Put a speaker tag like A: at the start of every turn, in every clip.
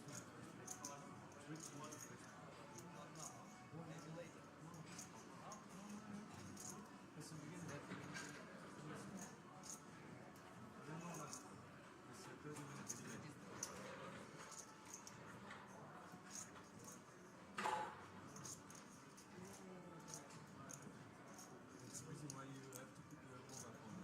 A: Maybe later.
B: Let's begin that. Then one last. It's a 30 minutes delay. That's the reason why you have to put your mobile phone.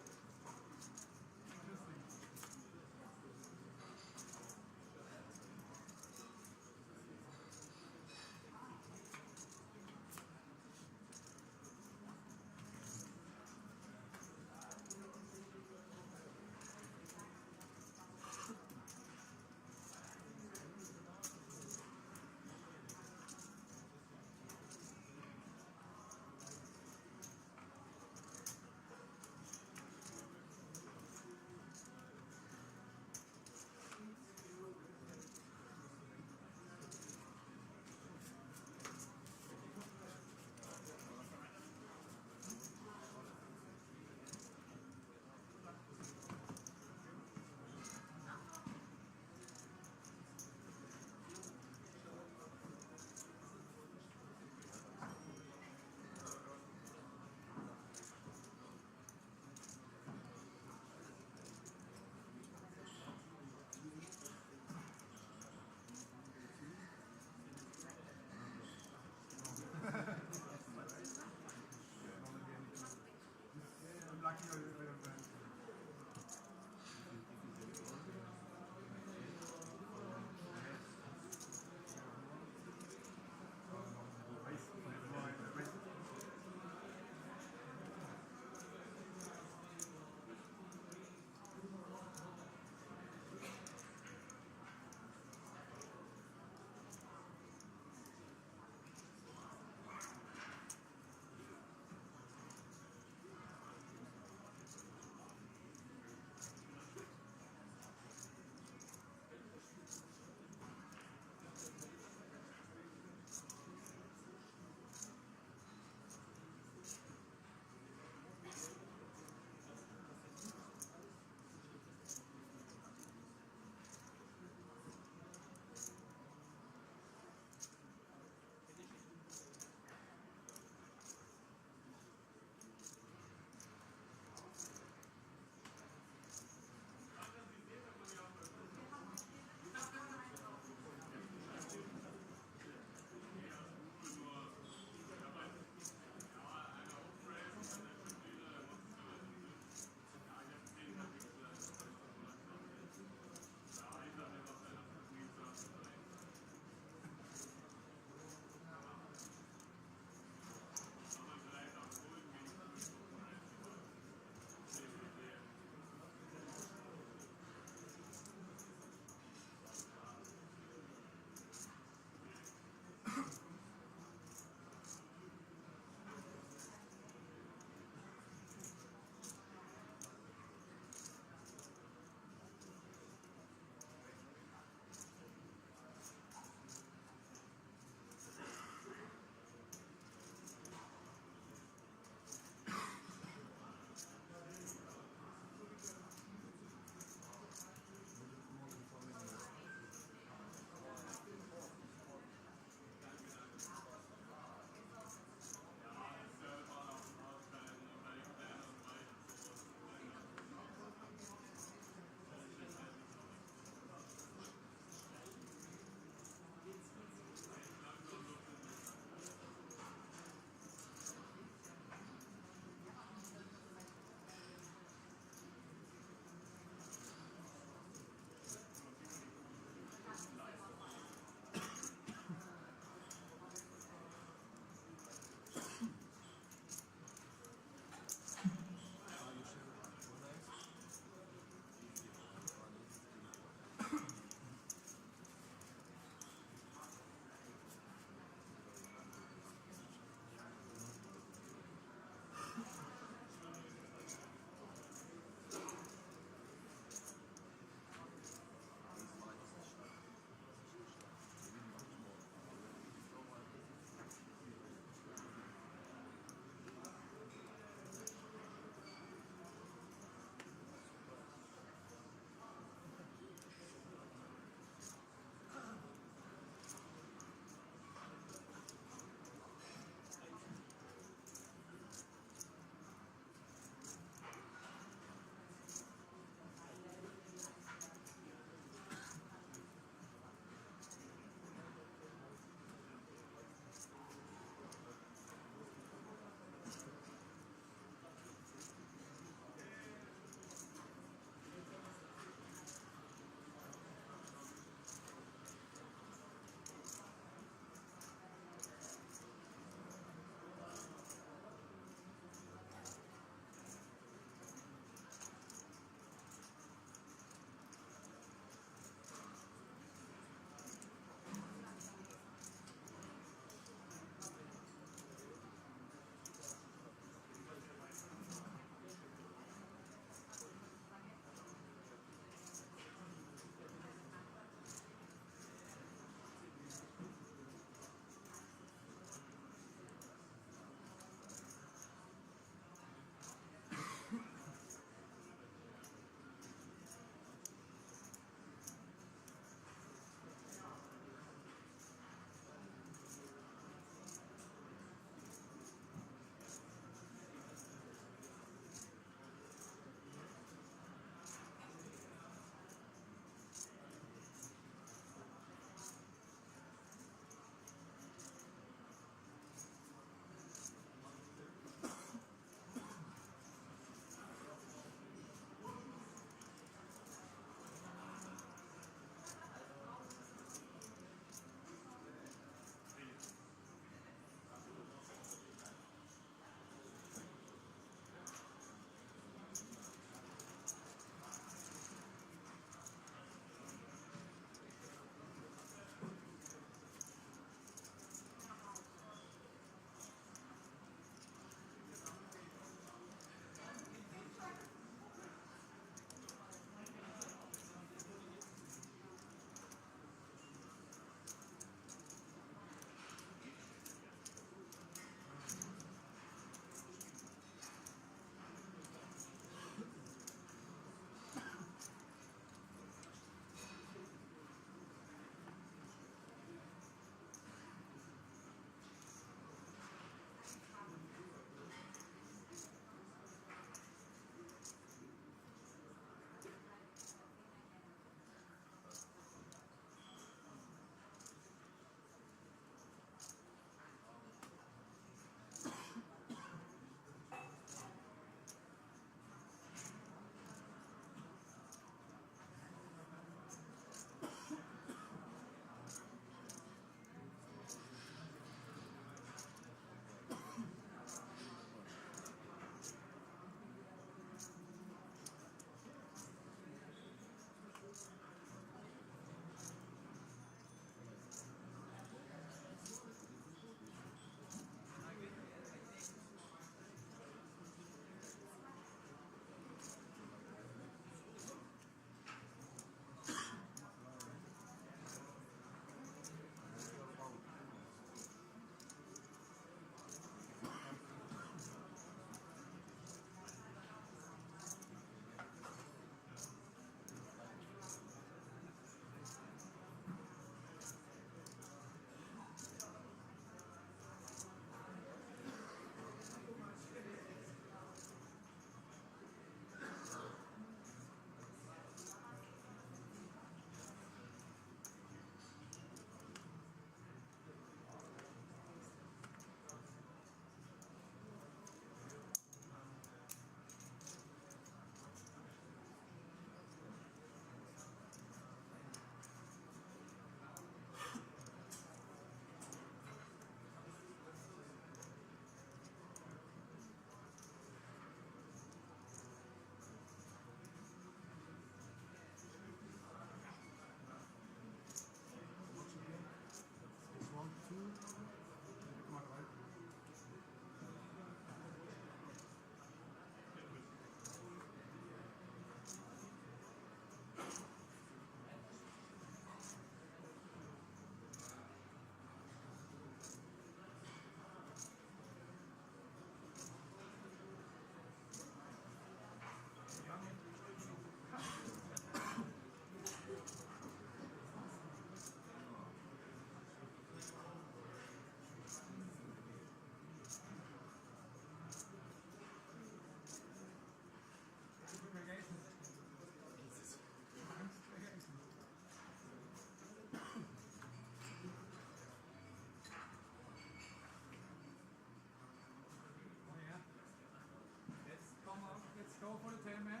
C: 10, man.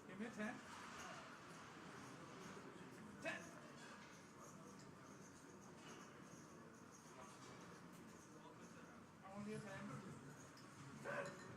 C: Give me a 10. 10. Only a 10. Gracias.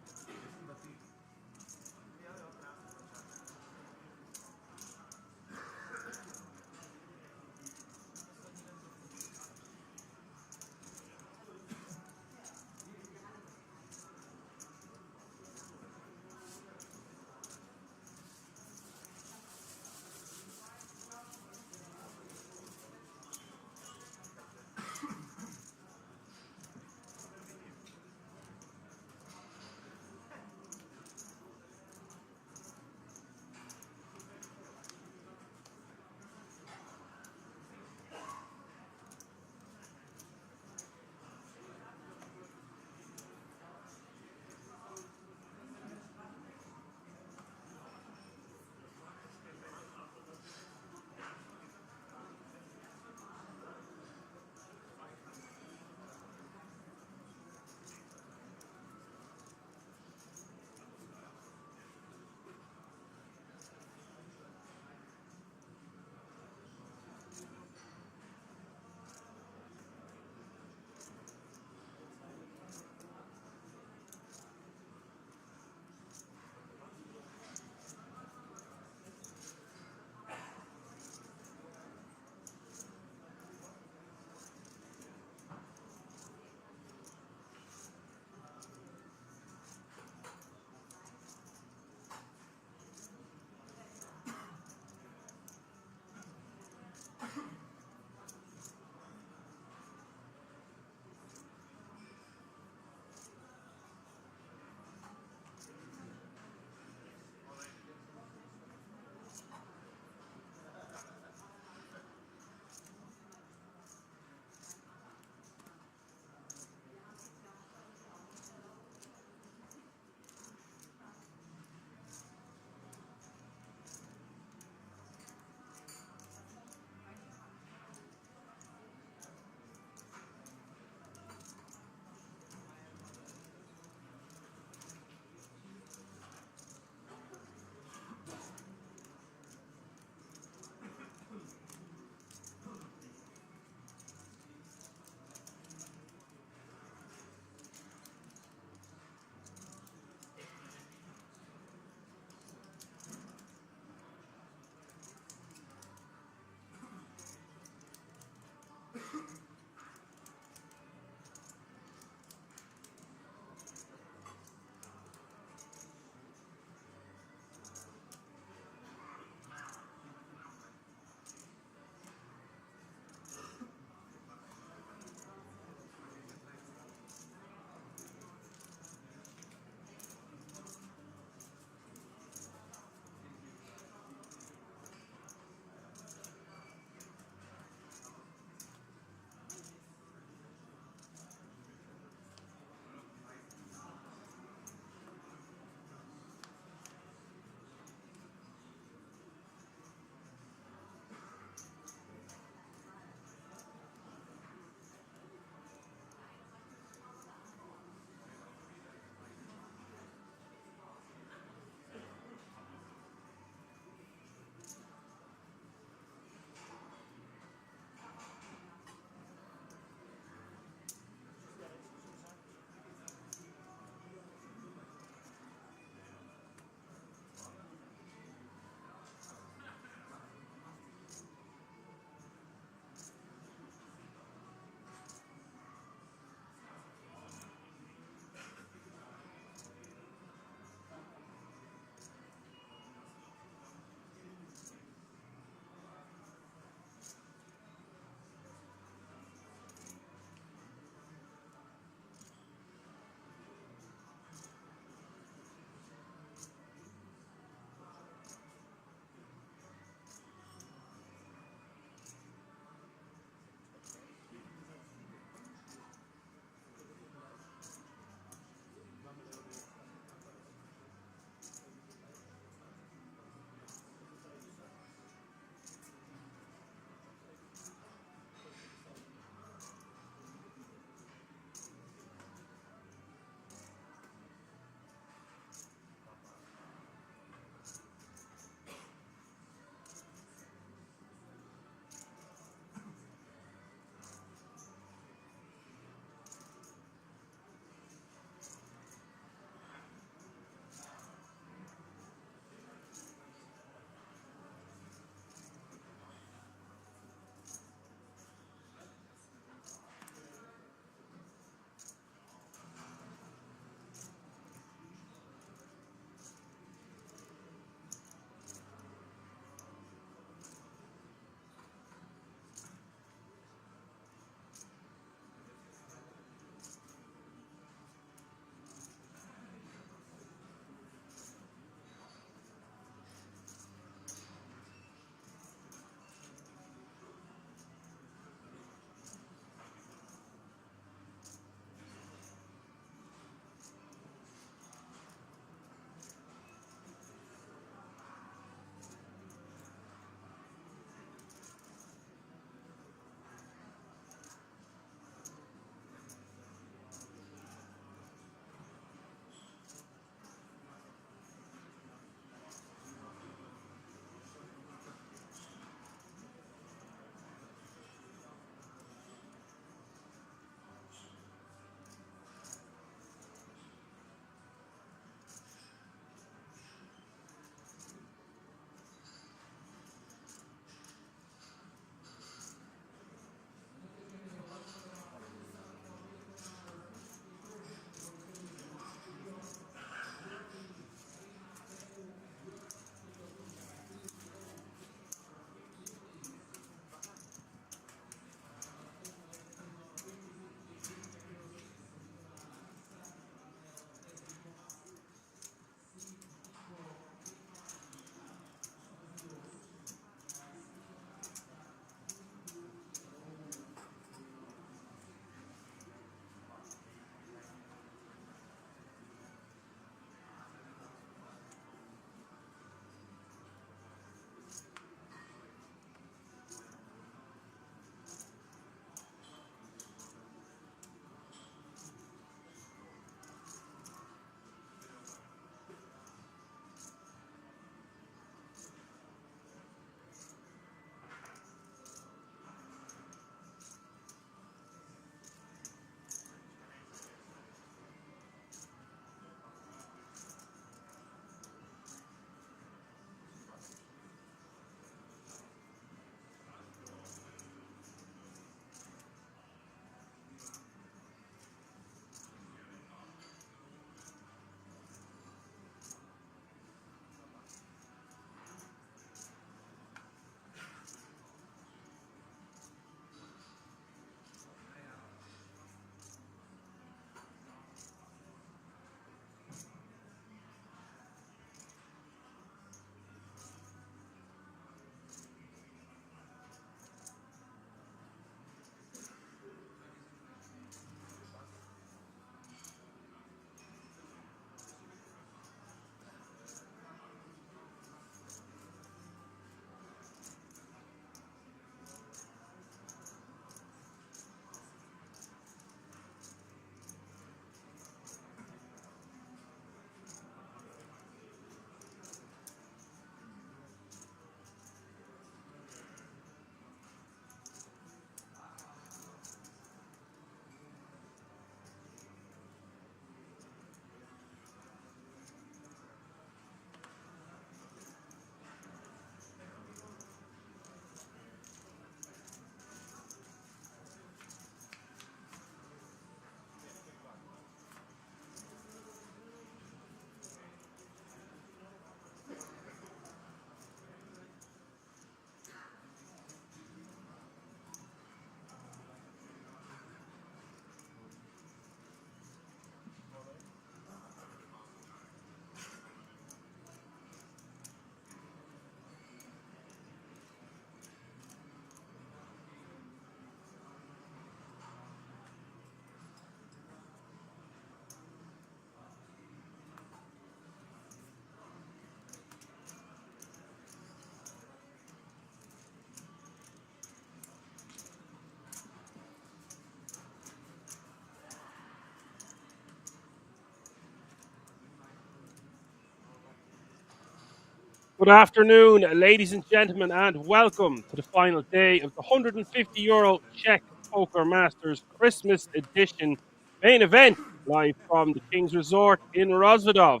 D: Good afternoon, ladies and gentlemen, and welcome to the final day of the €150 Czech Poker Masters Christmas Edition main event, live from the King's Resort in Rozvadov.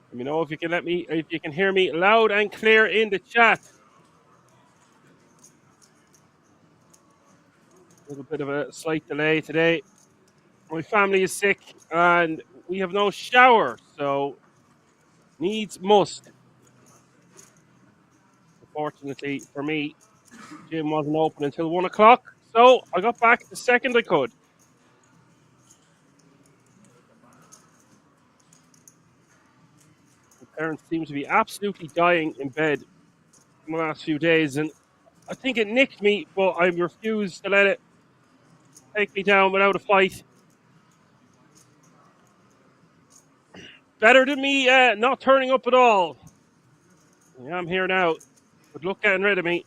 D: Let me know if you can hear me loud and clear in the chat. A little bit of a slight delay today. My family is sick and we have no shower, so needs must. Unfortunately for me, gym wasn't open until 1 o'clock, so I got back the second I could. My parents seem to be absolutely dying in bed in the last few days, and I think it nicked me, but I refuse to let it take me down without a fight. Better than me not turning up at all. Yeah, I'm here now. Good luck getting rid of me.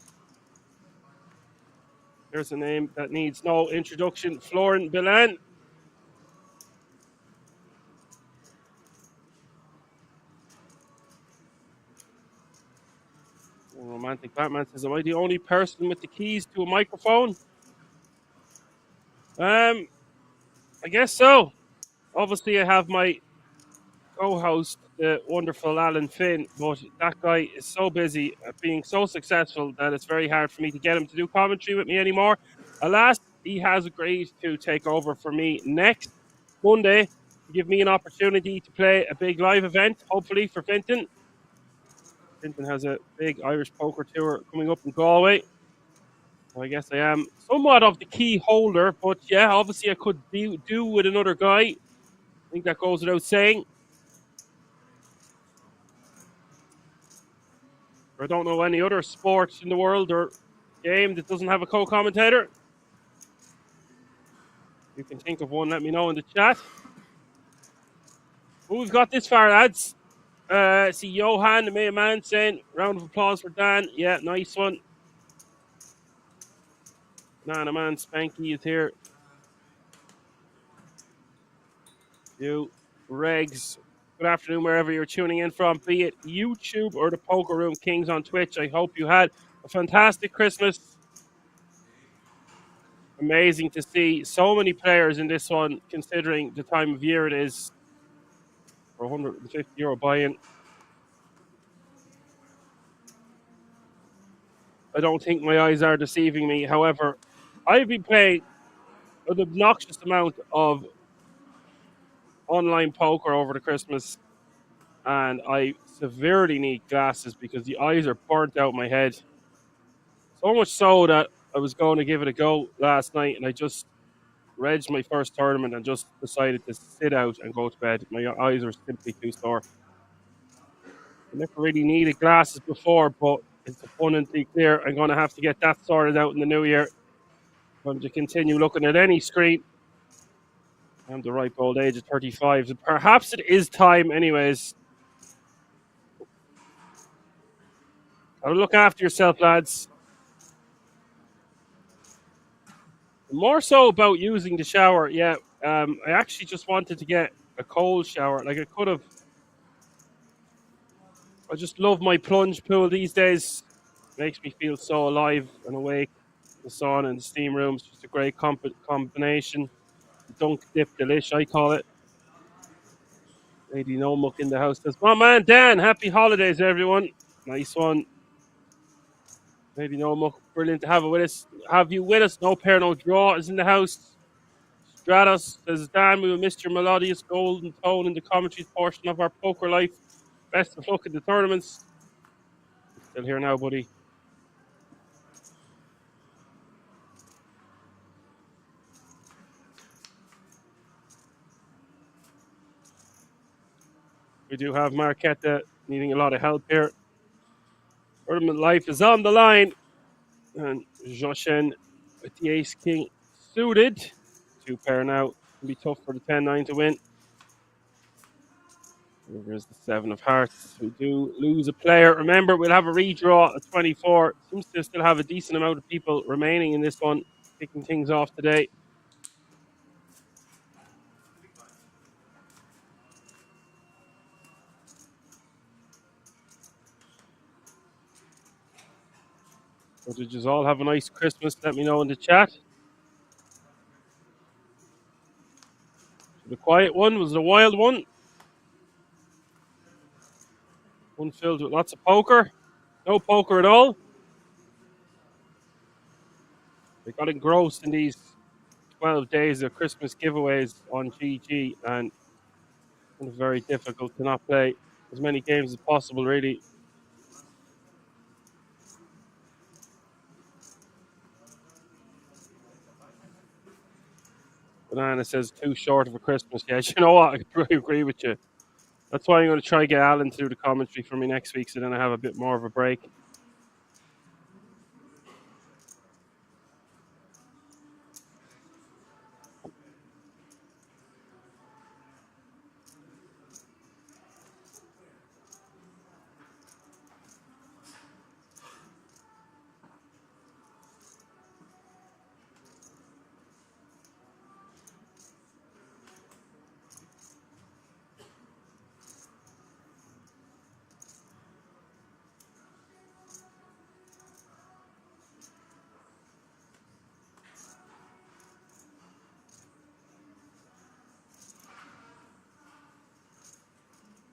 D: There's a name that needs no introduction. Florin Bilan. Romantic Batman says, am I the only person with the keys to a microphone? I guess so. Obviously, I have my co-host, the wonderful Alan Finn, but that guy is so busy at being so successful that it's very hard for me to get him to do commentary with me anymore. Alas, he has agreed to take over for me next Monday to give me an opportunity to play a big live event, hopefully for Finton. Finton has a big Irish poker tour coming up in Galway. So I guess I am somewhat of the key holder, but yeah, obviously I could do with another guy. I think that goes without saying. I don't know any other sport in the world or game that doesn't have a co-commentator. If you can think of one, let me know in the chat. Who we've got this far, lads? See Johan, the main man, saying, round of applause for Dan. Yeah, nice one. Nana man, Spanky is here. You, Regs. Good afternoon, wherever you're tuning in from, be it YouTube or the Poker Room Kings on Twitch. I hope you had a fantastic Christmas. Amazing to see so many players in this one, considering the time of year it is. For €150 buy-in. I don't think my eyes are deceiving me. However, I've been playing an obnoxious amount of online poker over the Christmas, and I severely need glasses because the eyes are burnt out my head. So much so that I was going to give it a go last night, and I just regged my first tournament and just decided to sit out and go to bed. My eyes are simply too sore. I never really needed glasses before, but it's abundantly clear I'm going to have to get that sorted out in the new year. If I'm to continue looking at any screen. I'm the ripe old age of 35. Perhaps it is time, anyways. Gotta look after yourself, lads. More so about using the shower, yeah. I actually just wanted to get a cold shower. Like, I could have. I just love my plunge pool these days. Makes me feel so alive and awake. The sauna and the steam room's just a great combination. Dunk dip delish, I call it. Lady No Muck in the house says, my man Dan, happy holidays, everyone. Nice one. Lady No Muck, brilliant to have it with us. Have you with us? No pair, no draw is in the house. Stratos says, Dan, we will miss your melodious golden tone in the commentary portion of our poker life. Best of luck in the tournaments. Still here now, buddy. We do have Marquetta needing a lot of help here. Tournament life is on the line. And Joshen with the ace king suited. Two pair now. Can be tough for the 10-9 to win. There's the 7 of hearts. We do lose a player. Remember, we'll have a redraw at 24. Seems to still have a decent amount of people remaining in this one, kicking things off today. So did you all have a nice Christmas? Let me know in the chat. The quiet one was the wild one. One filled with lots of poker. No poker at all. They got engrossed in these 12 days of Christmas giveaways on GG, and it's very difficult to not play as many games as possible, really. Banana says too short of a Christmas. Yeah, you know what? I agree with you. That's why I'm going to try to get Alan to do the commentary for me next week, so then I have a bit more of a break.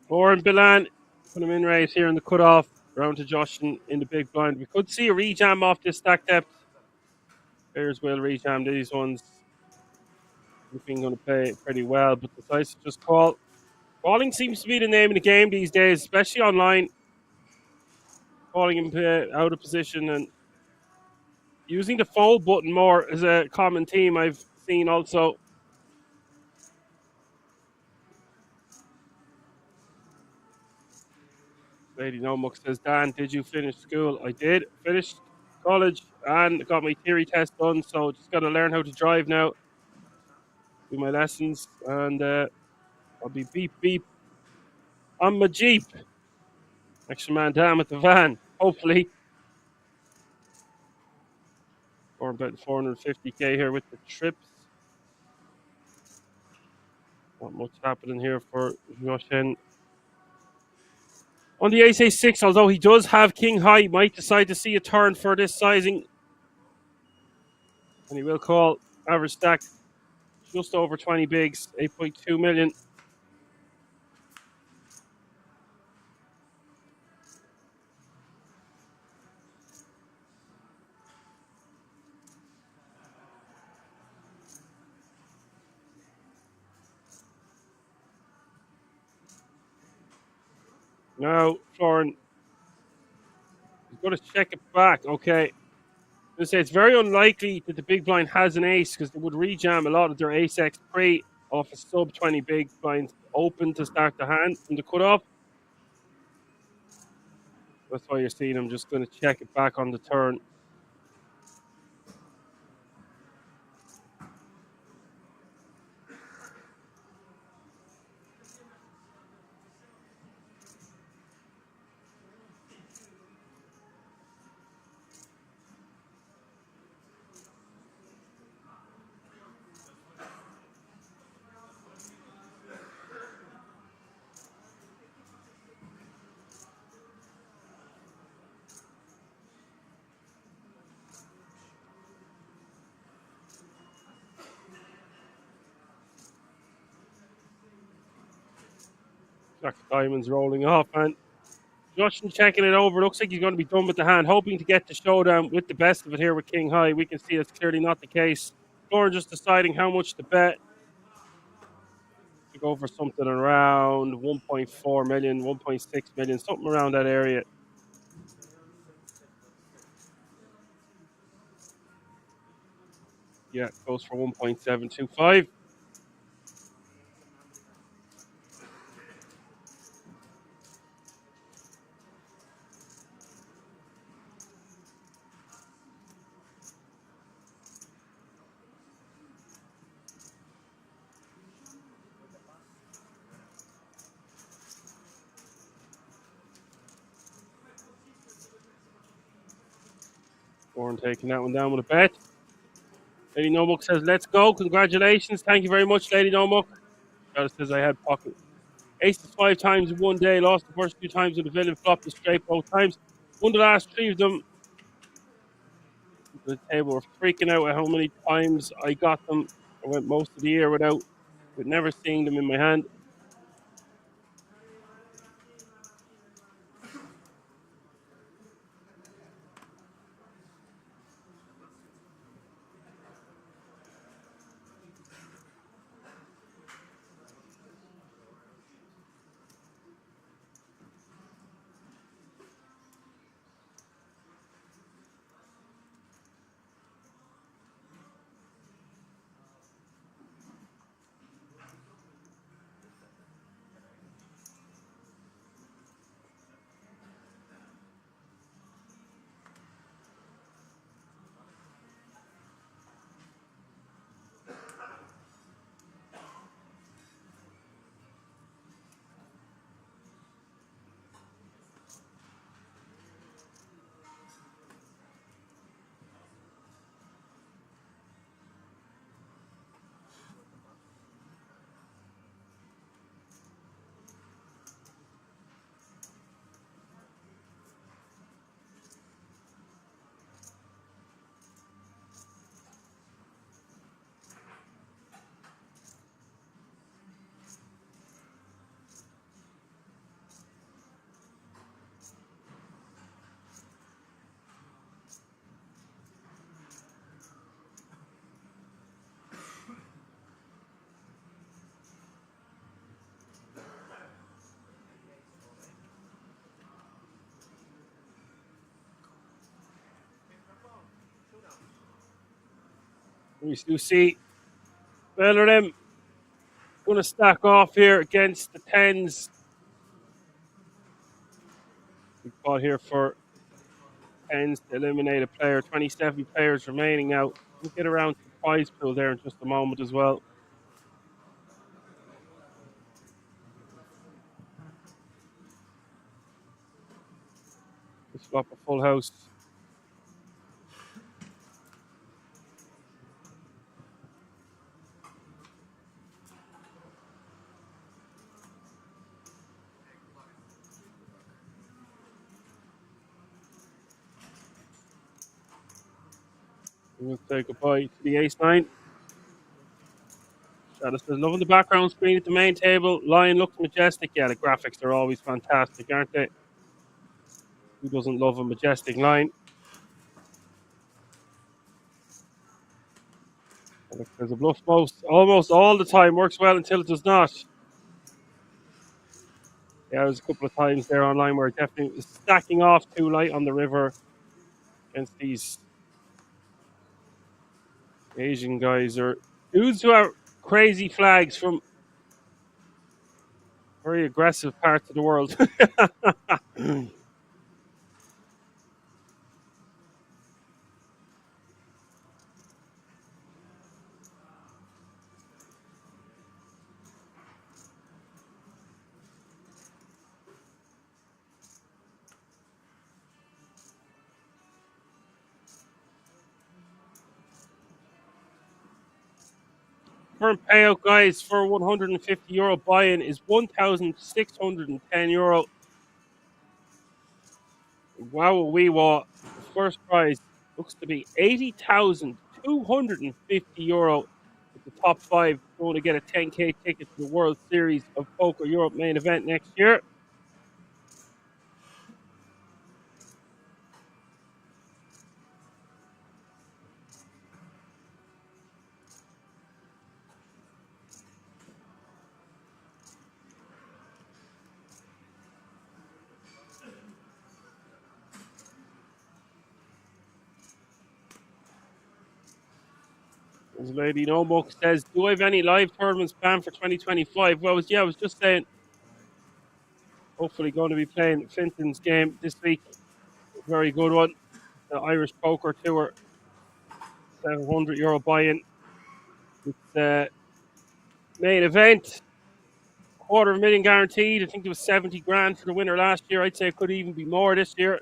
D: Or in Bilan, put him in right here in the cutoff, round to Josh in the big blind. We could see a rejam off this stack depth. Players will rejam these ones. Looking going to play pretty well, but decides to just call. Calling seems to be the name of the game these days, especially online. Calling him out of position and using the fold button more as a common theme I've seen also. Lady Nomuk says, Dan, did you finish school? I did. Finished college and got my theory test done, so just got to learn how to drive now. Do my lessons, and I'll be beep beep on my Jeep. Extra man down with the van, hopefully. Or about 450k here with the trips. Not much happening here for Joshen. On the ace a6, although he does have king high, might decide to see a turn for this sizing. And he will call. Average stack just over 20 bigs, 8.2 million. Now, Florin is going to check it back. Okay. I'm going to say it's very unlikely that the big blind has an ace because they would rejam a lot of their ace x pre off a sub 20 big blinds open to start the hand from the cutoff. That's why you're seeing him just going to check it back on the turn. Jack of diamonds rolling off, and Justin checking it over. Looks like he's going to be done with the hand, hoping to get the showdown with the best of it here with king high. We can see that's clearly not the case. Florin just deciding how much to bet. To go for something around 1.4 million, 1.6 million, something around that area. Yeah, goes for 1.725. Warren taking that one down with a bet. Lady Nomuk says, let's go. Congratulations. Thank you very much, Lady Nomuk. She says I had pocket. Aces 5 times in one day. Lost the first 2 times with the villain. Flopped the straight both times. Won the last 3 of them. to the table were freaking out at how many times I got them. I went most of the year with never seeing them in my hand. We do see Bellerin going to stack off here against the 10s. We fought here for 10s to eliminate a player. 27 players remaining now. We'll get around to the prize pool there in just a moment as well. Let's swap a full house. We'll say goodbye to the ace-9. Shadow says, loving the background screen at the main table. Lion looks majestic. Yeah, the graphics are always fantastic, aren't they? Who doesn't love a majestic line? There's a bluff almost all the time. Works well until it does not. Yeah, there's a couple of times there online where it definitely is stacking off too light on the river against these Asian guys or dudes who have crazy flags from very aggressive parts of the world. Current payout, guys, for €150 buy-in is €1,610. Wow, wee wow. The first prize looks to be €80,250. With the top 5 going to get a 10K ticket to the World Series of Poker Europe main event next year. As Lady No Book says, do I have any live tournaments planned for 2025? Well, I was just saying, hopefully going to be playing Finton's game this week. Very good one. The Irish Poker Tour, €700 buy-in. It's main event, $250,000 guaranteed. I think it was 70 grand for the winner last year. I'd say it could even be more this year.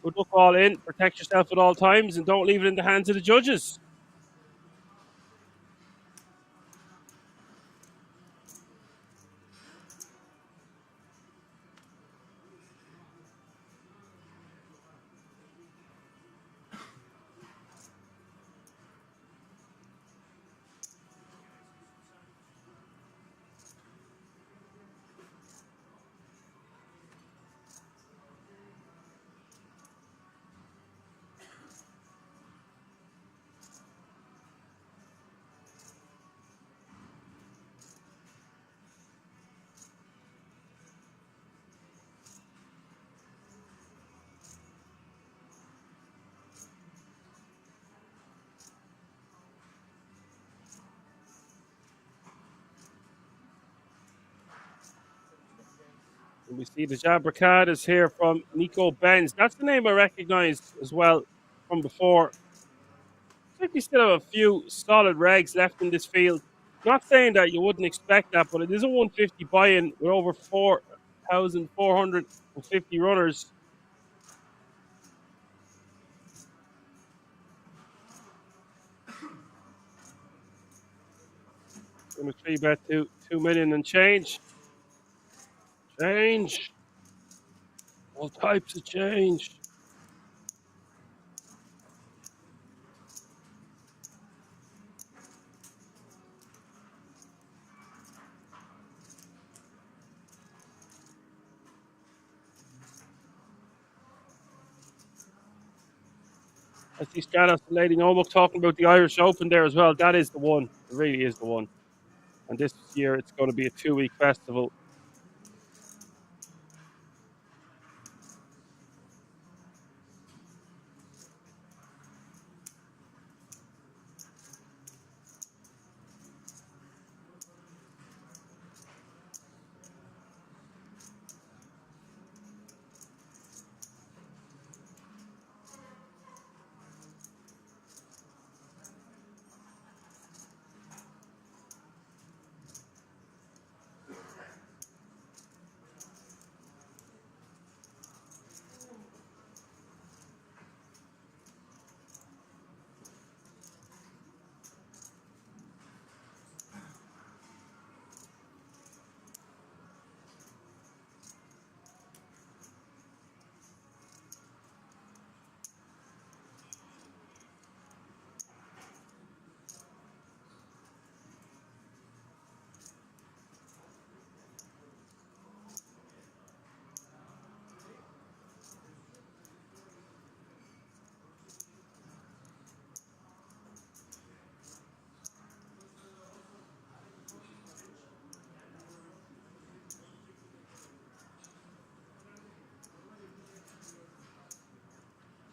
D: Good luck all in. Protect yourself at all times and don't leave it in the hands of the judges. And we see the Jabracadas here from Nico Benz. That's the name I recognize as well from before. I think we still have a few solid regs left in this field. Not saying that you wouldn't expect that, but it is a 150 buy-in with over 4,450 runners. Going to 3-bet to 2 million and change. Change. All types of change. I see Stratos and Lady Nomak talking about the Irish Open there as well. That is the one. It really is the one. And this year it's going to be a 2-week festival.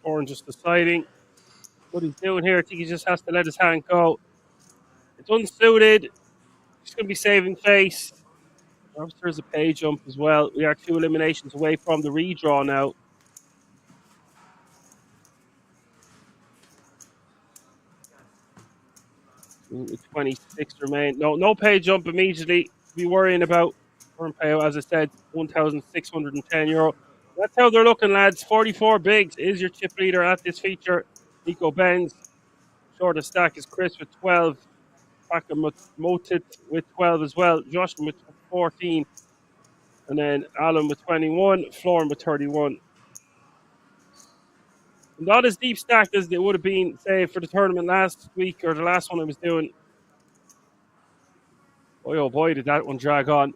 D: Orange just deciding what he's doing here. I think he just has to let his hand go. It's unsuited. He's going to be saving face. Perhaps there's a pay jump as well. We are 2 eliminations away from the redraw now. With 26 remain. No pay jump immediately to be worrying about. Current payout, as I said, €1,610. That's how they're looking, lads. 44 bigs is your chip leader at this feature. Nico Benz. Shortest stack is Chris with 12. Packer Motit with 12 as well. Joshua with 14. And then Alan with 21. Florin with 31. Not as deep stacked as it would have been, say, for the tournament last week or the last one I was doing. Boy, oh boy, did that one drag on.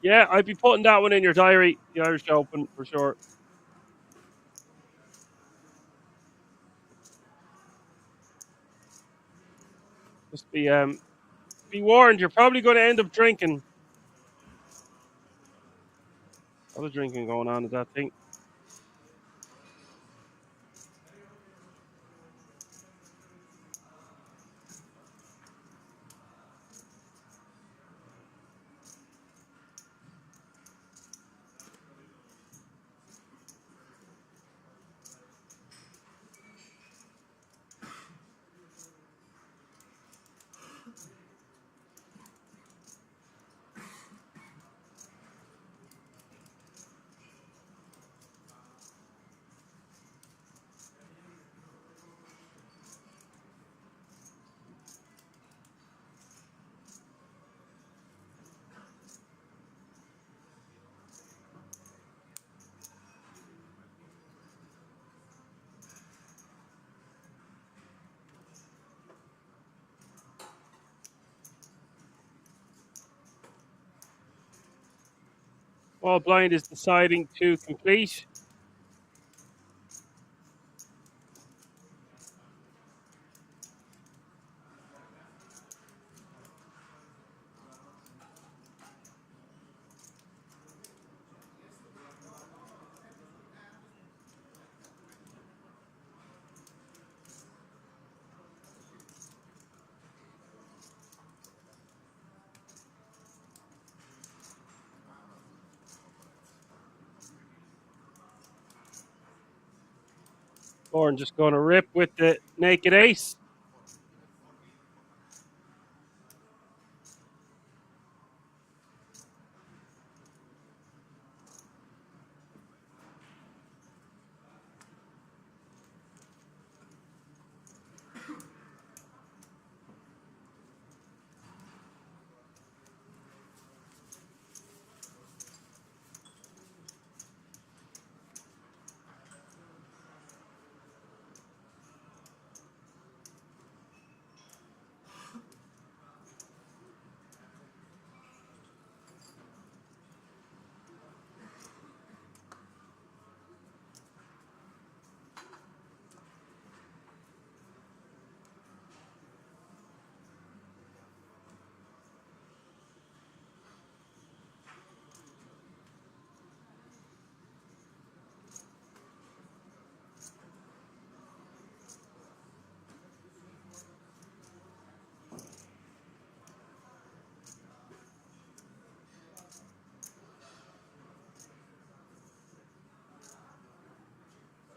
D: Yeah, I'd be putting that one in your diary, the Irish Open, for sure. Just be warned, you're probably going to end up drinking. A lot of drinking going on at that thing. All blind is deciding to complete. Gordon just going to rip with the naked ace.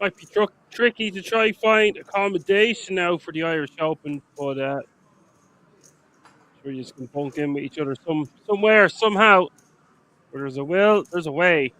D: Might be tricky to try find accommodation now for the Irish Open, but sure you just can bunk in with each other somewhere, somehow. Where there's a will, there's a way.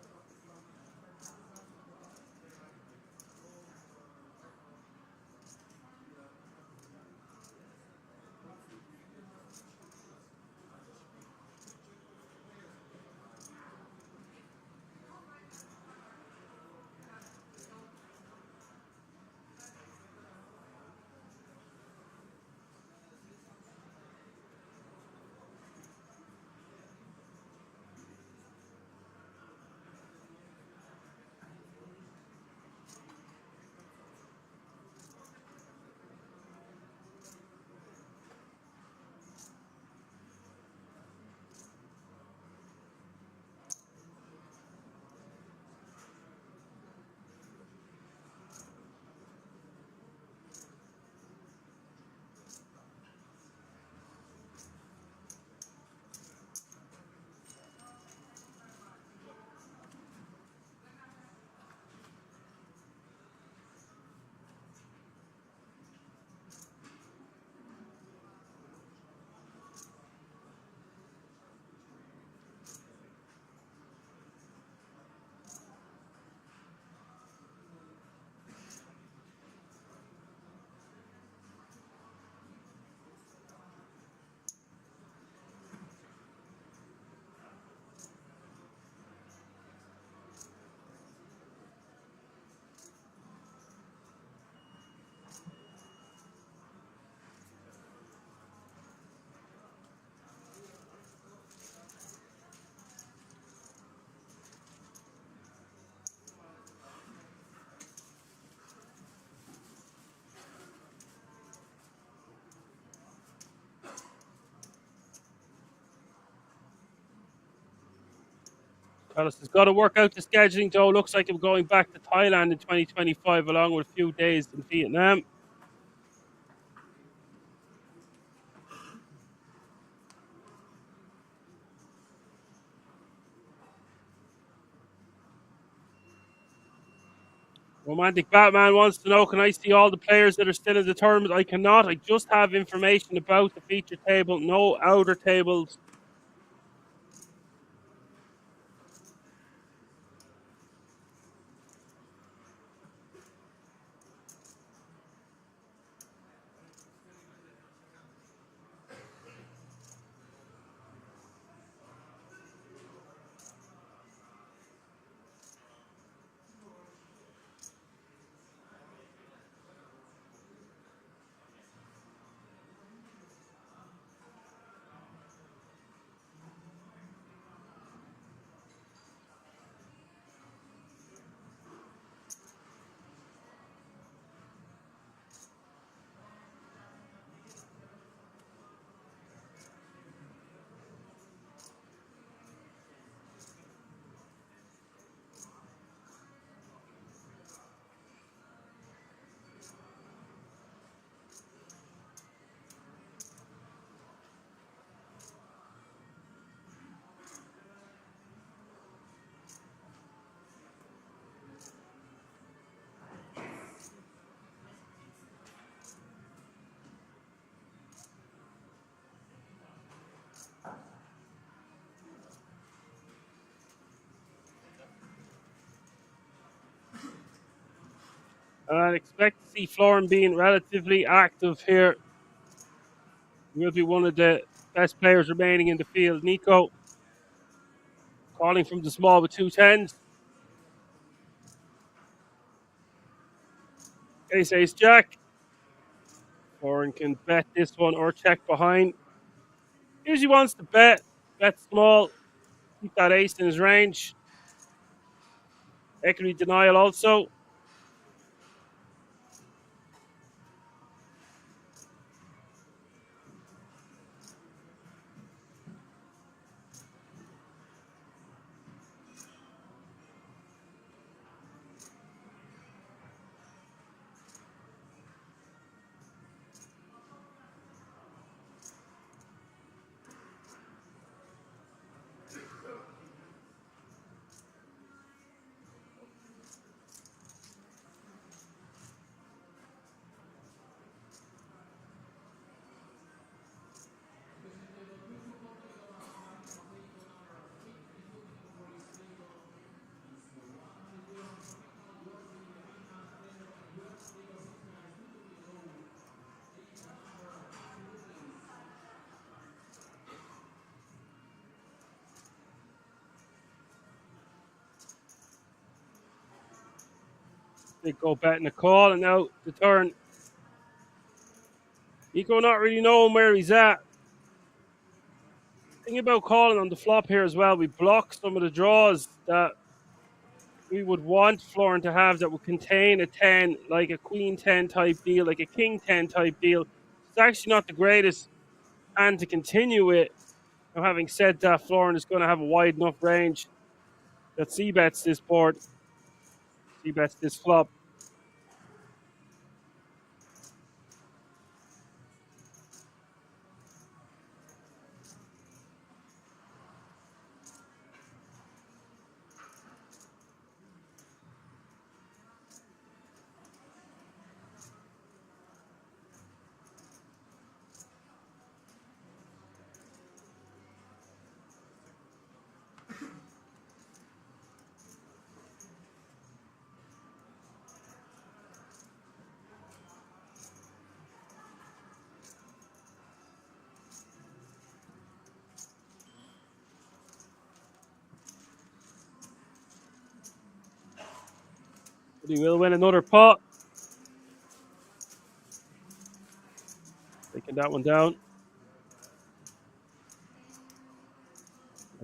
D: Carlos has got to work out the scheduling, though. Looks like I'm going back to Thailand in 2025, along with a few days in Vietnam. Romantic Batman wants to know, can I see all the players that are still in the tournament? I cannot. I just have information about the feature table, no outer tables. And expect to see Florin being relatively active here. Will be one of the best players remaining in the field. Nico calling from the small with 2 10s. Ace Jack. Florin can bet this one or check behind. Usually wants to bet small, keep that ace in his range. Equity denial also. They go betting a call, and now the turn. Nico not really knowing where he's at. Thing about calling on the flop here as well, we block some of the draws that we would want Florin to have that would contain a 10, like a queen 10 type deal, like a king 10 type deal. It's actually not the greatest hand to continue with. Now, having said that, Florin is going to have a wide enough range that c-bets this board, c-bets this flop. But he will win another pot. Taking that one down.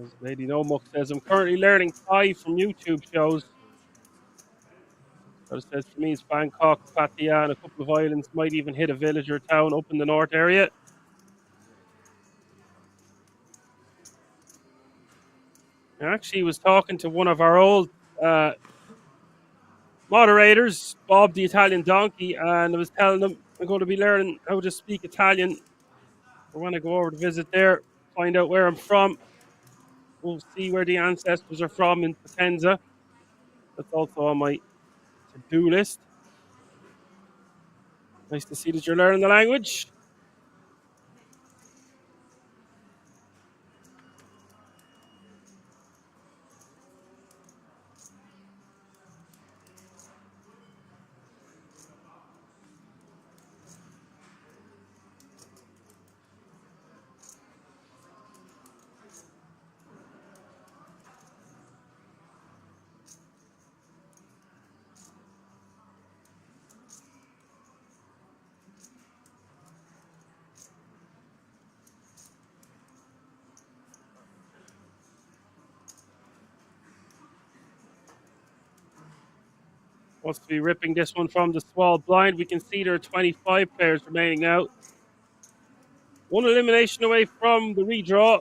D: As Lady No Muck says, I'm currently learning Thai from YouTube shows. As it says for me, it's Bangkok, Pattaya, and a couple of islands. Might even hit a village or town up in the north area. I actually was talking to one of our old moderators, Bob the Italian Donkey, and I was telling him I'm going to be learning how to speak Italian. I want to go over to visit there, find out where I'm from. We'll see where the ancestors are from in Potenza. That's also on my to-do list. Nice to see that you're learning the language. Wants to be ripping this one from the small blind. We can see there are 25 players remaining now. One elimination away from the redraw.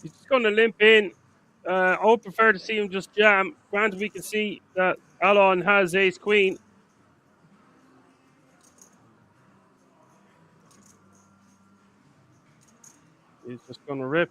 D: He's just going to limp in. I would prefer to see him just jam. Granted, we can see that Alon has ace queen. He's just going to rip.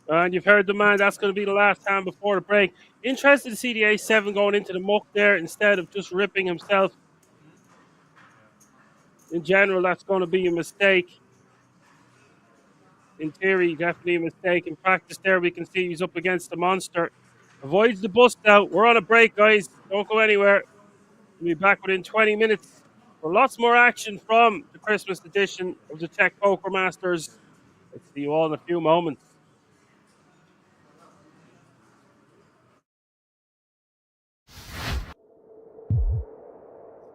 D: And you've heard the man. That's going to be the last hand before the break. Interested to see the ace-7 going into the muck there instead of just ripping himself. In general, that's going to be a mistake. In theory, definitely a mistake. In practice there, we can see he's up against the monster. Avoids the bust out. We're on a break, guys. Don't go anywhere. We'll be back within 20 minutes for lots more action from the Christmas edition of the Czech Poker Masters. Let's see you all in a few moments.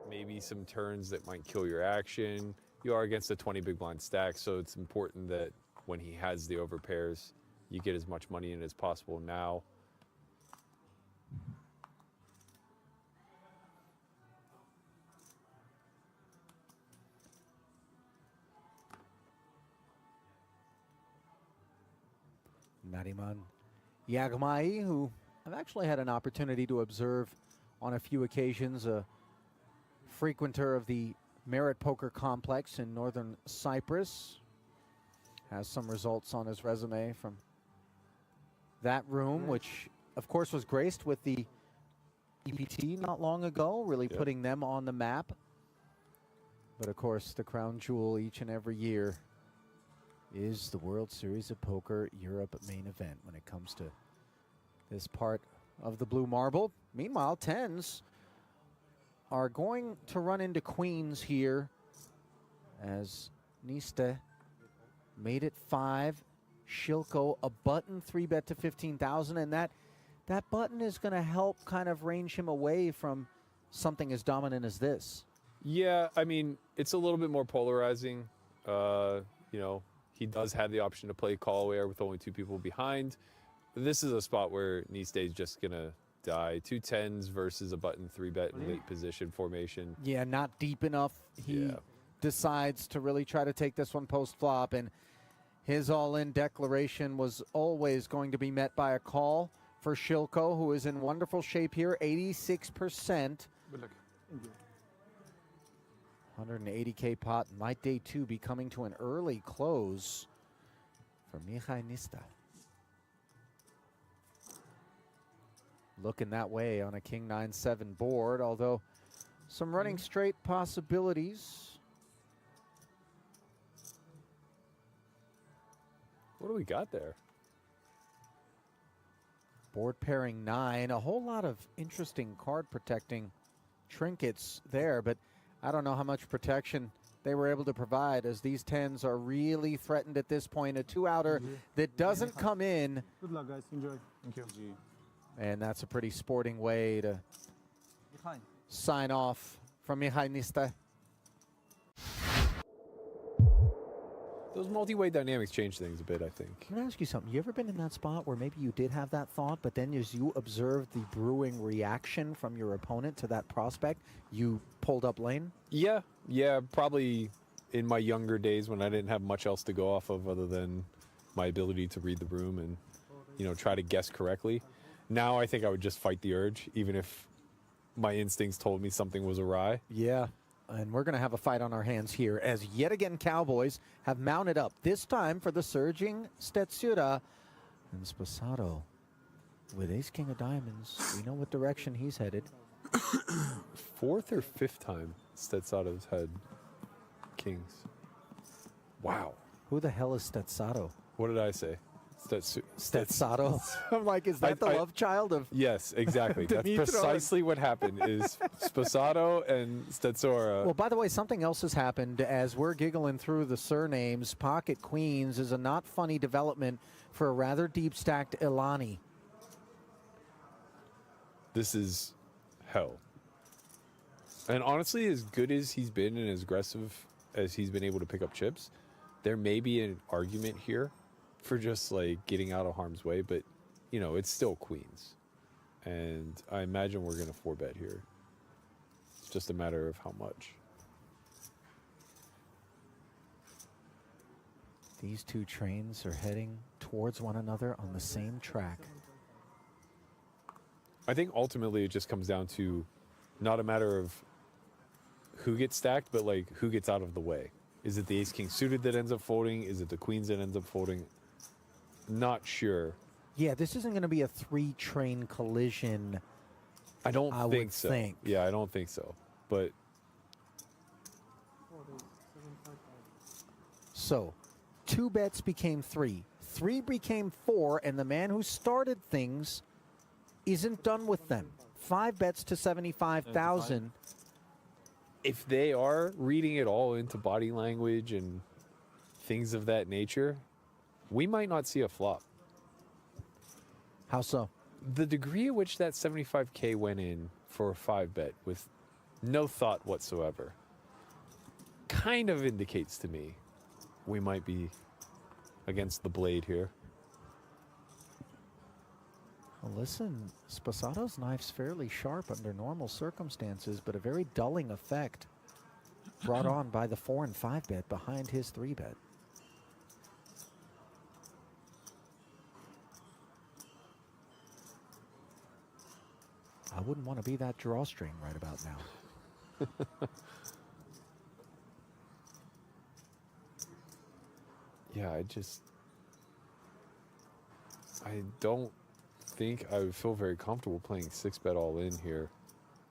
E: Maybe some turns that might kill your action. You are against a 20 big blind stack, so it's important that when he has the overpairs, you get as much money in as possible now.
F: Nariman Yagmai, who I've actually had an opportunity to observe on a few occasions, a frequenter of the Merit Poker Complex in northern Cyprus. Has some results on his resume from that room, which of course was graced with the EPT not long ago, really putting them on the map. But of course, the crown jewel each and every year is the World Series of Poker Europe main event when it comes to this part of the blue marble. Meanwhile, tens are going to run into queens here as Niste made it 5. Shilko a button 3-bet to 15,000, and that button is going to help kind of range him away from something as dominant as this.
E: Yeah, I mean, it's a little bit more polarizing. You know, he does have the option to play call away with only 2 people behind. This is a spot where Niste is just going to die. 2 tens versus a button 3-bet in late position formation.
F: Yeah, not deep enough. He decides to really try to take this one post-flop, and his all-in declaration was always going to be met by a call for Shilko, who is in wonderful shape here, 86%.
B: Good luck.
F: 180K pot. Might day 2 be coming to an early close for Mihai Niste. Looking that way on a king 9-7 board, although some running straight possibilities.
E: What do we got there?
F: Board pairing 9. A whole lot of interesting card protecting trinkets there, but I don't know how much protection they were able to provide, as these tens are really threatened at this point. A 2-outer that doesn't come in.
B: Good luck, guys. Enjoy. Thank you.
F: And that's a pretty sporting way to sign off from Mihai Niste.
E: those multi-way dynamics change things a bit, I think.
F: Can I ask you something? You ever been in that spot where maybe you did have that thought, but then as you observed the brewing reaction from your opponent to that prospect, you pulled up lane?
E: Yeah, probably in my younger days when I didn't have much else to go off of other than my ability to read the room and, try to guess correctly. Now I think I would just fight the urge, even if my instincts told me something was awry.
F: Yeah. And we're going to have a fight on our hands here as yet again Cowboys have mounted up, this time for the surging Stetsura. And Sposato with ace-king of diamonds. We know what direction he's headed.
E: Fourth or fifth time Stetsato's had kings. Wow.
F: Who the hell is Stetsado?
E: What did I say?
F: Stetsado? I'm like, is that the love child of...
E: Yes, exactly. That's
F: Dimitro.
E: precisely what happened is Sposato and Stetsura.
F: Well, by the way, something else has happened as we're giggling through the surnames. Pocket Queens is a not funny development for a rather deep-stacked Ilani.
E: This is hell. And honestly, as good as he's been and as aggressive as he's been able to pick up chips, there may be an argument here for just like getting out of harm's way, but it's still queens. And I imagine we're going to 4-bet here. It's just a matter of how much.
F: These two trains are heading towards one another on the same track.
E: I think ultimately it just comes down to not a matter of who gets stacked, but like who gets out of the way. Is it the ace-king suited that ends up folding? Is it the queens that ends up folding? Not sure.
F: Yeah, this isn't going to be a 3-train collision.
E: I don't
F: I
E: think
F: would
E: so.
F: think.
E: Yeah, I don't think so. But
F: So, 2 bets became 3. 3 became 4, and the man who started things isn't done with them. 5 bets to 75,000.
E: if they are reading it all into body language and things of that nature, we might not see a flop.
F: How so?
E: The degree at which that 75K went in for a 5-bet with no thought whatsoever kind of indicates to me we might be against the blade here.
F: Well, listen, Sposato's knife's fairly sharp under normal circumstances, but a very dulling effect brought on by the 4 and 5 bet behind his 3 bet. I wouldn't want to be that drawstring right about now.
E: Yeah, I don't think I would feel very comfortable playing 6-bet all in here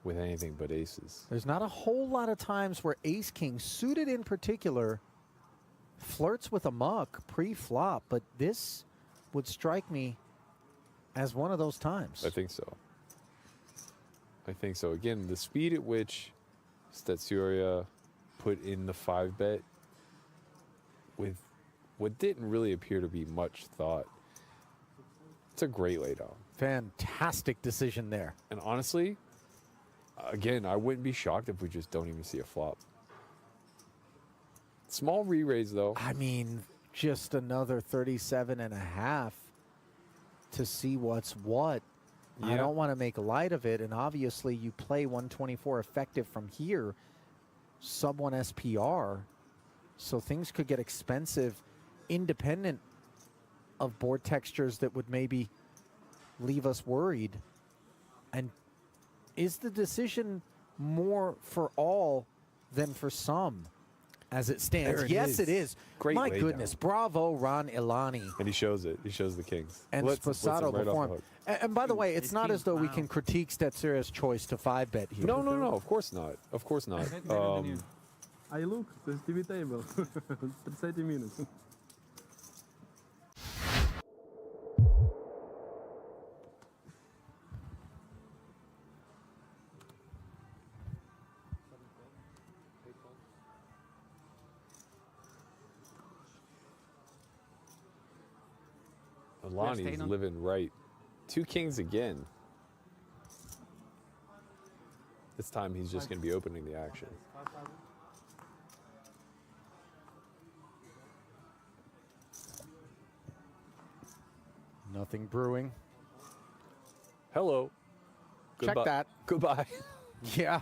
E: with anything but aces.
F: There's not a whole lot of times where ace-king, suited in particular, flirts with a muck pre-flop, but this would strike me as one of those times.
E: I think so. I think so. Again, the speed at which Stetsura put in the 5-bet with what didn't really appear to be much thought. It's a great laydown.
F: Fantastic decision there.
E: And honestly, again, I wouldn't be shocked if we just don't even see a flop. Small re-raise, though.
F: I mean, just another 37.5 to see what's what. I don't want to make light of it, and obviously you play 124 effective from here, sub 1 SPR, so things could get expensive independent of board textures that would maybe leave us worried. And is the decision more for all than for some as it stands?
E: There it
F: Yes,
E: is.
F: it is.
E: Great
F: My
E: laydown.
F: goodness. Bravo, Ron Ilani.
E: And he shows it. He shows the kings.
F: And
E: Lets him
F: Sposato
E: right off the
F: performed.
E: hook.
F: And by the way, it's not as though we
A: Wow.
F: can critique Stetsura's choice to 5-bet here.
E: No, of course not. Of course not.
B: I look, there's TV table. 30 minutes.
E: Alani's living right. 2 kings again. This time he's just going to be opening the action.
F: Nothing brewing.
E: Hello.
F: Check that.
E: Goodbye.
F: Yeah.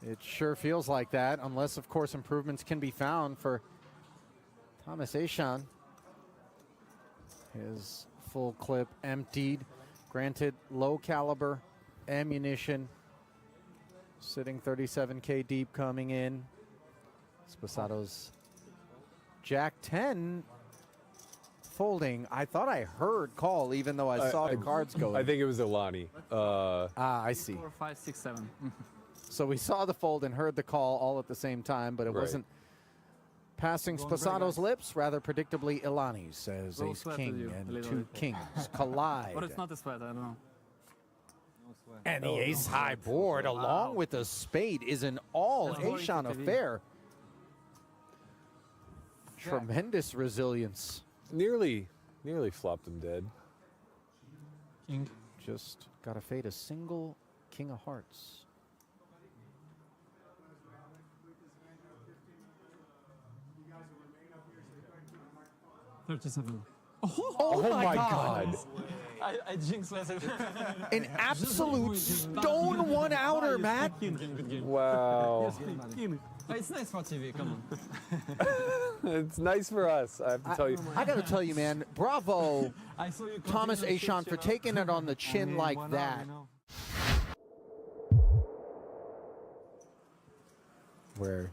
F: It sure feels like that, unless, of course, improvements can be found for Thomas Aishan. His full clip emptied. Granted, low caliber ammunition. Sitting 37K deep coming in. Sposato's Jack 10 folding. I thought I heard call, even though I saw the cards going.
E: I think it was Ilani.
F: I see.
B: 4, 5, 6, 7.
F: So we saw the fold and heard the call all at the same time, but it
E: Right.
F: wasn't passing Sposato's lips, rather predictably Ilani's, as
B: Little
F: Ace
B: sweat
F: King
B: with you, a
F: and
B: little
F: 2
B: bit.
F: kings collide.
B: But it's not a sweat, I don't know.
A: No sweat.
F: And the ace high board, along with the spade, is an all
B: That's going
F: Aishan
B: to TV.
F: affair. Tremendous resilience.
E: Nearly flopped him dead.
B: King.
F: Just got to fade a single king of hearts.
B: 37.
F: Oh my God.
B: I jinxed myself.
F: An absolute stone one outer, Matt.
E: Wow.
B: It's nice for TV, come on.
E: It's nice for us, I have to tell you.
F: I got to tell you, man, bravo,
B: I saw you
F: Thomas Aishan, for taking it on the chin like that. Where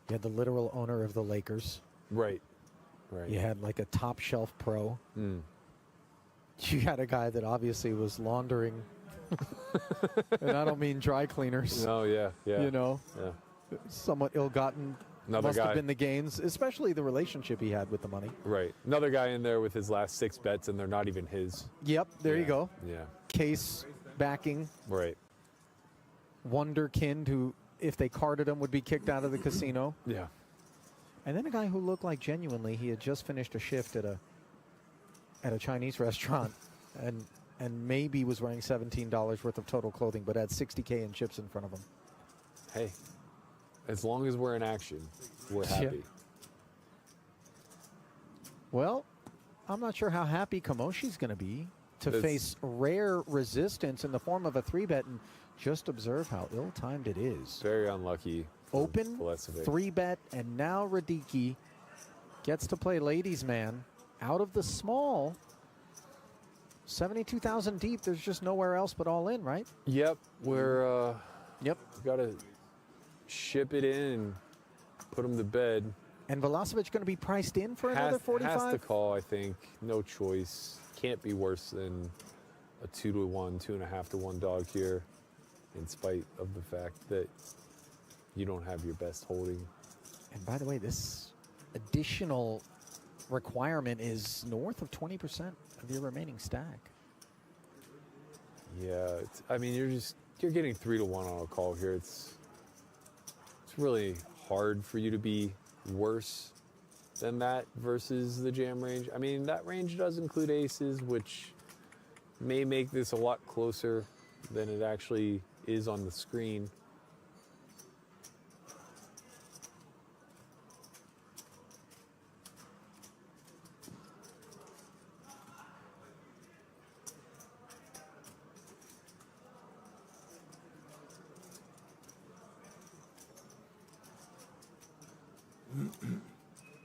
F: you had the literal owner of the Lakers.
E: Right. Right.
F: You had like a top shelf pro.
E: Mm.
F: You had a guy that obviously was laundering. And I don't mean dry cleaners.
E: Oh, yeah. Yeah.
F: You know,
E: Yeah.
F: somewhat ill-gotten.
E: Another
F: Must
E: guy.
F: have been the gains, especially the relationship he had with the money.
E: Right. Another guy in there with his last 6 bets, and they're not even his.
F: Yep, there you
E: Yeah.
F: go.
E: Yeah.
F: Case backing.
E: Right.
F: Wonderkind, who, if they carded him, would be kicked out of the casino.
E: Yeah.
F: And then a guy who looked like genuinely he had just finished a shift at a Chinese restaurant and maybe was wearing $17 worth of total clothing, but had 60K in chips in front of him.
E: Hey, as long as we're in action, we're happy.
F: Well, I'm not sure how happy Kamoshi's going to be to
E: It's-
F: face rare resistance in the form of a 3-bet, and just observe how ill-timed it is.
E: Very unlucky. for
F: Open,
E: Vulesovic.
F: 3-bet, and now Radicki gets to play ladies man out of the small. 72,000 deep. There's just nowhere else but all in, right?
E: Yep. We're
F: Yep.
E: got to ship it in and put him to bed.
F: And Vulesovic going to be priced in for another 45?
E: Has to call, I think. No choice. Can't be worse than a 2-to-1, 2.5-to-1 dog here, in spite of the fact that you don't have your best holding.
F: And by the way, this additional requirement is north of 20% of your remaining stack.
E: Yeah, I mean, you're getting 3-to-1 on a call here. It's really hard for you to be worse than that versus the jam range. I mean, that range does include aces, which may make this a lot closer than it actually is on the screen.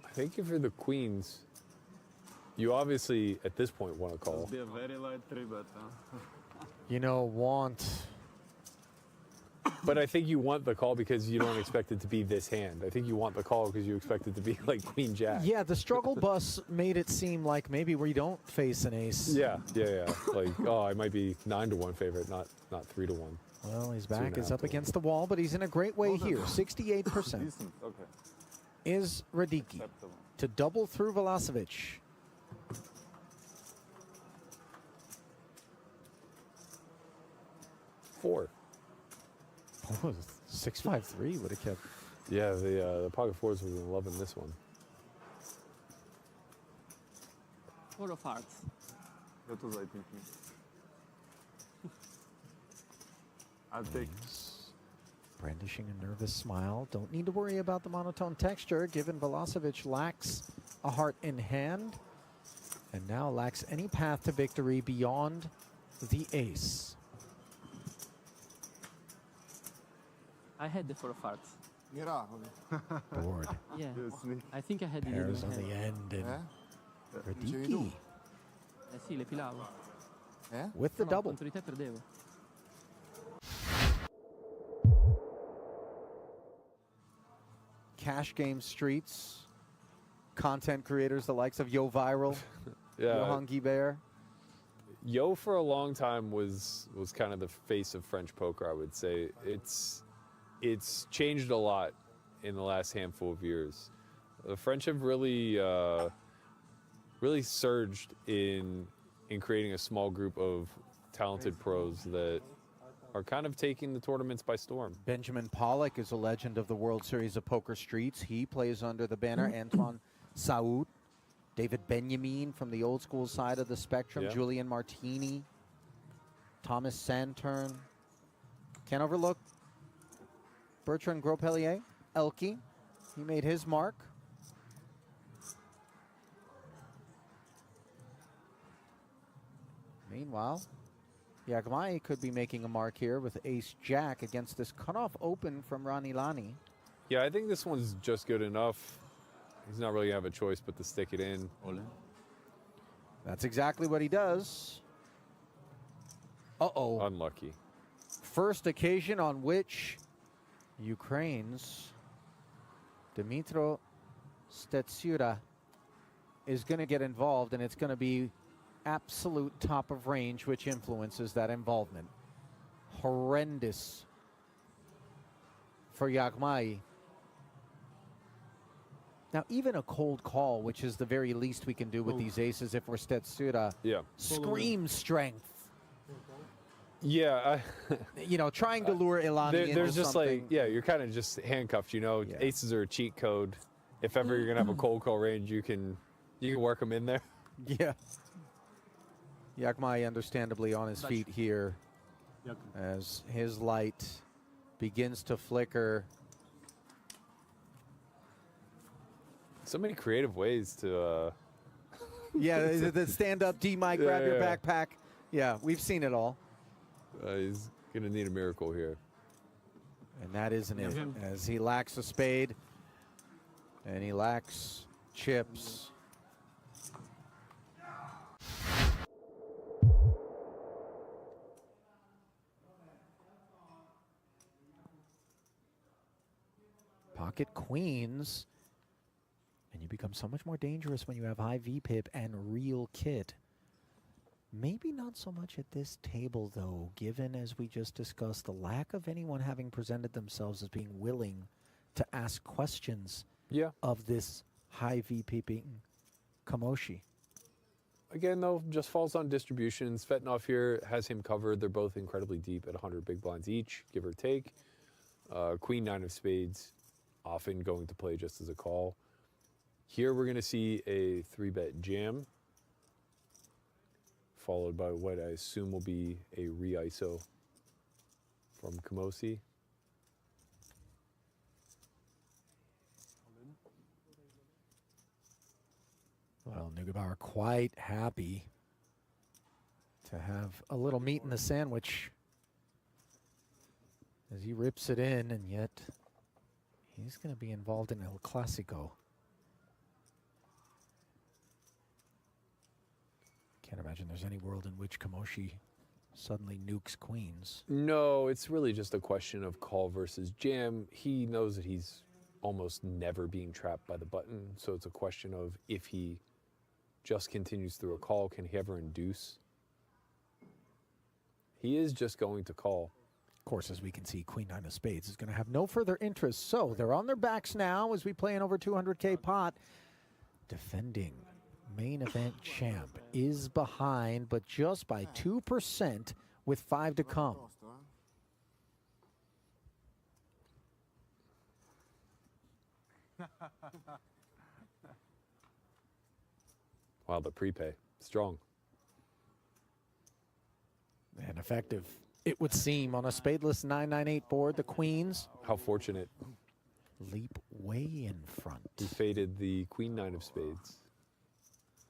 E: I think if you're the queens, you obviously at this point want to call.
B: Be a very light 3-bet.
F: You know, want.
E: But I think you want the call because you don't expect it to be this hand. I think you want the call because you expect it to be like queen jack.
F: Yeah, the struggle bus made it seem like maybe we don't face an ace.
E: Yeah. Like, oh, I might be 9-to-1 favorite, not 3-to-1.
F: Well, his back is
E: 2.5
F: up
E: to 1.
F: against the wall, but he's in a great way here. 68%
A: Decent, okay.
F: is Radicki
A: Acceptable.
F: to double through Vulesovic.
E: Four.
F: Oh, 6-5-3 would have kept.
E: Yeah, the pocket fours was loving this one.
B: 4 of hearts.
A: That was I thinking. I'll take
F: Brandishing a nervous smile. Don't need to worry about the monotone texture, given Vulesovic lacks a heart in hand. And now lacks any path to victory beyond the ace.
B: I had the 4 of hearts.
A: Miracoli.
F: Board.
B: Yeah.
A: Yes, me.
B: I think I had it in
F: Pairs
B: my
F: on the
B: hand.
F: end and
A: Dicevi tu?
F: Radicki
B: Eh sì, le filavo.
F: with the
B: No,
F: double.
B: contro di te perdevo.
F: Cash game streets, content creators, the likes of Yo Viral,
E: Yeah.
F: Johan Guibert.
E: Yo for a long time was kind of the face of French poker, I would say. It's changed a lot in the last handful of years. The French have really really surged in creating a small group of talented pros that are kind of taking the tournaments by storm.
F: Benjamin Pollock is a legend of the World Series of Poker Streets. He plays under the banner Antoine Saoud. David Benjamin from the old school side of the spectrum.
E: Yeah.
F: Julian Martini. Thomas Santern. Can't overlook Bertrand Gros-Pellier. Elke. He made his mark. Meanwhile, Yagmai could be making a mark here with ace-jack against this cutoff open from Ranilani.
E: Yeah, I think this one's just good enough. He's not really gonna have a choice but to stick it in.
F: That's exactly what he does. Uh-oh.
E: Unlucky.
F: First occasion on which Ukraine's Dmytro Stetsura is going to get involved, and it's going to be absolute top of range, which influences that involvement. Horrendous for Yagmai. Now, even a cold call, which is the very least we can do with these aces if we're Stetsura,
E: Yeah.
F: screams strength.
E: Yeah,
F: You know, trying to lure Ilani into
E: there's just
F: something.
E: like, yeah, you're kind of just handcuffed, you know.
F: Yeah.
E: Aces are a cheat code. If ever you're gonna have a cold call range, you can work them in there.
F: Yeah. Yagmai understandably on his feet here as his light begins to flicker.
E: So many creative ways to.
F: Yeah, the stand-up D-Mike, grab your
E: yeah.
F: backpack. Yeah, we've seen it all.
E: He's gonna need a miracle here.
F: And that isn't it, as he lacks a spade and he lacks chips. Pocket queens, and you become so much more dangerous when you have high VPIP and real kit. Maybe not so much at this table, though, given, as we just discussed, the lack of anyone having presented themselves as being willing to ask questions of this high VPing Kamoshi.
E: Again, though, just falls on distribution. Svetnov here has him covered. They're both incredibly deep at 100 big blinds each, give or take. Queen 9 of spades, often going to play just as a call. Here we're going to see a 3-bet jam, followed by what I assume will be a re-ISO from Kamosi.
F: Well, Neugebauer quite happy to have a little meat in the sandwich as he rips it in, and yet he's going to be involved in El Clasico. Can't imagine there's any world in which Kamoshi suddenly nukes queens.
E: No, it's really just a question of call versus jam. He knows that he's almost never being trapped by the button, so it's a question of if he just continues through a call, can he ever induce? He is just going to call.
F: Of course, as we can see, Queen 9 of spades is going to have no further interest, so they're on their backs now as we play an over 200K pot. Defending main event champ is behind, but just by 2% with 5 to come.
E: Wow, the prepay, strong.
F: And effective, it would seem, on a spadeless 998 board. The queens
E: How fortunate.
F: leap way in front.
E: He faded the Queen 9 of spades.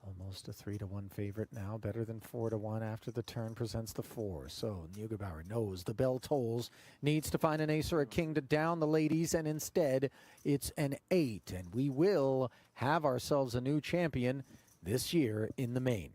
F: Almost a 3-1 favorite now, better than 4-1 after the turn presents the 4. So Neugebauer knows the bell tolls, needs to find an ace or a king to down the ladies, and instead it's an 8. And we will have ourselves a new champion this year in the main.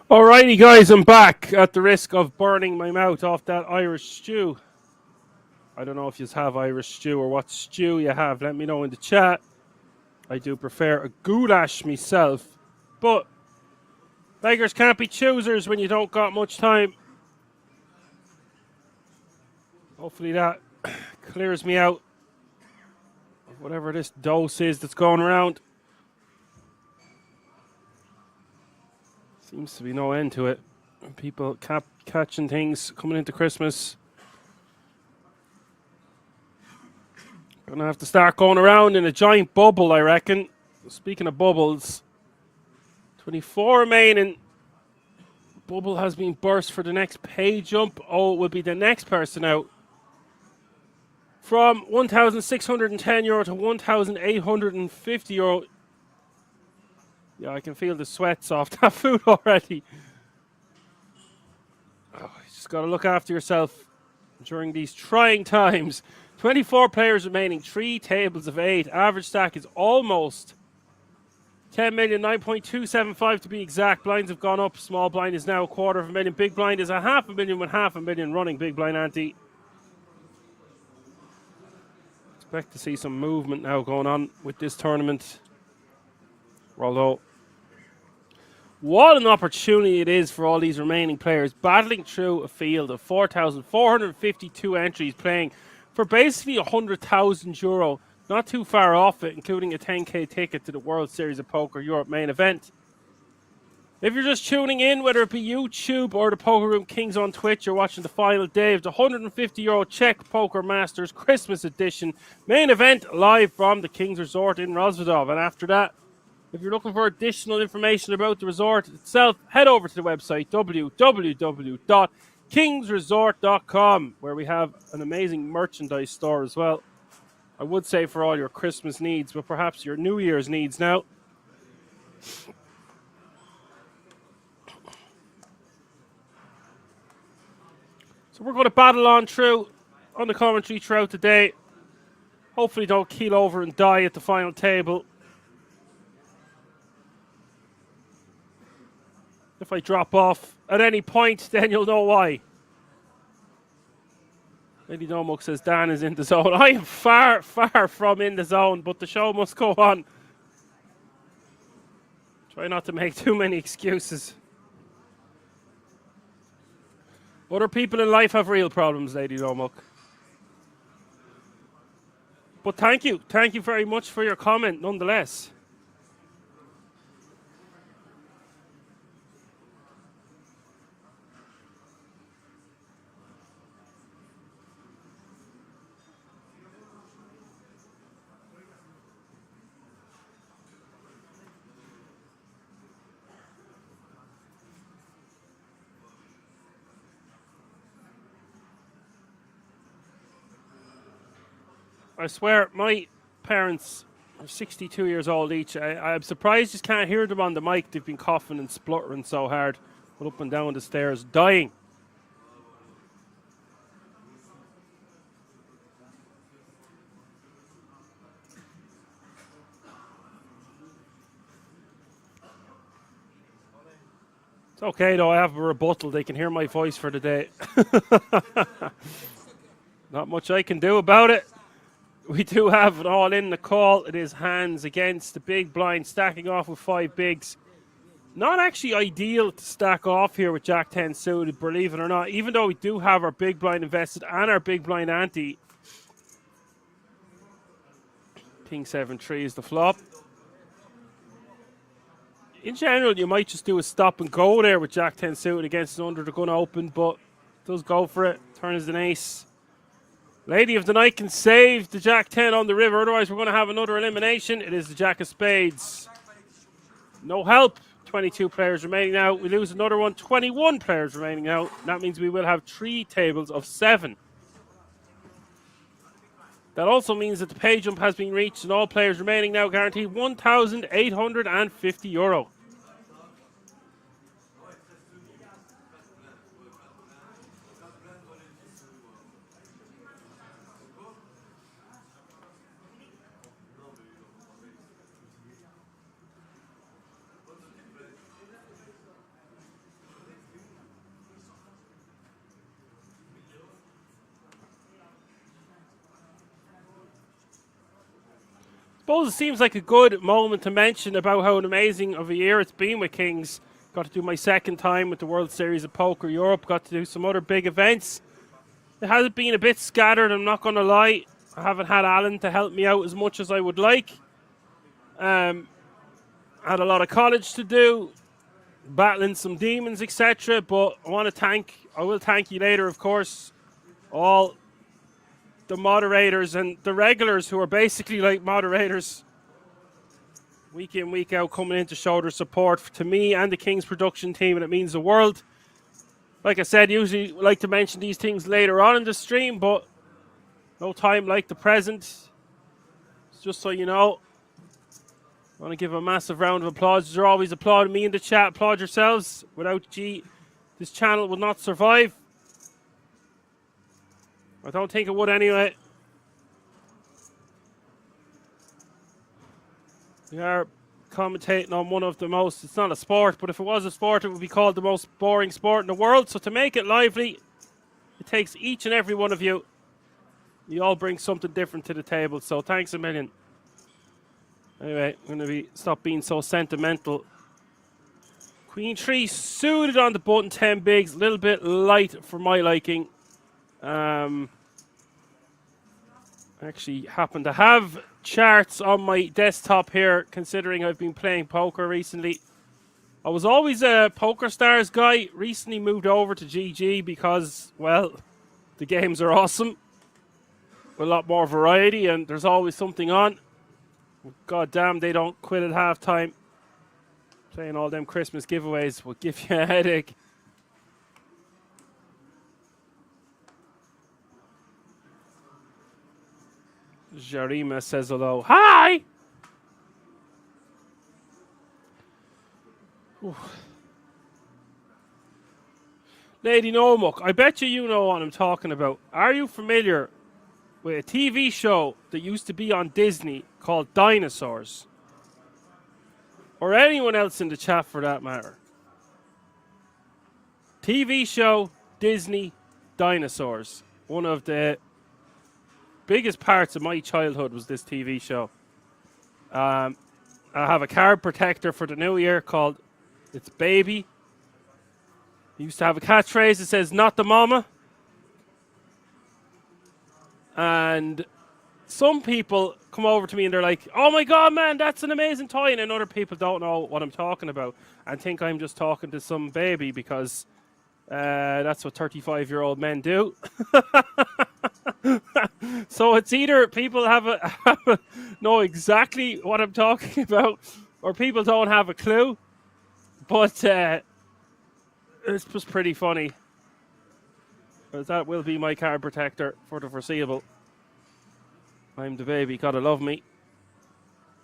D: Alrighty, guys, I'm back at the risk of burning my mouth off that Irish stew. I don't know if you have Irish stew or what stew you have. Let me know in the chat. I do prefer a goulash myself, but beggars can't be choosers when you don't got much time. Hopefully that clears me out of whatever this dose is that's going around. Seems to be no end to it. People catching things coming into Christmas. Gonna have to start going around in a giant bubble, I reckon. Speaking of bubbles, 24 remaining. Bubble has been burst for the next pay jump. Oh, it will be the next person out. From €1,610 to €1,850. Yeah, I can feel the sweats off that food already. Oh, you just got to look after yourself during these trying times. 24 players remaining, 3 tables of 8. Average stack is almost 10 million, 9.275 to be exact. Blinds have gone up. Small blind is now $250,000. Big blind is $500,000 with $500,000 running big blind ante. Expect to see some movement now going on with this tournament. Although, what an opportunity it is for all these remaining players battling through a field of 4,452 entries playing for basically €100,000. Not too far off it, including a 10k ticket to the World Series of Poker Europe main event. If you're just tuning in, whether it be YouTube or the Poker Room Kings on Twitch, you're watching the final day of the €150 Czech Poker Masters Christmas Edition main event live from the Kings Resort in Rozvadov. And after that, if you're looking for additional information about the resort itself, head over to the website www.kingsresort.com, where we have an amazing merchandise store as well. I would say for all your Christmas needs, but perhaps your New Year's needs now. So we're going to battle on through on the commentary throughout the day. Hopefully don't keel over and die at the final table. If I drop off at any point, then you'll know why. Lady Domuk says Dan is in the zone. I am far, far from in the zone, but the show must go on. Try not to make too many excuses. Other people in life have real problems, Lady Domuk. But thank you. Thank you very much for your comment, nonetheless. I swear, my parents are 62 years old each. I'm surprised you can't hear them on the mic. They've been coughing and spluttering so hard, up and down the stairs, dying. It's okay, though. I have a rebuttal. They can hear my voice for the day. Not much I can do about it. We do have it all in the call. It is hands against the big blind, stacking off with 5 bigs. Not actually ideal to stack off here with Jack 10 suited, believe it or not, even though we do have our big blind invested and our big blind ante. King 7-3 is the flop. In general, you might just do a stop and go there with Jack 10 suited against an under the gun open, but does go for it. Turn is an ace. Lady of the Night can save the Jack 10 on the river. Otherwise, we're going to have another elimination. It is the Jack of Spades. No help. 22 players remaining now. We lose another one. 21 players remaining now. That means we will have 3 tables of 7. That also means that the pay jump has been reached and all players remaining now guarantee €1,850. Suppose it seems like a good moment to mention about how amazing of a year it's been with Kings. Got to do my second time with the World Series of Poker Europe. Got to do some other big events. It has been a bit scattered, I'm not going to lie. I haven't had Alan to help me out as much as I would like. Had a lot of college to do, battling some demons, etc. But I will thank you later, of course, all the moderators and the regulars who are basically like moderators week in, week out, coming in to show their support to me and the King's production team, and it means the world. Like I said, usually I like to mention these things later on in the stream, but no time like the present. Just so you know, I want to give a massive round of applause. You're always applauding me in the chat. Applaud yourselves. Without G, this channel would not survive. I don't think it would anyway. We are commentating on one of the most, it's not a sport, but if it was a sport, it would be called the most boring sport in the world. So to make it lively, it takes each and every one of you. You all bring something different to the table, so thanks a million. Anyway, I'm going to stop being so sentimental. Queen 3 suited on the button, 10 bigs, a little bit light for my liking. Actually happen to have charts on my desktop here, considering I've been playing poker recently. I was always a Poker Stars guy, recently moved over to GG because, well, the games are awesome. With a lot more variety and there's always something on. God damn, they don't quit at halftime. Playing all them Christmas giveaways will give you a headache. Jarima says hello. Hi! Ooh. Lady Nomuk, I bet you know what I'm talking about. Are you familiar with a TV show that used to be on Disney called Dinosaurs? Or anyone else in the chat for that matter. TV show, Disney, Dinosaurs. One of the biggest parts of my childhood was this TV show. I have a card protector for the new year called It's Baby. He used to have a catchphrase that says, not the mama. And some people come over to me and they're like, oh my God, man, that's an amazing toy. And then other people don't know what I'm talking about and think I'm just talking to some baby because that's what 35-year-old men do. So it's either people know exactly what I'm talking about or people don't have a clue. But it's just pretty funny. That will be my card protector for the foreseeable. I'm the baby, gotta love me.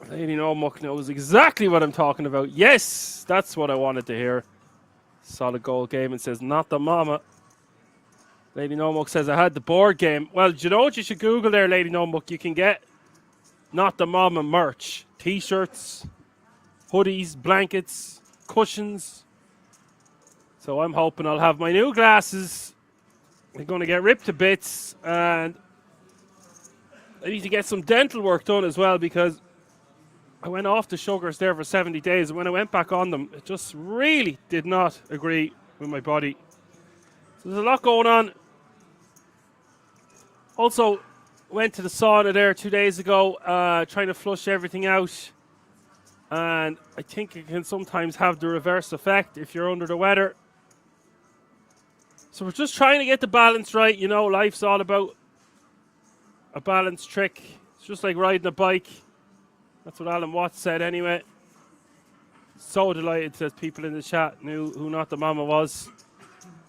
D: Lady Nomuk knows exactly what I'm talking about. Yes, that's what I wanted to hear. Solid gold game and says, not the mama. Lady Nomuk says, I had the board game. Well, do you know what you should Google there, Lady Nomuk? You can get Not the Mama merch. T-shirts, hoodies, blankets, cushions. So I'm hoping I'll have my new glasses. They're going to get ripped to bits. And I need to get some dental work done as well because I went off the sugars there for 70 days. And when I went back on them, it just really did not agree with my body. So there's a lot going on. Also, went to the sauna there 2 days ago, trying to flush everything out. And I think it can sometimes have the reverse effect if you're under the weather. So we're just trying to get the balance right. You know, life's all about a balance trick. It's just like riding a bike. That's what Alan Watts said anyway. So delighted that people in the chat knew who Not the Mama was.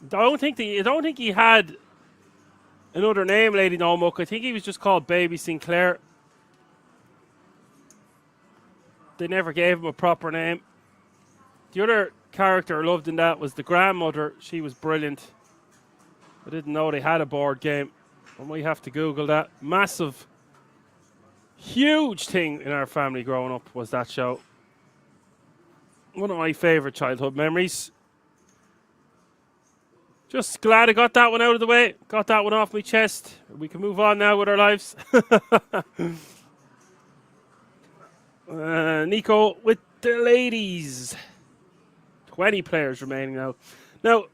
D: I don't think he had another name, Lady Nomuk. I think he was just called Baby Sinclair. They never gave him a proper name. The other character I loved in that was the grandmother. She was brilliant. I didn't know they had a board game. I might have to Google that. Massive, huge thing in our family growing up was that show. One of my favourite childhood memories. Just glad I got that one out of the way. Got that one off my chest. We can move on now with our lives. Nico with the ladies. 20 players remaining now. Now,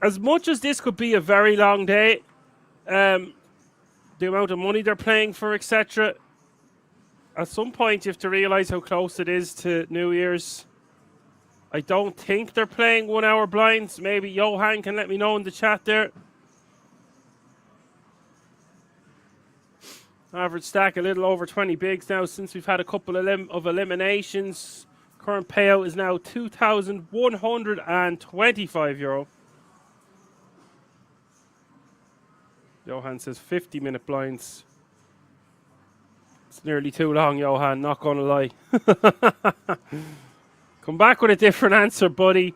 D: as much as this could be a very long day, the amount of money they're playing for, etc. At some point, you have to realize how close it is to New Year's. I don't think they're playing 1 hour blinds. Maybe Johan can let me know in the chat there. Average stack a little over 20 bigs now since we've had a couple of eliminations. Current payout is now €2,125. Johan says 50-minute blinds. It's nearly too long, Johan, not going to lie. Come back with a different answer, buddy.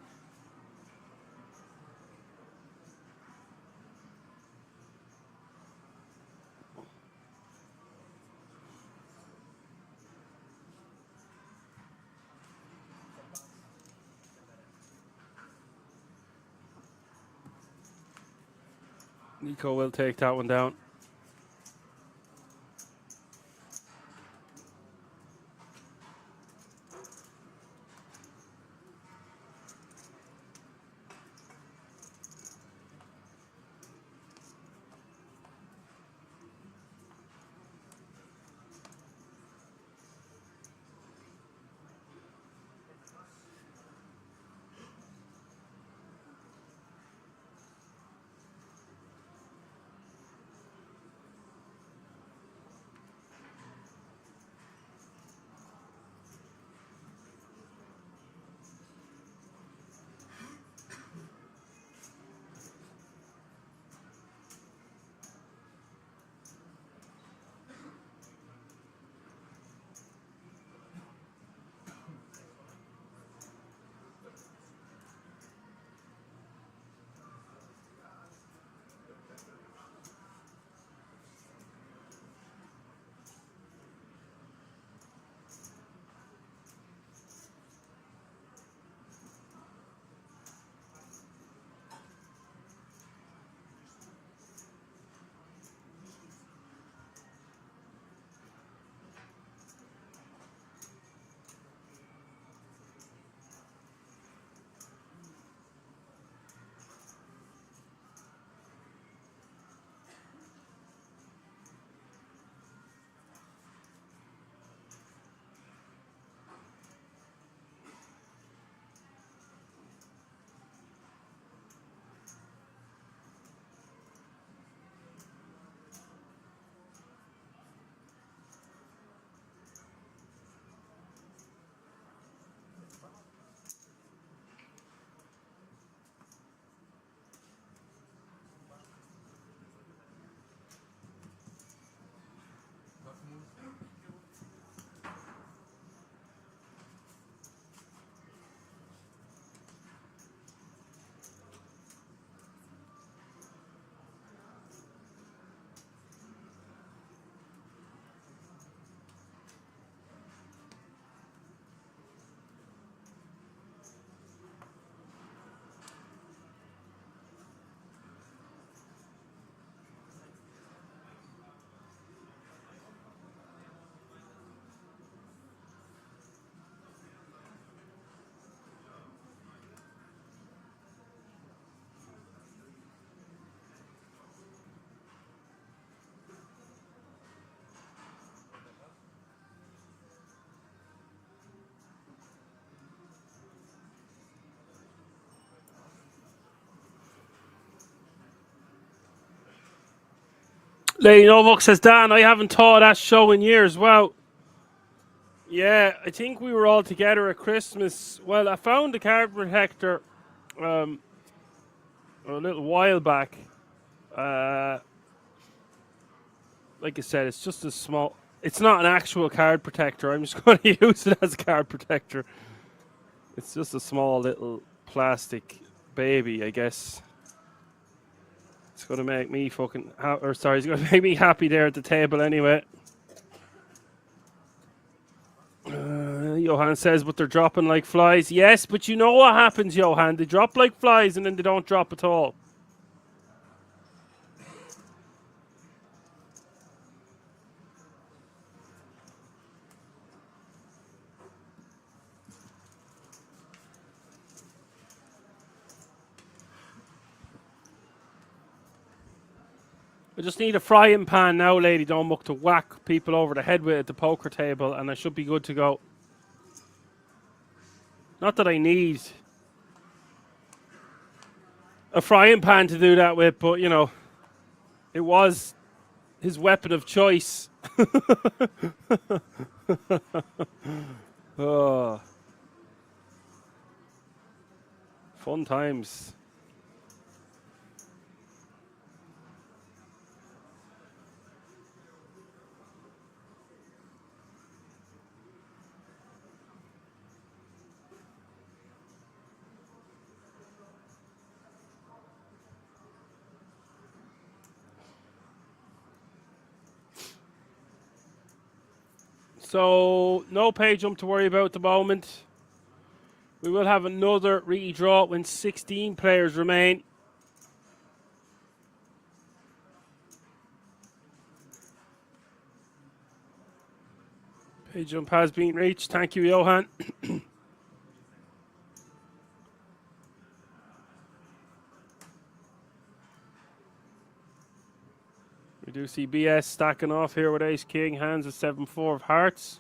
D: Nico will take that one down. Lady Novok says, Dan, I haven't taught that show in years. Well, yeah, I think we were all together at Christmas. Well, I found the card protector a little while back. Like I said, it's just a small... It's not an actual card protector. I'm just going to use it as a card protector. It's just a small little plastic baby, I guess. It's going to make me fucking... it's going to make me happy there at the table anyway. Johan says, but they're dropping like flies. Yes, but you know what happens, Johan. They drop like flies and then they don't drop at all. I just need a frying pan now, Lady Dombuck, to whack people over the head with at the poker table, and I should be good to go. Not that I need a frying pan to do that with, but, you know, it was his weapon of choice. Oh. Fun times. So, no pay jump to worry about at the moment. We will have another redraw when 16 players remain. Pay jump has been reached. Thank you, Johan. We do see BS stacking off here with Ace King, hands at 7-4 of hearts.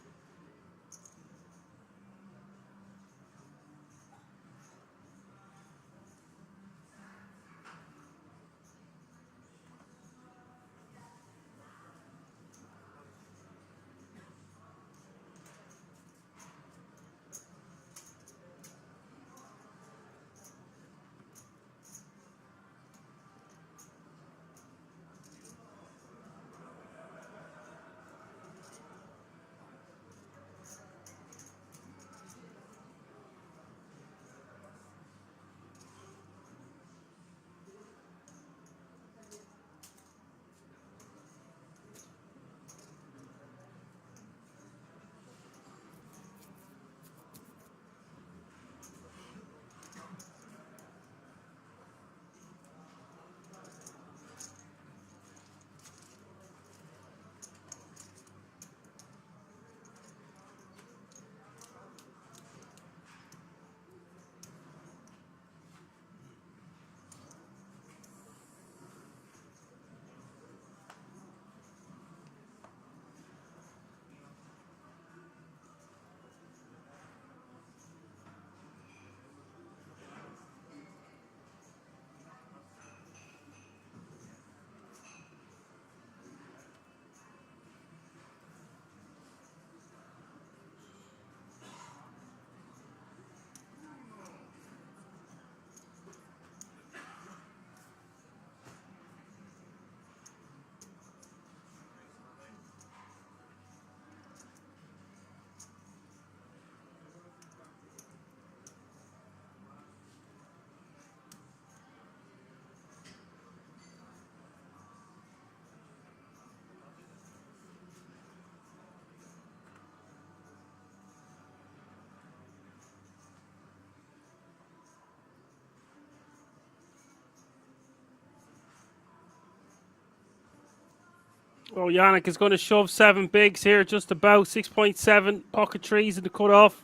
D: Oh, Yannick is going to shove 7 bigs here, just about 6.7 pocket trees in the cutoff.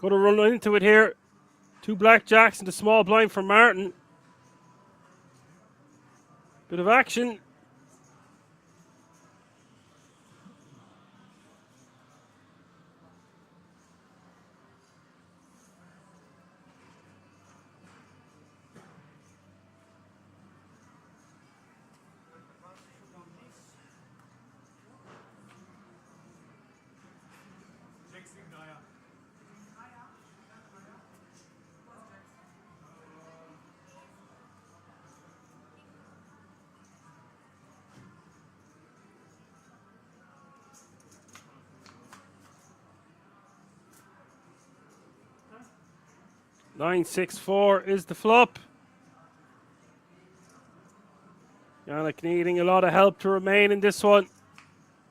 D: Going to run into it here. 2 blackjacks and the small blind for Martin. Bit of action. Nine, 6, 4 is the flop. Yannick needing a lot of help to remain in this one.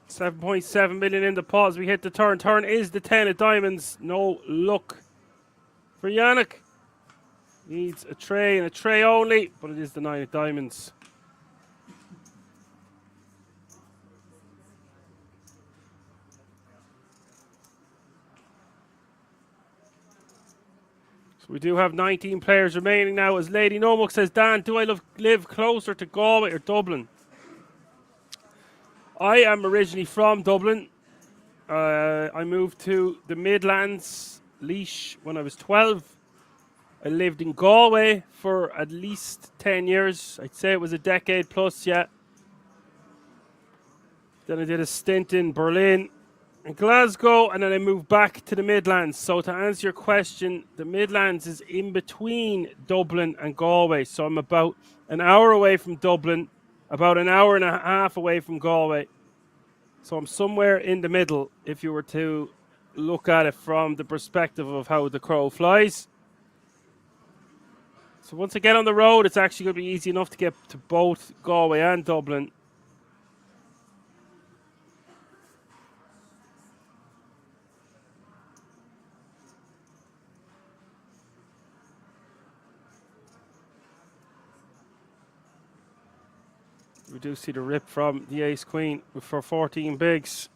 D: 7.7 million in the pot as we hit the turn. Turn is the 10 of diamonds. No luck for Yannick. Needs a tray and a tray only, but it is the 9 of diamonds. We do have 19 players remaining now as Lady Nomuk says, Dan, do I live closer to Galway or Dublin? I am originally from Dublin. I moved to the Midlands, Laois, when I was 12. I lived in Galway for at least 10 years. I'd say it was a decade plus, yeah. Then I did a stint in Berlin and Glasgow, and then I moved back to the Midlands. So to answer your question, the Midlands is in between Dublin and Galway. So I'm about an hour away from Dublin, about an hour and a half away from Galway. So I'm somewhere in the middle if you were to look at it from the perspective of how the crow flies. So once I get on the road, it's actually going to be easy enough to get to both Galway and Dublin. We do see the rip from the ace queen for 14 bigs.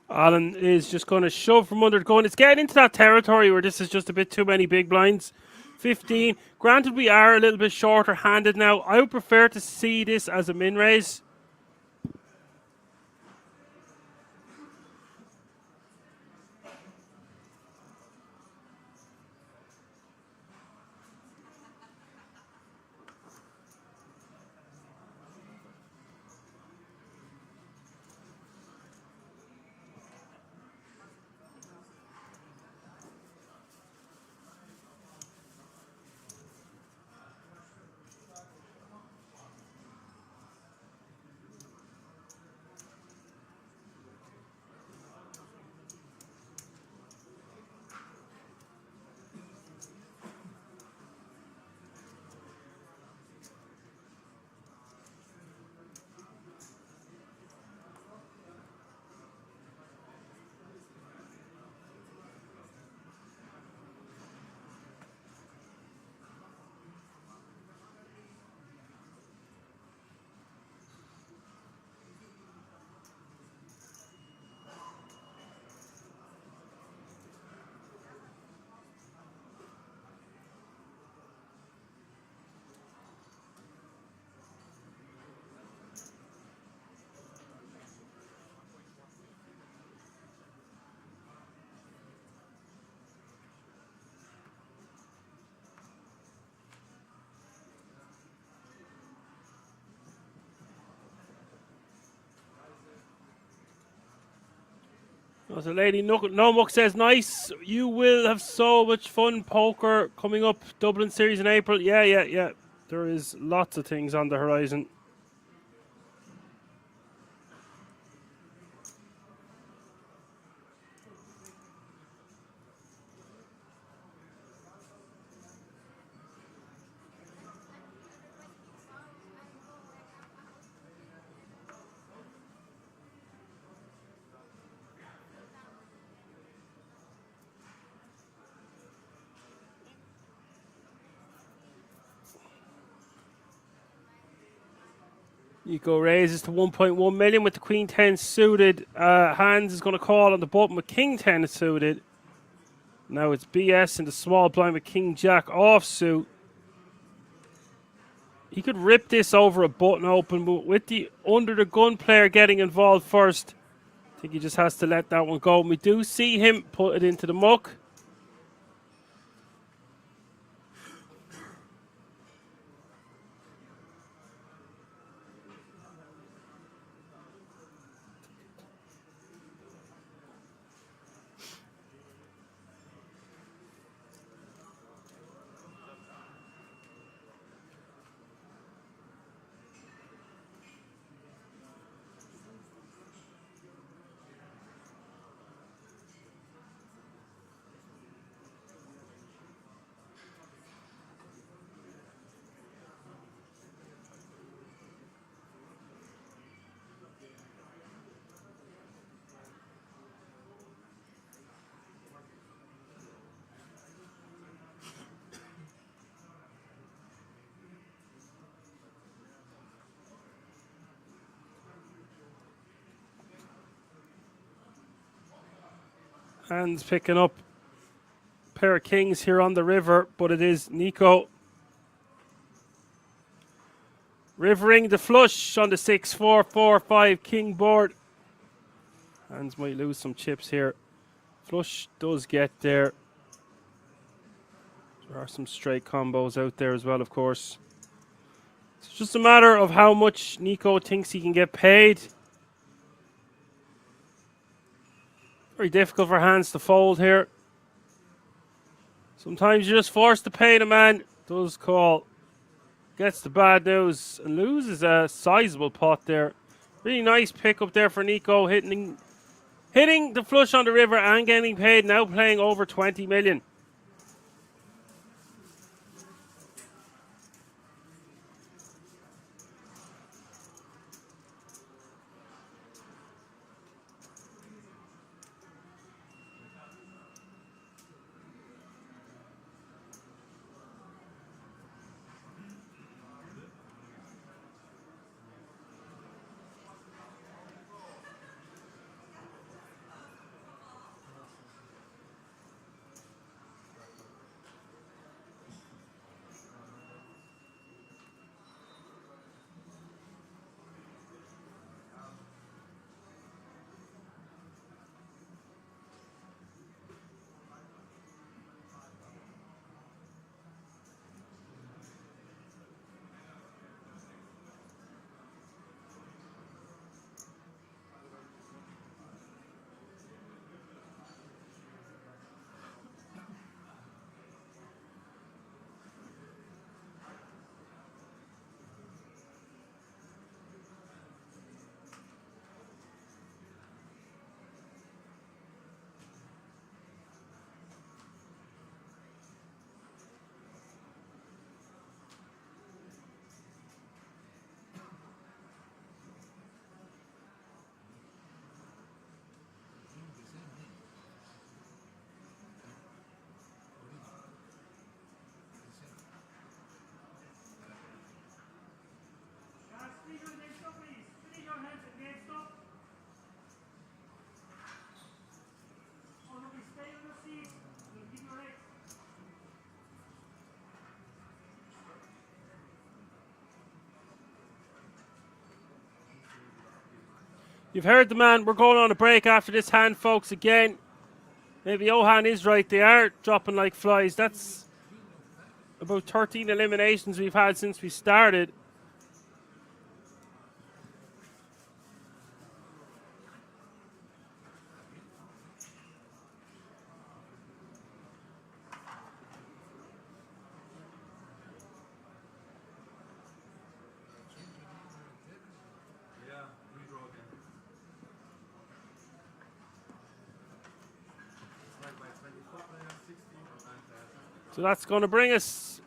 D: Alan is just going to shove from under the gun. It's getting into that territory where this is just a bit too many big blinds. 15. Granted, we are a little bit shorter handed now. I would prefer to see this as a min raise. As a lady, no muck says, nice. You will have so much fun poker coming up. Dublin Series in April. Yeah. There is lots of things on the horizon. Nico raises to 1.1 million with the Queen 10 suited. Hands is going to call on the button with King 10 suited. Now it's BS in the small blind with King Jack offsuit. He could rip this over a button open, but with the under the gun player getting involved first, I think he just has to let that one go. And we do see him put it into the muck. Hands picking up a pair of kings here on the river, but it is Nico rivering the flush on the 6-4-4-5 king board. Hands might lose some chips here. Flush does get there. There are some straight combos out there as well, of course. It's just a matter of how much Nico thinks he can get paid. Very difficult for hands to fold here. Sometimes you're just forced to pay the man. Does call. Gets the bad news and loses a sizable pot there. Really nice pick up there for Nico. Hitting the flush on the river and getting paid. Now playing over 20 million. You've heard the man. We're going on a break after this hand, folks, again. Maybe Johan is right. They are dropping like flies. That's about 13 eliminations we've had since we started. So that's going to bring us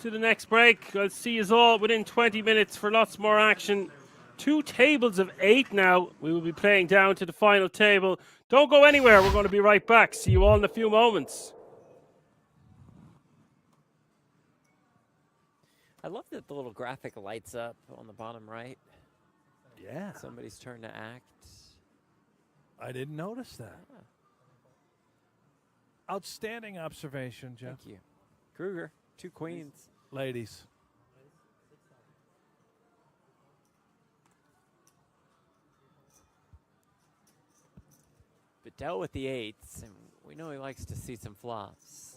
D: to the next break. I'll see you all within 20 minutes for lots more action. 2 tables of 8 now. We will be playing down to the final table. Don't go anywhere. We're going to be right back. See you all in a few moments.
G: I love that the little graphic lights up on the bottom right.
H: Yeah.
G: Somebody's turn to act.
H: I didn't notice that. Outstanding observation, Jeff.
G: Thank you. Kruger, 2 queens.
H: Ladies.
G: But dealt with the 8s, and we know he likes to see some flops.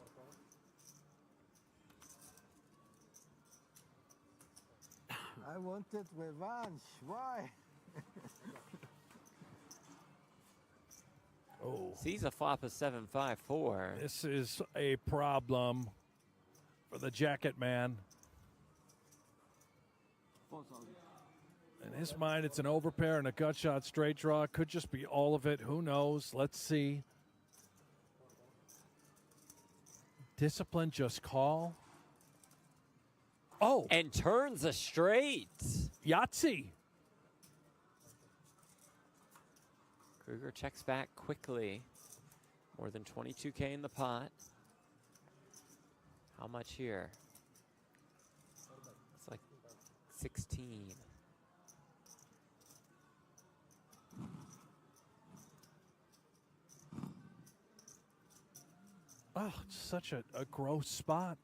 A: I wanted revenge. Why?
H: Oh.
G: Sees a flop of 7-5-4.
H: This is a problem for the jacket man. In his mind, it's an overpair and a gut shot straight draw. It could just be all of it. Who knows? Let's see. Discipline, just call. Oh.
G: And turns a straight.
H: Yahtzee.
G: Kruger checks back quickly. More than 22K in the pot. How much here? It's like 16.
H: Oh, it's such a gross spot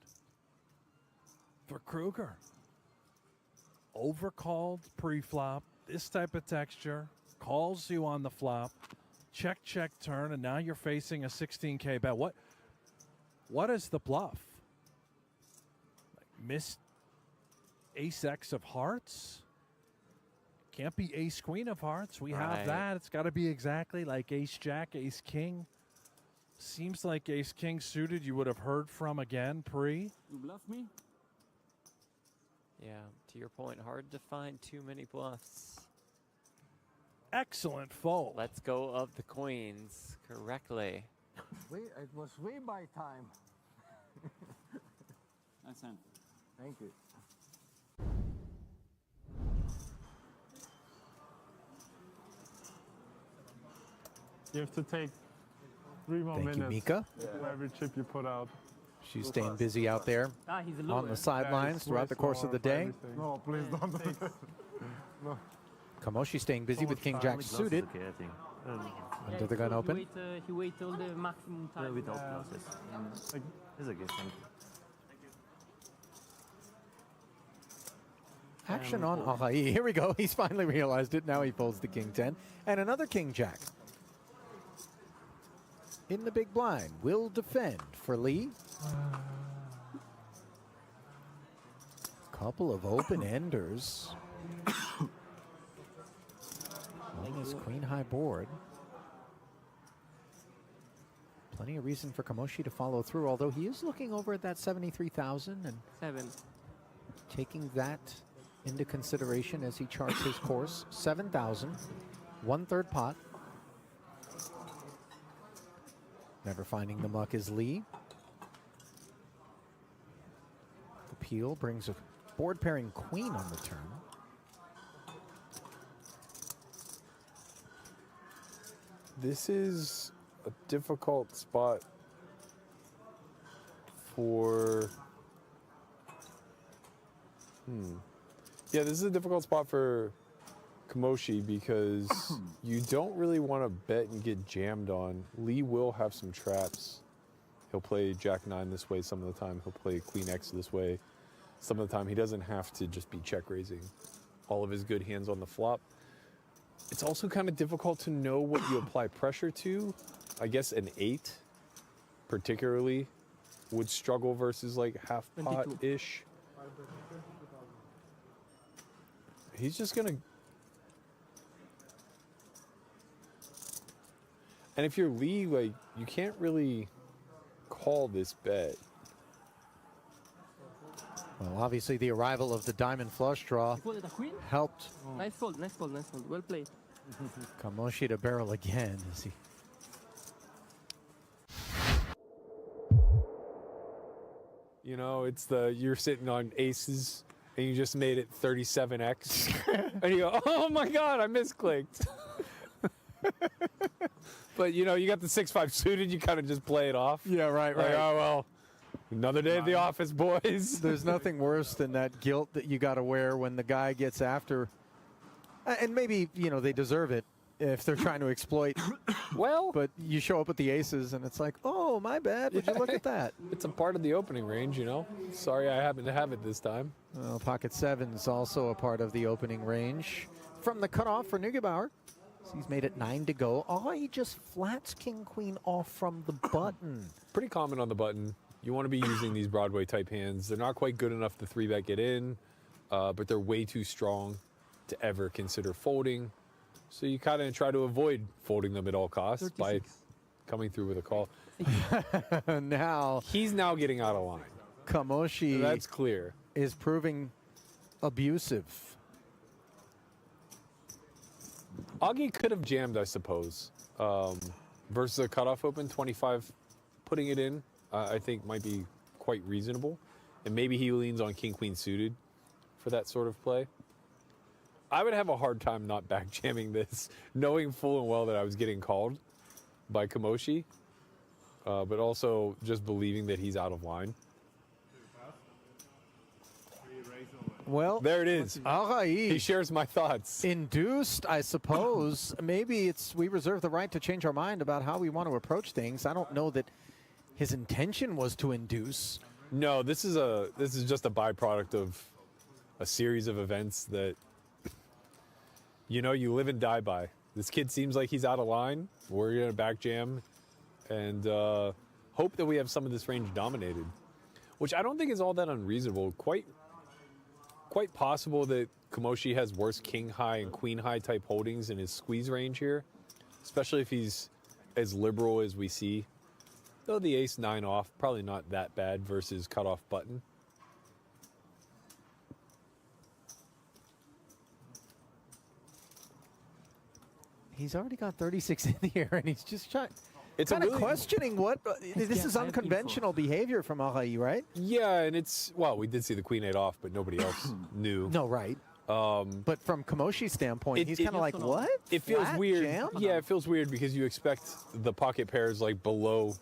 H: for Kruger. Overcalled pre-flop, this type of texture, calls you on the flop, check, turn, and now you're facing a 16K bet. What is the bluff? Like missed ace-X of hearts? Can't be ace-queen of hearts. We have that. It's got to be exactly like ace-jack, ace-king. Seems like ace-king suited you would have heard from again pre.
B: You bluff me?
G: Yeah, to your point, hard to find too many bluffs.
H: Excellent fold.
G: Let's go of the queens correctly.
A: It was way by time.
B: Nice hand.
A: Thank you.
I: You have to take 3 more
F: Thank you,
I: minutes
F: Mika.
I: for every chip you put out.
F: She's staying busy out there on the sidelines throughout the course of the day.
A: No, please don't. No.
F: Kamoshi staying busy with King Jack suited. Under the gun open.
B: He wait till the maximum time.
J: Without classes. It's okay, thank you.
F: Action on Ahai. Here we go. He's finally realized it. Now he folds the King 10. And another King Jack. In the big blind. Will defend for Lee. Couple of open-enders. On this queen high board. Plenty of reason for Kamoshi to follow through, although he is looking over at that 73,000 and
B: 7.
F: taking that into consideration as he charts his course. 7,000, 1/3 pot. Never finding the muck is Lee. The peel brings a board pairing queen on the turn.
E: This is a difficult spot for... Yeah, this is a difficult spot for Kamoshi because you don't really want to bet and get jammed on. Lee will have some traps. He'll play Jack 9 this way some of the time. He'll play Queen X this way some of the time. He doesn't have to just be check raising all of his good hands on the flop. It's also kind of difficult to know what you apply pressure to. I guess an 8 particularly would struggle versus like half pot-ish. He's just gonna... And if you're Lee, like, you can't really call this bet.
F: Well, obviously the arrival of the diamond flush draw helped.
B: Nice fold, nice fold, nice fold. Well played.
F: Kamoshi to barrel again as he
E: You know, it's you're sitting on aces and you just made it 37x, and you go, oh my god, I misclicked. But you know, you got the 6-5 suited, you kind of just play it off.
F: Yeah, right,
E: Like,
F: right.
E: oh well, another day at the office, boys.
F: There's nothing worse than that guilt that you got to wear when the guy gets after. And maybe, you know, they deserve it if they're trying to exploit.
E: Well,
F: but you show up with the aces and it's like, oh, my bad. Would you look at that?
E: It's a part of the opening range, you know. Sorry I happen to have it this time.
F: Well, pocket seven's also a part of the opening range. From the cutoff for Neugebauer. He's made it 9 to go. Oh, he just flats king queen off from the button.
E: Pretty common on the button. You want to be using these Broadway type hands. They're not quite good enough to 3-bet get in, but they're way too strong to ever consider folding. So you kind of try to avoid folding them at all costs 36. By coming through with a call.
F: Now
E: he's now getting out of line.
F: Kamoshi,
E: so that's clear,
F: is proving abusive.
E: Augie could have jammed, I suppose, versus a cutoff open 25. Putting it in, I think, might be quite reasonable, and maybe he leans on king queen suited for that sort of play. I would have a hard time not back jamming this, knowing full and well that I was getting called by Kamoshi, but also just believing that he's out of line.
F: Well,
E: there it is.
F: Arai,
E: he shares my thoughts.
F: Induced, I suppose. Maybe we reserve the right to change our mind about how we want to approach things. I don't know that his intention was to induce.
E: No, this is just a byproduct of a series of events that, you know, you live and die by. This kid seems like he's out of line. We're going to back jam and hope that we have some of this range dominated, which I don't think is all that unreasonable. Quite possible that Kamoshi has worse king high and queen high type holdings in his squeeze range here, especially if he's as liberal as we see. Though the ace 9 off, probably not that bad versus cutoff button.
F: He's already got 36 in here, and he's just trying.
E: It's
F: kind of
E: really
F: questioning what this is unconventional behavior from Arai, right?
E: Yeah, and it's, well, we did see the queen 8 off, but nobody else knew.
F: No, right. But from Kamoshi's standpoint, he's kind of like, what?
E: It feels
F: Flat
E: weird.
F: jam?
E: Yeah, it feels weird because you expect the pocket pairs like below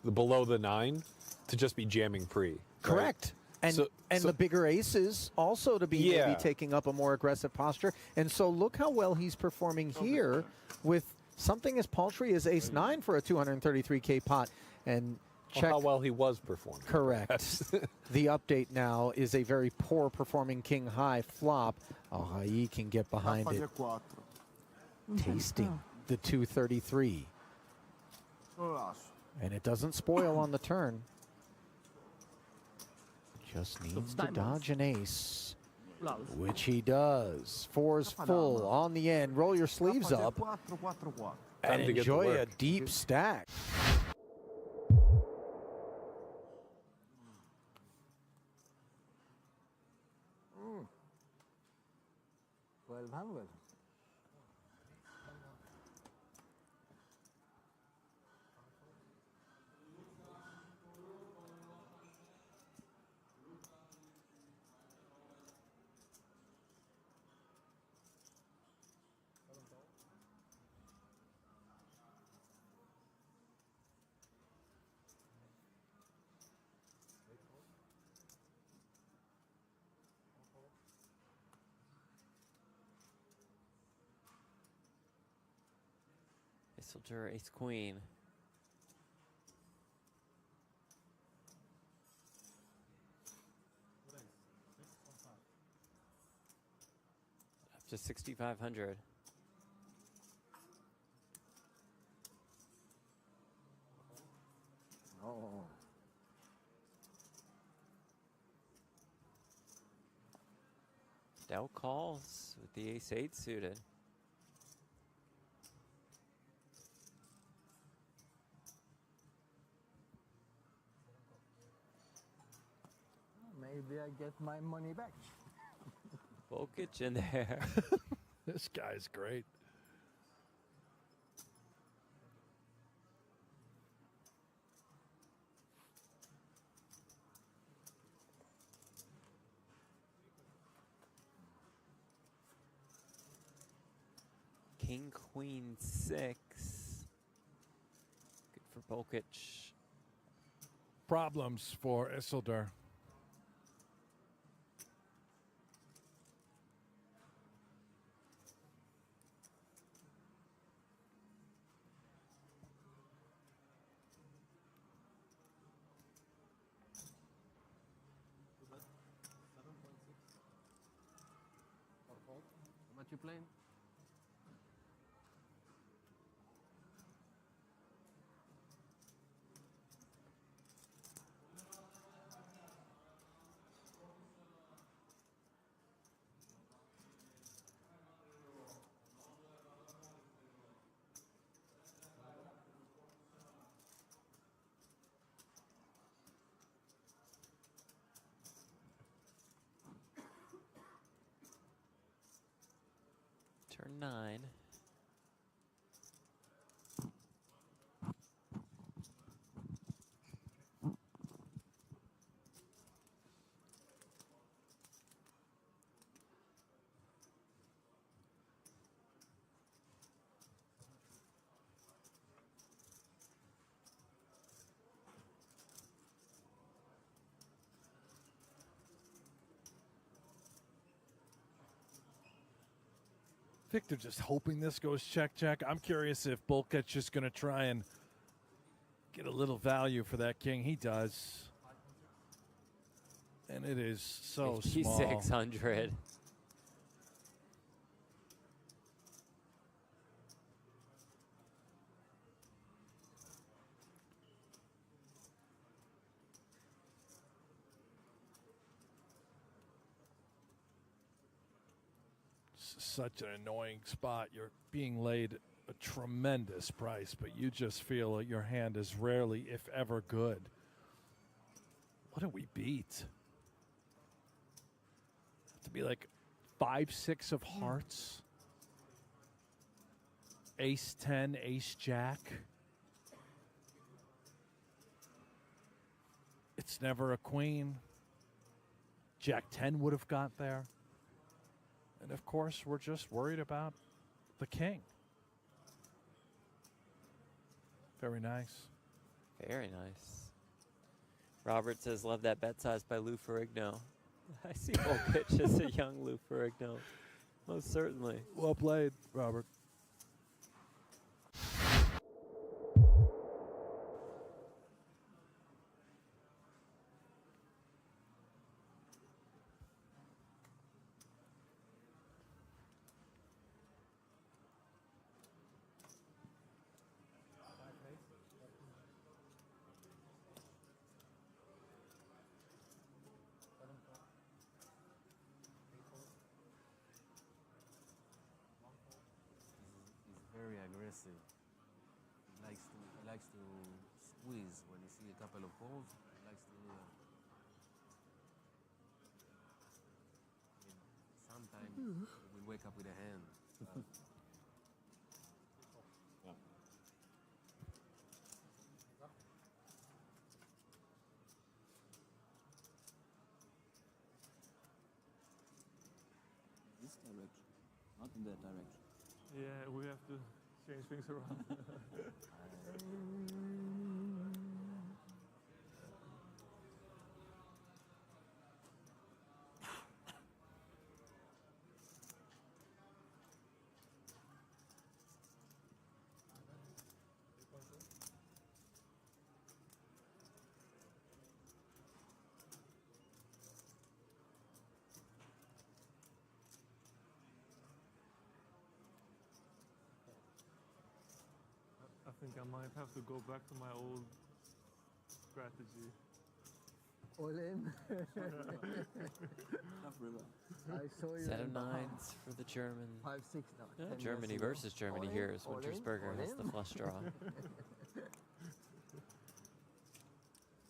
E: the 9 to just be jamming pre.
F: Correct.
E: Right?
F: And the bigger aces also to be maybe taking up a more aggressive posture. And so look how well he's performing here with something as paltry as ace 9 for a 233K pot. And check
E: how well he was performing.
F: Correct. The update now is a very poor performing king high flop. Arai can get behind it. Tasting the 233. And it doesn't spoil on the turn. Just needs to dodge an ace, which he does. 4's full on the end. Roll your sleeves up and enjoy a deep stack.
G: Soldier, ace queen. Up to 6,500.
A: Oh.
G: Dell calls with the ace 8 suited.
A: Maybe I get my money back.
G: Volkic in there.
H: This guy's great.
G: King, queen, 6. Good for Bolkic.
H: Problems for Isildur.
A: How much you playing?
G: Turn 9.
H: I think they're just hoping this goes check. I'm curious if Bolkic is going to try and get a little value for that king. He does. And it is so small.
G: 5,600.
H: Such an annoying spot. You're being laid a tremendous price, but you just feel like your hand is rarely, if ever, good. What do we beat? Have to be like 5-6 of hearts. Ace 10, ace jack. It's never a queen. Jack 10 would have got there. And of course, we're just worried about the king. Very nice.
G: Very nice. Robert says, love that bet size by Lou Ferrigno. I see Bolkic as a young Lou Ferrigno. Most certainly.
H: Well played, Robert.
A: Very aggressive. He likes to squeeze when he see a couple of holes. He likes to do that. I mean, sometimes we wake up with a hand.
J: This direction, not in that direction.
I: Yeah, we have to change things around. I think I might have to go back to my old strategy.
A: All in.
J: Tough river.
A: I saw you.
G: Set of
A: in the
G: 9s for the German.
A: 5-6 now.
G: Yeah,
A: 10
G: Germany
A: years ago.
G: versus Germany
A: All in,
G: here is
A: all in,
G: Wintersberger
A: all
G: has the
A: in.
G: flush draw.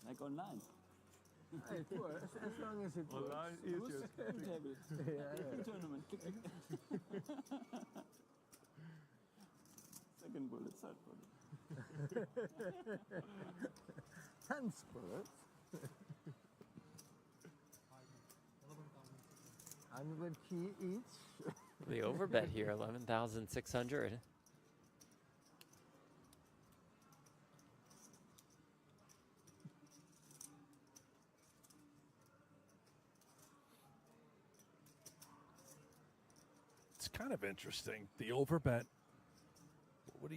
J: Like online.
A: It works as long as it works.
I: Online easier.
A: Yeah.
J: Tournament. Second bullet, third bullet.
A: Hands bullets. 100 key each.
G: The overbet here, 11,600.
H: It's kind of interesting. The overbet. Would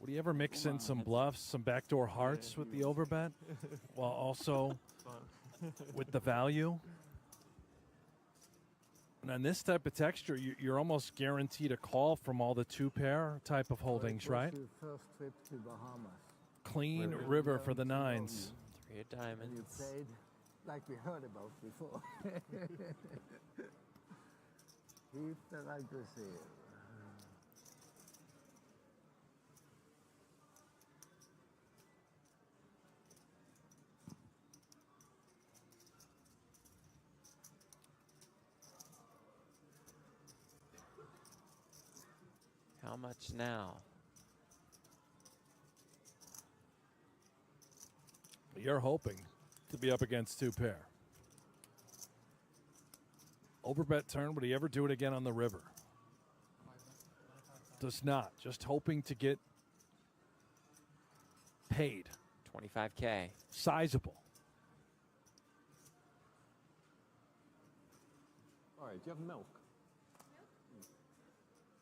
H: he ever mix in some bluffs, some backdoor hearts with the overbet, while also with the value? And on this type of texture, you're almost guaranteed a call from all the two-pair type of holdings, right?
J: First trip to Bahamas.
H: Clean river for the nines.
G: 3 of diamonds.
J: And you played like we heard about before. Keep the accuracy.
G: How much now?
H: You're hoping to be up against two-pair. Overbet turn, would he ever do it again on the river? Does not. Just hoping to get paid.
G: 25K.
H: Sizable.
B: All right, do you have milk?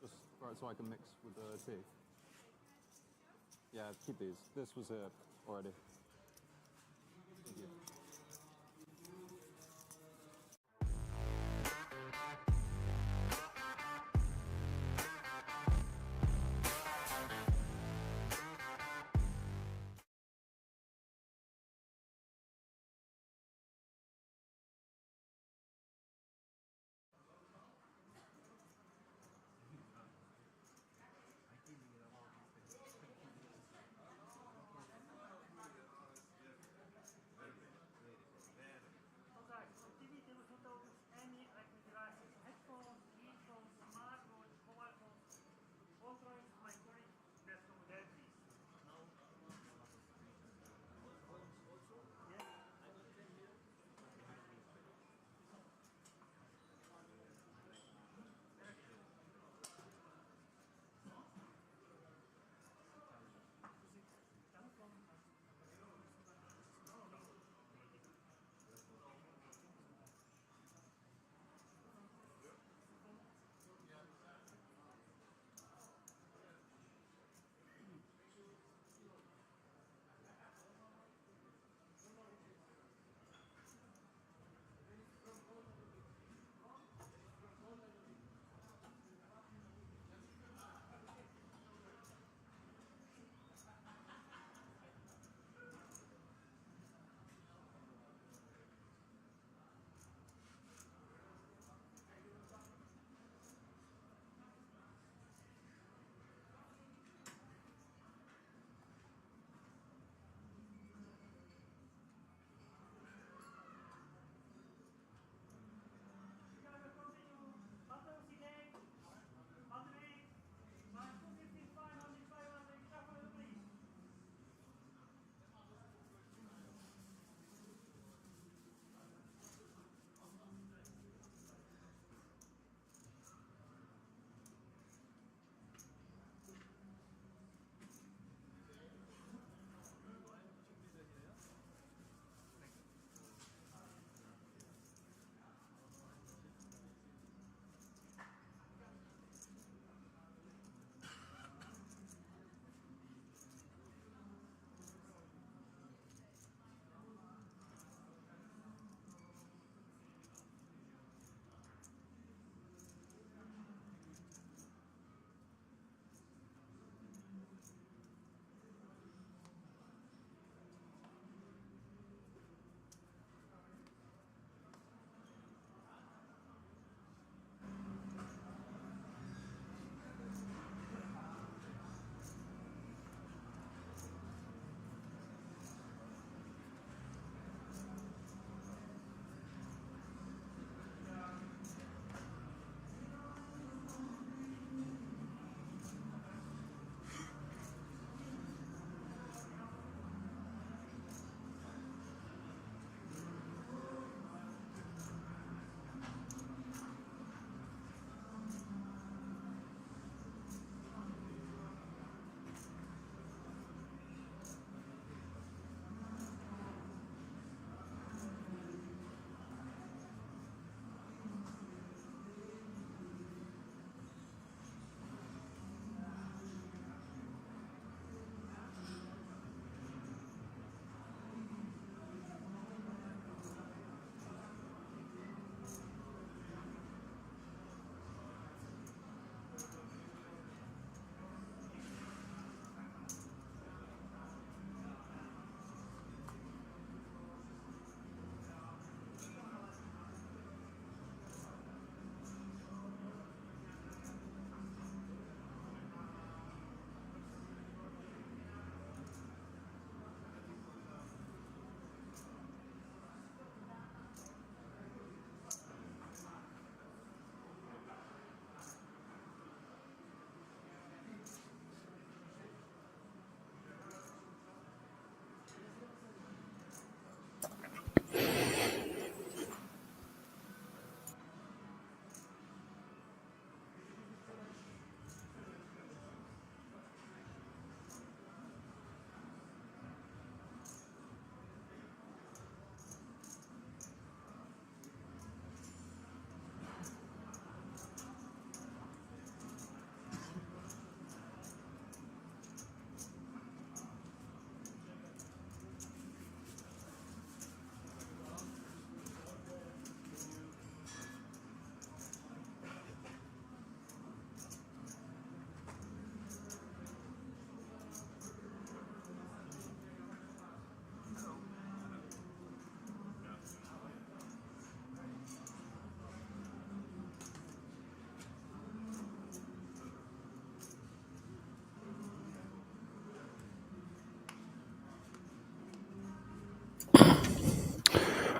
B: Just right, so I can mix with the tea. Yeah, keep these. This was it already. Thank you.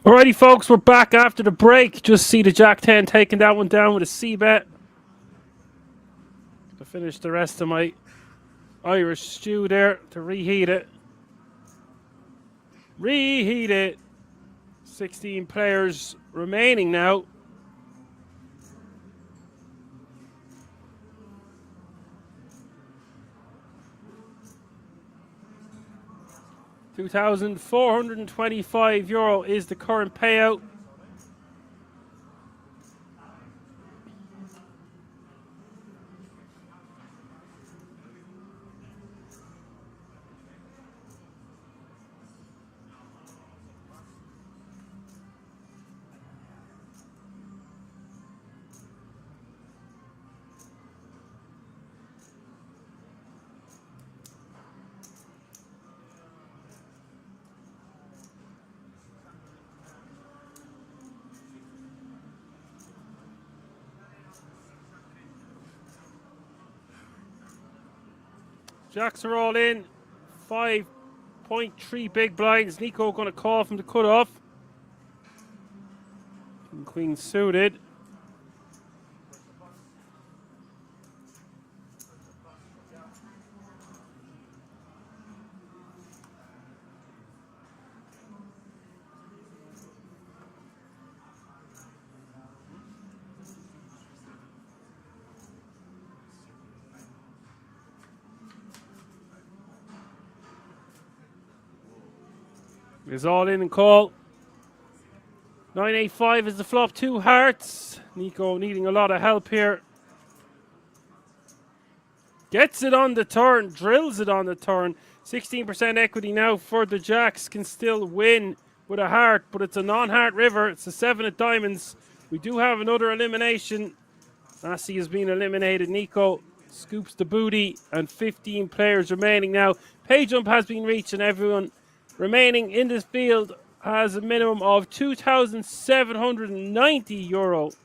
D: Alrighty, folks, we're back after the break. Just see the Jack 10 taking that one down with a C bet. To finish the rest of my Irish stew there, to reheat it. Reheat it. 16 players remaining now. €2,425 is the current payout. Jacks are all in. 5.3 big blinds. Nico going to call from the cutoff. King Queen suited. Is all in and call. 985 is the flop. 2 hearts. Nico needing a lot of help here. Gets it on the turn. Drills it on the turn. 16% equity now for the Jacks. Can still win with a heart, but it's a non-heart river. It's a 7 of diamonds. We do have another elimination. Lassie has been eliminated. Nico scoops the booty, and 15 players remaining now. Pay jump has been reached, and everyone remaining in this field has a minimum of €2,790.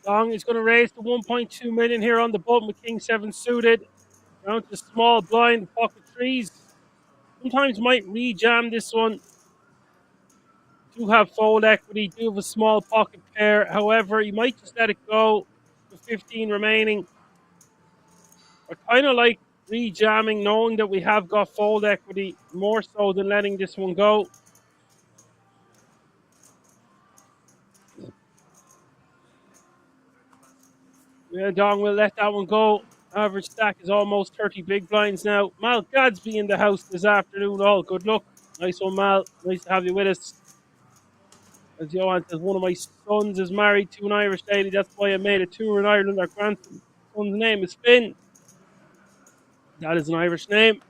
D: Dong is going to raise to 1.2 million here on the button with King 7 suited. Down to small blind, pocket threes. Sometimes might rejam this one. Do have fold equity, do have a small pocket pair. However, you might just let it go with 15 remaining. I kind of like rejamming, knowing that we have got fold equity, more so than letting this one go. Yeah, Dong will let that one go. Average stack is almost 30 big blinds now. Mal Gadsby in the house this afternoon. All good luck. Nice one, Mal. Nice to have you with us. As Johan says, one of my sons is married to an Irish lady. That's why I made a tour in Ireland. Our grandson's name is Finn. That is an Irish name.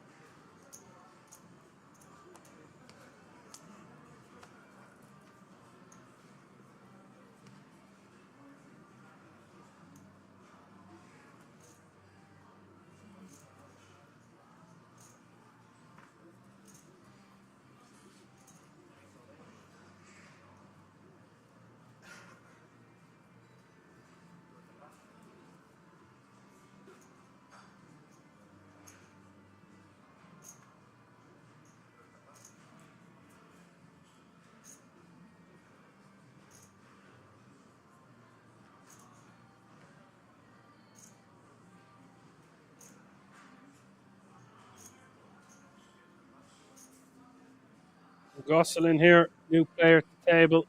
D: Gosselin here, new player at the table.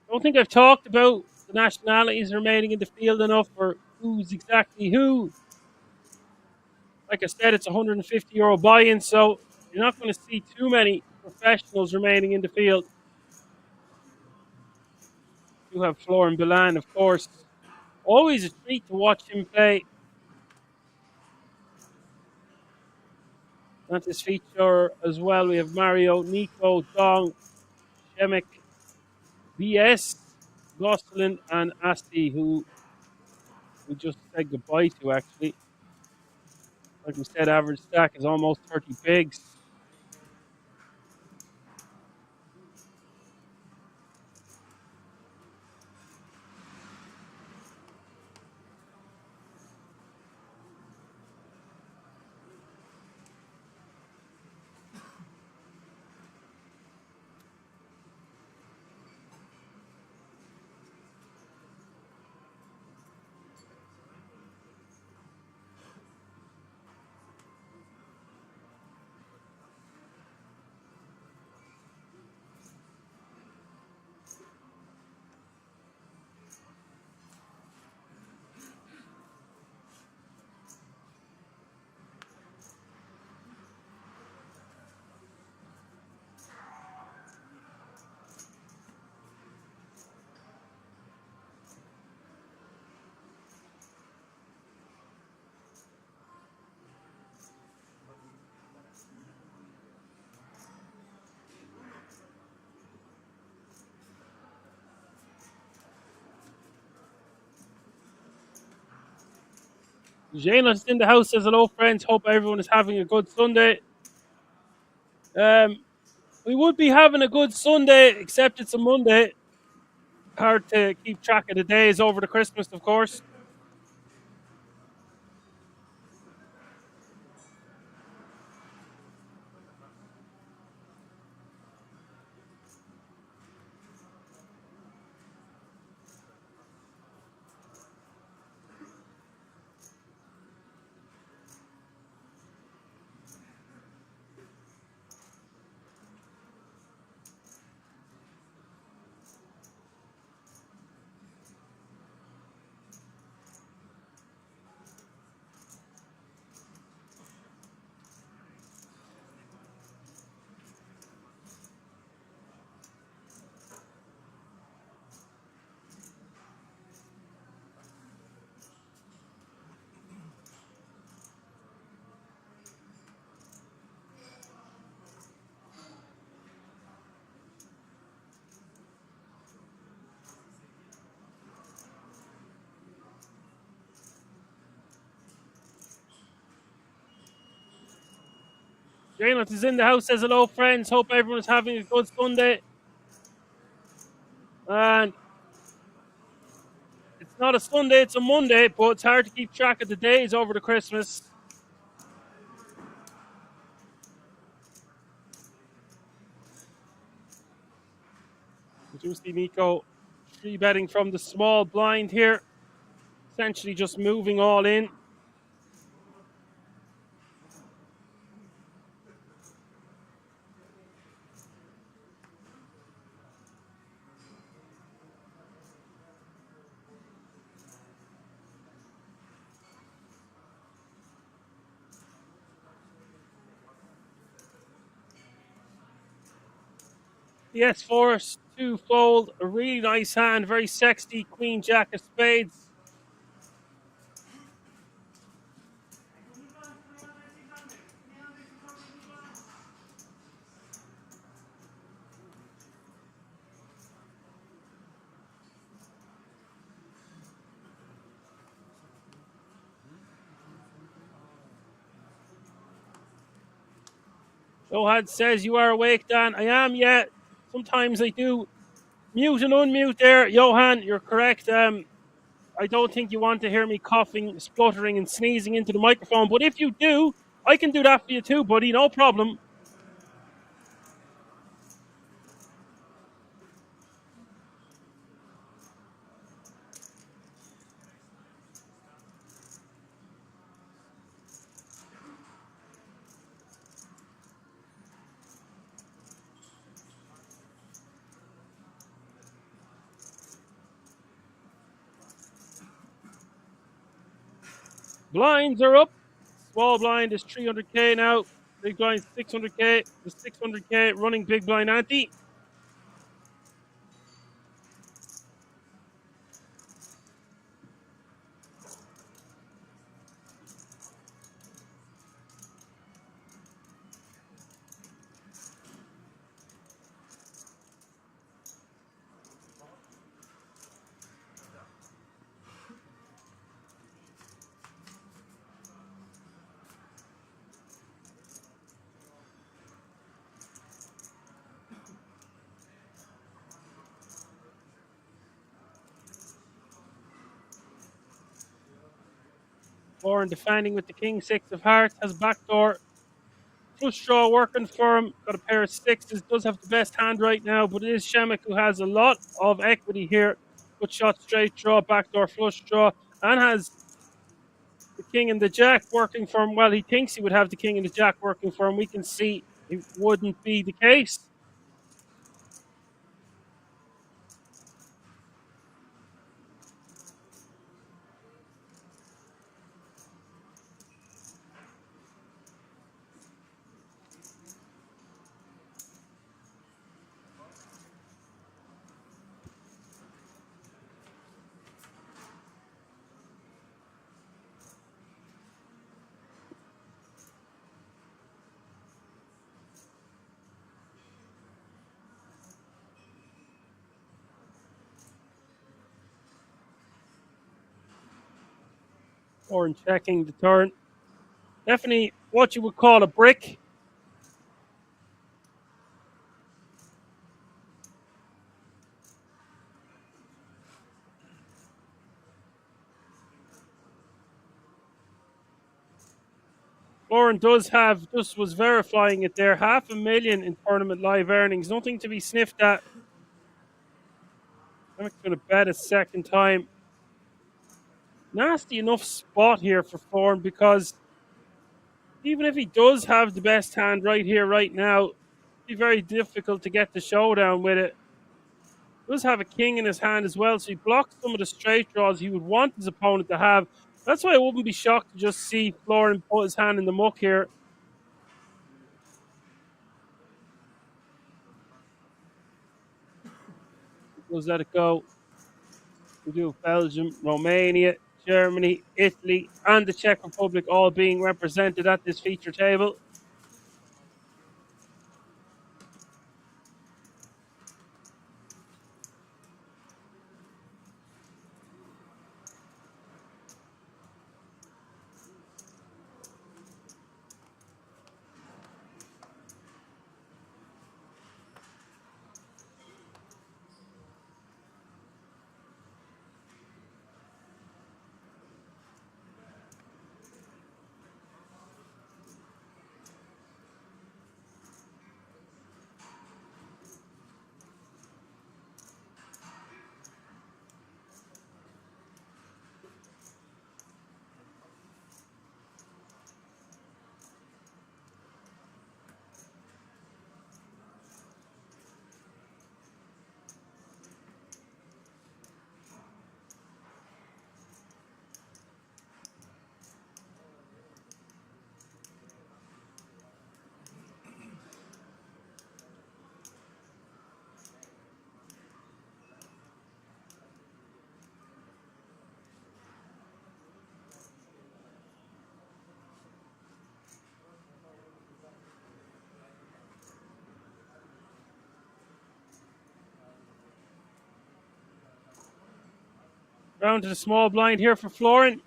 D: Don't think I've talked about the nationalities remaining in the field enough, or who's exactly who. Like I said, it's €150 buy-in, so you're not going to see too many professionals remaining in the field. You have Florian Bilan, of course. Always a treat to watch him play. At this feature as well, we have Mario, Nico, Dong, Shemek, BS, Gosselin, and Asti, who we just said goodbye to, actually. Like we said, average stack is almost 30 bigs. Jalen's in the house, says hello, friends. Hope everyone is having a good Sunday. We would be having a good Sunday, except it's a Monday. Hard to keep track of the days over the Christmas, of course. Jalen is in the house, says hello, friends. Hope everyone is having a good Sunday. And it's not a Sunday, it's a Monday, but it's hard to keep track of the days over the Christmas. Juicy Nico 3-betting from the small blind here. Essentially just moving all in. Yes, Forrest, two-fold, a really nice hand, very sexy, Queen Jack of Spades. Johan says, you are awake, Dan. I am, yeah. Sometimes I do mute and unmute there. Johan, you're correct. I don't think you want to hear me coughing, spluttering, and sneezing into the microphone. But if you do, I can do that for you too, buddy. No problem. Blinds are up. Small blind is 300k now. Big blind 600k. The 600k running big blind ante. Warren defending with the king six of hearts, has backdoor flush draw working for him. Got a pair of sixes, does have the best hand right now, but it is Shemek who has a lot of equity here. Good shot, straight draw, backdoor flush draw, and has the king and the jack working for him. Well, he thinks he would have the king and the jack working for him. We can see it wouldn't be the case. Warren checking the turn. Definitely what you would call a brick. Lauren does have, just was verifying it there, $500,000 in tournament live earnings. Nothing to be sniffed at. I'm going to bet a second time. Nasty enough spot here for Thorne, because even if he does have the best hand right here, right now, it'd be very difficult to get the showdown with it. He does have a king in his hand as well, so he blocks some of the straight draws he would want his opponent to have. That's why I wouldn't be shocked to just see Florin put his hand in the muck here. Does let it go. We do Belgium, Romania, Germany, Italy, and the Czech Republic all being represented at this feature table. Down to the small blind here for Florin.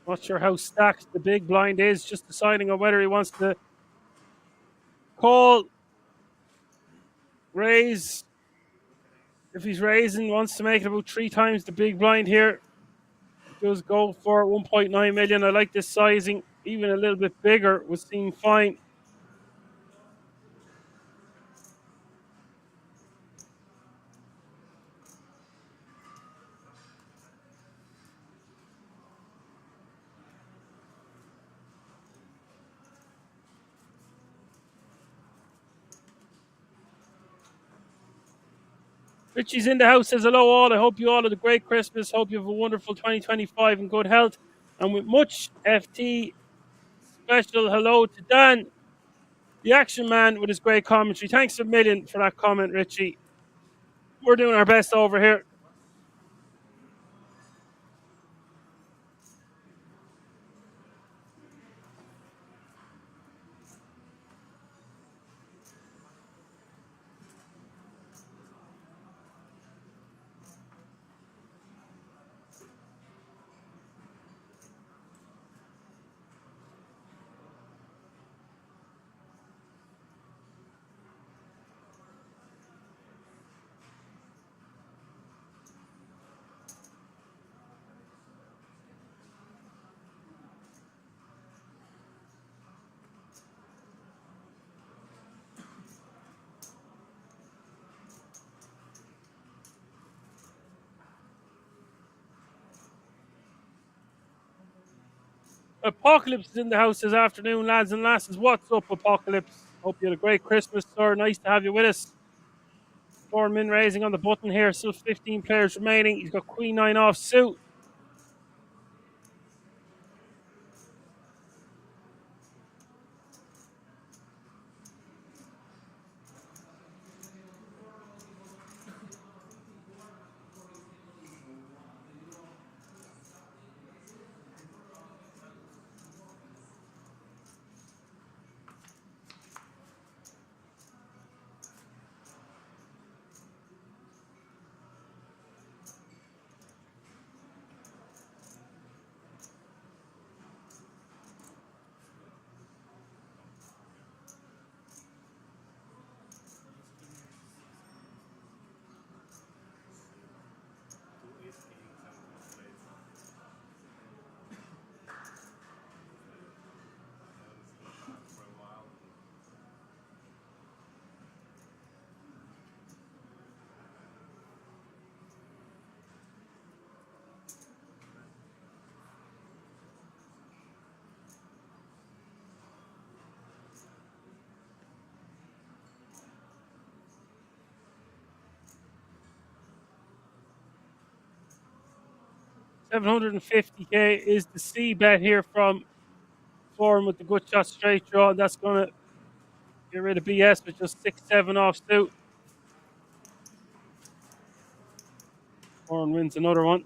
D: Not sure how stacked the big blind is, just deciding on whether he wants to call, raise. If he's raising, wants to make it about 3 times the big blind here. Does go for 1.9 million. I like this sizing. Even a little bit bigger would seem fine. Richie's in the house, says hello all. I hope you all had a great Christmas. Hope you have a wonderful 2025 in good health. And with much FT, special hello to Dan, the action man, with his great commentary. Thanks a million for that comment, Richie. We're doing our best over here. Apocalypse is in the house this afternoon, lads and lasses. What's up, Apocalypse? Hope you had a great Christmas, sir. Nice to have you with us. 4 min raising on the button here. Still 15 players remaining. He's got Queen 9 off suit. $750K is the C bet here from Forum with the good shot straight draw. And that's going to get rid of BS with just 6-7 off suit. Forum wins another one.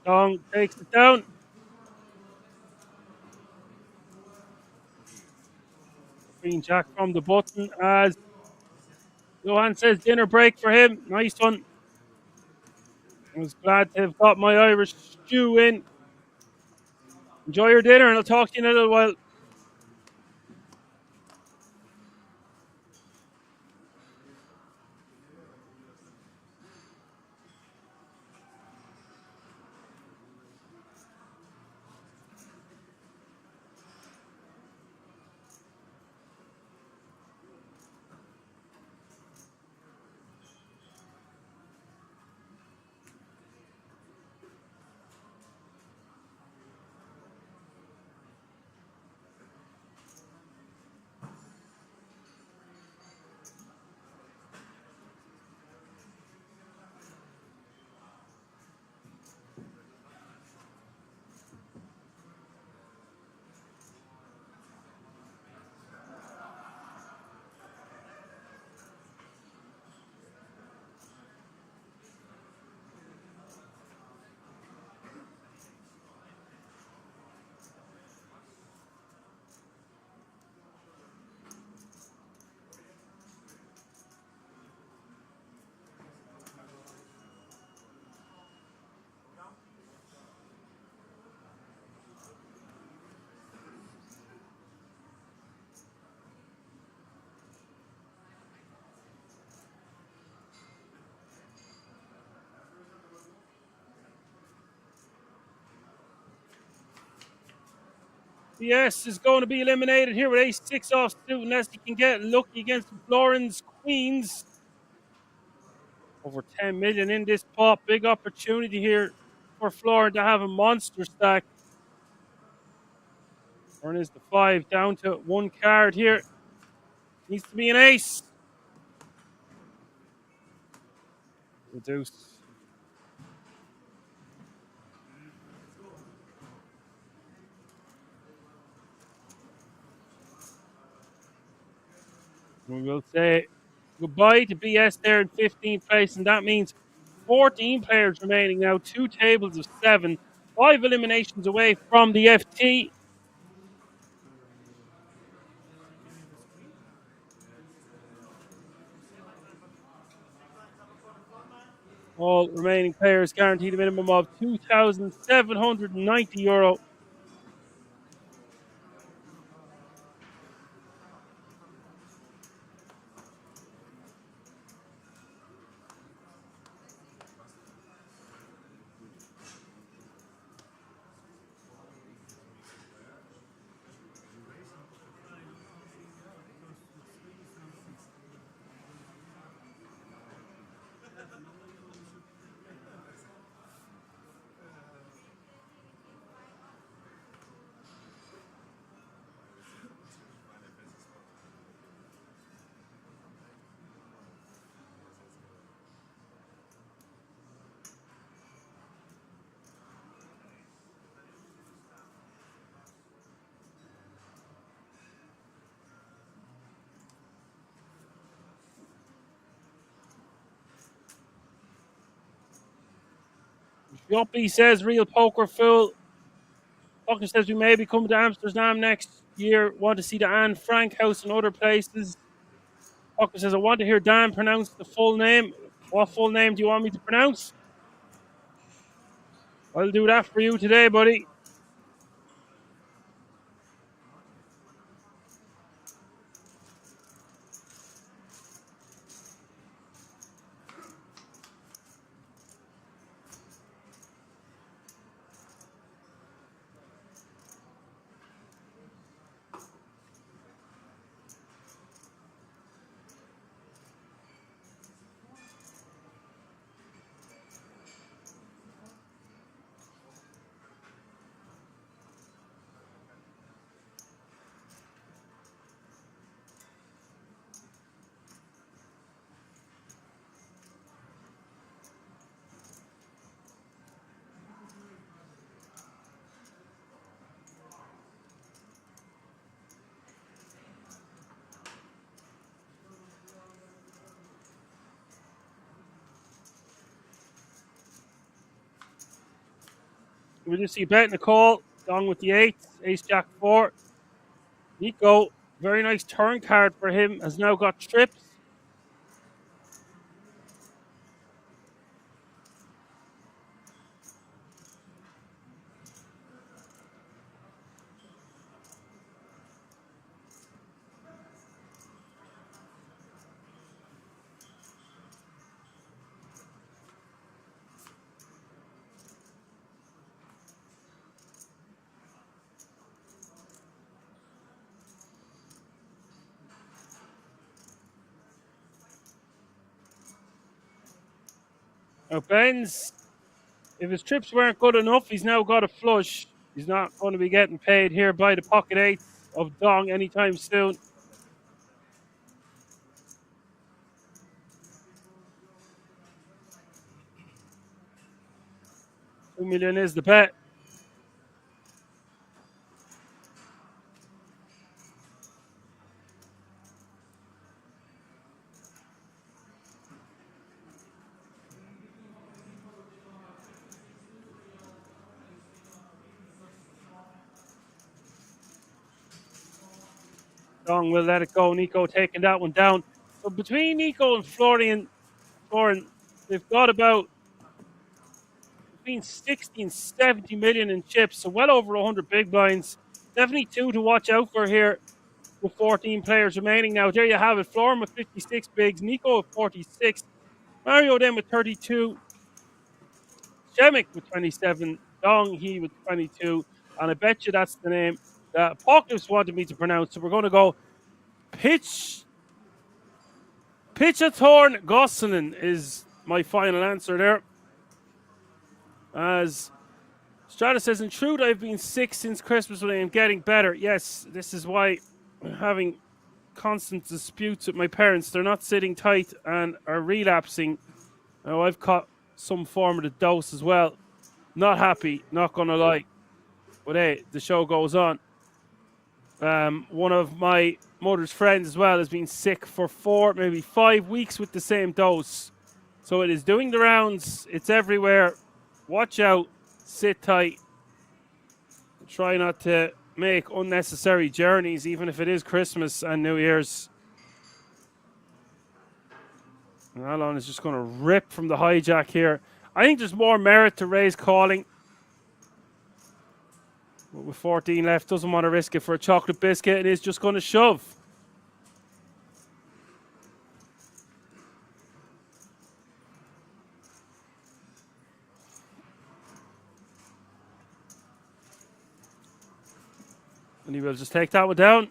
D: Dong takes it down. Green Jack from the button as Johan says dinner break for him. Nice one. I was glad to have got my Irish stew in. Enjoy your dinner and I'll talk to you in a little while. Yes, is going to be eliminated here with ace-6 offsuit unless he can get lucky against the Florins Queens. Over 10 million in this pot. Big opportunity here for Florin to have a monster stack. Florin is the 5 down to 1 card here. Needs to be an ace. The deuce. We will say goodbye to BS there in 15th place, and that means 14 players remaining now, 2 tables of 7, 5 eliminations away from the FT. All remaining players guaranteed a minimum of €2,790. Juppy says real poker fool. Tucker says we may be coming to Amsterdam next year. Want to see the Anne Frank house and other places. Tucker says I want to hear Dan pronounce the full name. What full name do you want me to pronounce? I'll do that for you today, buddy. We just see Bet Nicole, Dong with the 8, Ace Jack 4. Nico, very nice turn card for him, has now got trips. Now Ben's, if his trips weren't good enough, he's now got a flush. He's not going to be getting paid here by the pocket 8 of Dong anytime soon. $2 million is the bet. Dong will let it go. Nico taking that one down. So between Nico and Florian, they've got about between 60 and 70 million in chips, so well over 100 big blinds. Definitely two to watch out for here with 14 players remaining. Now, there you have it. Florian with 56 bigs, Nico with 46, Mario then with 32, Shemek with 27, Dong, he with 22, and I bet you that's the name that Apocalypse wanted me to pronounce. So we're going to go Pitchathorn Gosselin is my final answer there. As Strata says, in truth, I've been sick since Christmas, but I am getting better. Yes, this is why I'm having constant disputes with my parents. They're not sitting tight and are relapsing. Now, I've caught some form of the dose as well. Not happy, not going to lie. But hey, the show goes on. One of my mother's friends as well has been sick for 4, maybe 5 weeks with the same dose. So it is doing the rounds. It's everywhere. Watch out. Sit tight. Try not to make unnecessary journeys, even if it is Christmas and New Year's. And Alon is just going to rip from the hijack here. I think there's more merit to Ray's calling. But with 14 left, doesn't want to risk it for a chocolate biscuit and is just going to shove. And he will just take that one down.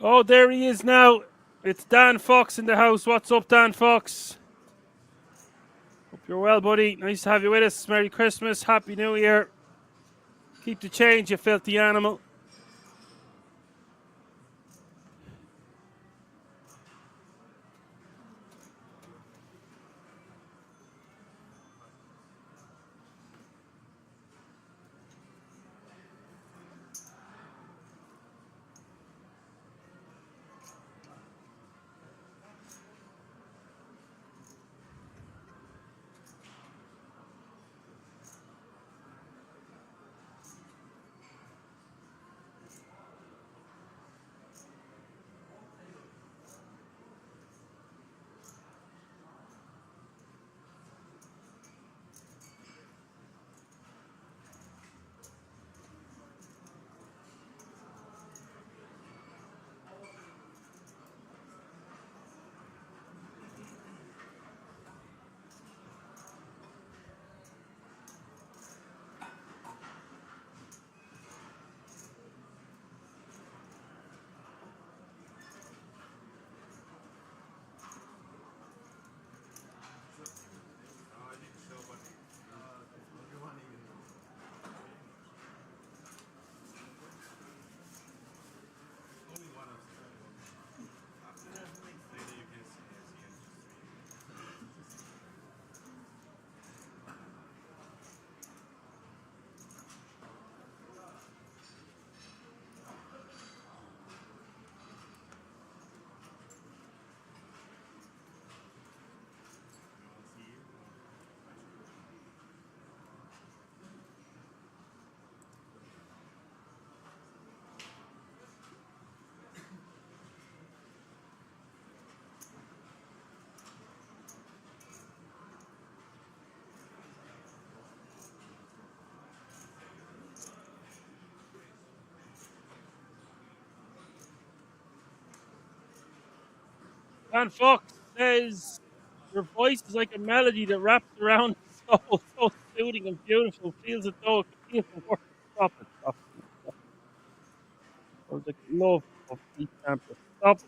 D: Oh, there he is now. It's Dan Fox in the house. What's up, Dan Fox? Hope you're well, buddy. Nice to have you with us. Merry Christmas. Happy New Year. Keep the change, you filthy animal. Dan Fox says your voice is like a melody that wraps around the soul, so soothing and beautiful. Feels as though it could heal the world. Stop it, stop it. Stop it. Sounds like love of Pete Camper. Stop it.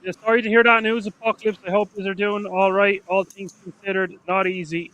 D: Yeah, sorry to hear that news, Apocalypse. I hope you are doing all right. All things considered, not easy.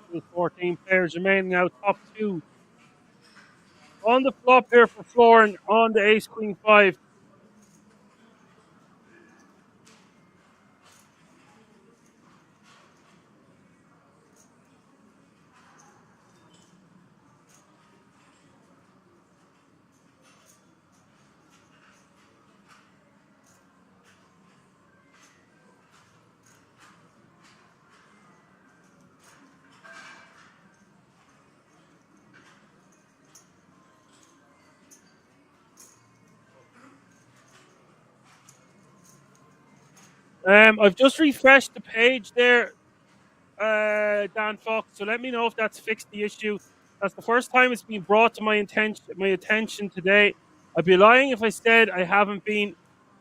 D: Still 14 players remaining now, top two. On the flop here for Florin on the ace queen 5. I've just refreshed the page there, Dan Fox. So let me know if that's fixed the issue. That's the first time it's been brought to my attention today. I'd be lying if I said I haven't been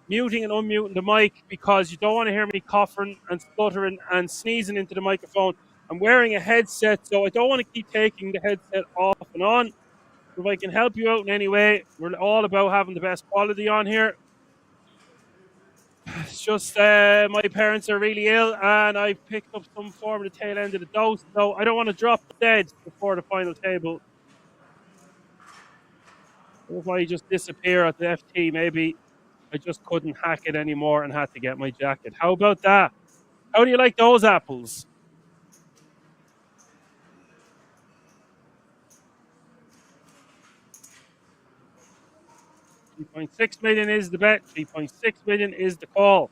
D: muting and unmuting the mic because you don't want to hear me coughing and spluttering and sneezing into the microphone. I'm wearing a headset, so I don't want to keep taking the headset off and on. If I can help you out in any way, we're all about having the best quality on here. It's just my parents are really ill, and I've picked up some form of the tail end of the dose, so I don't want to drop dead before the final table. If I just disappear at the FT, maybe I just couldn't hack it anymore and had to get my jacket. How about that? How do you like those apples? 3.6 million is the bet. 3.6 million is the call.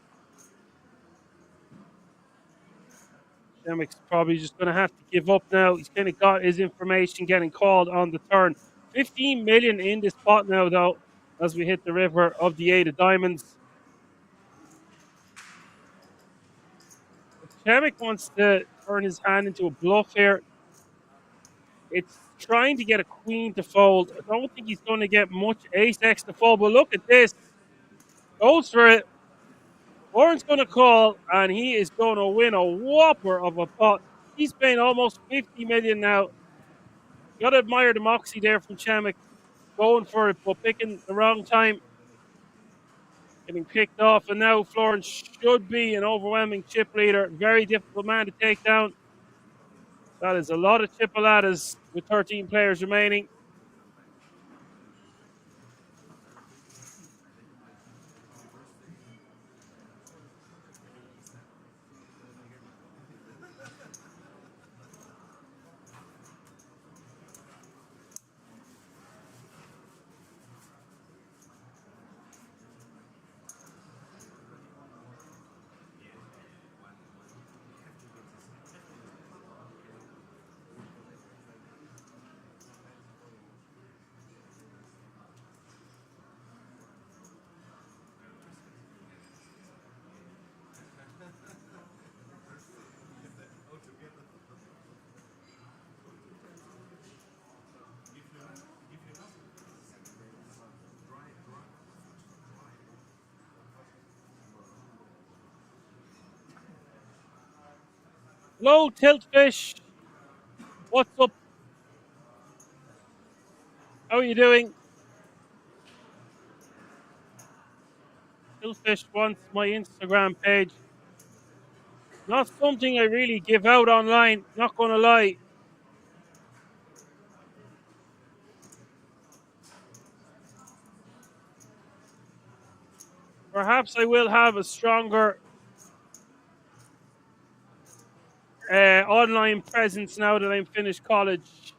D: Shemik's probably just going to have to give up now. He's kind of got his information getting called on the turn. 15 million in this pot now, though, as we hit the river of the 8 of diamonds. If Shemik wants to turn his hand into a bluff here, it's trying to get a queen to fold. I don't think he's going to get much ace-x to fold, but look at this. Goes for it. Warren's going to call, and he is going to win a whopper of a pot. He's paying almost 50 million now. You got to admire the moxie there from Chemik, going for it, but picking the wrong time. Getting picked off, and now Florence should be an overwhelming chip leader. Very difficult man to take down. That is a lot of chipolatas with 13 players remaining. Hello, Tiltfish. What's up? How are you doing? Tiltfish wants my Instagram page. Not something I really give out online, not going to lie. Perhaps I will have a stronger online presence now that I'm finished college.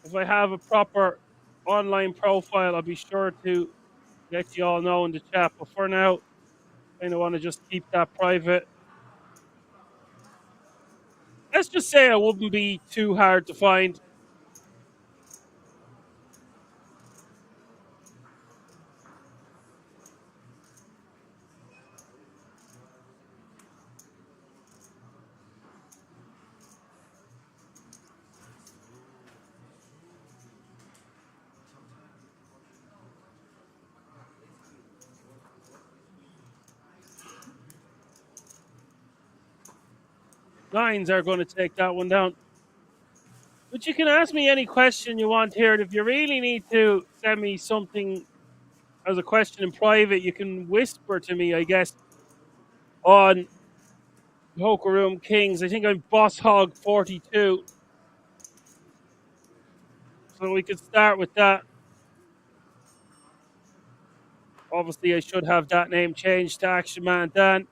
D: If I have a proper online profile, I'll be sure to let you all know in the chat. But for now, I don't want to just keep that private. Let's just say I wouldn't be too hard to find. Nines are going to take that one down. But you can ask me any question you want here. And if you really need to send me something as a question in private, you can whisper to me, I guess, on Poker Room Kings. I think I'm Boss Hog 42. So we could start with that. Obviously, I should have that name changed to Action Man Dan.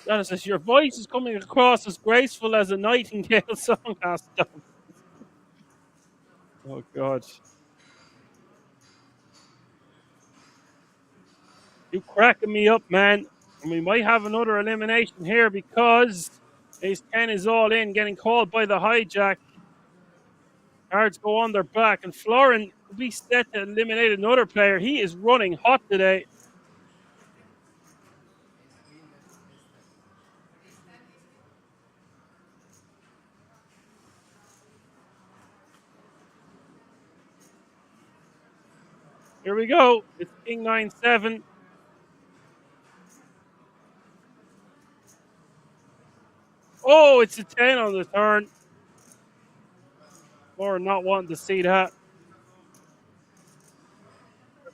D: Dennis says, your voice is coming across as graceful as a nightingale song has done. Oh, God. You cracking me up, man. And we might have another elimination here because Ace 10 is all in, getting called by the hijack. Cards go on their back, and Florin could be set to eliminate another player. He is running hot today. Here we go. It's King 9-7. Oh, it's a 10 on the turn. Or not wanting to see that.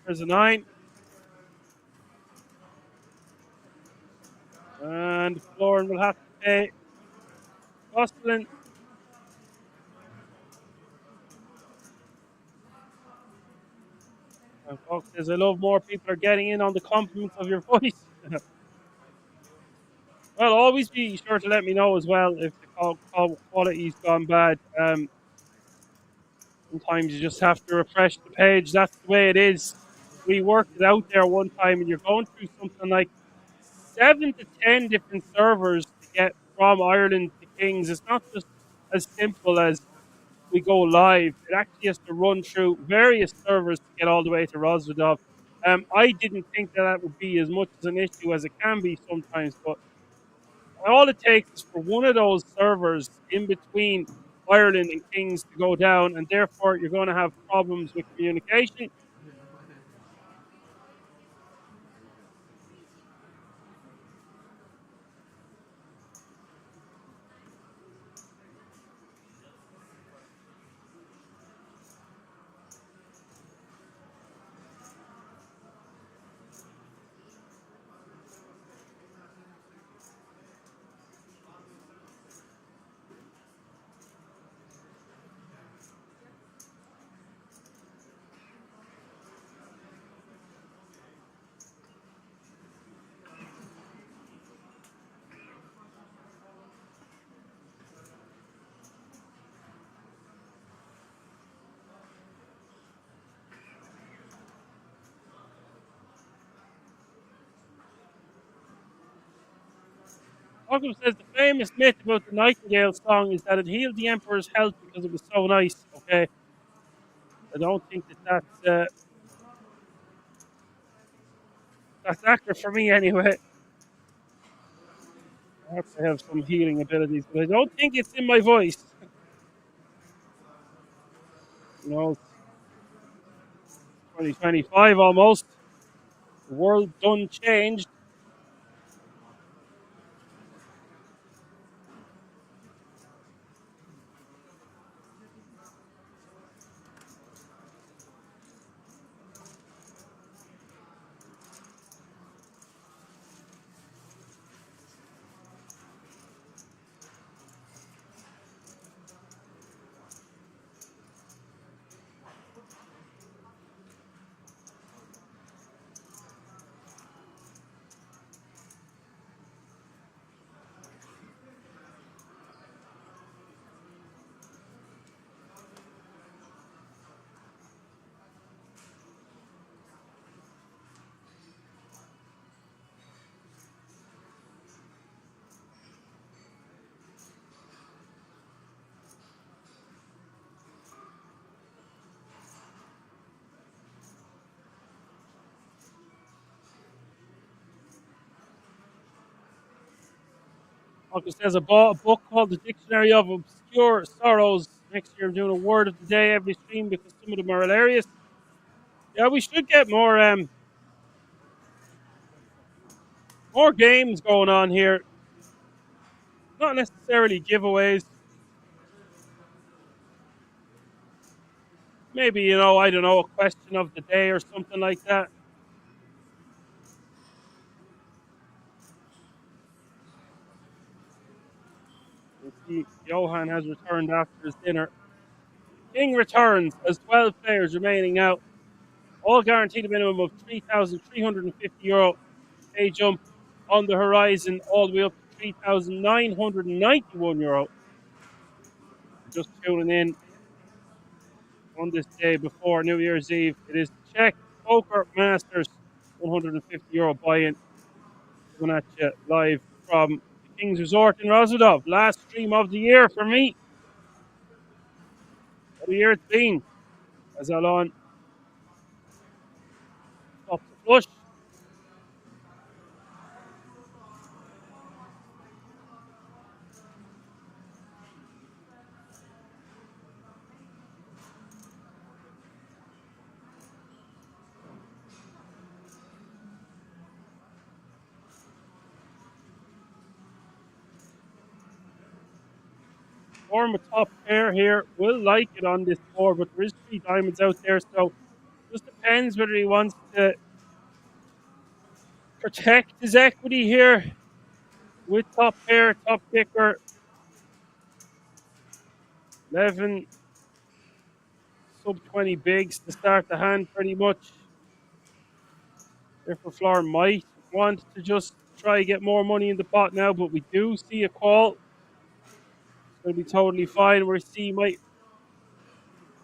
D: There's a 9. And Florin will have to pay. Gosselin. And folks, as I love more people are getting in on the compliments of your voice. Well, always be sure to let me know as well if the call quality's gone bad. Sometimes you just have to refresh the page. That's the way it is. We worked it out there one time, and you're going through something like 7 to 10 different servers to get from Ireland to Kings. It's not just as simple as we go live. It actually has to run through various servers to get all the way to Rosvedov. I didn't think that would be as much as an issue as it can be sometimes, but all it takes is for one of those servers in between Ireland and Kings to go down, and therefore you're going to have problems with communication. Malcolm says the famous myth about the Nightingale song is that it healed the Emperor's health because it was so nice. Okay, I don't think that's accurate for me anyway. I have to have some healing abilities, but I don't think it's in my voice. You know, it's 2025 almost. The world done changed. Malcolm says I bought a book called The Dictionary of Obscure Sorrows. Next year I'm doing a word of the day every stream because some of them are hilarious. Yeah, we should get more games going on here. Not necessarily giveaways. Maybe, I don't know, a question of the day or something like that. You see, Johan has returned after his dinner. King returns as 12 players remaining out. All guaranteed a minimum of €3,350. A jump on the horizon all the way up to €3,991. Just tuning in on this day before New Year's Eve. It is the Czech Poker Masters €150 buy-in. Coming at you live from the King's Resort in Rosvedov. Last stream of the year for me. What a year it's been. As Alon stops the flush. former top pair here will like it on this board, but there is 3 diamonds out there, so just depends whether he wants to protect his equity here with top pair, top kicker. 11 sub 20 bigs to start the hand pretty much. Therefore, Floor might want to just try to get more money in the pot now, but we do see a call. It's going to be totally fine. Where C might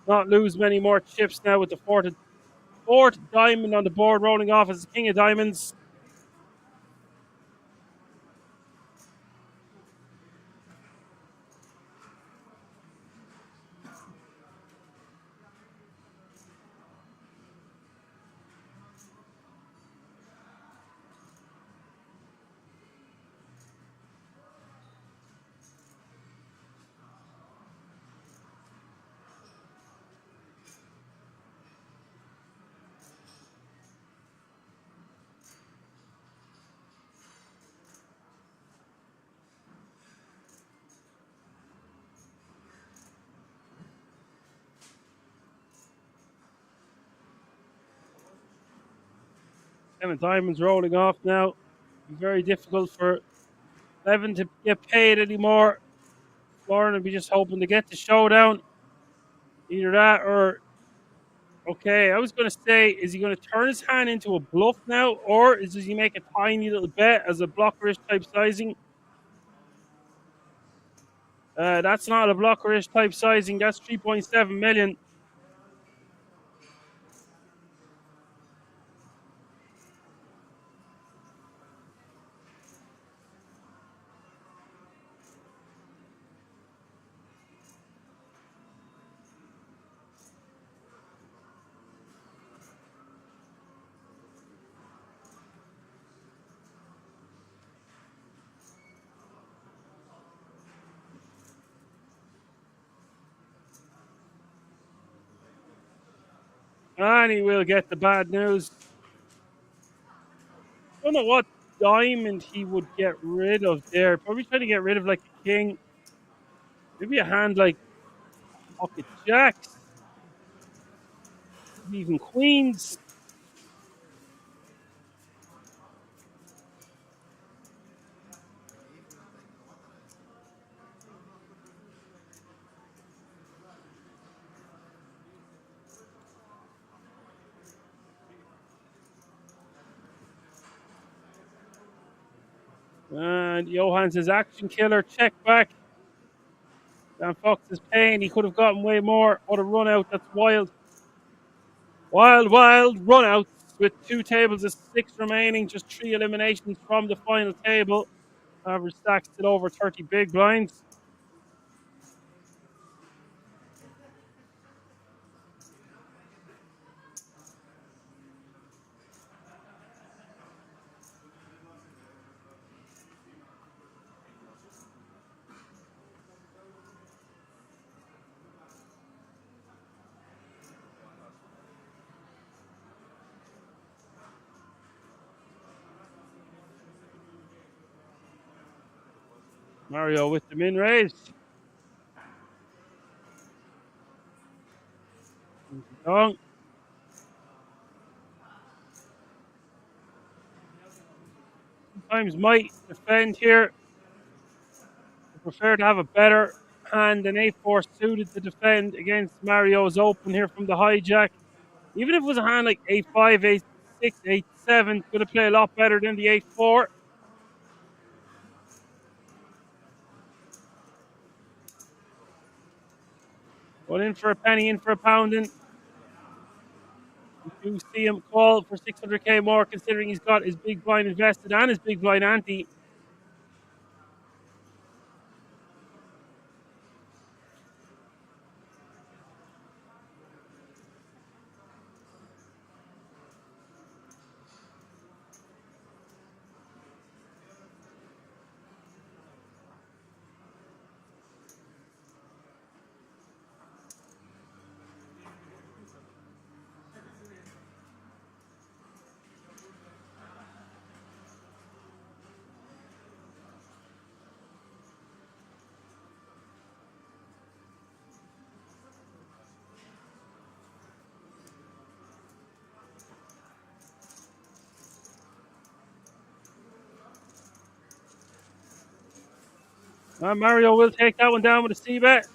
D: not lose many more chips now with the fourth diamond on the board rolling off as the king of diamonds. Seven diamonds rolling off now. Very difficult for 11 to get paid anymore. Lauren will be just hoping to get the showdown. Either that or... Okay, I was going to say, is he going to turn his hand into a bluff now? Or does he make a tiny little bet as a blockerish type sizing? That's not a blockerish type sizing. That's 3.7 million. And he will get the bad news. Don't know what diamond he would get rid of there. Probably trying to get rid of like a king. Maybe a hand like pocket jacks. Maybe even queens. And Johan's his action killer. Check back. Dan Fox is paying. He could have gotten way more. What a run out. That's wild. Wild run outs with 2 tables of 6 remaining. Just 3 eliminations from the final table. Average stack still over 30 big blinds. Mario with the min raise. Long. Sometimes might defend here. I prefer to have a better hand than 8-4 suited to defend against Mario's open here from the hijack. Even if it was a hand like 8-5, 8-6, 8-7, going to play a lot better than the 8-4. Going in for a penny, in for a pounding. You do see him call for 600k more, considering he's got his big blind invested and his big blind ante. Mario will take that one down with a C-bet.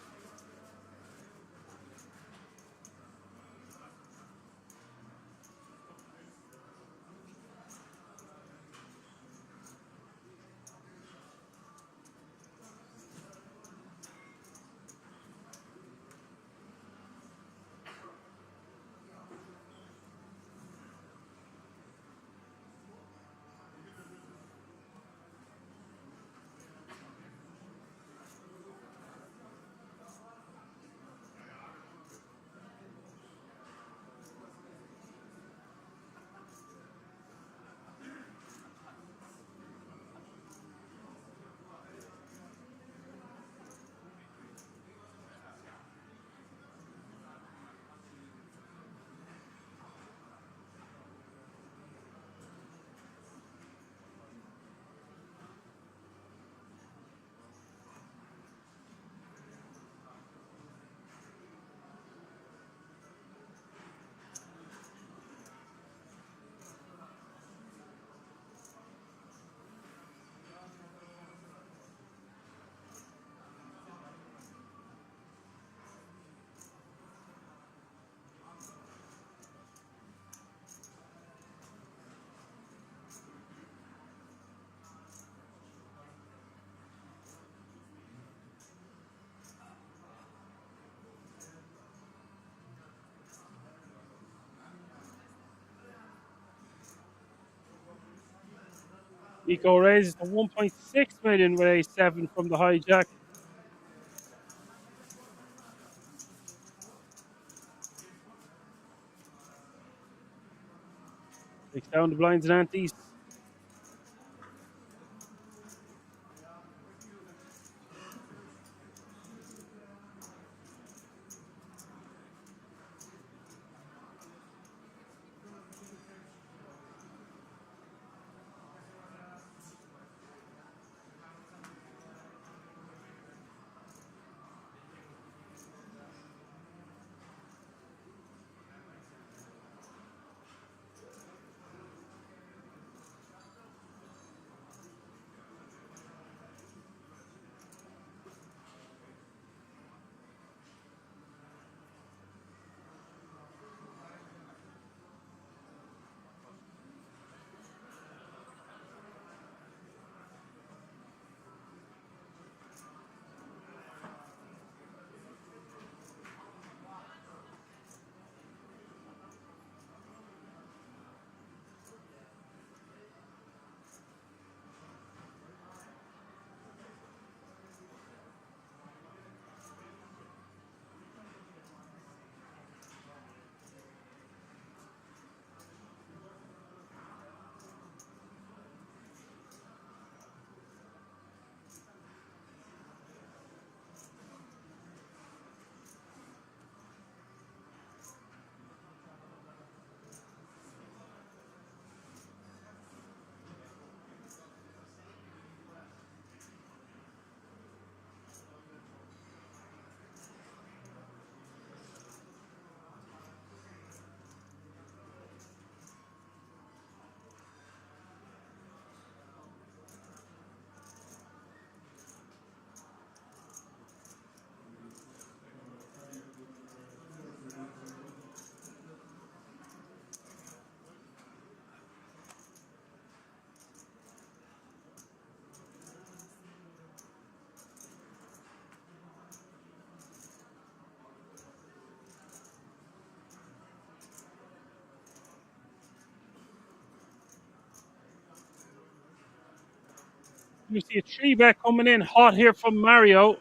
D: Eco raises to 1.6 million with a 7 from the hijack. Takes down the blinds and antes. You see a 3-bet coming in hot here from Mario.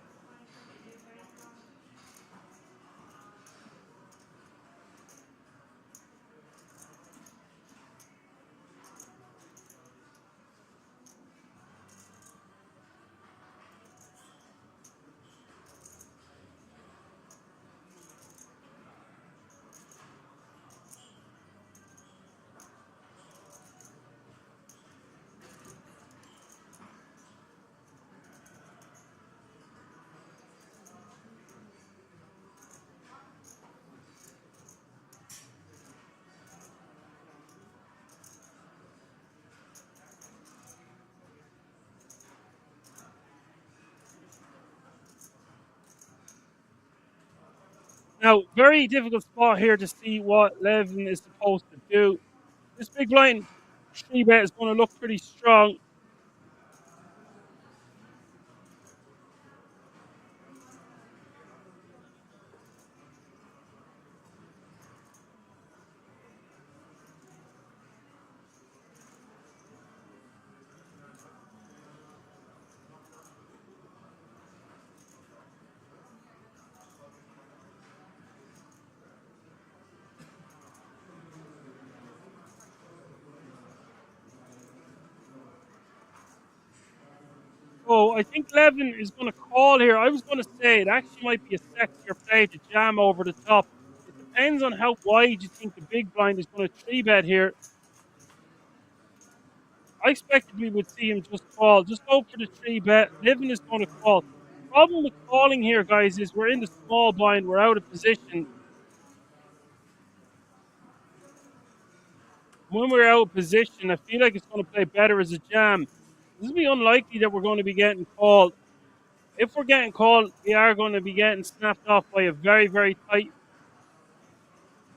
D: Now, very difficult spot here to see what Levin is supposed to do. This big blind 3-bet is going to look pretty strong. So I think Levin is going to call here. I was going to say it actually might be a sexier play to jam over the top. It depends on how wide you think the big blind is going to 3-bet here. I expected we would see him just call. Just go for the 3-bet. Levin is going to call. Problem with calling here, guys, is we're in the small blind. We're out of position. When we're out of position, I feel like it's going to play better as a jam. This will be unlikely that we're going to be getting called. If we're getting called, we are going to be getting snapped off by a very, very tight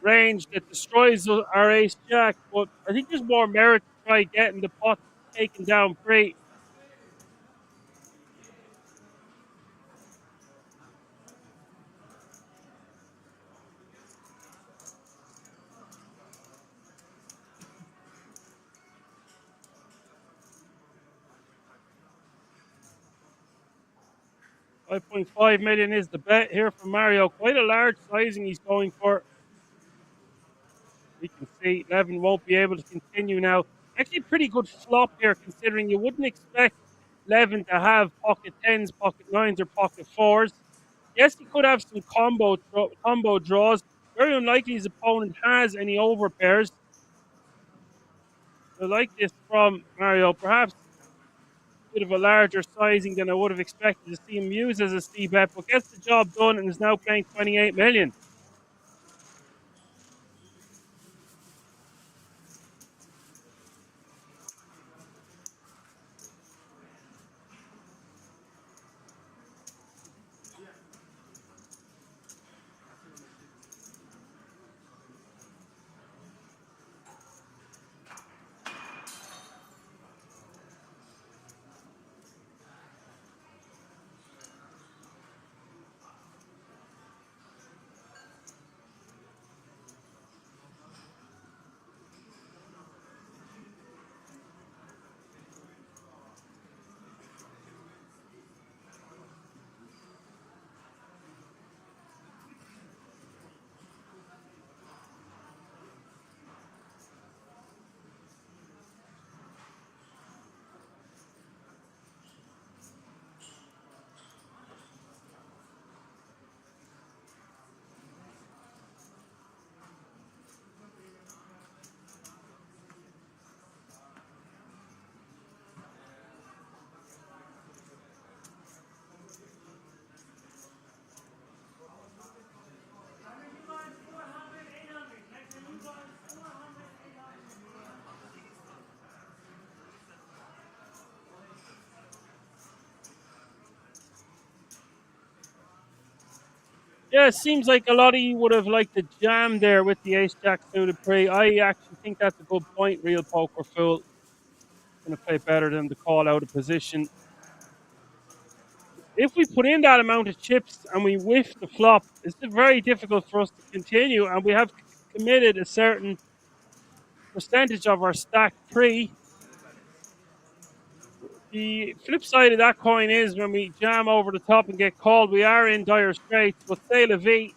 D: range that destroys our ace jack. But I think there's more merit to try getting the pot taken down free. $5.5 million is the bet here for Mario. Quite a large sizing he's going for. We can see Levin won't be able to continue now. Actually, pretty good flop here, considering you wouldn't expect Levin to have pocket 10s, pocket 9s, or pocket 4s. Yes, he could have some combo draws. Very unlikely his opponent has any overpairs. I like this from Mario. Perhaps a bit of a larger sizing than I would have expected to see him use as a C-bet, but gets the job done and is now playing 28 million. Yeah, it seems like a lot of you would have liked the jam there with the ace-jack suited pre. I actually think that's a good point, Real Poker Fool. Going to play better than the call out of position. If we put in that amount of chips and we whiff the flop, it's very difficult for us to continue, and we have committed a certain percentage of our stack pre. The flip side of that coin is when we jam over the top and get called, we are in dire straits, but c'est la vie.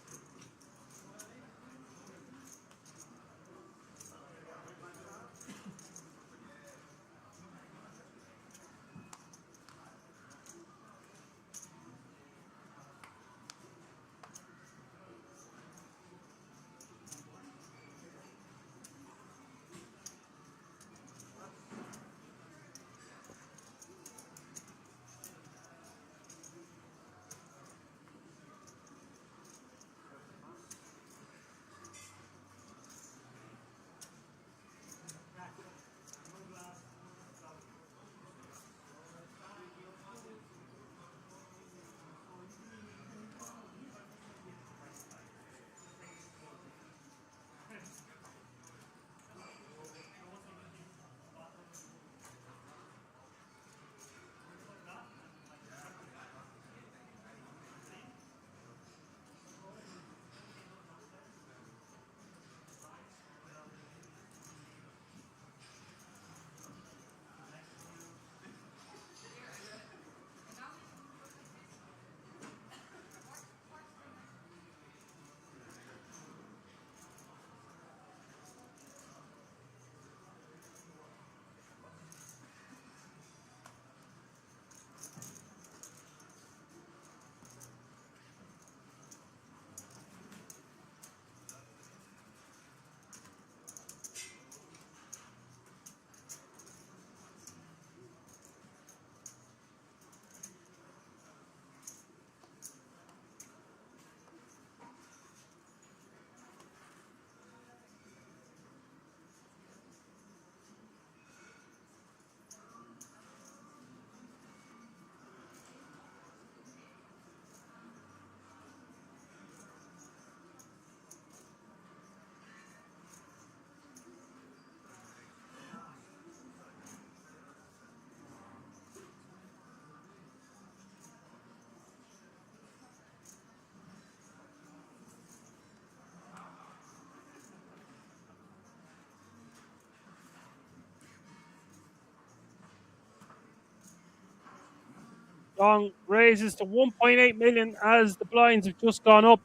D: Gong raises to 1.8 million as the blinds have just gone up.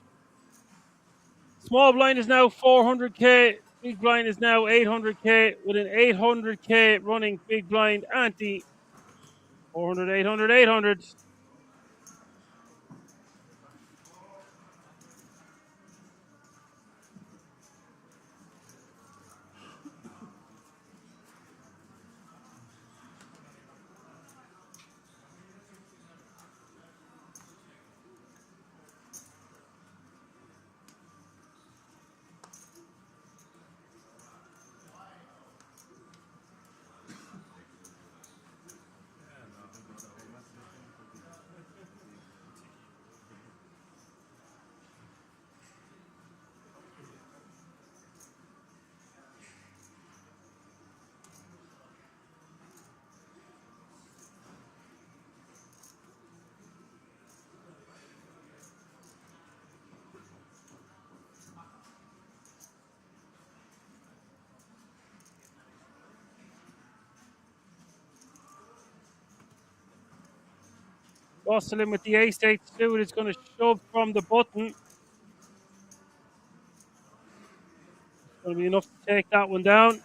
D: Small blind is now 400k. Big blind is now 800k with an 800k running big blind ante. 400, 800, 800. Russell in with the ace-8 suit is going to shove from the button. It's going to be enough to take that one down.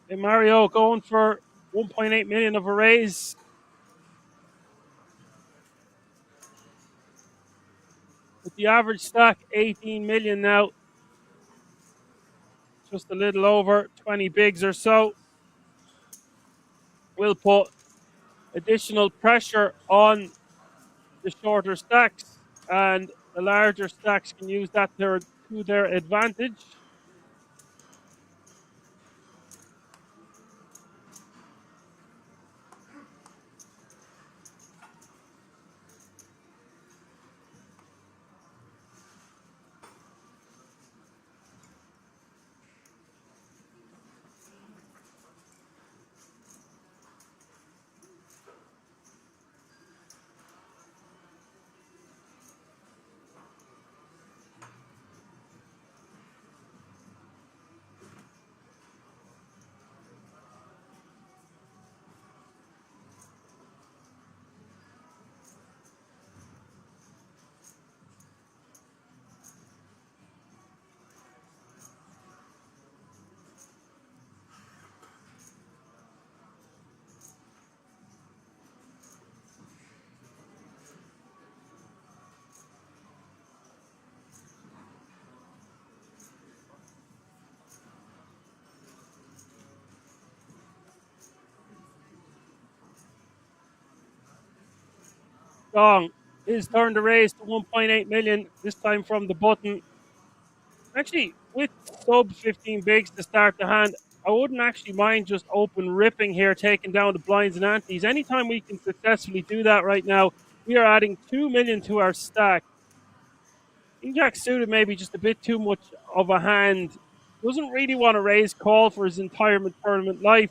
D: And Mario going for 1.8 million of a raise. With the average stack, 18 million now. Just a little over 20 bigs or so. Will put additional pressure on the shorter stacks, and the larger stacks can use that to their advantage. Gong his turn to raise to 1.8 million, this time from the button. Actually, with sub 15 bigs to start the hand, I wouldn't actually mind just open ripping here, taking down the blinds and antes. Anytime we can successfully do that right now, we are adding 2 million to our stack. King Jack suited maybe just a bit too much of a hand. Doesn't really want to raise call for his entire tournament life.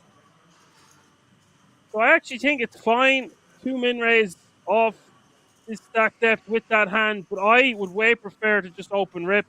D: So I actually think it's fine. 2 min raise off his stack depth with that hand, but I would way prefer to just open rip.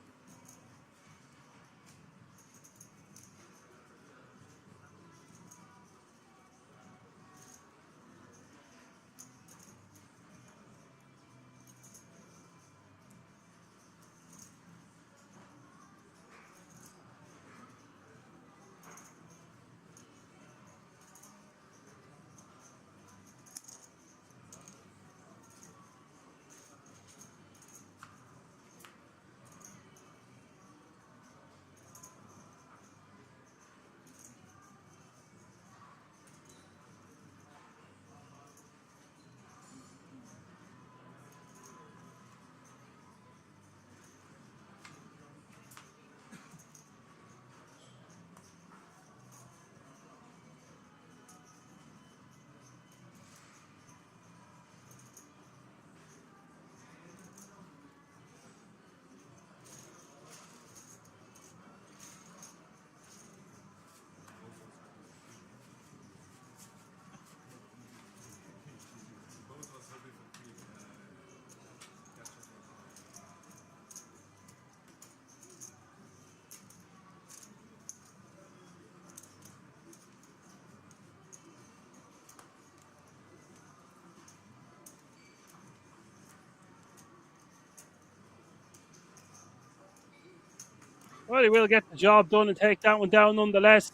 D: Well, he will get the job done and take that one down nonetheless.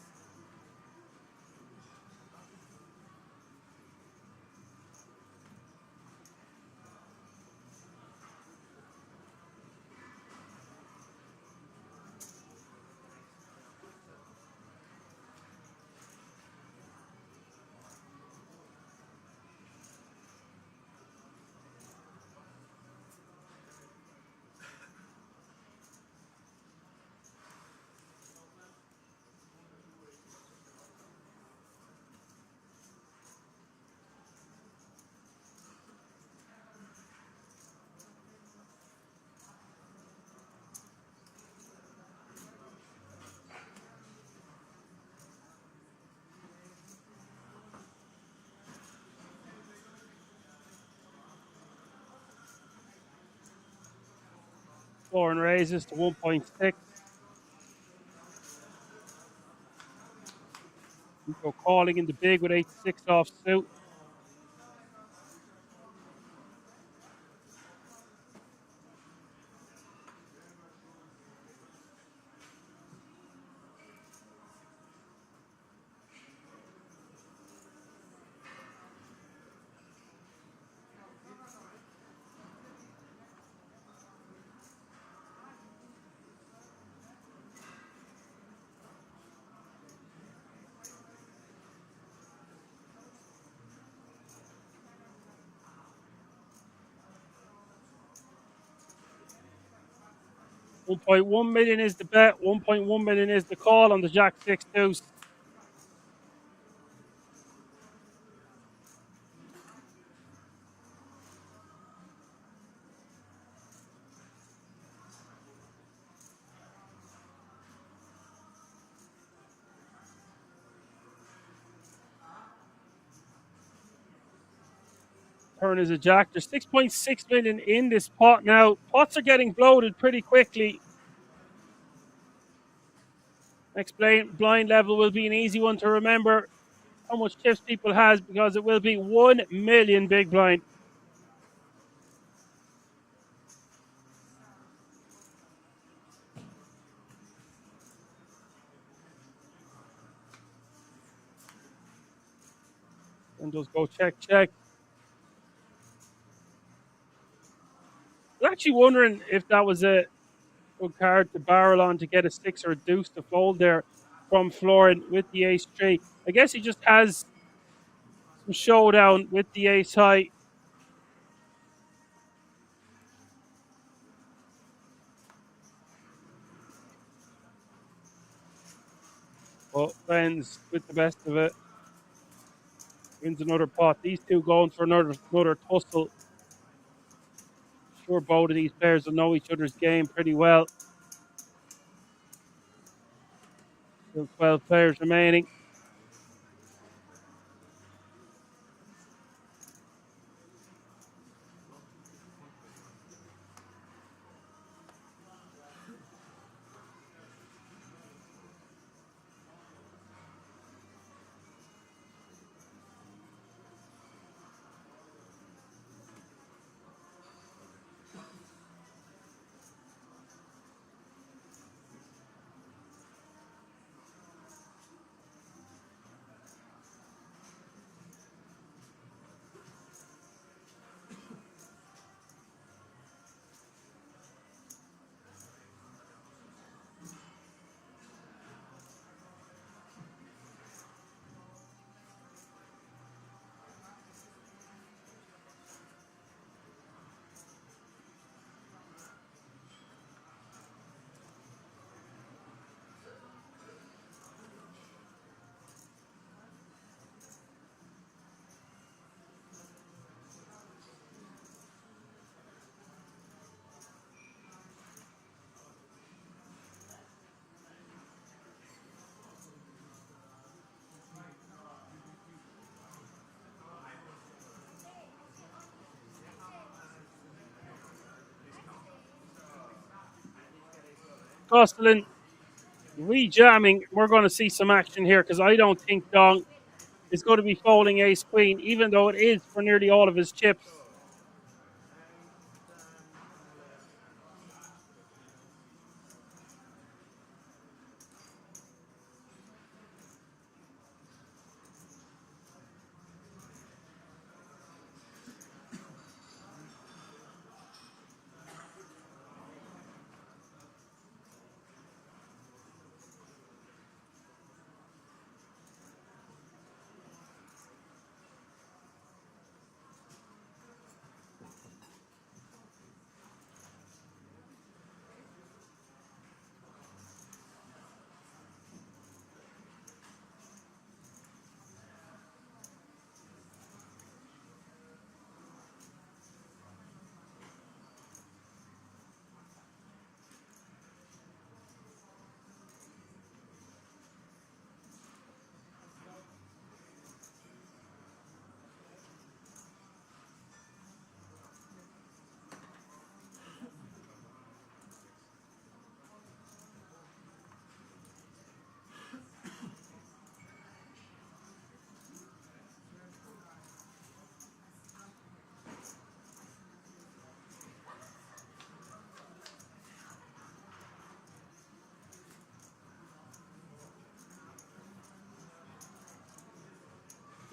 D: Scoring raises to 1.6. Nico calling in the big with 8-6 off suit. $1.1 million is the bet. 1.1 million is the call on the Jack 6 deuce. Turn is a jack. There's 6.6 million in this pot now. Pots are getting bloated pretty quickly. Next blind level will be an easy one to remember how much chips people has, because it will be 1 million big blind. And just go check. I'm actually wondering if that was a good card to barrel on to get a 6 or a deuce to fold there from Florin with the ace straight. I guess he just has some showdown with the ace high. But Friends with the best of it. Wins another pot. These two going for another tussle. Sure, both of these players will know each other's game pretty well. Still 12 players remaining. Gosselin re-jamming. We're going to see some action here, because I don't think Dong is going to be folding ace queen, even though it is for nearly all of his chips.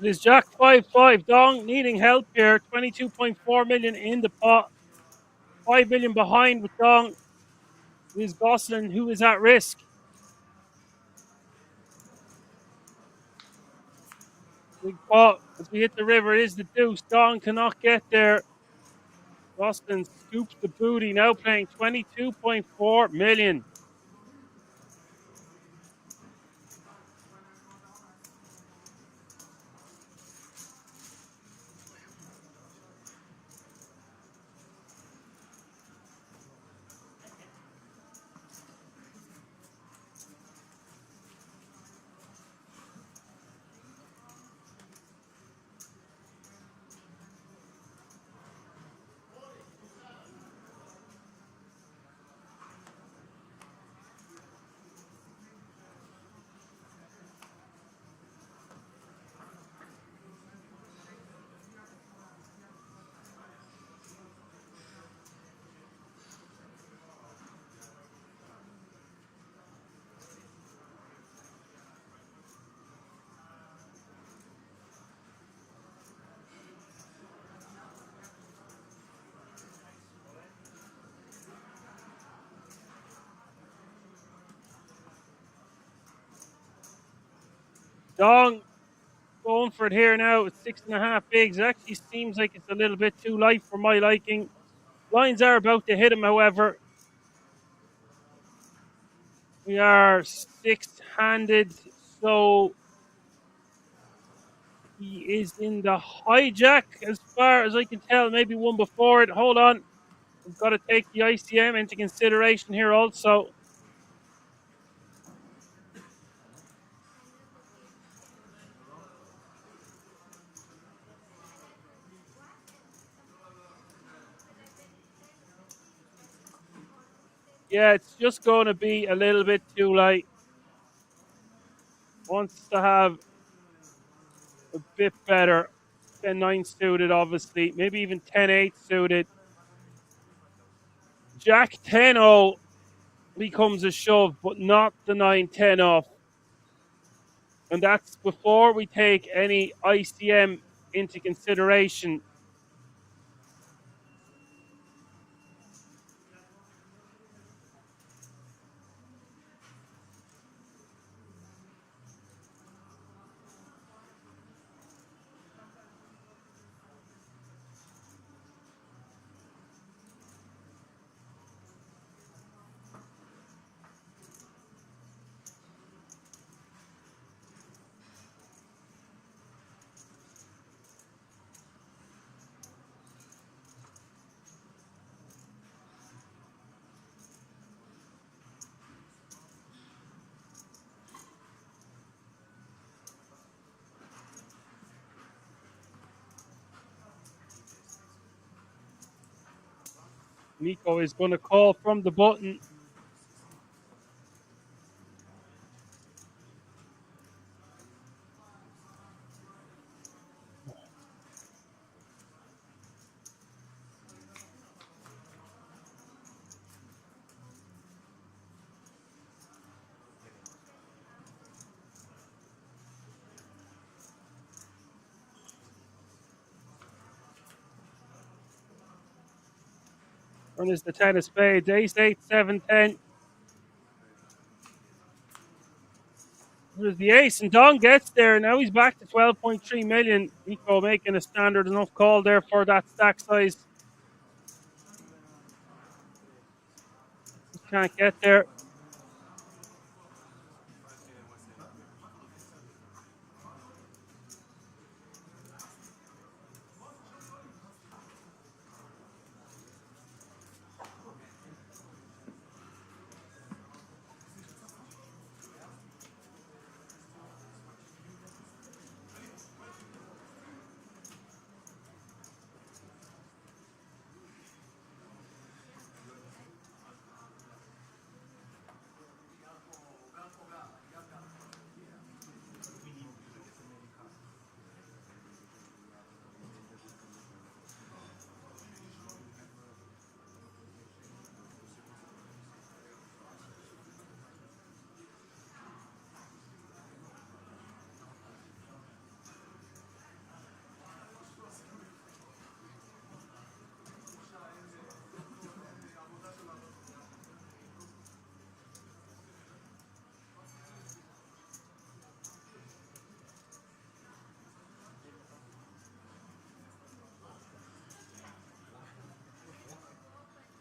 D: It is Jack 5-5. Dong needing help here. 22.4 million in the pot. 5 million behind with Dong. It is Gosselin who is at risk. Big pot as we hit the river. It is the deuce. Dong cannot get there. Gosselin scoops the booty. Now playing 22.4 million. Dong going for it here now. It's 6.5 bigs. It actually seems like it's a little bit too light for my liking. Lines are about to hit him, however. We are six-handed, so he is in the hijack as far as I can tell. Maybe one before it. Hold on. We've got to take the ICM into consideration here also. Yeah, it's just going to be a little bit too light. Wants to have a bit better. 10-9 suited, obviously. Maybe even 10-8 suited. Jack 10-0 becomes a shove, but not the 9-10 off. And that's before we take any ICM into consideration. Nico is going to call from the button. Run is the 10 of spades. Ace 8, 7, 10. There's the ace, and Don gets there. Now he's back to 12.3 million. Nico making a standard enough call there for that stack size. Just can't get there.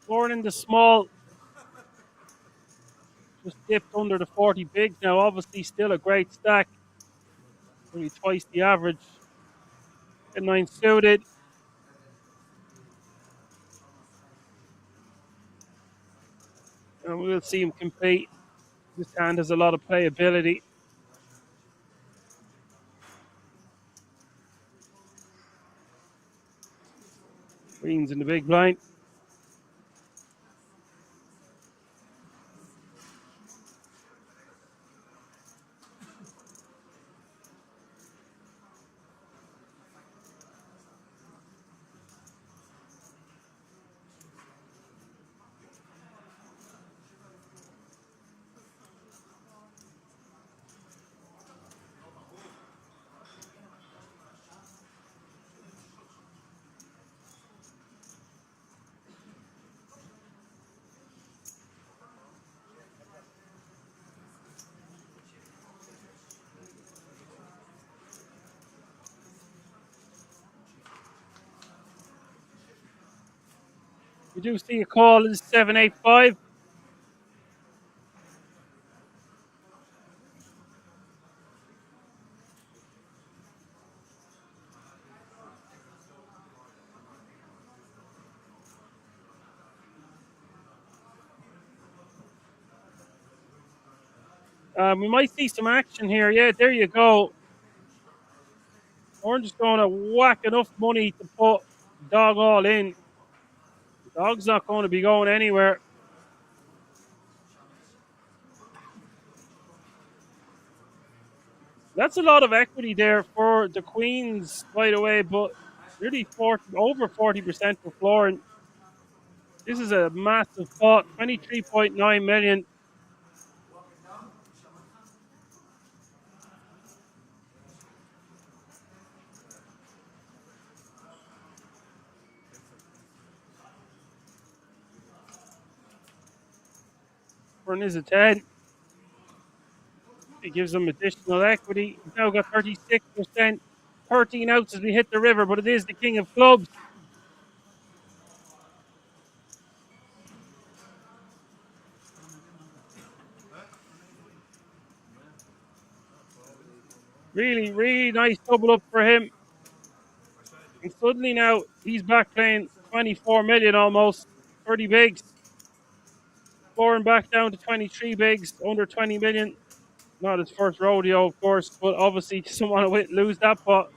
D: Scoring in the small. Just dipped under the 40 bigs now. Obviously, still a great stack. Only twice the average. And 9 suited. And we'll see him compete. This hand has a lot of playability. Queens in the big blind. We do see a call is 785. We might see some action here. Yeah, there you go. Orange is going to whack enough money to put dog all in. The dog's not going to be going anywhere. That's a lot of equity there for the Queens, by the way, but really over 40% for flooring. This is a massive pot, 23.9 million. Burn is a 10. It gives them additional equity. He's now got 36%, 13 outs as we hit the river, but it is the king of clubs. Really, really nice double up for him. And suddenly now he's back playing 24 million almost, 30 bigs. Flooring back down to 23 bigs, under 20 million. Not his first rodeo, of course, but obviously doesn't want to lose that pot.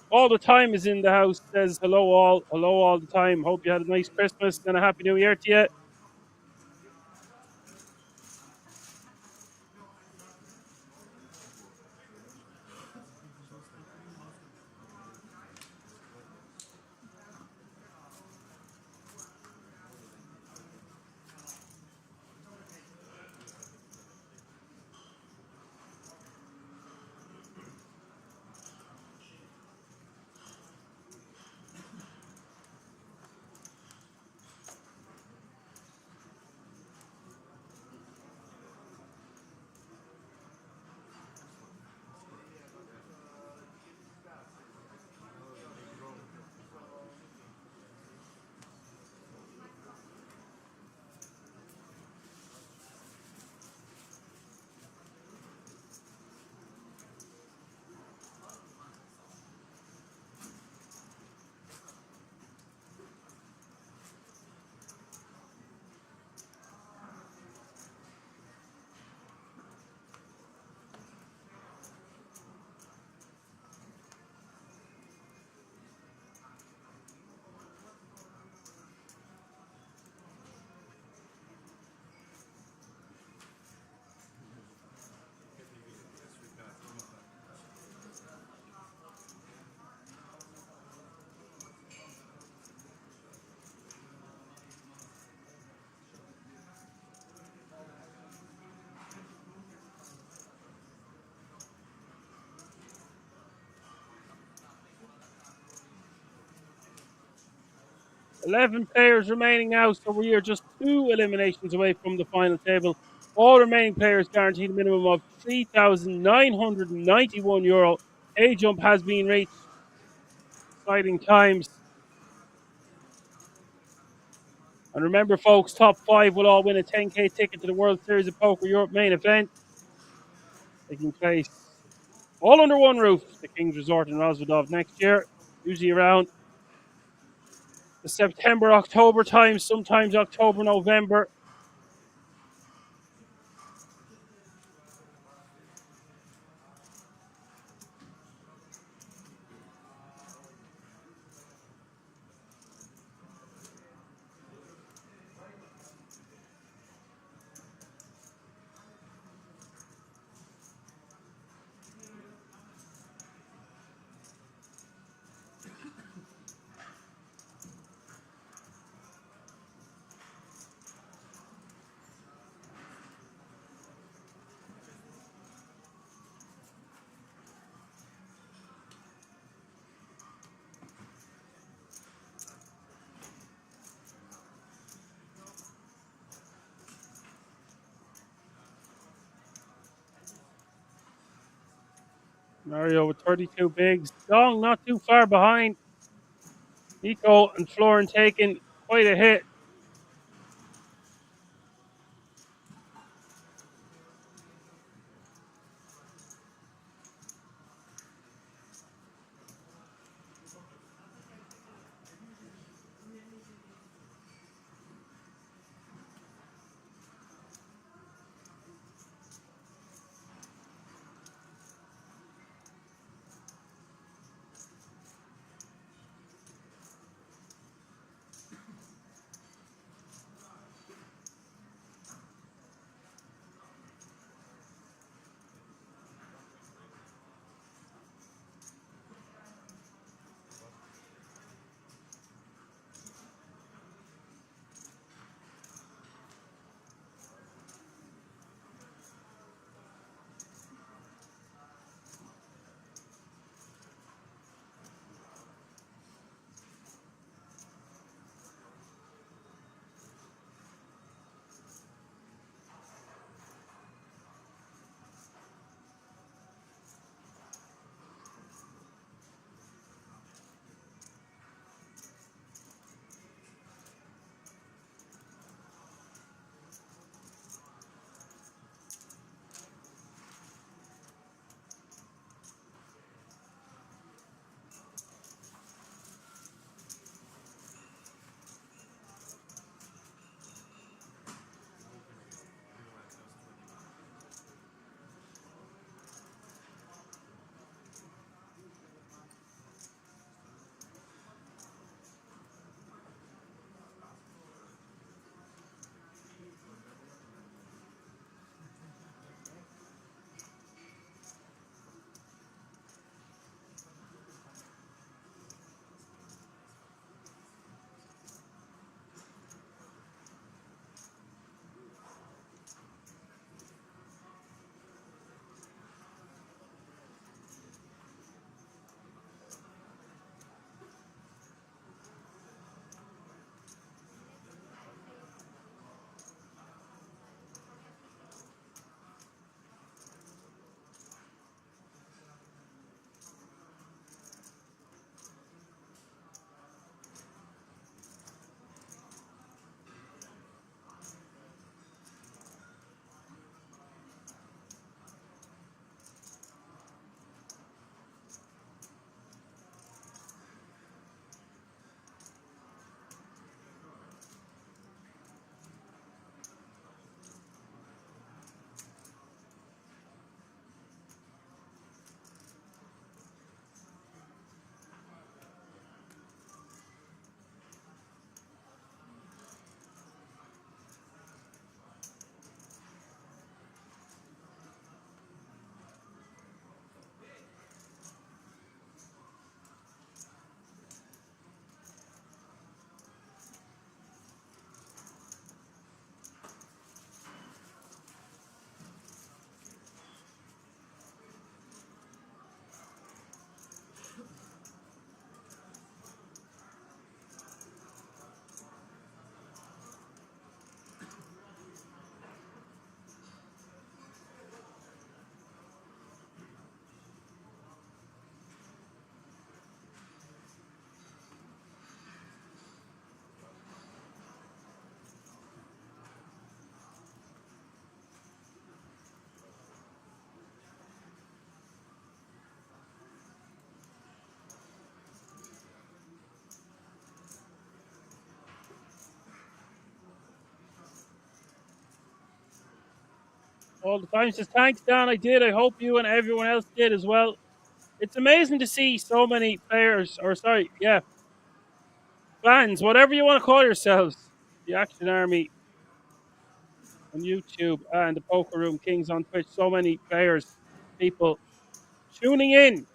D: All the time is in the house, says hello all the time. Hope you had a nice Christmas and a happy new year to you. $11 players remaining now, so we are just 2 eliminations away from the final table. All remaining players guaranteed a minimum of €3,991. A jump has been reached. Exciting times. And remember, folks, top 5 will all win a 10K ticket to the World Series of Poker Europe main event, taking place all under one roof, the King's Resort in Rosvedov next year, usually around the September, October time, sometimes October, November. Mario with 32 bigs. Dong not too far behind. Nico and Florin taking quite a hit. all the time. Says, thanks, Dan. I did. I hope you and everyone else did as well. It's amazing to see so many players, or sorry, yeah, fans, whatever you want to call yourselves, the Action Army on YouTube and the Poker Room Kings on Twitch. So many players, people tuning in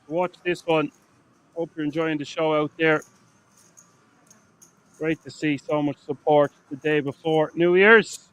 D: to watch this one. Hope you're enjoying the show out there. Great to see so much support the day before New Year's.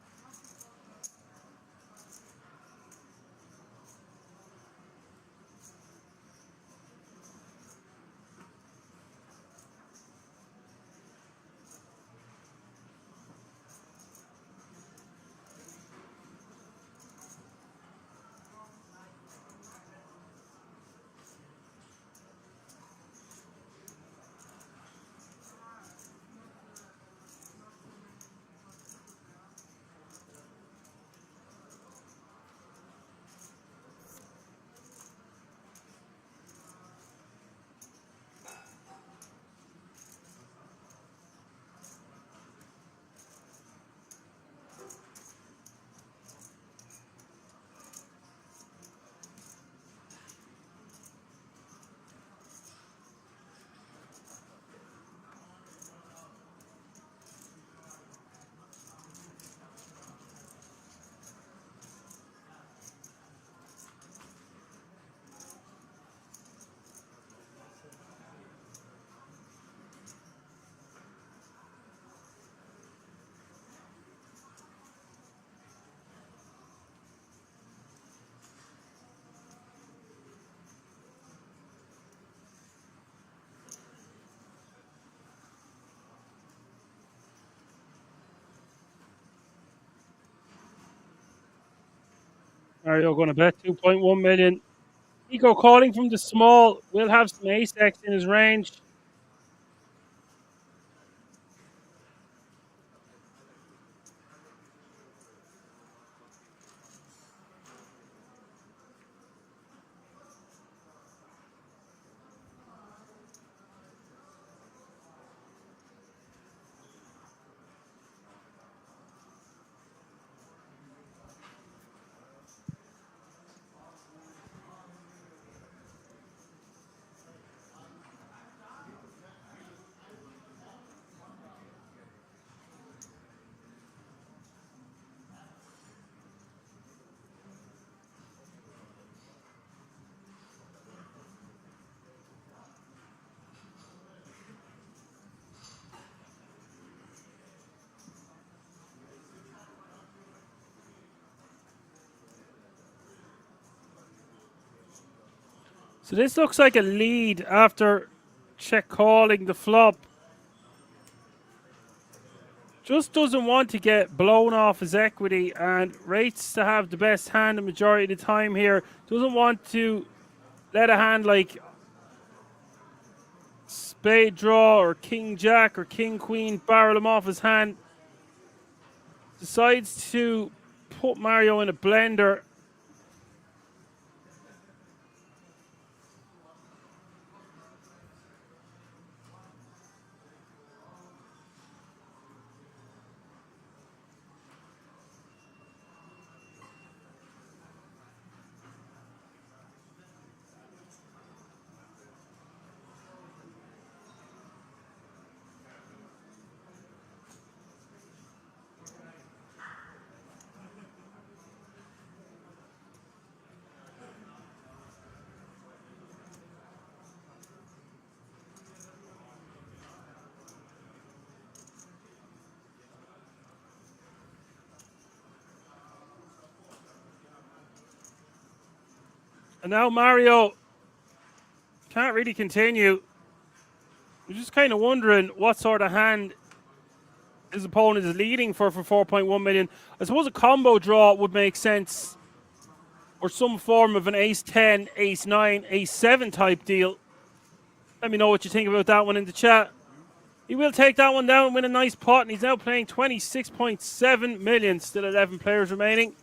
D: Mario going to bet 2.1 million. Nico calling from the small. Will have some ace X in his range. So this looks like a lead after Czech calling the flop. Just doesn't want to get blown off his equity and rates to have the best hand the majority of the time here. Doesn't want to let a hand like spade draw or king jack or king queen barrel him off his hand. Decides to put Mario in a blender. And now Mario can't really continue. You're just kind of wondering what sort of hand his opponent is leading for 4.1 million. I suppose a combo draw would make sense, or some form of an ace 10, ace 9, ace 7 type deal. Let me know what you think about that one in the chat. He will take that one down and win a nice pot, and he's now playing 26.7 million. Still 11 players remaining.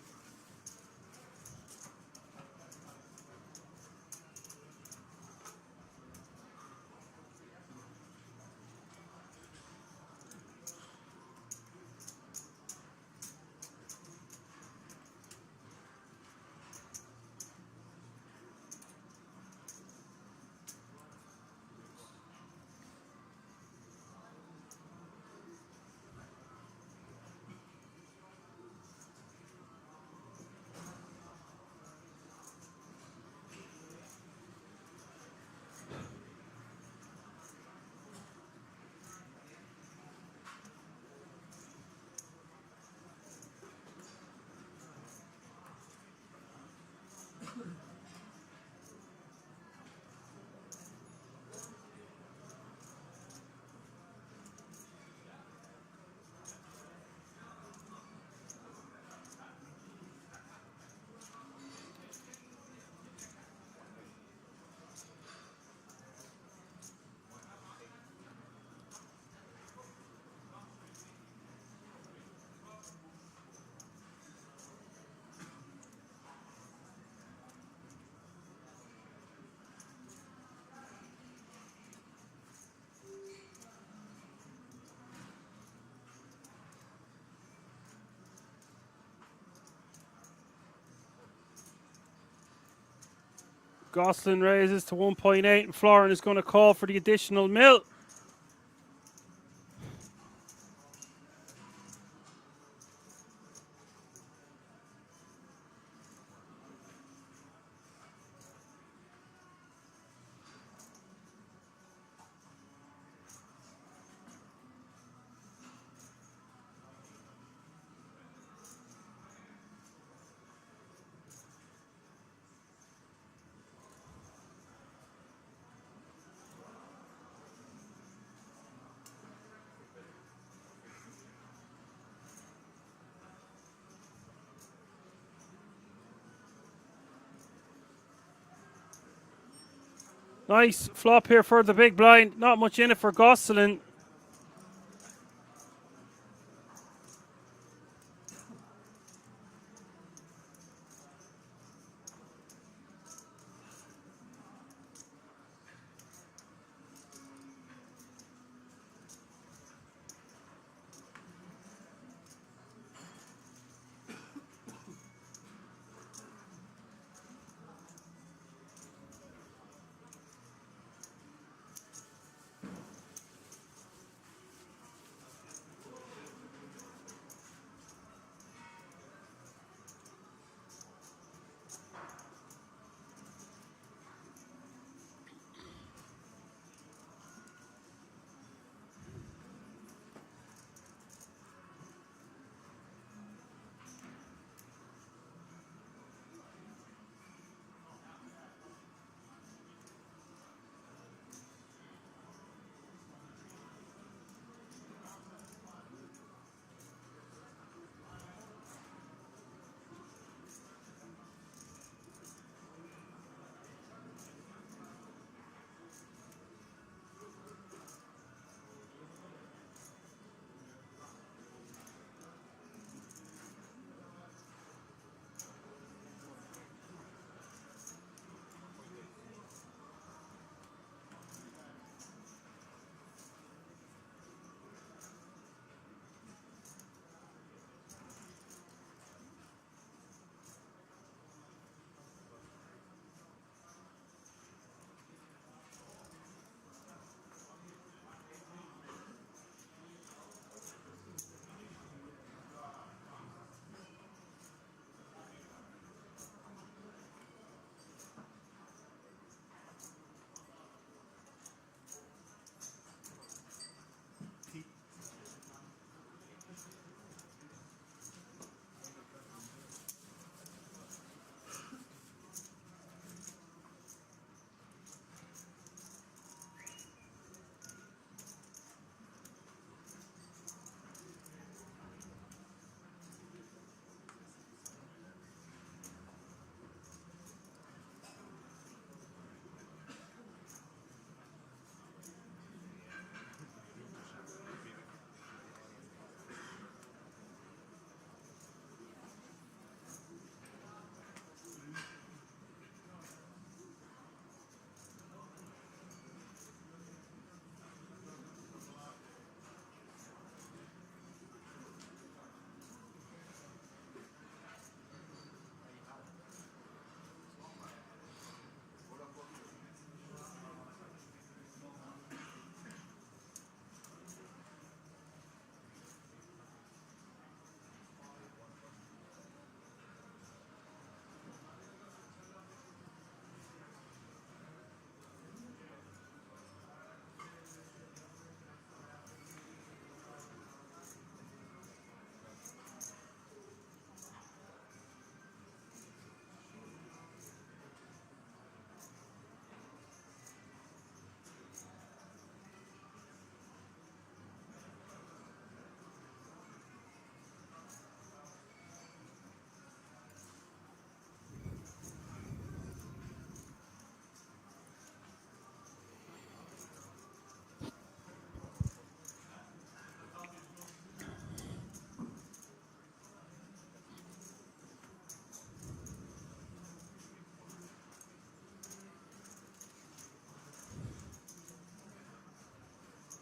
D: Gosselin raises to 1.8, and Florin is going to call for the additional mil. Nice flop here for the big blind. Not much in it for Gosselin.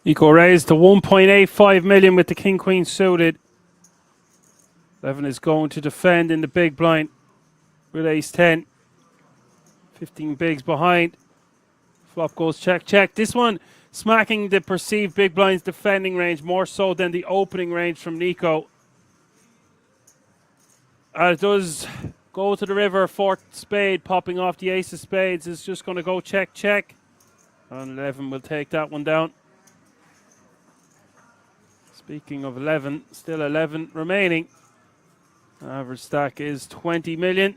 D: Eco raised to 1.85 million with the King Queen suited. Levin is going to defend in the big blind with Ace 10. 15 bigs behind. Flop goes check, check. This one smacking the perceived big blind's defending range more so than the opening range from Nico. It does go to the river. Fourth spade popping off the ace of spades is just going to go check, check. And 11 will take that one down. Speaking of 11, still 11 remaining. Average stack is 20 million.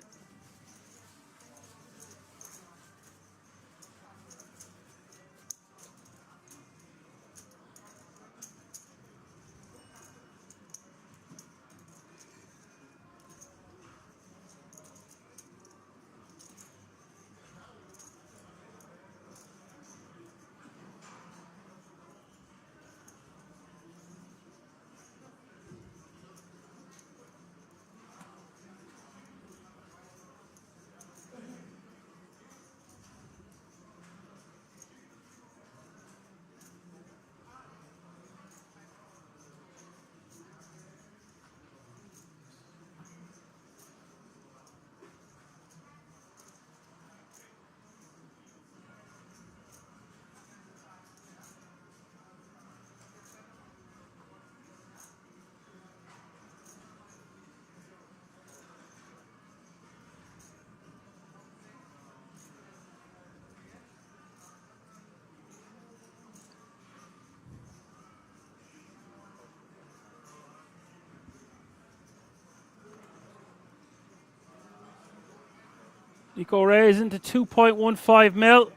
D: Nico raising to 2.15 mil.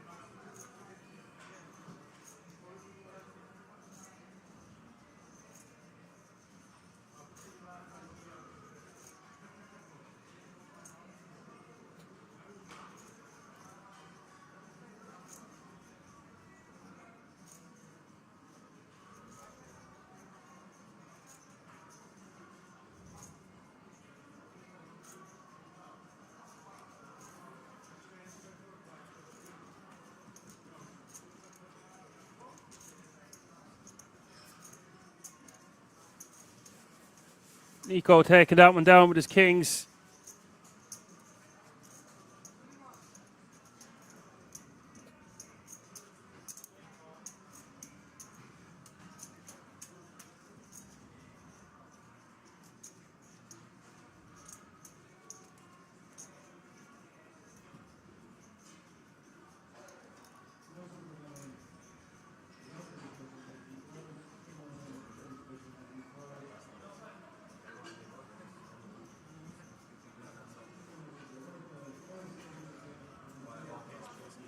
D: Nico taking that one down with his kings.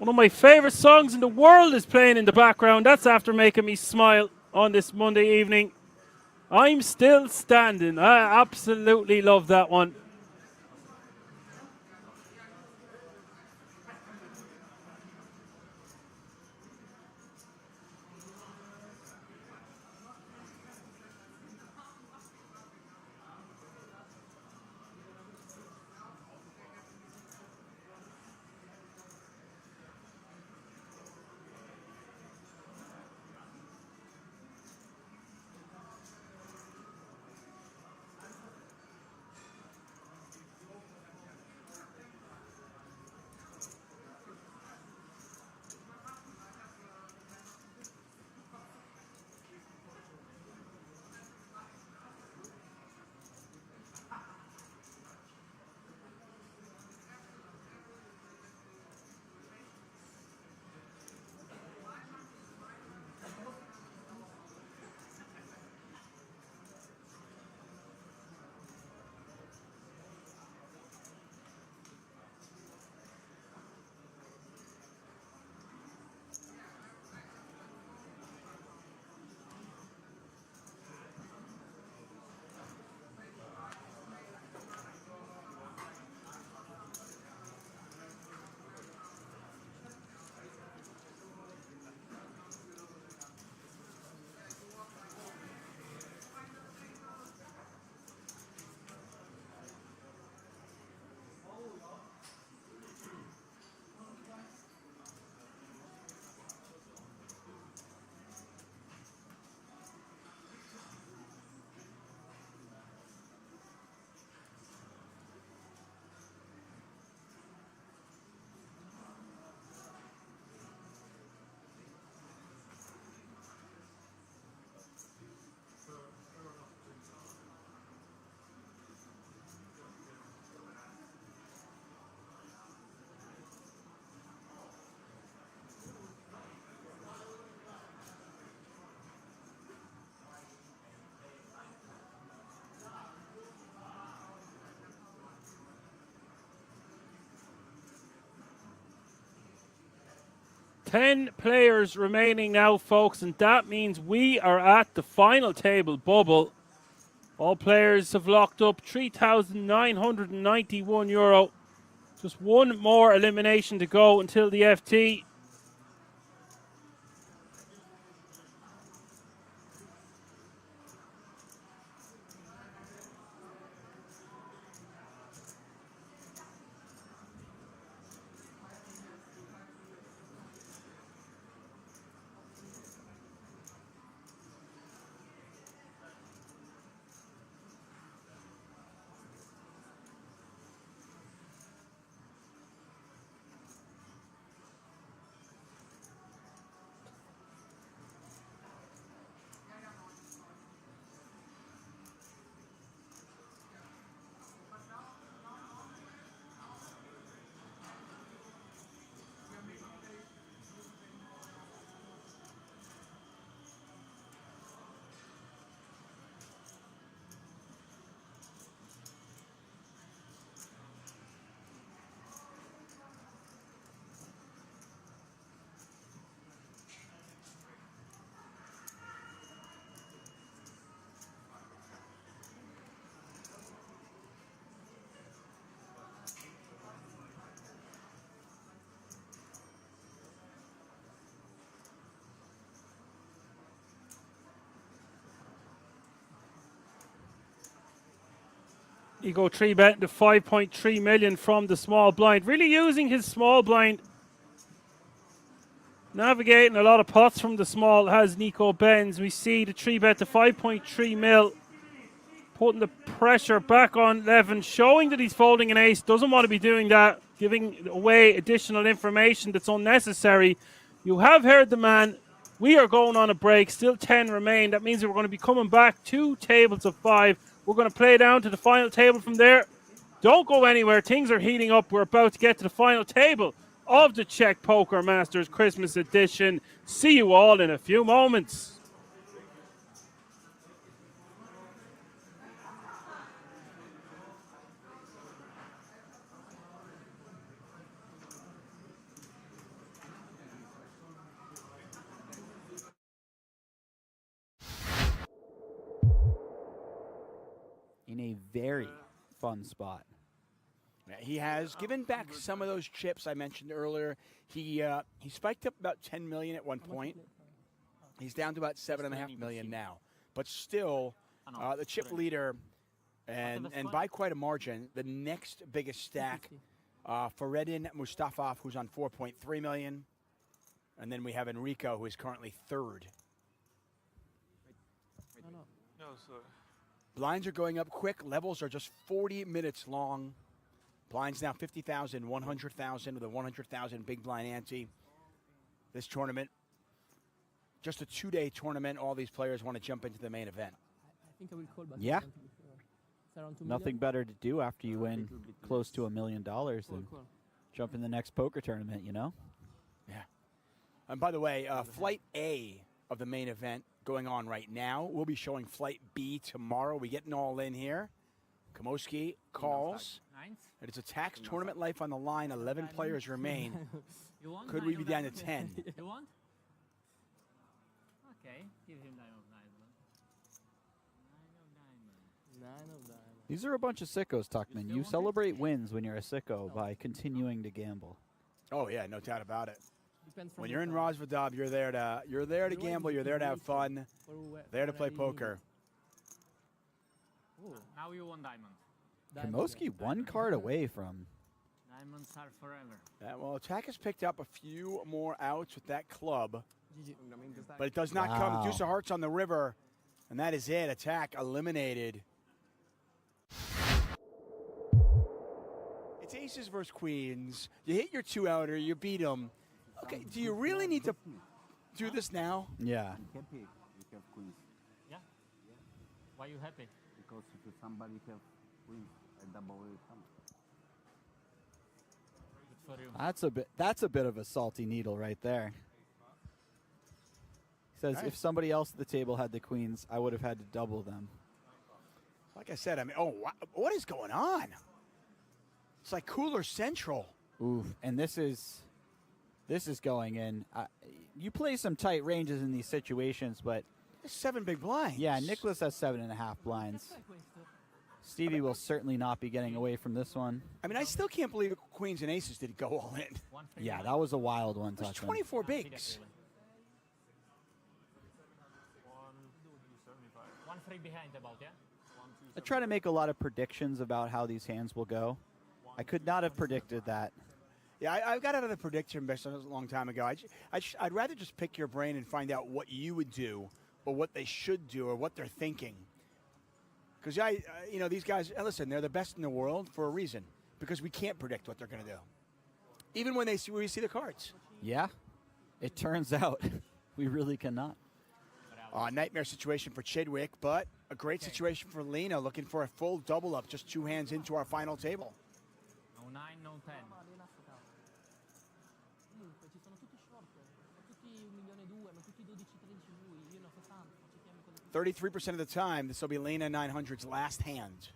D: One of my favorite songs in the world is playing in the background. That's after making me smile on this Monday evening. I'm Still Standing. I absolutely love that one. 10 players remaining now, folks, and that means we are at the final table bubble. All players have locked up €3,991. Just one more elimination to go until the FT. Ego 3 betting to 5.3 million from the small blind. Really using his small blind. Navigating a lot of pots from the small has Nico Benz. We see the 3 bet to 5.3 mil. Putting the pressure back on Levin. Showing that he's folding an ace. Doesn't want to be doing that. Giving away additional information that's unnecessary. You have heard the man. We are going on a break. Still 10 remain. That means we're going to be coming back 2 tables of 5. We're going to play down to the final table from there. Don't go anywhere. Things are heating up. We're about to get to the final table of the Czech Poker Masters Christmas edition. See you all in a few moments.
K: In a very fun spot.
L: He has given back some of those chips I mentioned earlier. He spiked up about 10 million at one point. He's down to about 7.5 million now. But still, the chip leader, and by quite a margin, the next biggest stack, Faredin Mustafov, who's on 4.3 million. And then we have Enrico, who is currently third.
I: No, sir.
L: Blinds are going up quick. Levels are just 40 minutes long. Blinds now 50,000, 100,000 with a 100,000 big blind ante. This tournament, just a 2-day tournament. All these players want to jump into the main event.
K: Yeah. Nothing better to do after you win close to $1 million than jump in the next poker tournament, you know?
L: Yeah. And by the way, Flight A of the main event going on right now. We'll be showing Flight B tomorrow. We getting all in here. Kamoski calls. It is a tax tournament life on the line. 11 players remain. Could we be down to 10?
M: You want? Okay, give him 9 of diamonds. 9 of diamonds.
K: These are a bunch of sickos, Tuckman. You celebrate wins when you're a sicko by continuing to gamble.
L: Oh yeah, no doubt about it. When you're in Rosvadov, you're there to gamble, you're there to have fun, there to play poker.
M: Now you want diamond.
K: Kamoski one card away from.
M: Diamonds are forever.
L: Yeah, well, Attack has picked up a few more outs with that club, but it does not come. Deuce of Hearts on the river, and that is it. Attack eliminated. It's aces versus queens. You hit your 2-outer, you beat them. Okay, do you really need to do this now?
K: Yeah.
J: Happy you have queens.
M: Yeah? Why are you happy?
J: Because if somebody have queens, I double it.
M: Good for you.
K: That's a bit of a salty needle right there. He says if somebody else at the table had the queens, I would have had to double them.
L: Like I said, I mean, what is going on? It's like Cooler Central.
K: Ooh, and this is This is going in. You play some tight ranges in these situations, but
L: 7 big blinds.
K: Yeah, Nicholas has 7.5 blinds. Stevie will certainly not be getting away from this one.
L: I mean, I still can't believe queens and aces didn't go all in.
K: Yeah, that was a wild one.
L: It was 24 bigs.
M: 1-3 behind about, yeah?
K: I try to make a lot of predictions about how these hands will go. I could not have predicted that.
L: Yeah, I got out of the prediction business a long time ago. I'd rather just pick your brain and find out what you would do or what they should do or what they're thinking. Because, you know, these guys, listen, they're the best in the world for a reason because we can't predict what they're going to do. Even when we see the cards.
K: Yeah, it turns out we really cannot.
L: Nightmare situation for Chidwick, but a great situation for Lena, looking for a full double up, just 2 hands into our final table.
M: No 9, no 10.
L: 33% of the time, this will be Lena 900's last hand.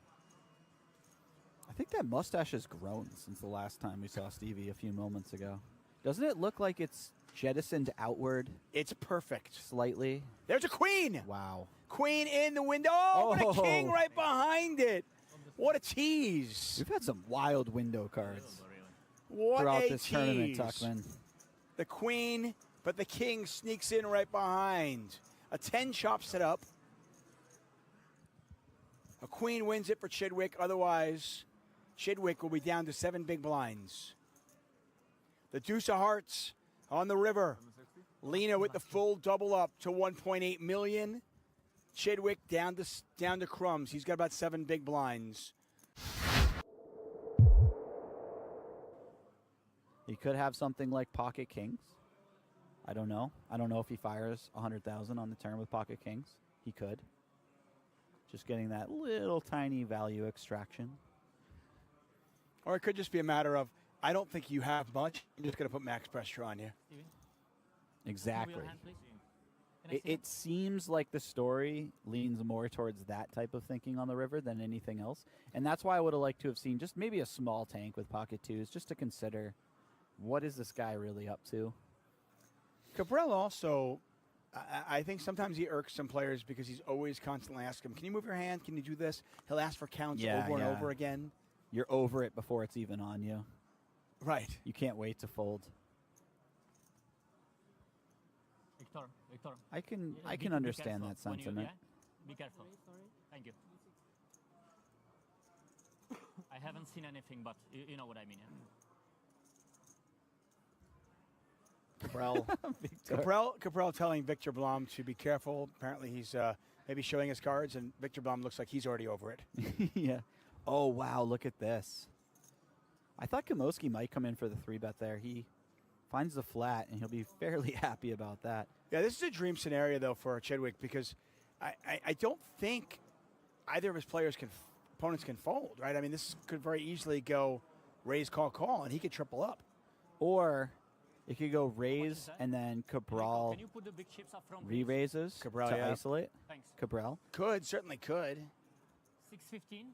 K: I think that mustache has grown since the last time we saw Stevie a few moments ago. Doesn't it look like it's jettisoned outward?
L: It's perfect.
K: Slightly.
L: There's a queen.
K: Wow.
L: Queen in the window. Oh, and a king right behind it. What a tease.
K: We've had some wild window cards
L: what
K: throughout
L: a
K: this
L: tease.
K: tournament, Tuckman.
L: The queen, but the king sneaks in right behind. A 10 chops it up. A queen wins it for Chidwick. Otherwise, Chidwick will be down to 7 big blinds. The deuce of hearts on the river. Lena with the full double up to 1.8 million. Chidwick down to crumbs. He's got about 7 big blinds.
K: He could have something like pocket kings. I don't know. I don't know if he fires 100,000 on the turn with pocket kings. He could. Just getting that little tiny value extraction.
L: Or it could just be a matter of, I don't think you have much. I'm just going to put max pressure on you.
K: Exactly. It seems like the story leans more towards that type of thinking on the river than anything else. And that's why I would have liked to have seen just maybe a small tank with pocket twos just to consider what is this guy really up to.
L: Cabral also, I think sometimes he irks some players because he's always constantly asking him, can you move your hand? Can you do this? He'll ask for counts over and over again.
K: You're over it before it's even on you.
L: Right.
K: You can't wait to fold.
M: Victor.
K: I can understand that sentiment.
M: Be careful. Thank you. I haven't seen anything, but you know what I mean, yeah?
L: Cabral telling Victor Blom to be careful. Apparently he's maybe showing his cards, and Victor Blom looks like he's already over it.
K: Yeah. Oh, wow, look at this. I thought Kamoski might come in for the 3-bet there. He finds the flat, and he'll be fairly happy about that.
L: Yeah, this is a dream scenario, though, for Chidwick, because I don't think either of his opponents can fold, right? I mean, this could very easily go raise, call, and he could triple up.
K: Or it could go raise, and then Cabral re-raises to isolate.
M: Thanks.
K: Cabral.
L: Certainly could.
M: 6-15.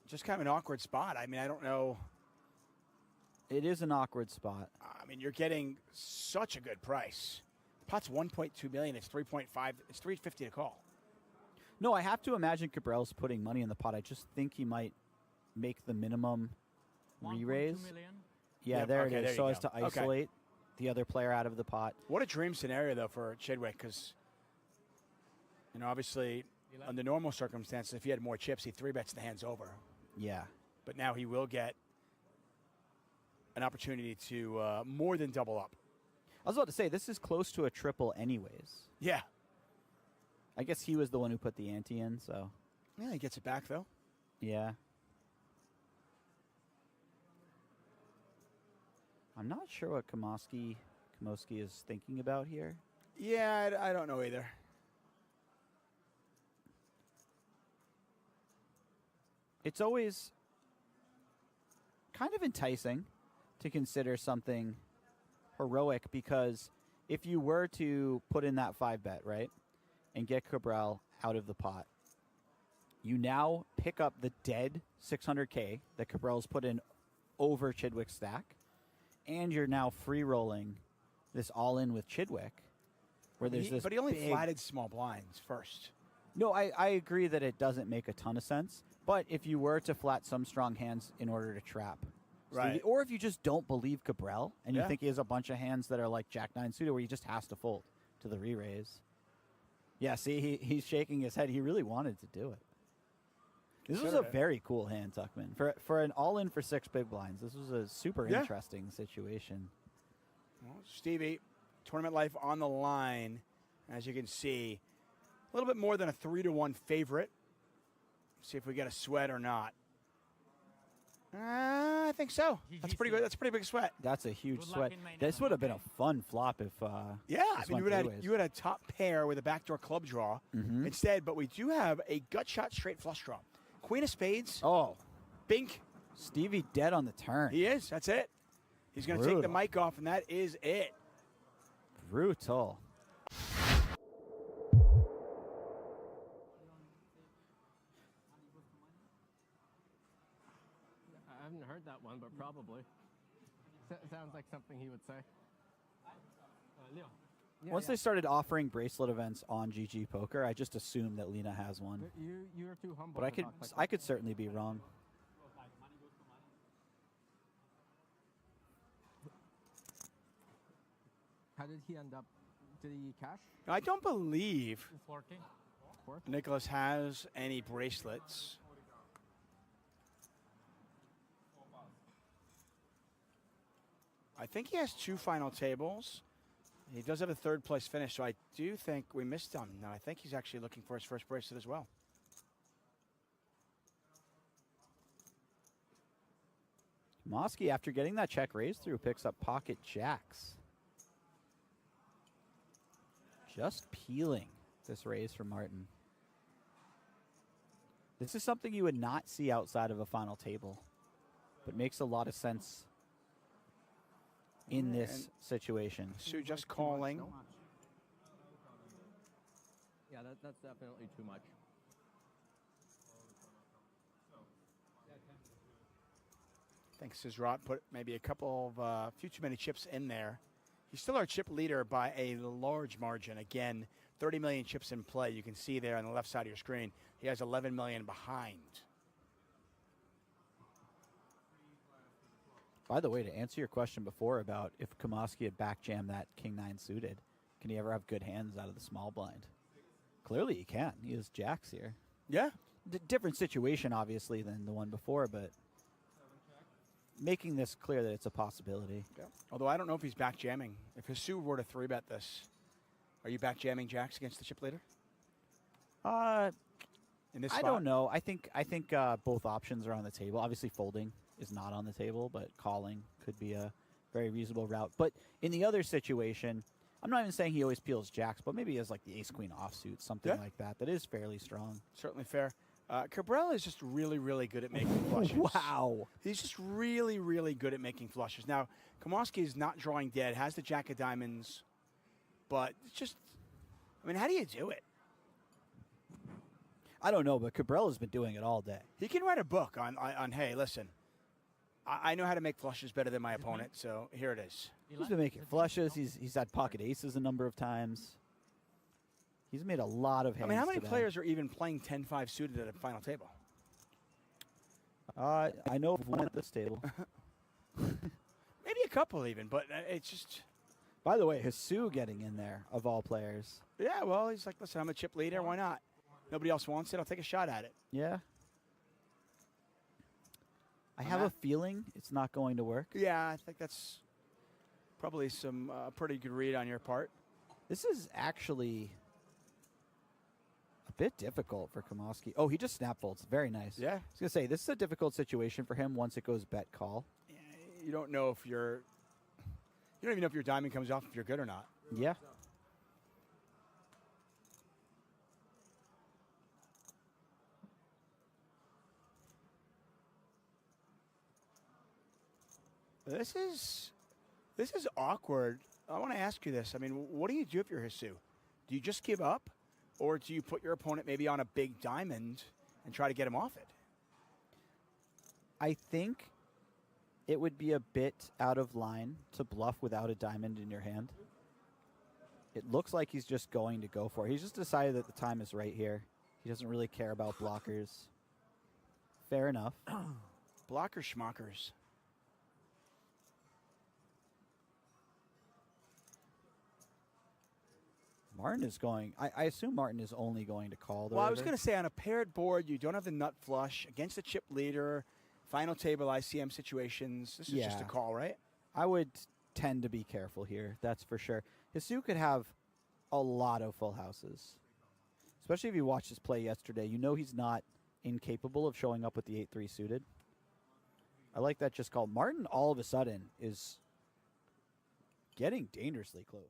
L: Just kind of an awkward spot. I mean, I don't know.
K: It is an awkward spot.
L: I mean, you're getting such a good price. Pot's 1.2 million. It's 3.5. It's 350 to call.
K: No, I have to imagine Cabral's putting money in the pot. I just think he might make the minimum re-raise. Yeah,
L: Yep,
K: there
L: okay,
K: it is.
L: there
K: So
L: you
K: as to
L: go. Okay.
K: isolate the other player out of the pot.
L: What a dream scenario, though, for Chidwick, because, you know, obviously, under normal circumstances, if he had more chips, he 3-bets the hands over.
K: Yeah.
L: But now he will get an opportunity to more than double up.
K: I was about to say, this is close to a triple anyways.
L: Yeah.
K: I guess he was the one who put the ante in, so.
L: Yeah, he gets it back, though.
K: Yeah. I'm not sure what Kamoski is thinking about here.
L: Yeah, I don't know either.
K: It's always kind of enticing to consider something heroic, because if you were to put in that 5-bet, right, and get Cabral out of the pot, you now pick up the dead 600K that Cabral's put in over Chidwick's stack, and you're now free rolling this all-in with Chidwick, where there's this
L: But he only
K: big-
L: flatted small blinds first.
K: No, I agree that it doesn't make a ton of sense. But if you were to flat some strong hands in order to trap,
L: Right.
K: Stevie, or if you just don't believe Cabral and you
L: Yeah.
K: think he has a bunch of hands that are like Jack 9 suited where he just has to fold to the re-raise. Yeah, see, he's shaking his head. He really wanted to do it. This was a
L: Should've.
K: very cool hand, Tuckman. For an all-in for 6 big blinds, this was a super
L: Yeah.
K: interesting situation.
L: Well, Stevie, tournament life on the line, as you can see. A little bit more than a 3-1 favorite. See if we get a sweat or not. I think so. That's pretty good. That's a pretty big sweat.
K: That's a huge
M: Good luck
K: sweat.
M: in main
K: This
M: event,
K: would have been
M: okay?
K: a fun flop if
L: Yeah, I
K: this
L: mean,
K: went three-ways.
L: you had a top pair with a backdoor club draw
K: Mhm.
L: instead, but we do have a gut shot straight flush draw. Queen of spades.
K: Oh,
L: Bink.
K: Stevie dead on the turn.
L: He is. That's it. He's going to take the
K: Brutal.
L: mic off, and that is it.
K: Brutal.
N: I haven't heard that one, but probably. Sounds like something he would say. Leon.
K: Once they started offering bracelet events on GG Poker, I just assumed that Lena has one.
N: You're too humble.
K: But
N: to talk like
K: I
N: that.
K: could certainly be wrong.
N: How did he end up? Did he cash?
L: I don't believe
M: 240.
L: Nicholas has any bracelets. I think he has 2 final tables. He does have a 3rd place finish, so I do think we missed him. No, I think he's actually looking for his first bracelet as well.
K: Mosky, after getting that check raise through, picks up pocket jacks. Just peeling this raise from Martin. This is something you would not see outside of a final table, but makes a lot of sense in this situation.
L: Sue just calling.
N: Yeah, that's definitely too much.
L: Thanks, Sizrot. Put maybe a couple of few too many chips in there. He's still our chip leader by a large margin. Again, 30 million chips in play. You can see there on the left side of your screen. He has 11 million behind.
K: By the way, to answer your question before about if Kamoski had backjammed that King 9 suited, can he ever have good hands out of the small blind? Clearly he can. He has jacks here.
L: Yeah.
K: Different situation, obviously, than the one before, but making this clear that it's a possibility.
L: Yeah. Although I don't know if he's back jamming. If Hisu were to 3-bet this, are you back jamming jacks against the chip leader? In this
K: I
L: spot?
K: don't know. I think both options are on the table. Obviously, folding is not on the table, but calling could be a very reasonable route. But in the other situation, I'm not even saying he always peels jacks, but maybe he has like the ace-queen offsuit, something
L: Yeah.
K: like that. That is fairly strong.
L: Certainly fair. Cabral is just really, really good at making flushes.
K: Wow.
L: He's just really, really good at making flushes. Now, Kamoski is not drawing dead, has the jack of diamonds, but it's just, I mean, how do you do it?
K: I don't know, but Cabral has been doing it all day.
L: He can write a book on hey, listen, I know how to make flushes better than my opponent, so here it is.
K: He's been making flushes. He's had pocket aces a number of times. He's made a lot of hands.
L: I mean, how many
K: today.
L: players are even playing 10-5 suited at a final table?
K: I know of one at this table.
L: Maybe a couple even, but it's just...
K: By the way, Hisu getting in there, of all players.
L: Yeah, well, he's like, listen, I'm a chip leader. Why not? Nobody else wants it. I'll take a shot at it.
K: Yeah. I have a feeling it's not going to work.
L: Yeah, I think that's probably some pretty good read on your part.
K: This is actually a bit difficult for Kamoski. Oh, he just snap folds. Very nice.
L: Yeah.
K: I was going to say, this is a difficult situation for him once it goes bet call.
L: You don't know if you're... You don't even know if your diamond comes off if you're good or not.
K: Yeah.
L: This is awkward. I want to ask you this. I mean, what do you do if you're Hisu? Do you just give up? Or do you put your opponent maybe on a big diamond and try to get him off it?
K: I think it would be a bit out of line to bluff without a diamond in your hand. It looks like he's just going to go for it. He's just decided that the time is right here. He doesn't really care about blockers. Fair enough.
L: Blocker schmockers.
K: Martin is going. I assume Martin is only going to call the
L: Well, I was
K: river.
L: going to say on a paired board, you don't have the nut flush against the chip leader, final table ICM situations. This is just a
K: Yeah.
L: call, right?
K: I would tend to be careful here. That's for sure. Hisu could have a lot of full houses, especially if you watched his play yesterday. You know he's not incapable of showing up with the 8-3 suited. I like that just call. Martin all of a sudden is getting dangerously close.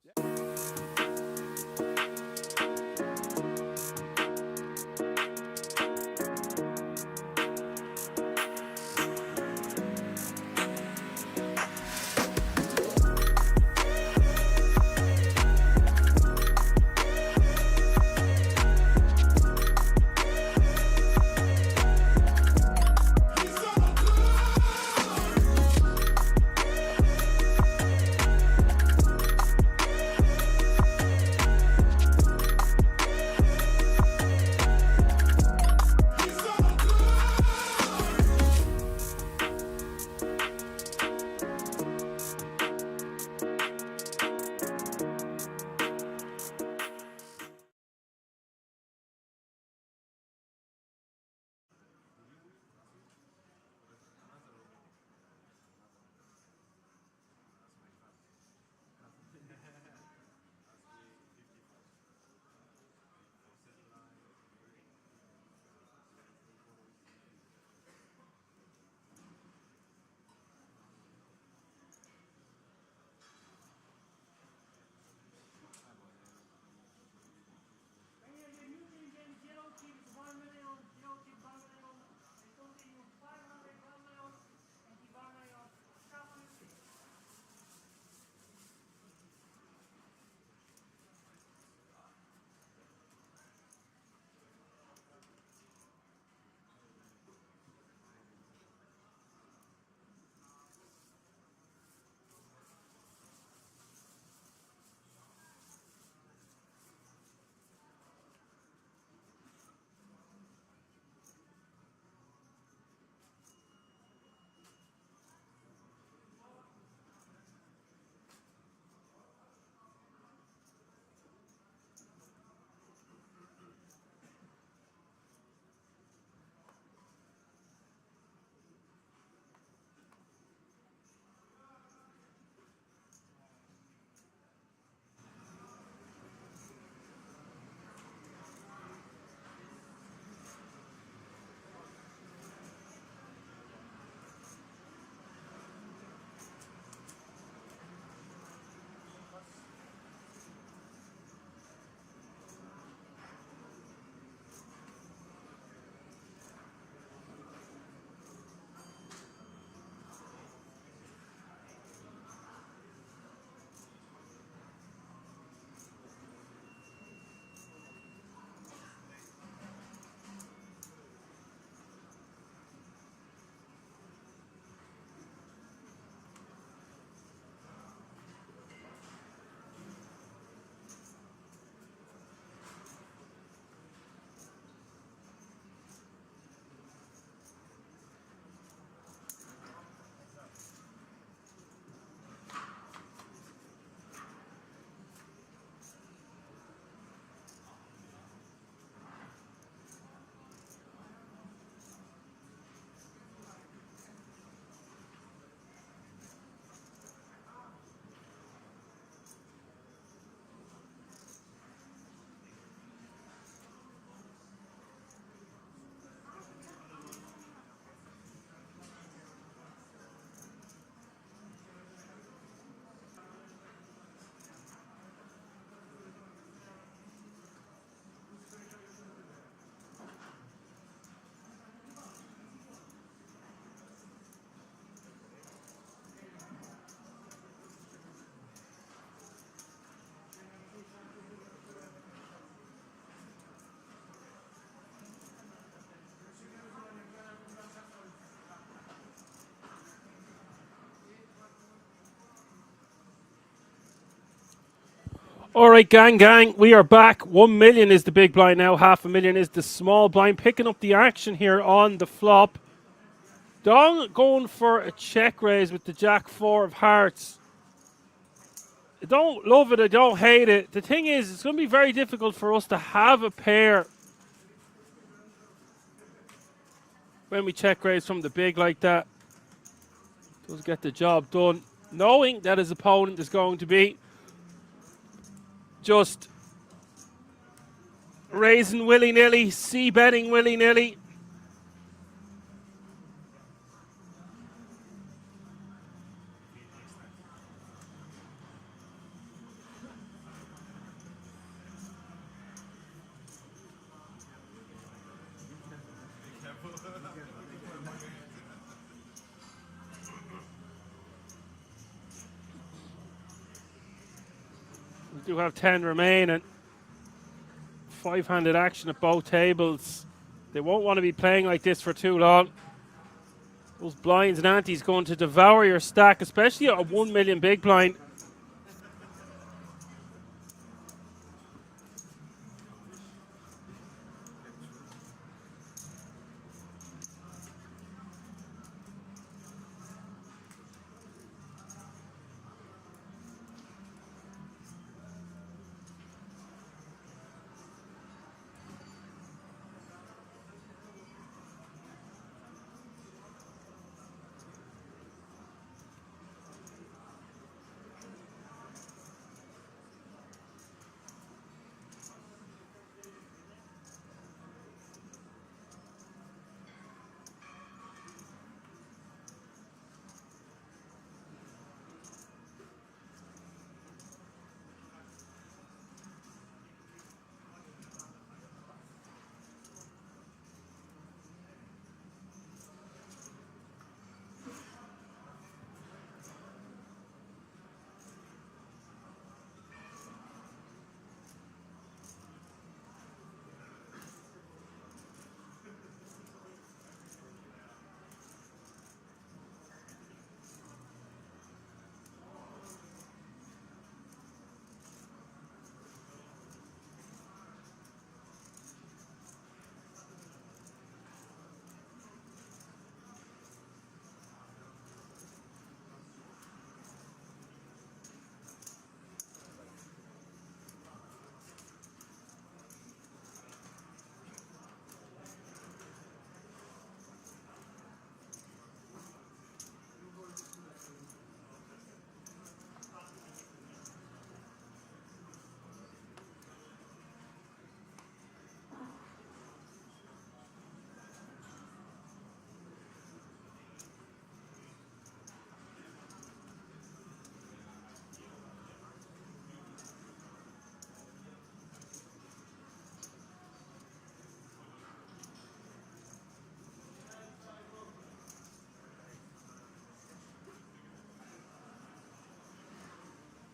D: All right, gang, we are back. 1 million is the big blind now. 500,000 is the small blind. Picking up the action here on the flop. Dong going for a check raise with the Jack 4 of hearts. I don't love it. I don't hate it. The thing is, it's going to be very difficult for us to have a pair when we check raise from the big like that. Does get the job done, knowing that his opponent is going to be just raising willy-nilly, c-betting willy-nilly. We do have 10 remaining. Five-handed action at both tables. They won't want to be playing like this for too long. Those blinds and antes going to devour your stack, especially a 1 million big blind.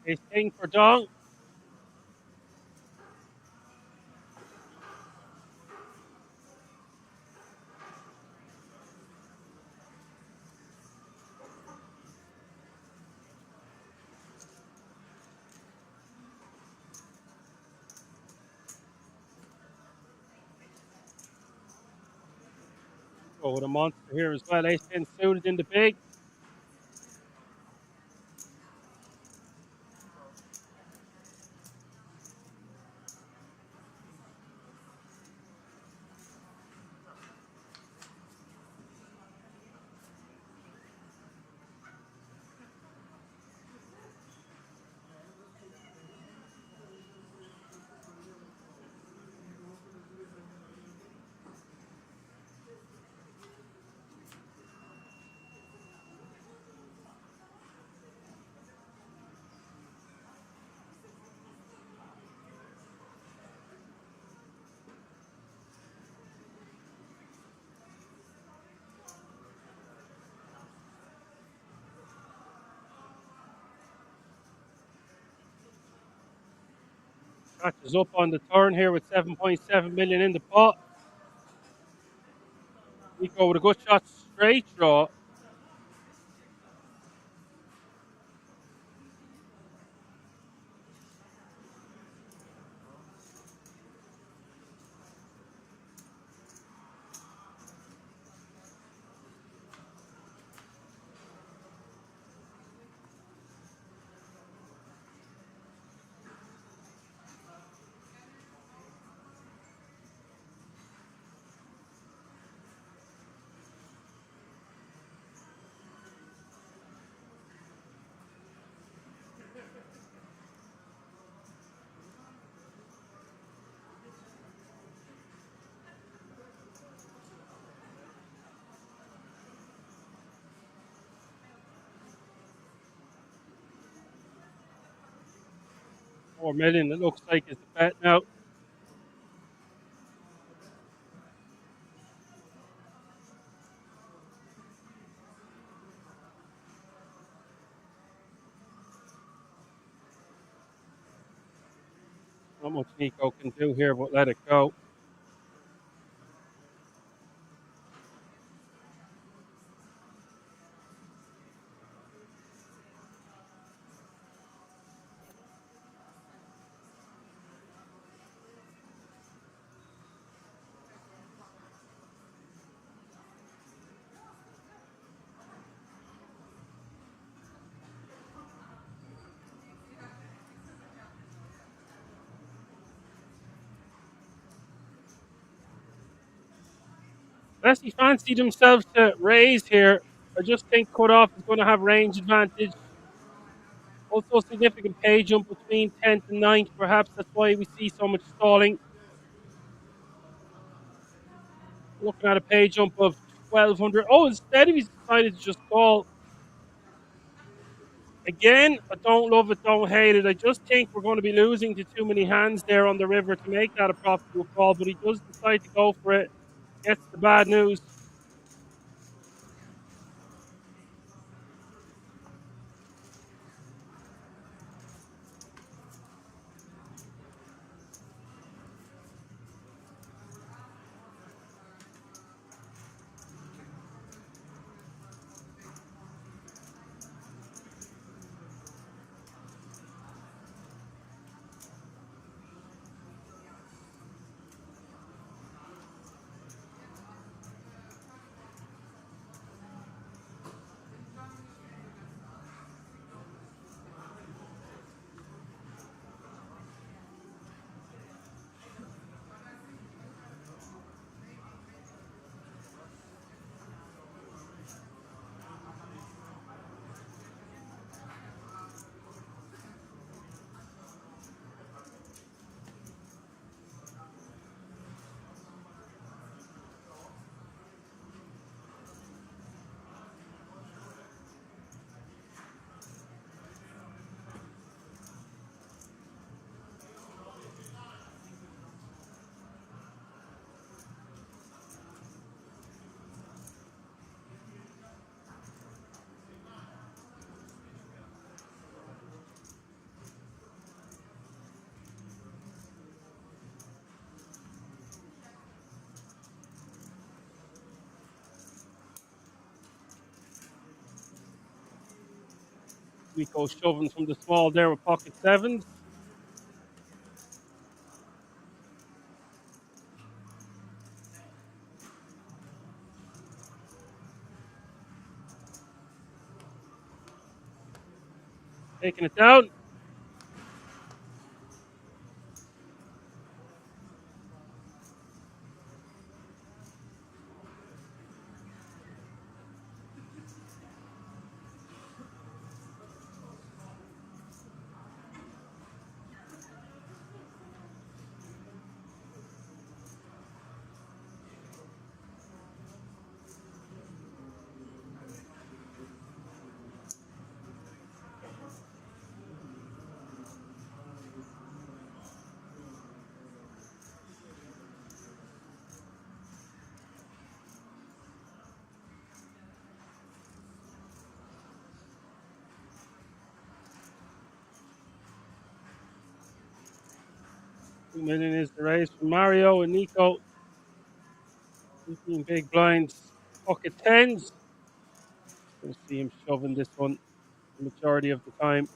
D: Ace king for Dong. Go with a monster here as well. Ace 10 suited in the big. Catches up on the turn here with 7.7 million in the pot. Nico with a good shot, straight draw. 4 million, it looks like, is the bet now. Not much Nico can do here, but let it go. Unless he fancied himself to raise here, I just think cutoff is going to have range advantage. Also, a significant pay jump between 10th and 9th. Perhaps that's why we see so much stalling. Looking at a pay jump of 1,200. Oh, instead he's decided to just call. Again, I don't love it, don't hate it. I just think we're going to be losing to too many hands there on the river to make that a profitable call, but he does decide to go for it. Gets the bad news. We go shoving from the small there with pocket sevens. Taking it down. $2 million is the raise for Mario and Nico. 15 big blinds, pocket tens. We'll see him shoving this one the majority of the time.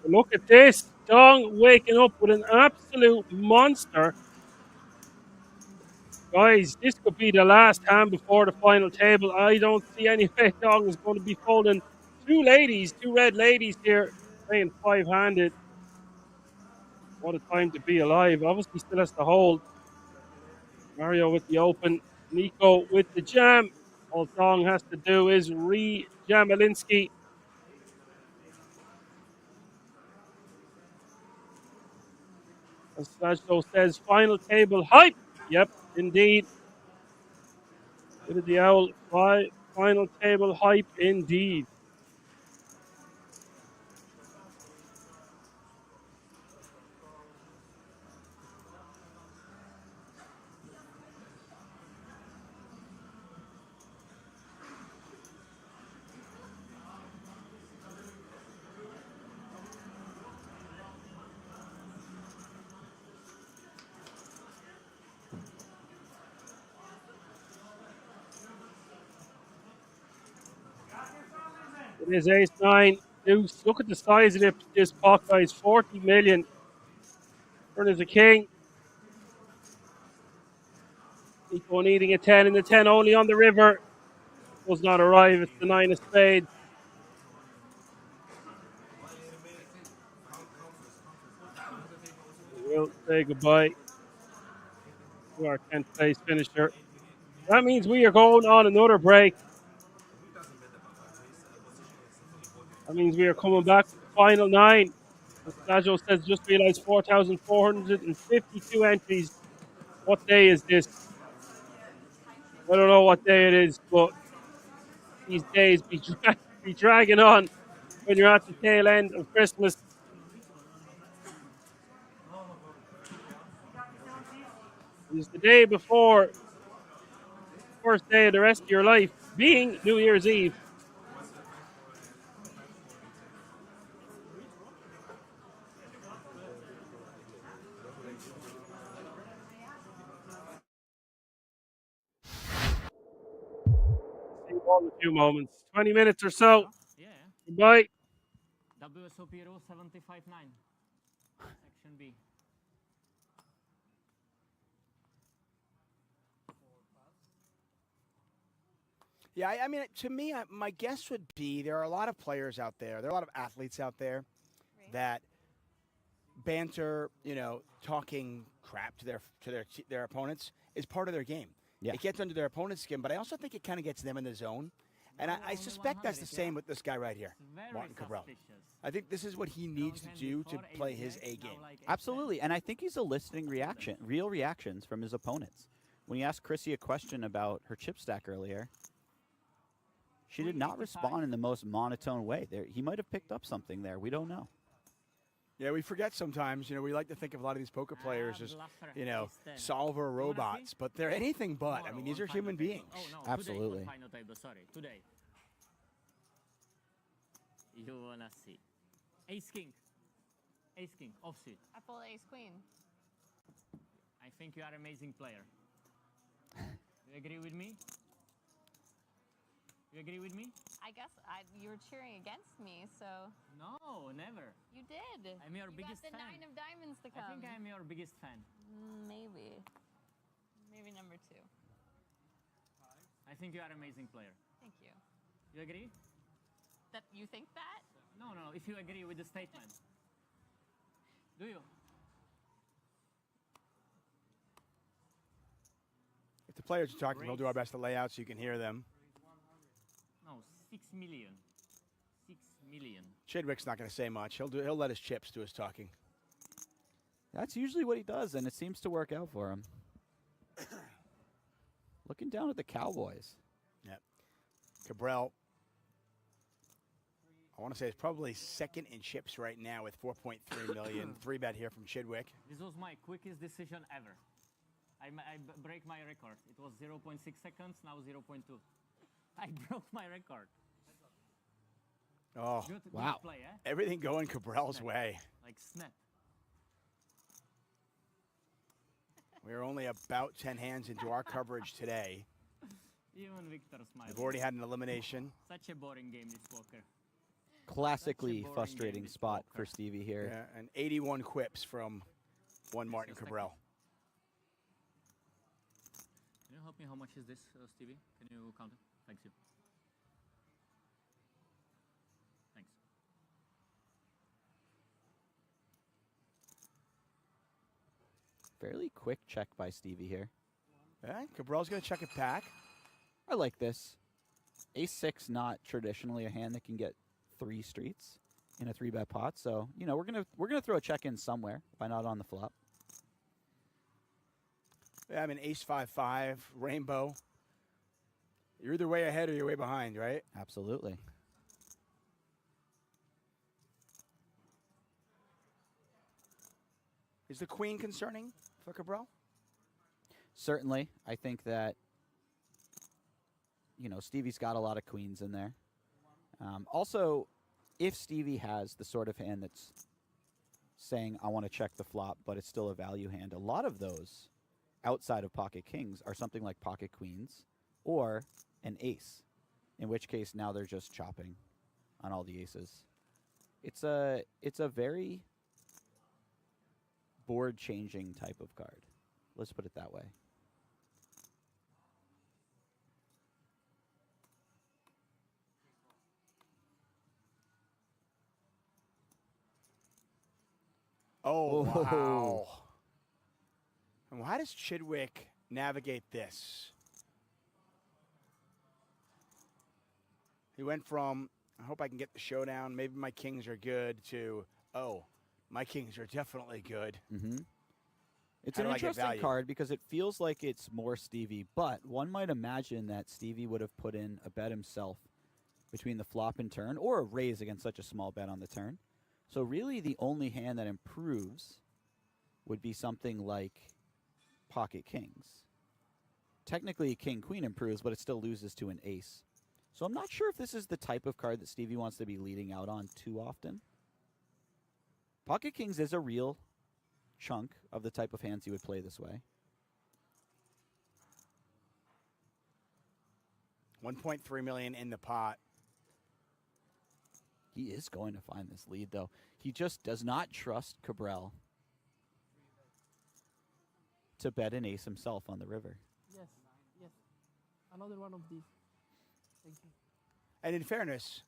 D: Look at this. Dong waking up with an absolute monster. Guys, this could be the last hand before the final table. I don't see any way Dong is going to be folding two red ladies here, playing five-handed. What a time to be alive. Obviously still has to hold. Mario with the open. Nico with the jam. All Dong has to do is re-jam Alinsky. As Sajdo says, final table hype. Yep, indeed. Bit of the owl. Final table hype indeed. It is ace nine. Deuce. Look at the size of this pot, guys. 40 million. Turn is a king. Nico needing a 10 and the 10 only on the river. Does not arrive. It's the 9 of spades. We'll say goodbye to our 10th place finisher. That means we are going on another break. That means we are coming back to the final 9. As Sajo says, just realized 4,452 entries. What day is this? I don't know what day it is, but these days be dragging on when you're at the tail end of Christmas. It's the day before the first day of the rest of your life, being New Year's Eve. See you all in a few moments. 20 minutes or so.
M: Yeah.
D: Goodbye.
M: WSOP Europe 75.9. Section B.
L: Yeah, I mean, to me, my guess would be there are a lot of players out there. There are a lot of athletes out there that banter, talking crap to their opponents is part of their game.
K: Yeah.
L: It gets under their opponent's skin, but I also think it kind of gets them in the zone. And I suspect that's the same with this guy right here, Martin Cabral. I think this is what he needs to do to play his A game.
K: Absolutely, and I think he's eliciting real reactions from his opponents. When he asked Chrissy a question about her chip stack earlier, she did not respond in the most monotone way. He might have picked up something there. We don't know.
L: Yeah, we forget sometimes. We like to think of a lot of these poker players as, solver robots, but they're anything but. I mean, these are human beings.
M: Oh, no,
K: Absolutely.
M: Today, final table, sorry. Today. You wanna see. Ace King. Ace King, offsuit.
O: I pulled Ace Queen.
M: I think you are an amazing player. You agree with me? You agree with me?
O: I guess you were cheering against me, so.
M: No, never.
O: You did.
M: I'm your biggest
O: fan. You got the 9
M: fan.
O: of diamonds to come.
M: I think I'm your biggest fan.
O: Maybe. Maybe number 2.
M: I think you are an amazing player.
O: Thank you.
M: You agree?
O: That you think that?
M: No, if you agree with the statement. Do you?
L: If the players are talking, we'll do our best to lay out so you can hear them.
M: No, 6 million. 6 million.
L: Chidwick's not going to say much. He'll let his chips do his talking.
K: That's usually what he does, and it seems to work out for him. Looking down at the Cowboys.
L: Yep. Cabral, I want to say, is probably second in chips right now with 4.3 million. 3-bet here from Chidwick.
M: This was my quickest decision ever. I break my record. It was 0.6 seconds, now 0.2. I broke my record.
L: Oh,
M: good
L: wow.
M: Play, eh?
L: Everything going Cabral's way.
M: Like snap.
L: We're only about 10 hands into our coverage today.
M: Even Victor smiles.
L: We've already had an elimination.
M: Such a boring game, this poker.
K: classically frustrating spot for Stevie here.
L: Yeah, and 81 quips from one Martin Cabral.
M: Can you help me? How much is this, Stevie? Can you count it? Thanks you. Thanks.
K: Fairly quick check by Stevie here.
L: Yeah, Cabral's going to check it back.
K: I like this. Ace-6, not traditionally a hand that can get 3 streets in a 3-bet pot. So, you know, we're gonna throw a check in somewhere. Why not on the flop?
L: Yeah, I mean, Ace-5-5, Rainbow. You're either way ahead or you're way behind, right?
K: Absolutely.
L: Is the queen concerning for Cabral?
K: Certainly. I think that, you know, Stevie's got a lot of queens in there. Also, if Stevie has the sort of hand that's saying, I want to check the flop, but it's still a value hand, a lot of those outside of pocket kings are something like pocket queens or an ace, in which case now they're just chopping on all the aces. It's a very board-changing type of card. Let's put it that way.
L: Oh, wow. And how does Chidwick navigate this? He went from, I hope I can get the showdown, maybe my kings are good, to, oh, my kings are definitely good.
K: Mm-hmm. It's
L: How
K: an
L: do I get
K: interesting
L: value?
K: card because it feels like it's more Stevie, but one might imagine that Stevie would have put in a bet himself between the flop and turn, or a raise against such a small bet on the turn. So really the only hand that improves would be something like pocket kings. Technically king-queen improves, but it still loses to an ace. So I'm not sure if this is the type of card that Stevie wants to be leading out on too often. Pocket kings is a real chunk of the type of hands he would play this way.
L: 1.3 million in the pot.
K: He is going to find this lead, though. He just does not trust Cabral to bet an ace himself on the river.
N: Yes, yes. Another one of these. Thank you.
L: And in fairness,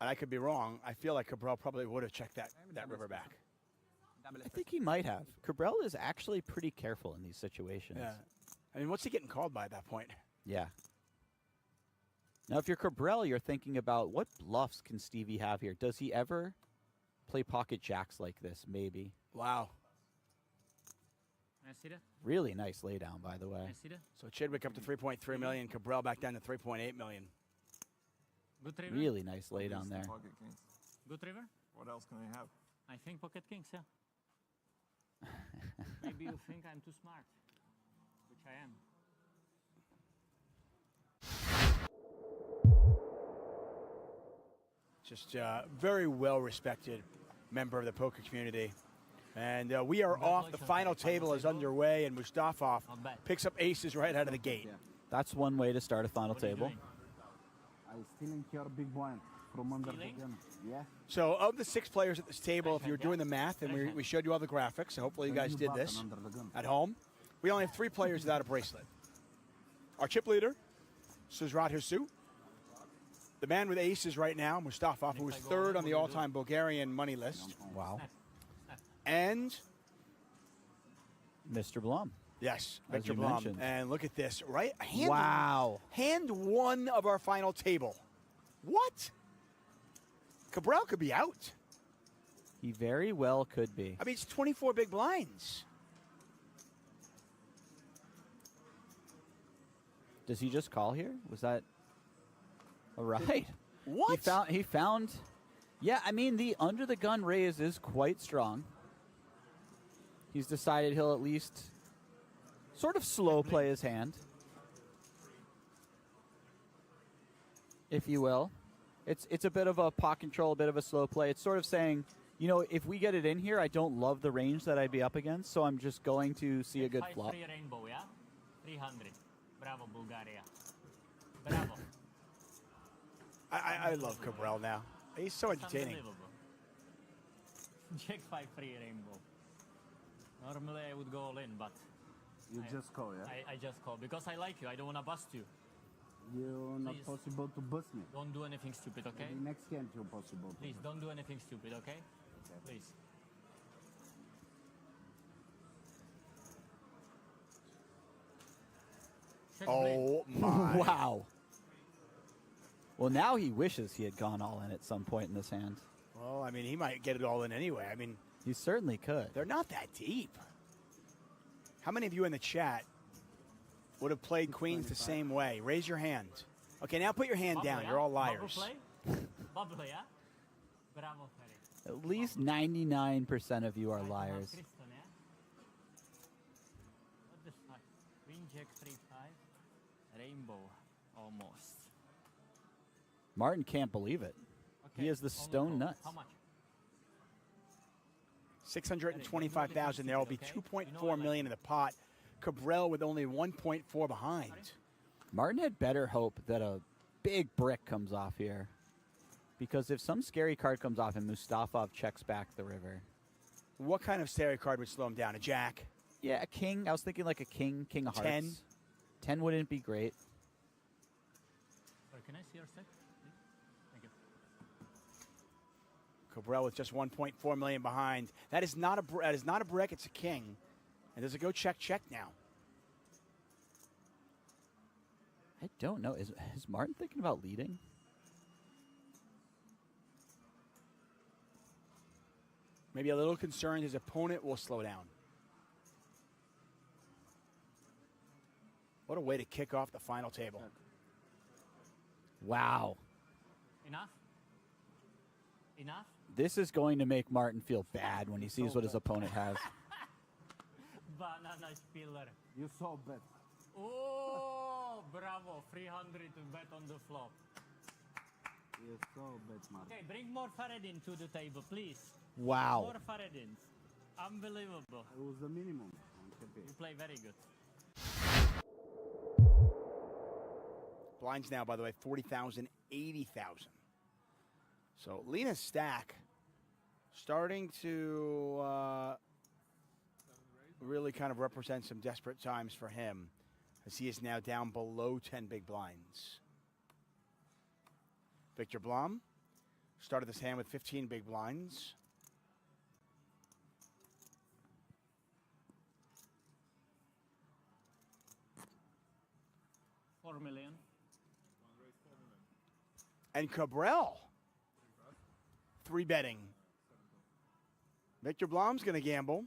L: and I could be wrong, I feel like Cabral probably would have checked that river back.
K: I think he might have. Cabral is actually pretty careful in these situations.
L: Yeah. I mean, what's he getting called by at that point?
K: Yeah. Now, if you're Cabral, you're thinking about what bluffs can Stevie have here? Does he ever play pocket jacks like this? Maybe.
L: Wow.
M: Can I see that?
K: Really nice laydown, by the way.
M: Can I see that?
L: So Chidwick up to 3.3 million, Cabral back down to 3.8 million.
M: Good river?
K: Really nice laydown there.
I: Pocket kings.
M: Good river?
I: What else can I have?
M: I think pocket kings, yeah. Maybe you think I'm too smart, which I am.
L: Just very well-respected member of the poker community. And we are off. The final table is underway, and Mustafov picks up aces right out of the gate.
K: That's one way to start a final table.
J: I'm stealing your big blind from under the gun. Yeah.
L: So of the 6 players at this table, if you're doing the math, and we showed you all the graphics, so hopefully you guys did this at home, we only have 3 players without a bracelet. Our chip leader, Suzrat Husu. The man with aces right now, Mustafov, who is 3rd on the all-time Bulgarian money list.
K: Wow.
L: And
K: Mr. Blum.
L: yes,
K: As
L: Victor
K: you
L: Blum.
K: mentioned.
L: And look at this, right? Hand,
K: Wow.
L: Hand 1 of our final table. What? Cabral could be out.
K: He very well could be.
L: I mean, it's 24 big blinds.
K: Does he just call here? Was that all right?
L: What?
K: He found. Yeah, I mean the under the gun raise is quite strong. He's decided he'll at least sort of slow play his hand, if you will. It's a bit of a pot control, a bit of a slow play. It's sort of saying, you know, if we get it in here, I don't love the range that I'd be up against, so I'm just going to see a good flop.
M: 5-3 rainbow, yeah? 300. Bravo, Bulgaria. Bravo.
L: I love Cabral now. He's so
M: It's
L: entertaining.
M: unbelievable. Jack 5-3 rainbow. Normally I would go all in, but
J: You just call, yeah?
M: I just call because I like you. I don't want to bust you.
J: You're not
M: Please.
J: possible to bust me.
M: Don't do anything stupid, okay?
J: Maybe next game you're possible.
M: Please don't do anything stupid, okay? Please.
L: Oh my!
K: Wow. Well, now he wishes he had gone all in at some point in this hand.
L: Well, I mean, he might get it all in anyway. I mean,
K: he certainly could.
L: They're not that deep. How many of you in the chat would have played queens the same way? Raise your hand. Okay, now put your hand down. You're all liars.
M: Bubble, yeah? Bravo, Ferry.
K: At least 99% of you are liars.
M: What the fuck? Queen Jack 3-5. Rainbow. Almost.
K: Martin can't believe it.
M: Okay,
K: He has the stone nuts.
M: How much?
L: 625,000. There will be 2.4 million in the pot. Cabral with only 1.4 behind.
K: Martin had better hope that a big brick comes off here. Because if some scary card comes off and Mustafov checks back the river.
L: What kind of stereo card would slow him down? A jack?
K: Yeah, a king. I was thinking like a king of hearts.
L: 10?
K: 10 wouldn't be great.
M: Can I see your set? Please? Thank you.
L: Cabral with just 1.4 million behind. That is not a brick. It's a king. And does it go check now?
K: I don't know. Is Martin thinking about leading?
L: Maybe a little concerned his opponent will slow down. What a way to kick off the final table.
K: Wow.
M: Enough? Enough?
K: This is going to make Martin feel bad when he sees what his opponent has.
M: Banana spiller.
J: You so bad.
M: Oh, bravo. 300 to bet on the flop.
J: You're so bad, Mark.
M: Okay, bring more Faradin to the table, please.
K: Wow.
M: More Faradins. Unbelievable.
J: It was the minimum.
M: You play very good.
L: Blinds now, by the way, 40,000, 80,000. So Lena's stack starting to really kind of represent some desperate times for him as he is now down below 10 big blinds. Victor Blom started this hand with 15 big blinds.
M: $4 million.
L: And Cabral, 3 betting. Victor Blom's going to gamble.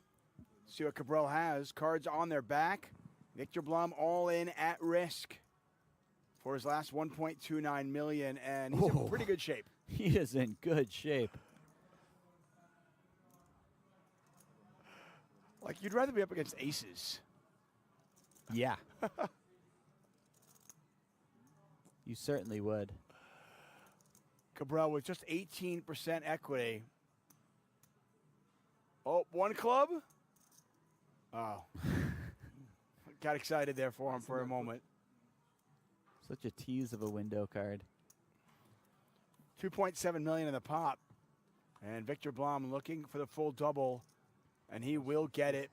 L: See what Cabral has. Cards on their back. Victor Blom all in at risk for his last 1.29 million, and he's in pretty good shape.
K: He is in good shape.
L: Like, you'd rather be up against aces.
K: Yeah. You certainly would.
L: Cabral with just 18% equity. Oh, one club? Oh. Got excited there for him for a moment.
K: Such a tease of a window card.
L: 2.7 million in the pot. And Victor Blom looking for the full double, and he will get it.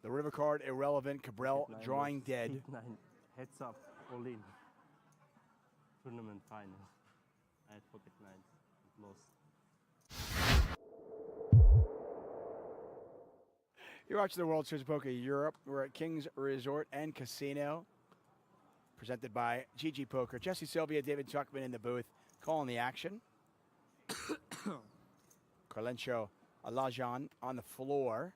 L: The river card irrelevant. Cabral drawing dead.
P: Heads up, all in. Tournament final. I had pocket nines, lost.
L: You're watching the World Series of Poker Europe. We're at King's Resort and Casino, presented by GG Poker. Jesse Sylvia, David Tuckman in the booth, calling the action. Carlencho Alajan on the floor.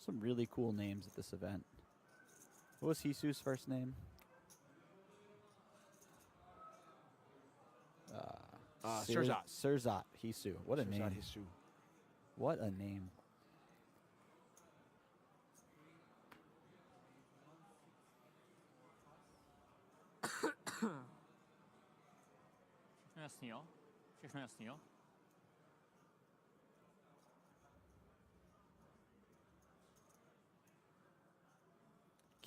K: Some really cool names at this event. What was Hisu's first name?
L: Surzat.
K: Surzat Hisu. What a
L: Surzat
K: name.
L: Hisu.
K: What a name.
M: Jasný, jo? Všechno jasný, jo?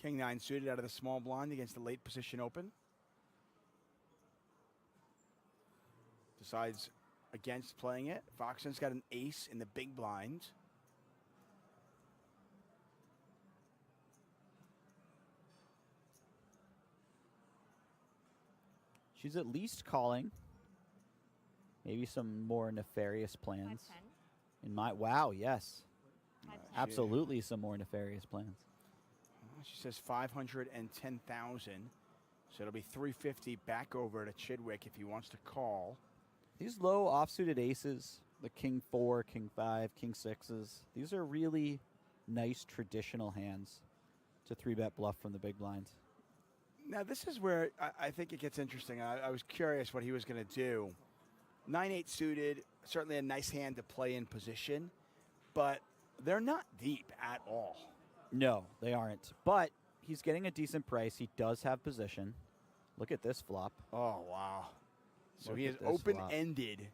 L: King 9 suited out of the small blind against the late position open. Decides against playing it. Foxen's got an ace in the big blind.
K: She's at least calling. Maybe some more nefarious plans. In my wow, yes. Absolutely some more nefarious plans.
L: She says 510,000. So it'll be 350 back over to Chidwick if he wants to call.
K: These low offsuited aces, the king 4, king 5, king 6s, these are really nice traditional hands to 3-bet bluff from the big blinds.
L: Now, this is where I think it gets interesting. I was curious what he was going to do. 9-8 suited, certainly a nice hand to play in position, but they're not deep at all.
K: No, they aren't. But he's getting a decent price. He does have position. Look at this flop.
L: Oh, wow. So
K: Look
L: he
K: at
L: is
K: this flop.
L: open-ended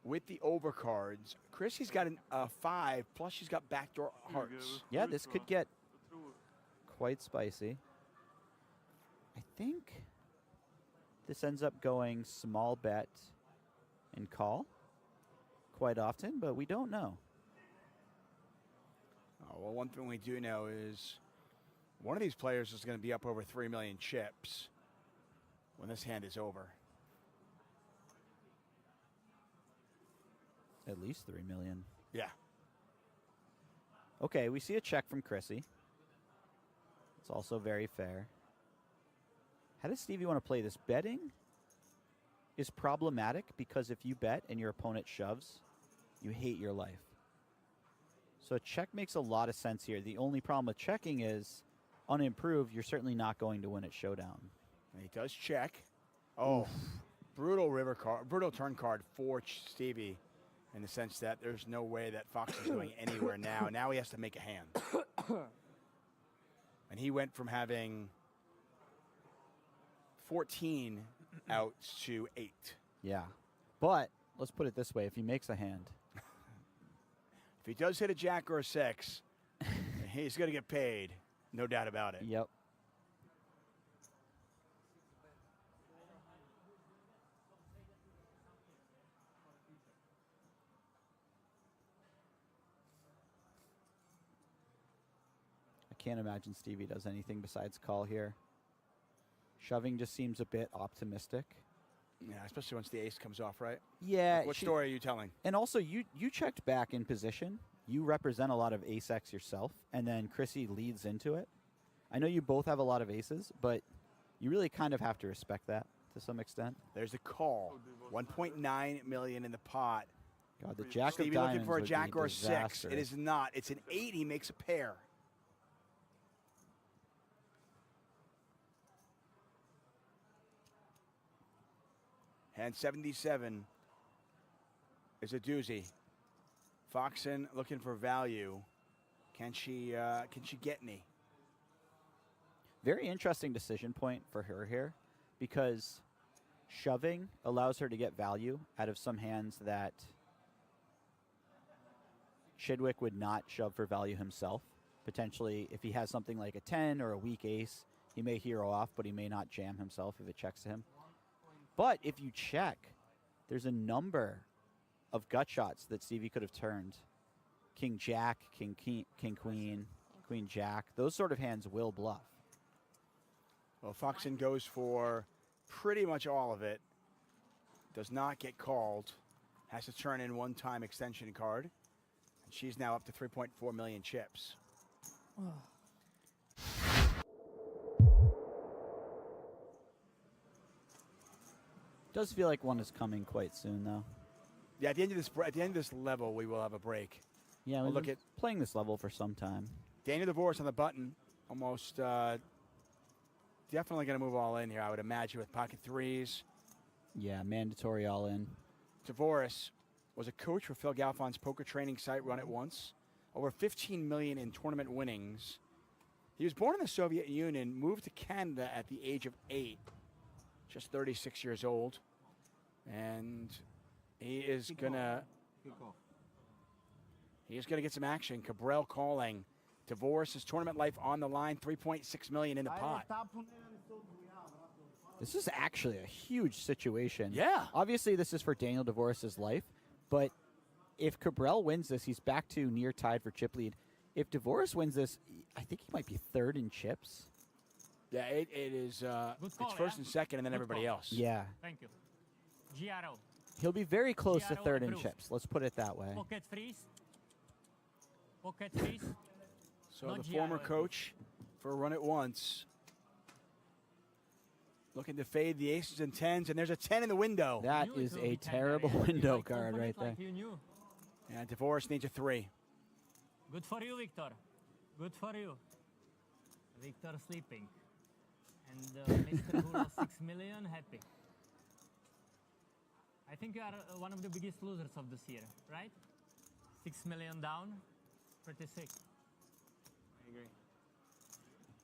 L: with the overcards. Chrissy's got a 5, plus she's got backdoor hearts.
K: Yeah, this could get quite spicy. I think this ends up going small bet and call quite often, but we don't know.
L: Oh, well, one thing we do know is one of these players is going to be up over 3 million chips when this hand is over.
K: At least 3 million.
L: Yeah.
K: Okay, we see a check from Chrissy. It's also very fair. How does Stevie want to play this? Betting is problematic because if you bet and your opponent shoves, you hate your life. So a check makes a lot of sense here. The only problem with checking is unimproved, you're certainly not going to win at showdown.
L: And he does check. Oh, brutal river card, brutal turn card for Stevie in the sense that there's no way that Fox is going anywhere now. Now he has to make a hand. And he went from having 14 outs to 8.
K: Yeah. But let's put it this way. If he makes a hand.
L: If he does hit a jack or a 6, he's going to get paid. No doubt about it.
K: Yep. I can't imagine Stevie does anything besides call here. Shoving just seems a bit optimistic.
L: Yeah, especially once the ace comes off, right?
K: Yeah.
L: Like, what story are you telling?
K: And also, you checked back in position. You represent a lot of ace-X yourself, and then Chrissy leads into it. I know you both have a lot of aces, but you really kind of have to respect that to some extent.
L: There's a call. 1.9 million in the pot.
K: God, the jack
L: Stevie
K: of diamonds
L: looking for a
K: would
L: jack
K: be
L: or a 6.
K: disaster.
L: It is not. It's an 8. He makes a pair. Hand 77 is a doozy. Foxen looking for value. Can she get any?
K: Very interesting decision point for her here, because shoving allows her to get value out of some hands that Chidwick would not shove for value himself. Potentially, if he has something like a 10 or a weak ace, he may hero off, but he may not jam himself if it checks to him. But if you check, there's a number of gut shots that Stevie could have turned. King Jack, King Queen, Queen Jack. Those sort of hands will bluff.
L: Well, Foxen goes for pretty much all of it. Does not get called. Has to turn in one-time extension card. And she's now up to 3.4 million chips.
K: Does feel like one is coming quite soon, though.
L: Yeah, at the end of this level, we will have a break.
K: Yeah,
L: we'll
K: we've
L: look
K: been
L: at
K: playing this level for some time.
L: Daniel DeVoris on the button. Almost definitely going to move all in here, I would imagine, with pocket 3s.
K: Yeah, mandatory all in.
L: DeVoris was a coach for Phil Galfon's poker training site, Run It Once. Over 15 million in tournament winnings. He was born in the Soviet Union, moved to Canada at the age of 8. Just 36 years old. And he is going to get some action. Cabral calling Divorce's tournament life on the line, 3.6 million in the pot.
K: This is actually a huge situation.
L: Yeah.
K: Obviously, this is for Daniel Divorce's life, but if Cabral wins this, he's back to near tied for chip lead. If Divorce wins this, I think he might be third in chips.
L: Yeah, it is. It's first and second, and then everybody else.
K: Yeah.
M: Thank you. Giaro.
K: He'll be very close to
M: Giaro
K: third in
M: approved.
K: chips. Let's put it that way.
M: Pocket freeze. Pocket freeze.
L: So
M: Not
L: the former
M: Giaro.
L: coach for a run at once. Looking to fade the aces and tens, and there's a 10 in the window.
K: That is a terrible window card right there.
M: You knew.
L: And Divorce needs a 3.
M: Good for you, Victor. Good for you. Victor sleeping. And Mr. who lost 6 million, happy. I think you are one of the biggest losers of this year, right? 6 million down. Pretty sick. I agree.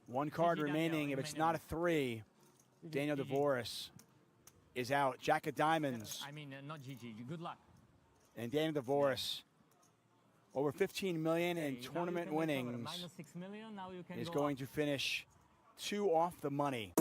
L: One card
M: GG
L: remaining.
M: Daniel,
L: If it's not a 3, Daniel Divorce is out. Jack of Diamonds.
M: I mean, not GG. Good luck.
L: And Daniel Divorce, over 15 million in tournament winnings,
M: Minus 6 million, now you can
L: is
M: go
L: going
M: up.
L: to finish 2 off the money.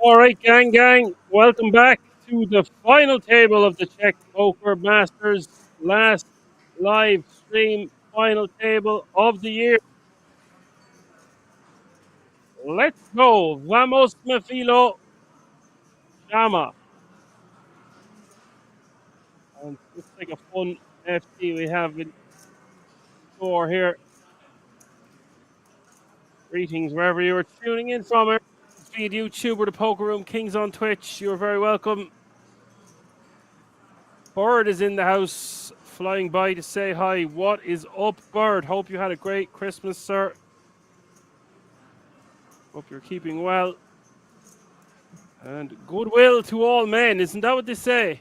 D: All right, gang, welcome back to the final table of the Czech Poker Masters, last live stream final table of the year. Let's go. Vamos, Mefilo. Shama. And looks like a fun FT we have in store here. Greetings wherever you are tuning in from. Be it YouTube or the Poker Room Kings on Twitch. You're very welcome. Bird is in the house, flying by to say hi. What is up, Bird? Hope you had a great Christmas, sir. Hope you're keeping well. And goodwill to all men. Isn't that what they say?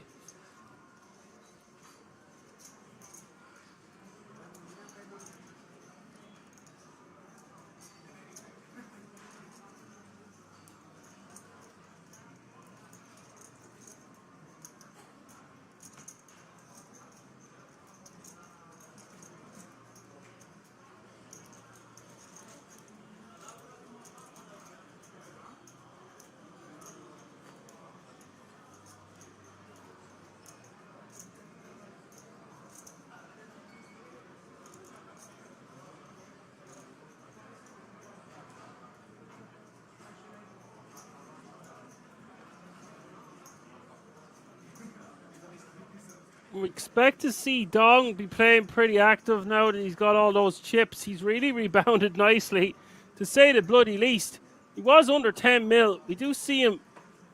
D: We expect to see Dong be playing pretty active now that he's got all those chips. He's really rebounded nicely, to say the bloody least. He was under 10 mil. We do see him,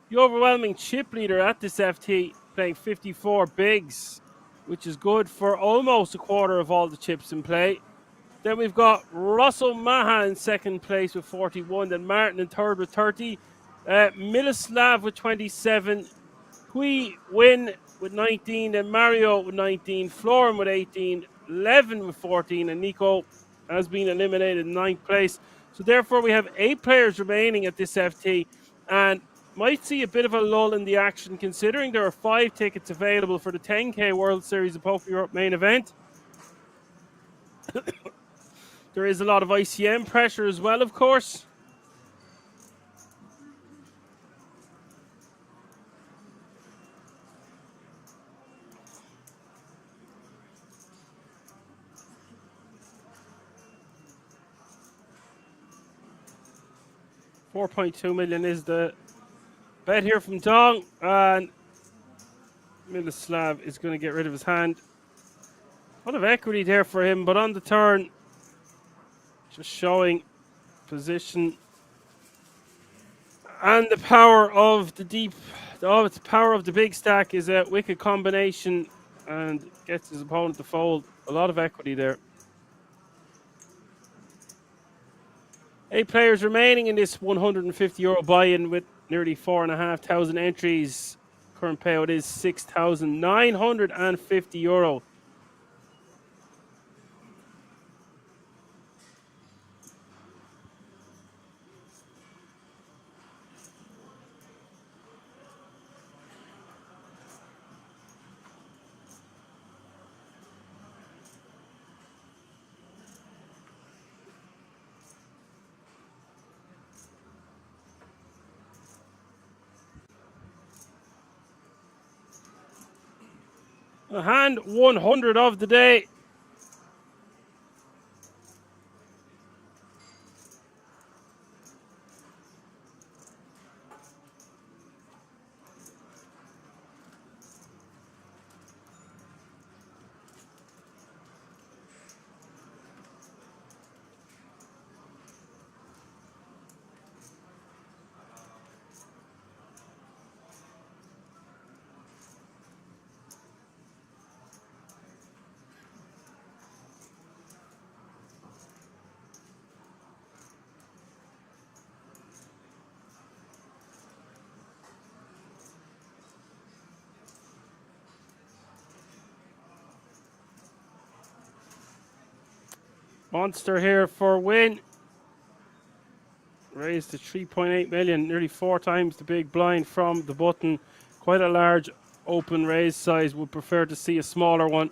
D: the overwhelming chip leader at this FT, playing 54 bigs, which is good for almost a quarter of all the chips in play. Then we've got Russell Maha in second place with 41, then Martin in third with 30, Miloslav with 27, Hui Win with 19, then Mario with 19, Florin with 18, Levin with 14, and Nico has been eliminated in ninth place. So therefore we have 8 players remaining at this FT, and might see a bit of a lull in the action considering there are 5 tickets available for the 10K World Series of Poker Europe main event. There is a lot of ICM pressure as well, of course. $4.2 million is the bet here from Dong, and Miloslav is going to get rid of his hand. A lot of equity there for him, but on the turn, just showing position and the power of the deep, the power of the big stack is a wicked combination and gets his opponent to fold. A lot of equity there. 8 players remaining in this €150 buy-in with nearly 4,500 entries. Current payout is €6,950. A hand 100 of the day. Monster here for win. Raised to 3.8 million, nearly 4 times the big blind from the button. Quite a large open raise size. Would prefer to see a smaller one.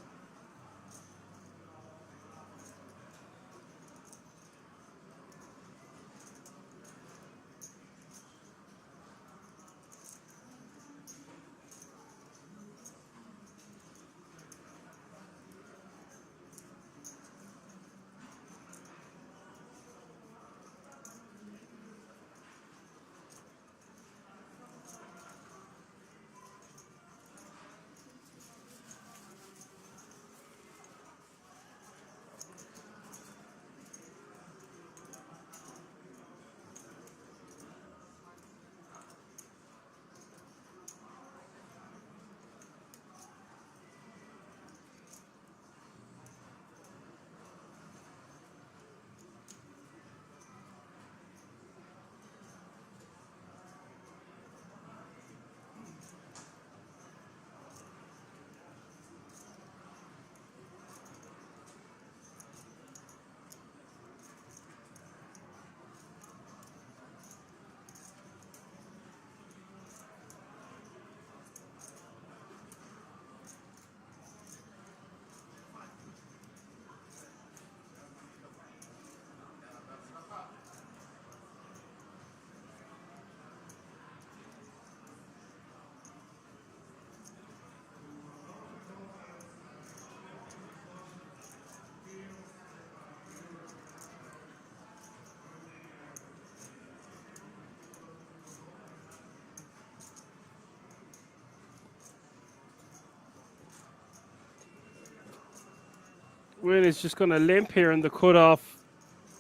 D: Win is just going to limp here in the cutoff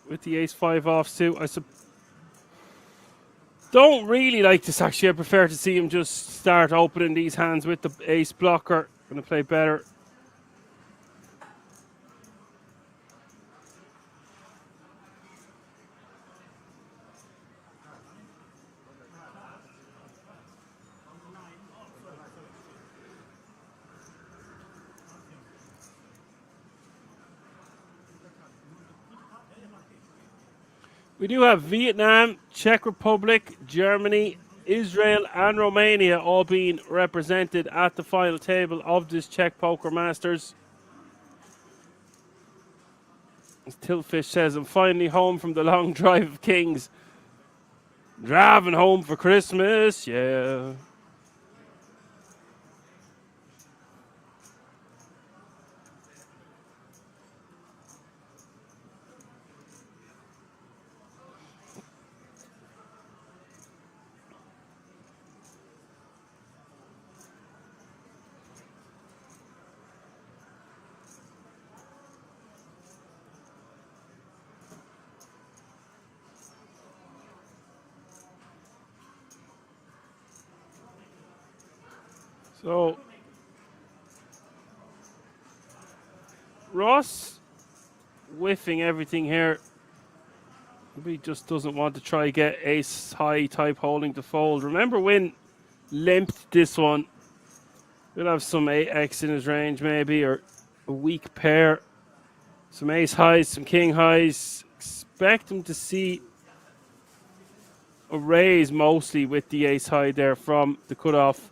D: with the ace-5 offsuit. Don't really like this, actually. I prefer to see him just start opening these hands with the ace blocker. Going to play better. We do have Vietnam, Czech Republic, Germany, Israel and Romania all being represented at the final table of this Czech Poker Masters. As Tillfish says, I'm finally home from the long drive of Kings. Driving home for Christmas, yeah. So, Ross whiffing everything here. He just doesn't want to try get ace high type holding to fold. Remember when limped this one? He'll have some 8x in his range maybe, or a weak pair. Some ace highs, some king highs. Expect him to see a raise mostly with the ace high there from the cutoff.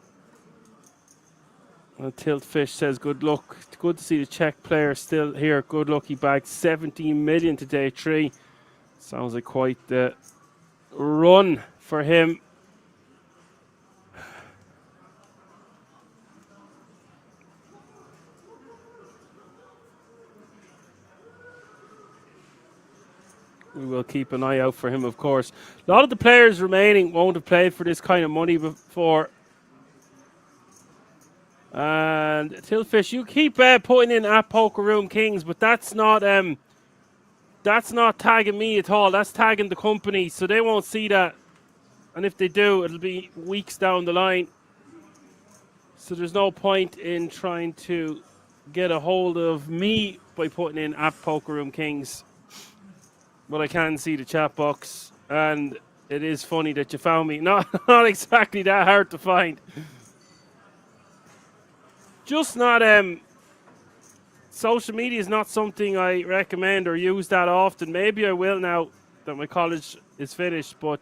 D: Tiltfish says good luck. It's good to see the Czech player still here. Good luck. He bagged 17 million to day 3. Sounds like quite the run for him. We will keep an eye out for him, of course. A lot of the players remaining won't have played for this kind of money before. And Tillfish, you keep putting in at Poker Room Kings, but that's not tagging me at all. That's tagging the company, so they won't see that. And if they do, it'll be weeks down the line. So there's no point in trying to get a hold of me by putting in at Poker Room Kings. But I can see the chat box, and it is funny that you found me. Not exactly that hard to find. Just not social media is not something I recommend or use that often. Maybe I will now that my college is finished, but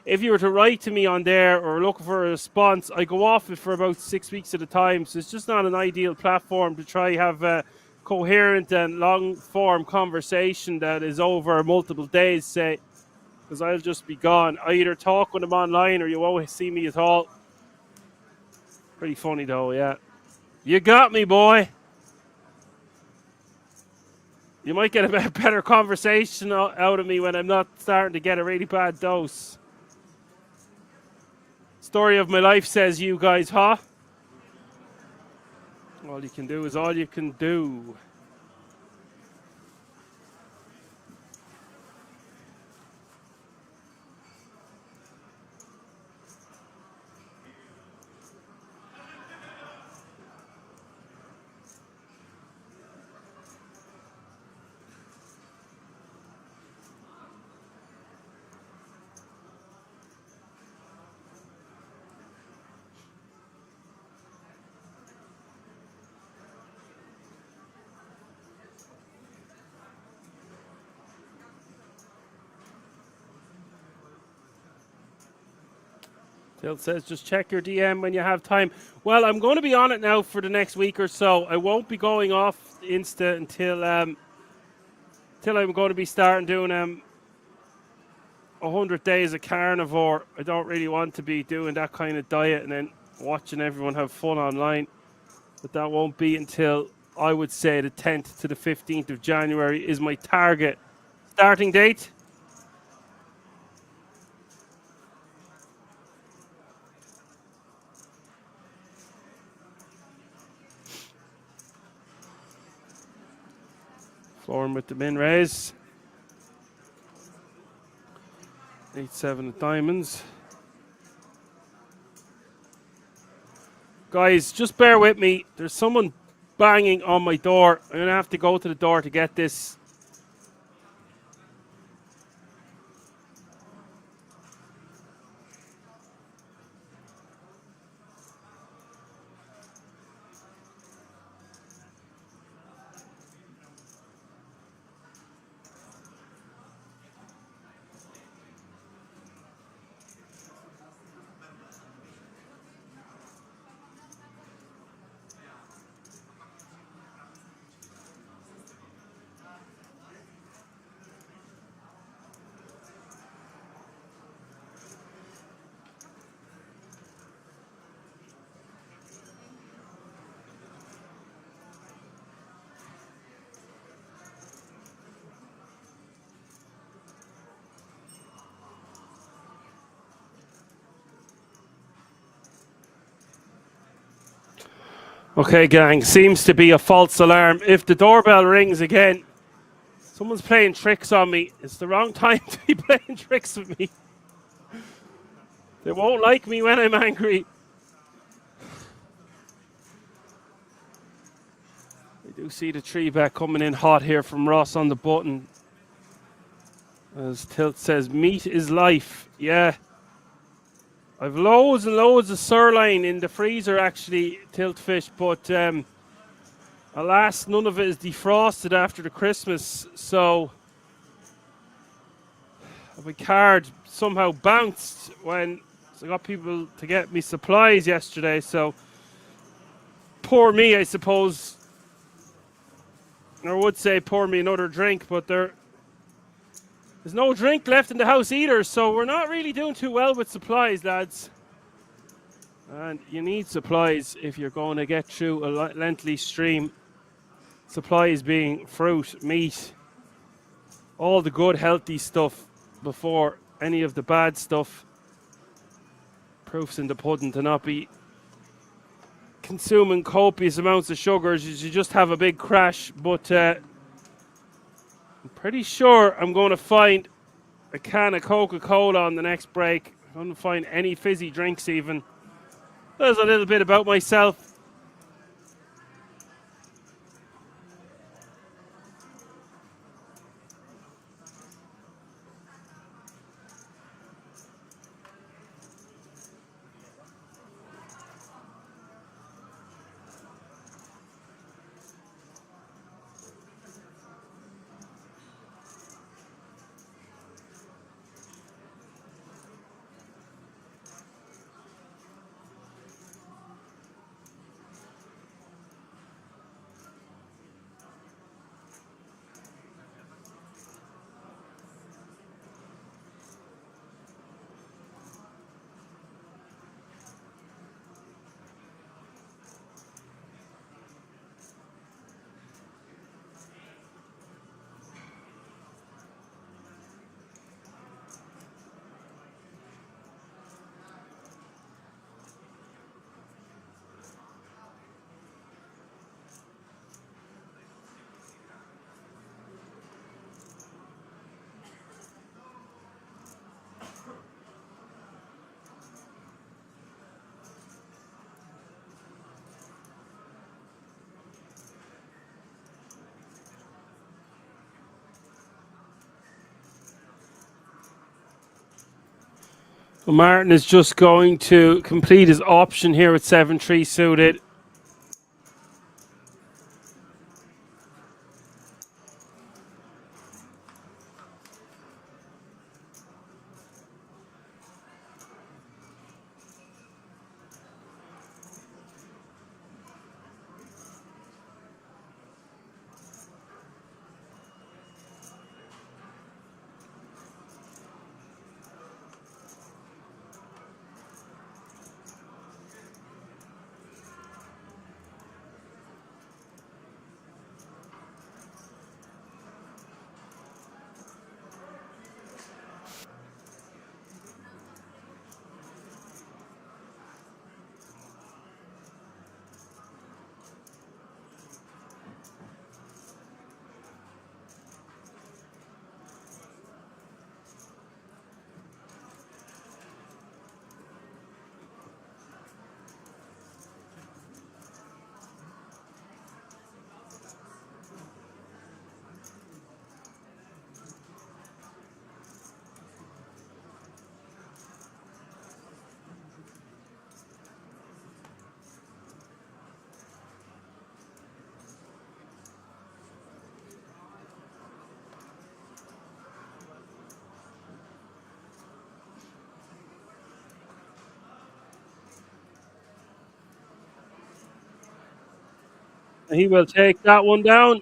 D: if you were to write to me on there or looking for a response, I go off it for about 6 weeks at a time. So it's just not an ideal platform to try have a coherent and long form conversation that is over multiple days, say, because I'll just be gone. I either talk when I'm online or you won't see me at all. Pretty funny though, yeah. You got me, boy. You might get a better conversation out of me when I'm not starting to get a really bad dose. Story of my life, says you guys, huh? All you can do is all you can do. Tilt says, just check your DM when you have time. Well, I'm going to be on it now for the next week or so. I won't be going off Insta until I'm going to be starting doing 100 days of carnivore. I don't really want to be doing that kind of diet and then watching everyone have fun online. But that won't be until, I would say, the 10th to the 15th of January is my target starting date. Foreign with the min raise. 8-7 of diamonds. Guys, just bear with me. There's someone banging on my door. I'm going to have to go to the door to get this. Okay, gang, seems to be a false alarm. If the doorbell rings again, someone's playing tricks on me. It's the wrong time to be playing tricks with me. They won't like me when I'm angry. I do see the 3-bet coming in hot here from Ross on the button. As Tilt says, meat is life. Yeah. I've loads and loads of sirloin in the freezer, actually, Tilt Fish, but alas, none of it is defrosted after the Christmas, so my card somehow bounced when I got people to get me supplies yesterday, so pour me, I suppose. I would say pour me another drink, but there's no drink left in the house either, so we're not really doing too well with supplies, lads. And you need supplies if you're going to get through a lengthy stream. Supplies being fruit, meat, all the good healthy stuff before any of the bad stuff. Proofs in the pudding to not be consuming copious amounts of sugars. You just have a big crash, but I'm pretty sure I'm going to find a can of Coca-Cola on the next break. I'm going to find any fizzy drinks even. There's a little bit about myself. Martin is just going to complete his option here at 7-3 suited. He will take that one down.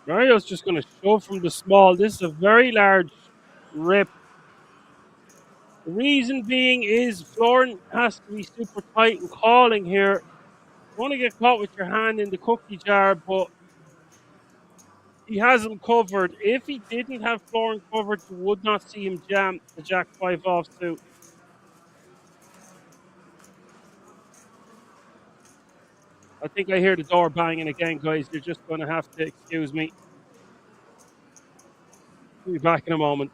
D: Mario's just going to shove from the small. This is a very large rip. The reason being is Florin has to be super tight and calling here. You want to get caught with your hand in the cookie jar, but he has him covered. If he didn't have Florin covered, you would not see him jam the Jack 5 offsuit. I think I hear the door banging again, guys. You're just going to have to excuse me. We'll be back in a moment.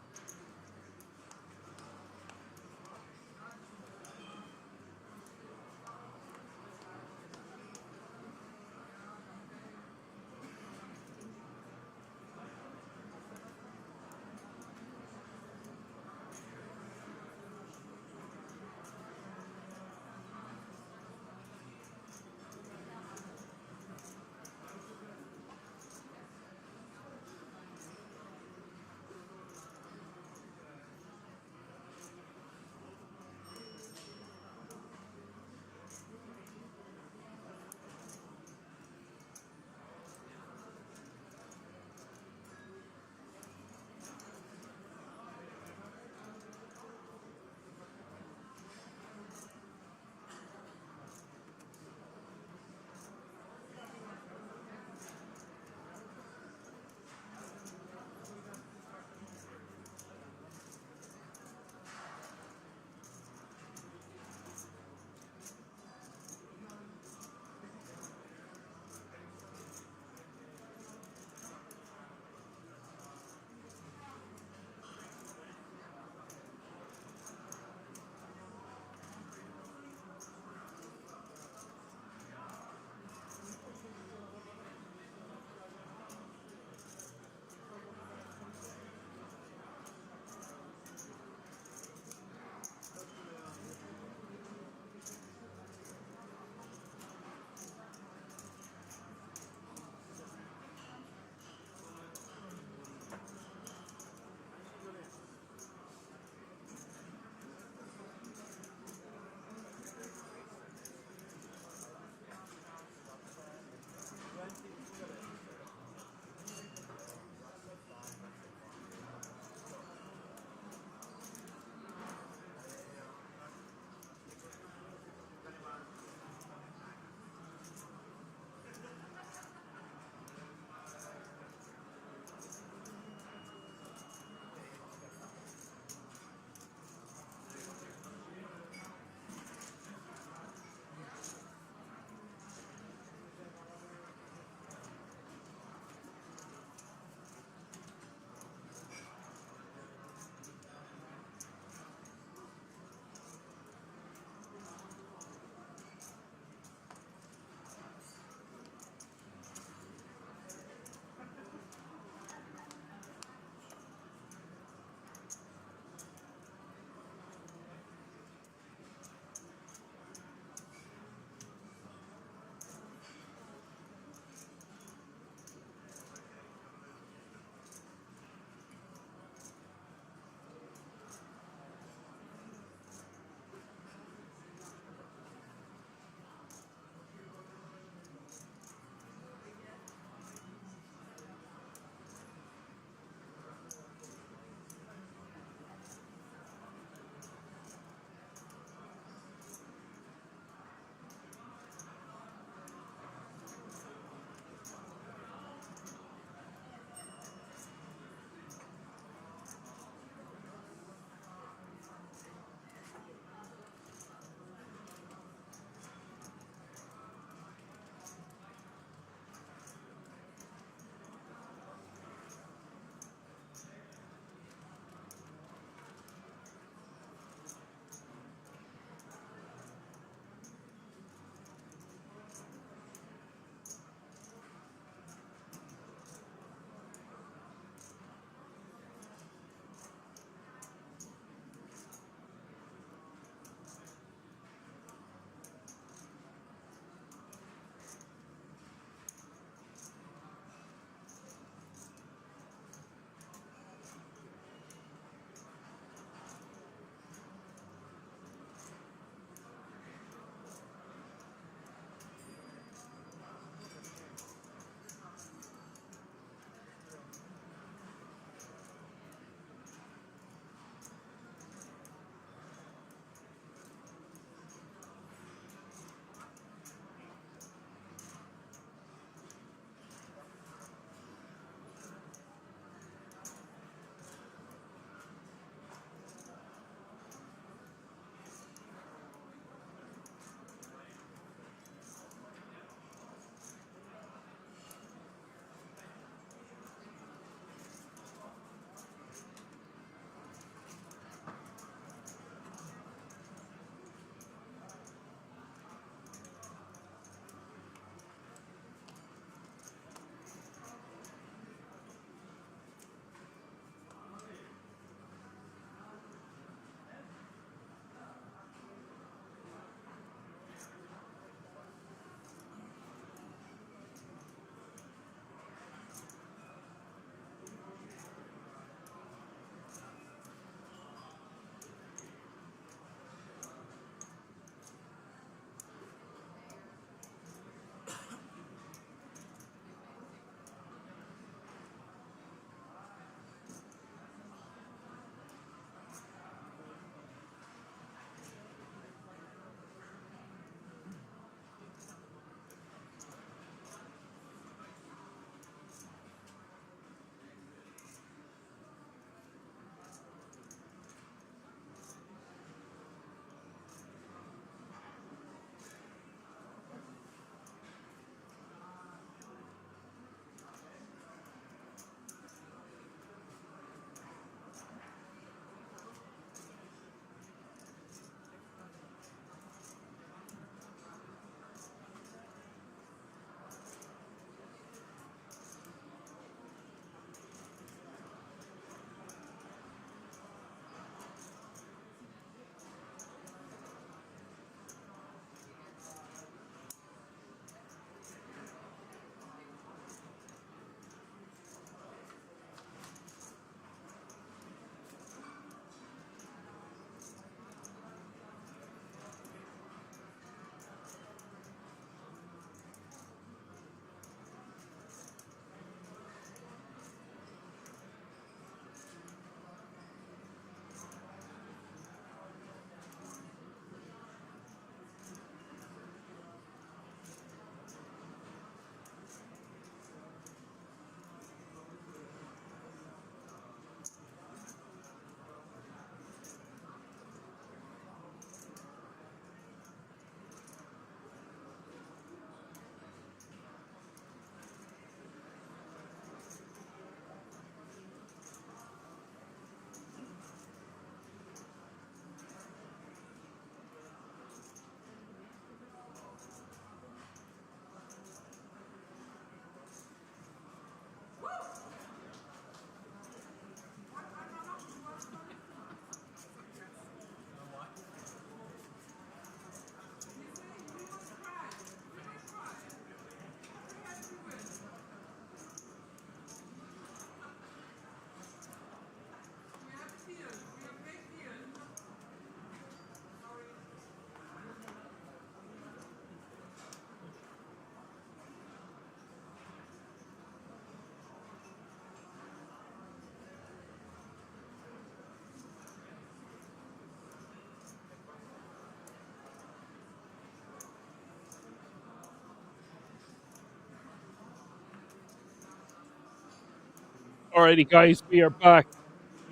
D: Alrighty, guys, we are back.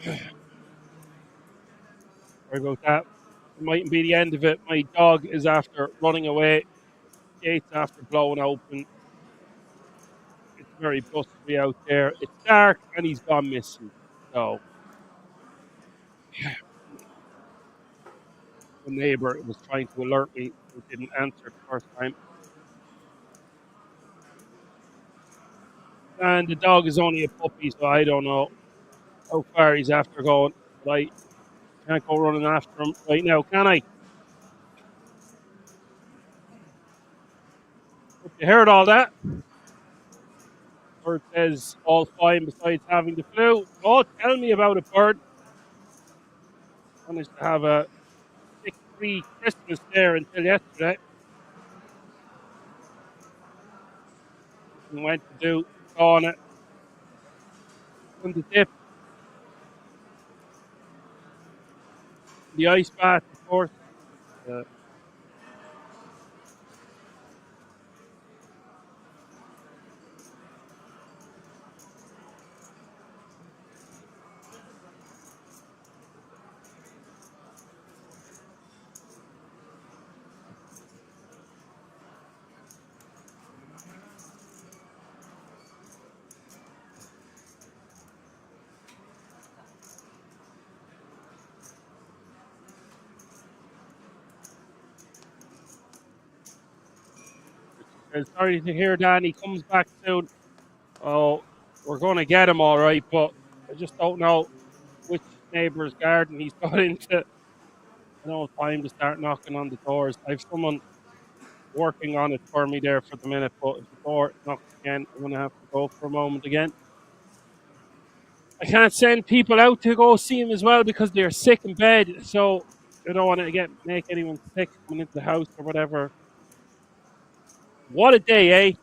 D: Sorry about that. It mightn't be the end of it. My dog is after running away. Gates after blowing open. It's very blustery out there. It's dark and he's gone missing. So the neighbor was trying to alert me. He didn't answer the first time. And the dog is only a puppy, so I don't know how far he's after going. But I can't go running after him right now, can I? Hope you heard all that. Bird says all fine besides having the flu. Oh, tell me about it, Bird. Managed to have a sick-free Christmas there until yesterday. And went to do sauna on the dip. The ice bath, of course. Sorry to hear Danny comes back soon. Oh, we're going to get him all right, but I just don't know which neighbour's garden he's got into. I don't have time to start knocking on the doors. I have someone working on it for me there for the minute, but if the door knocks again, I'm going to have to go for a moment again. I can't send people out to go see him as well because they're sick in bed, so I don't want to make anyone sick coming into the house or whatever. What a day, eh?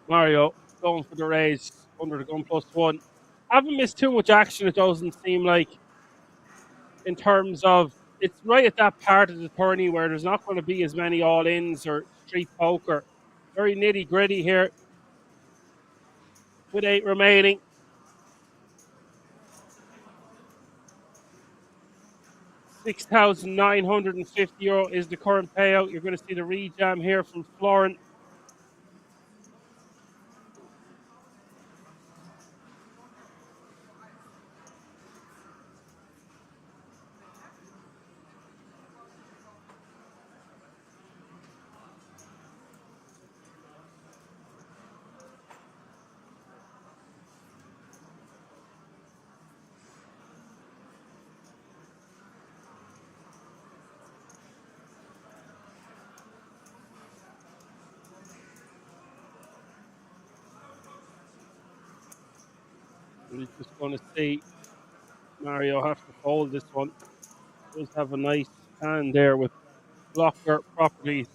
D: Mario going for the raise under the gun +1. Haven't missed too much action, it doesn't seem like, in terms of it's right at that part of the tourney where there's not going to be as many all-ins or street poker. Very nitty-gritty here with 8 remaining. €6,950 is the current payout. You're going to see the rejam here from Florent. We're just going to see Mario have to fold this one. Does have a nice hand there with blocker properties.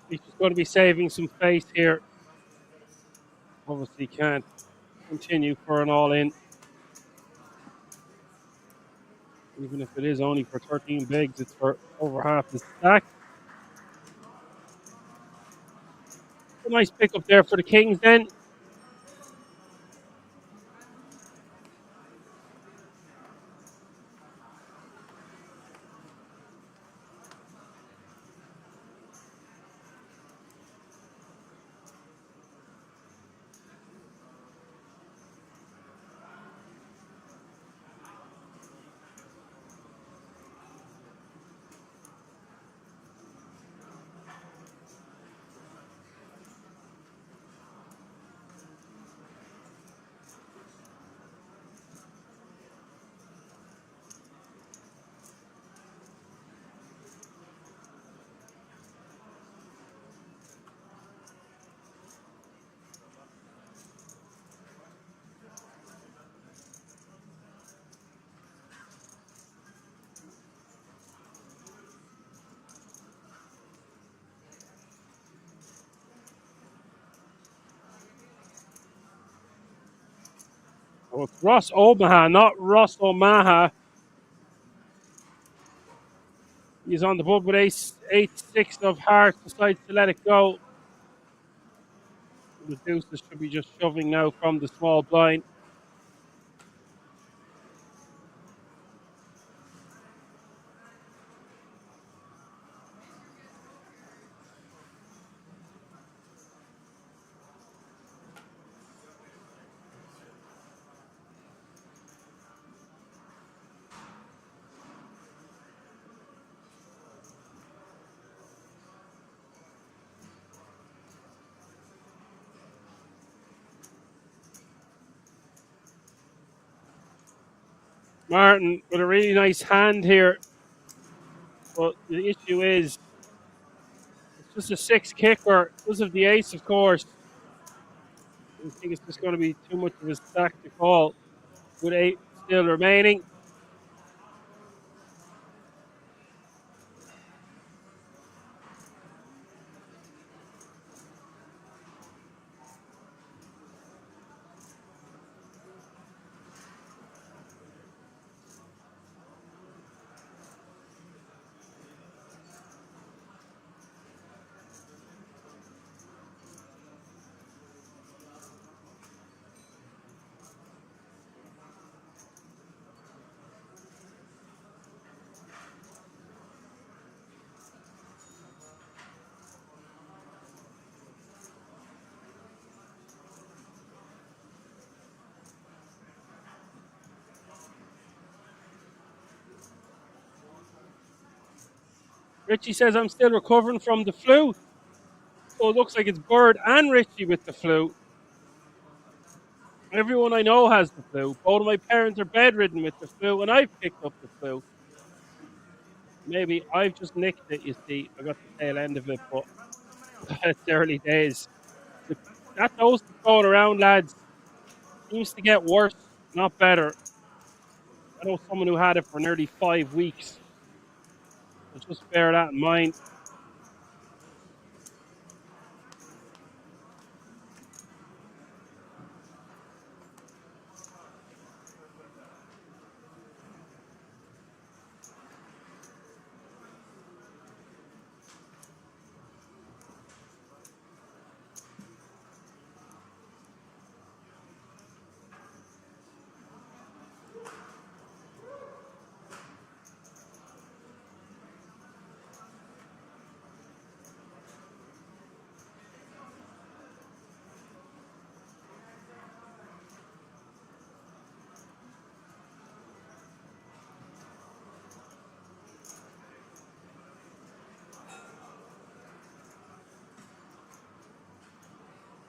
D: He's just going to be saving some face here. Obviously can't continue for an all-in. Even if it is only for 13 bigs, it's for over half the stack. A nice pickup there for the Kings then. Oh, it's Ross Omaha, not Ross Omaha. He's on the board with ace 6 of hearts, decides to let it go. The deuces should be just shoving now from the small blind. Martin with a really nice hand here. But the issue is, it's just a 6 kicker because of the ace, of course. I think it's just going to be too much of a stack to call with 8 still remaining. Richie says, I'm still recovering from the flu. So it looks like it's Bird and Richie with the flu. Everyone I know has the flu. Both of my parents are bedridden with the flu, and I've picked up the flu. Maybe I've just nicked it, you see. I got the tail end of it, but it's early days. That dose that's going around, lads, seems to get worse, not better. I know someone who had it for nearly 5 weeks. So just bear that in mind.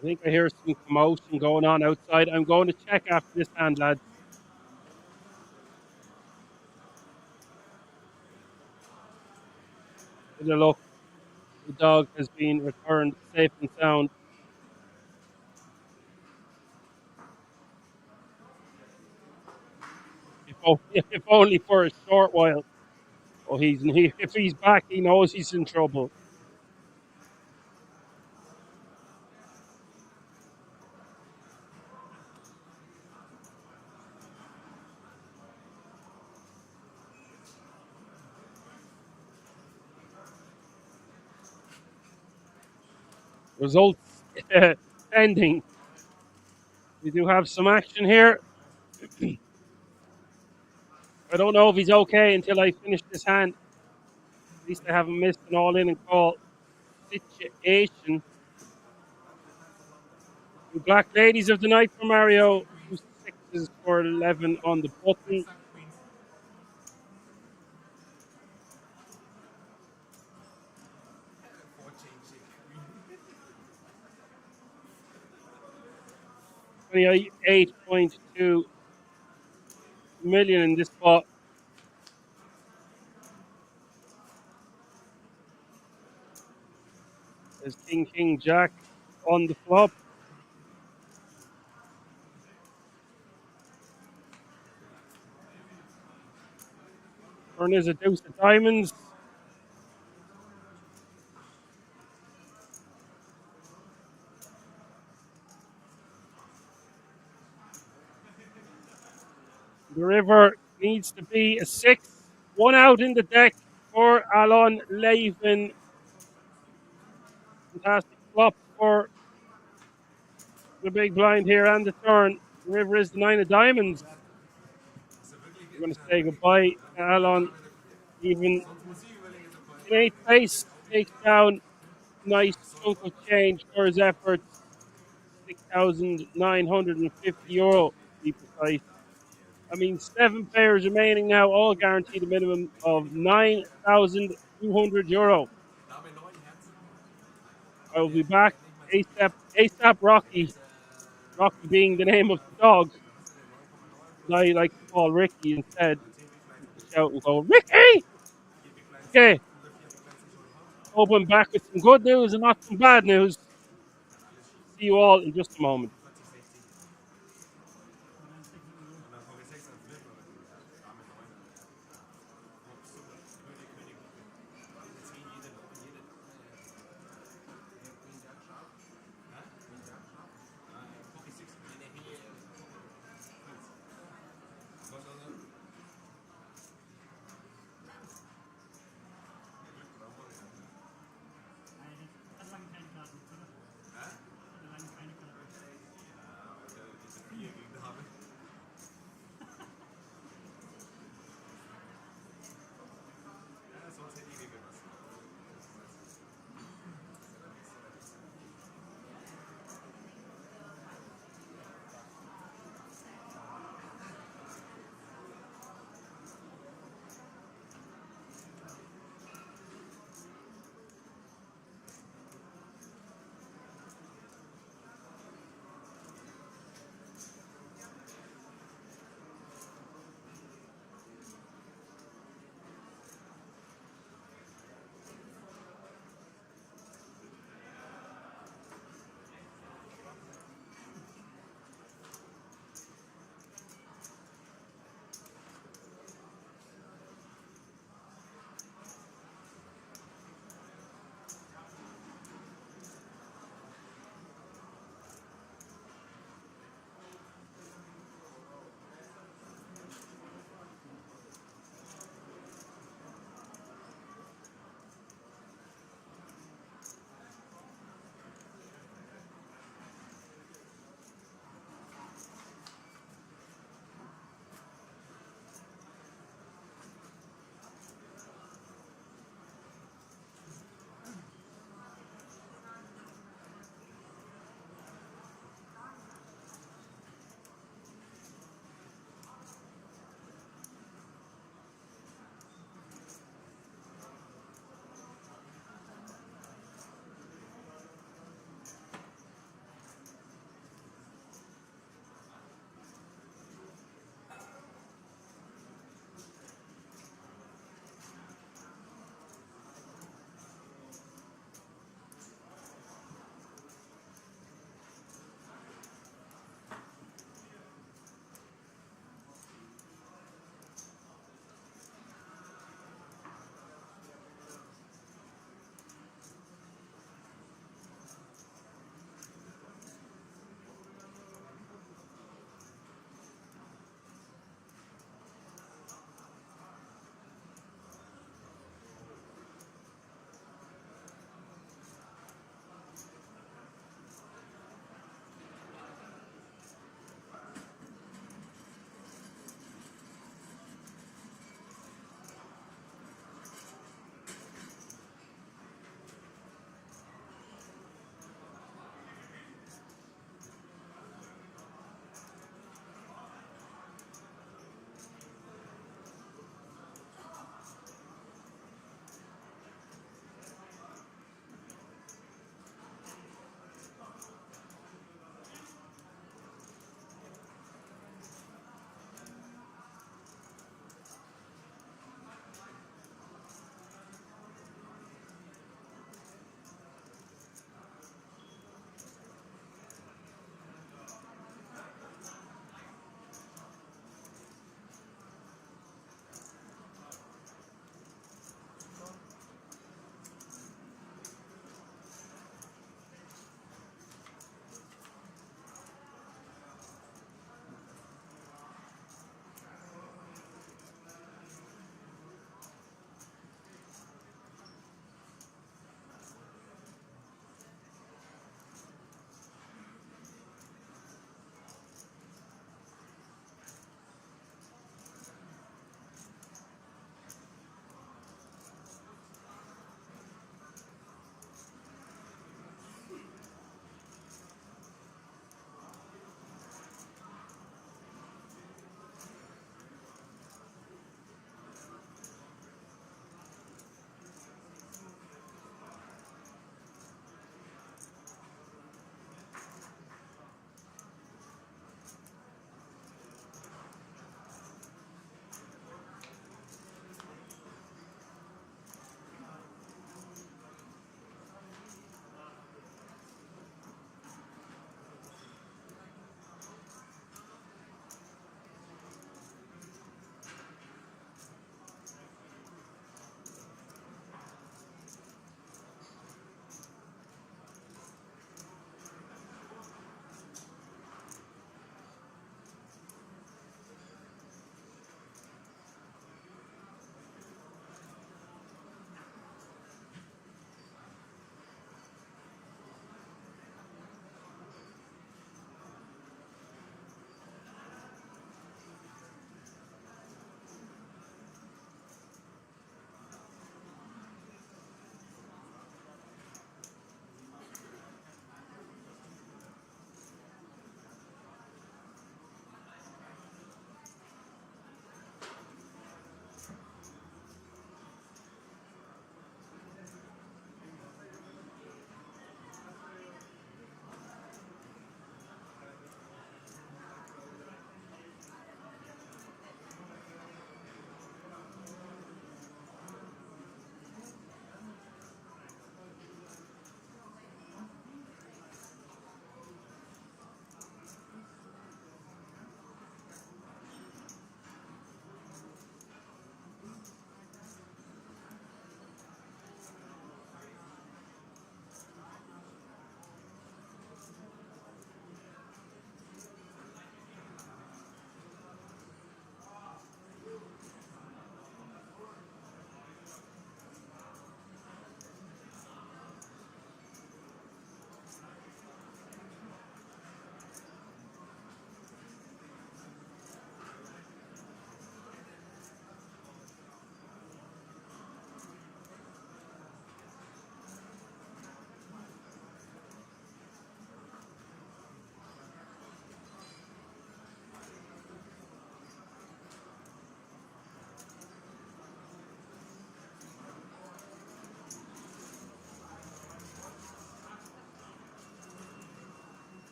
D: I think I hear some commotion going on outside. I'm going to check after this hand, lads. With a look, the dog has been returned safe and sound. If only for a short while. Oh, if he's back, he knows he's in trouble. Results pending. We do have some action here. I don't know if he's okay until I finish this hand. At least I haven't missed an all-in and call situation. The black ladies of the night for Mario. 2 6s for 11 on the button. $28.2 million in this pot. There's King, King, Jack on the flop. Turn is a deuce of diamonds. However, needs to be a 6. 1 out in the deck for Alon Levin. Fantastic flop for the big blind here and the turn. The river is the 9 of diamonds. We're going to say goodbye to Alon. Even in 8th place, takes down nice chunk of change for his efforts. €6,950 to be precise. I mean, 7 players remaining now, all guaranteed a minimum of €9,200. I will be back ASAP Rocky. Rocky being the name of the dog. I like to call Ricky instead. Shout and go, Ricky! Okay. Hope I'm back with some good news and not some bad news. See you all in just a moment.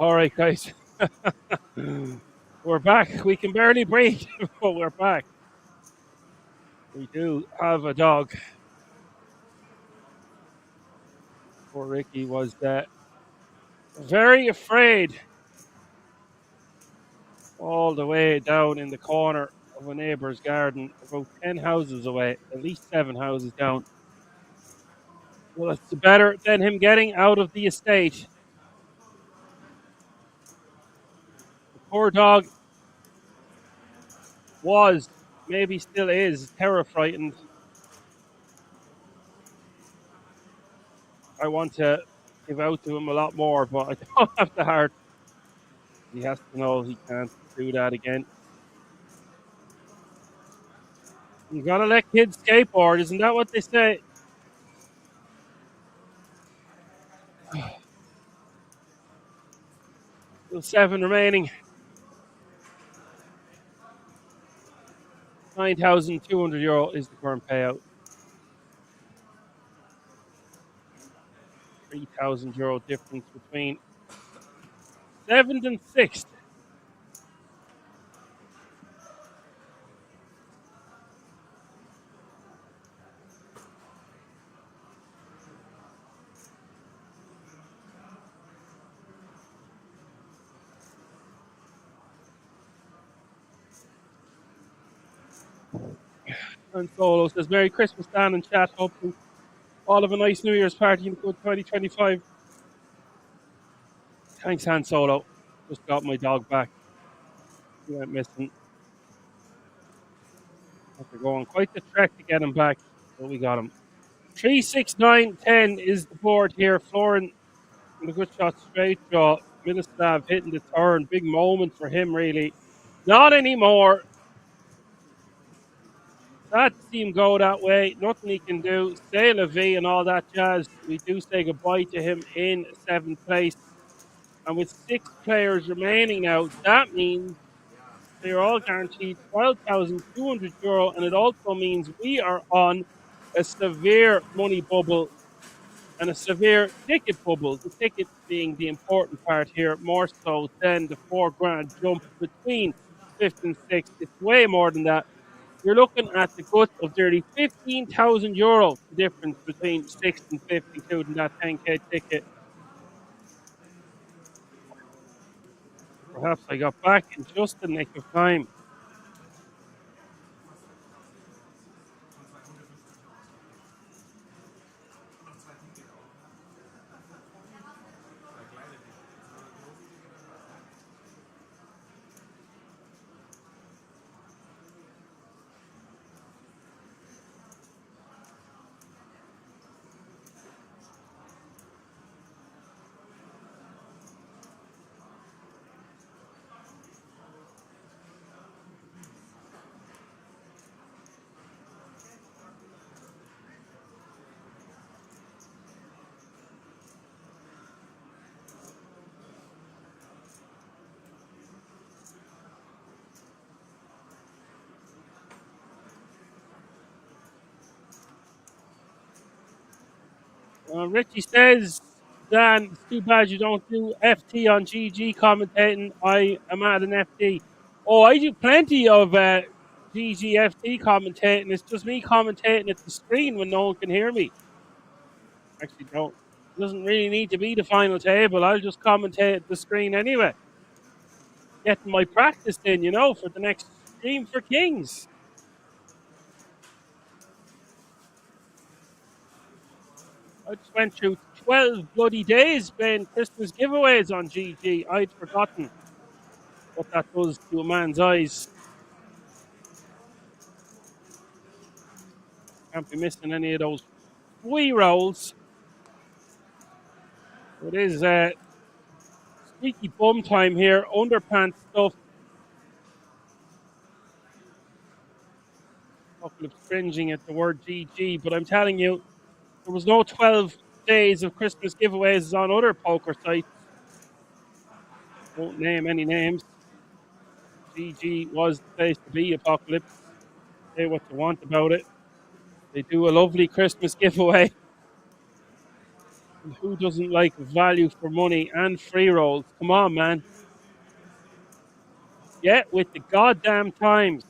D: All right, guys. We're back. We can barely breathe, but we're back. We do have a dog. Poor Ricky was very afraid all the way down in the corner of a neighbour's garden, about 10 houses away, at least 7 houses down. Well, it's better than him getting out of the estate. The poor dog was, maybe still is, terror frightened. I want to give out to him a lot more, but I don't have the heart. He has to know he can't do that again. You gotta let kids skateboard, isn't that what they say? Still 7 remaining. 9,200 euro is the current payout. 3,000 euro difference between 7th and 6th. And Solo says, Merry Christmas, Dan and chat. Hopefully all have a nice New Year's party in good 2025. Thanks, Han Solo. Just got my dog back. He went missing. After going quite the trek to get him back, but we got him. 3, 6, 9, 10 is the board here. Florin with a good shot, straight draw. Miloslav hitting the turn. Big moment for him, really. Not anymore. Sad to see him go that way. Nothing he can do. Say la vie and all that jazz. We do say goodbye to him in 7th place. And with 6 players remaining now, that means they are all guaranteed 12,200 euro. And it also means we are on a severe money bubble and a severe ticket bubble. The ticket being the important part here, more so than the £4,000 jump between 5th and 6th. It's way more than that. You're looking at the guts of nearly 15,000 euro difference between 6th and 5th, including that 10k ticket. Perhaps I got back in just the nick of time. Richie says, Dan, it's too bad you don't do FT on GG commentating. I am at an FT. Oh, I do plenty of GG FT commentating. It's just me commentating at the screen when no one can hear me. Actually, don't. It doesn't really need to be the final table. I'll just commentate at the screen anyway. Getting my practice in, you know, for the next stream for Kings. I just went through 12 bloody days playing Christmas giveaways on GG. I'd forgotten what that does to a man's eyes. Can't be missing any of those free rolls. It is squeaky bum time here. Underpants stuff. Couple of cringing at the word GG, but I'm telling you, there was no 12 days of Christmas giveaways on other poker sites. Won't name any names. GG was the place to be, Apocalypse. Say what you want about it. They do a lovely Christmas giveaway. And who doesn't like value for money and free rolls? Come on, man. Get with the goddamn times.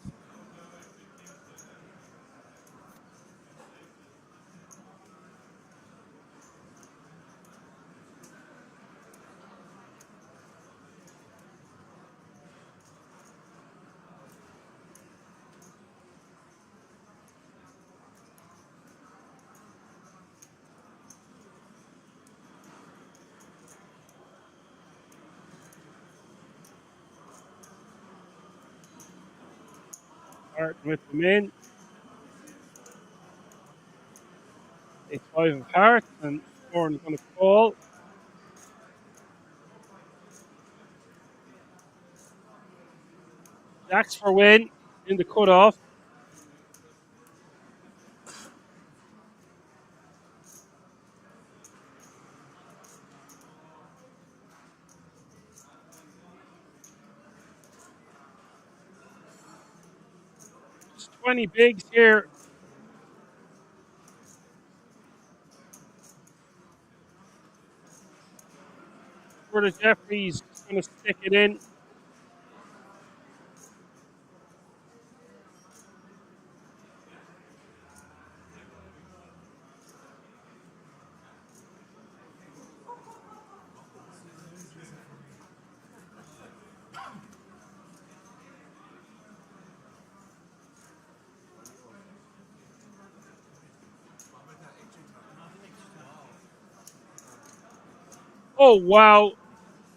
D: Starting with them in. A 5 of hearts, and Warren's going to call. Jacks for win in the cutoff. Just 20 bigs here. For the Jeffries, going to stick it in. Oh, wow.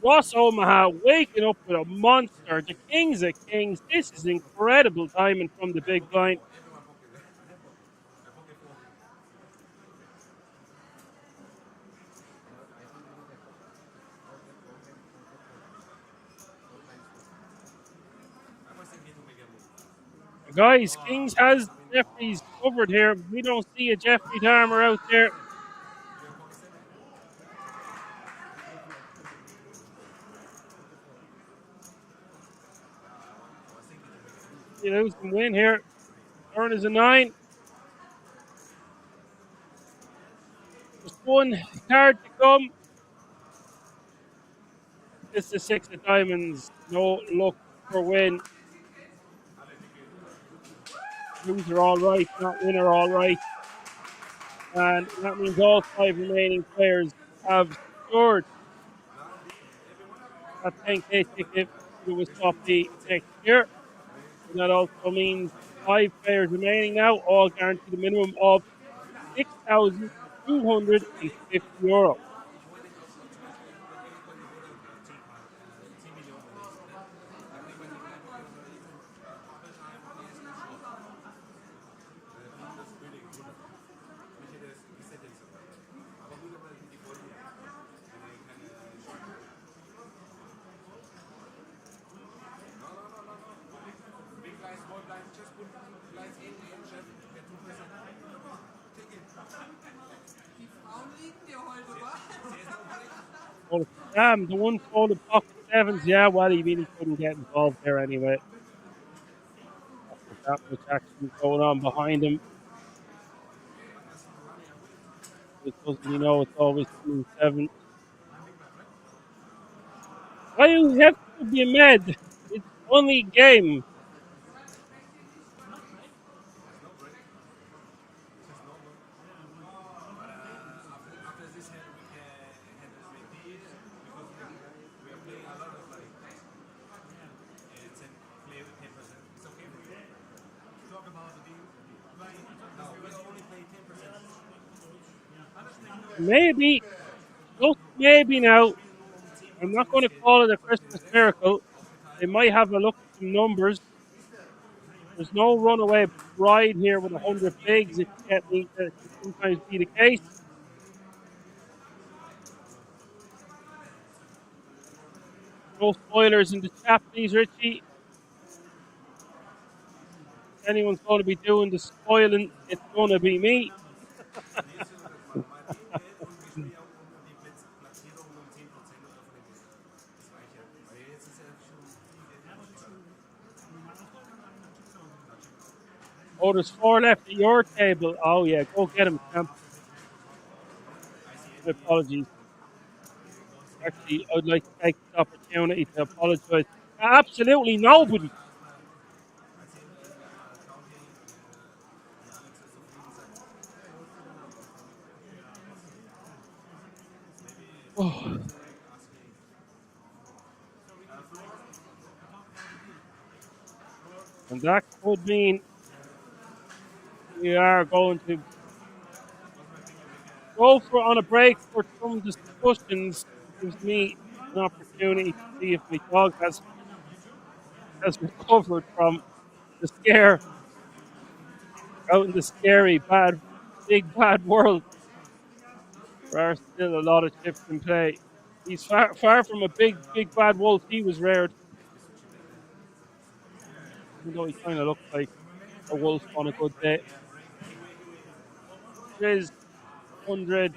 D: Ross Omaha waking up with a monster. The Kings of Kings. This is incredible timing from the big blind. Guys, Kings has Jeffries covered here. We don't see a Jeffrey Dahmer out there. You lose some win here. Turn is a 9. Just one card to come. It's the 6 of diamonds. No luck for win. Loser all right, not winner all right. And that means all 5 remaining players have scored a 10K ticket to WSOP next year. And that also means 5 players remaining now, all guaranteed a minimum of €6,250. Oh, damn, the one folded pocket 7s. Yeah, well, he really couldn't get involved there anyway. With that much action going on behind him. Doesn't he know it's always 2-7? Why do you have to be mad? It's only a game. Maybe, just maybe now, I'm not going to call it a Christmas miracle. They might have a look at some numbers. There's no runaway bride here with 100 bigs. It can sometimes be the case. No spoilers in the chat, please, Richie. If anyone's going to be doing the spoiling, it's going to be me. Oh, there's 4 left at your table. Oh, yeah, go get him, champ. My apologies. Actually, I would like to take this opportunity to apologize to absolutely nobody. Oh. And that could mean we are going to go for on a break for some discussions. It gives me an opportunity to see if my dog has recovered from the scare out in the scary, bad, big, bad world. There are still a lot of chips in play. He's far from a big, big, bad wolf he was reared. Even though he kind of looks like a wolf on a good day. There's 100,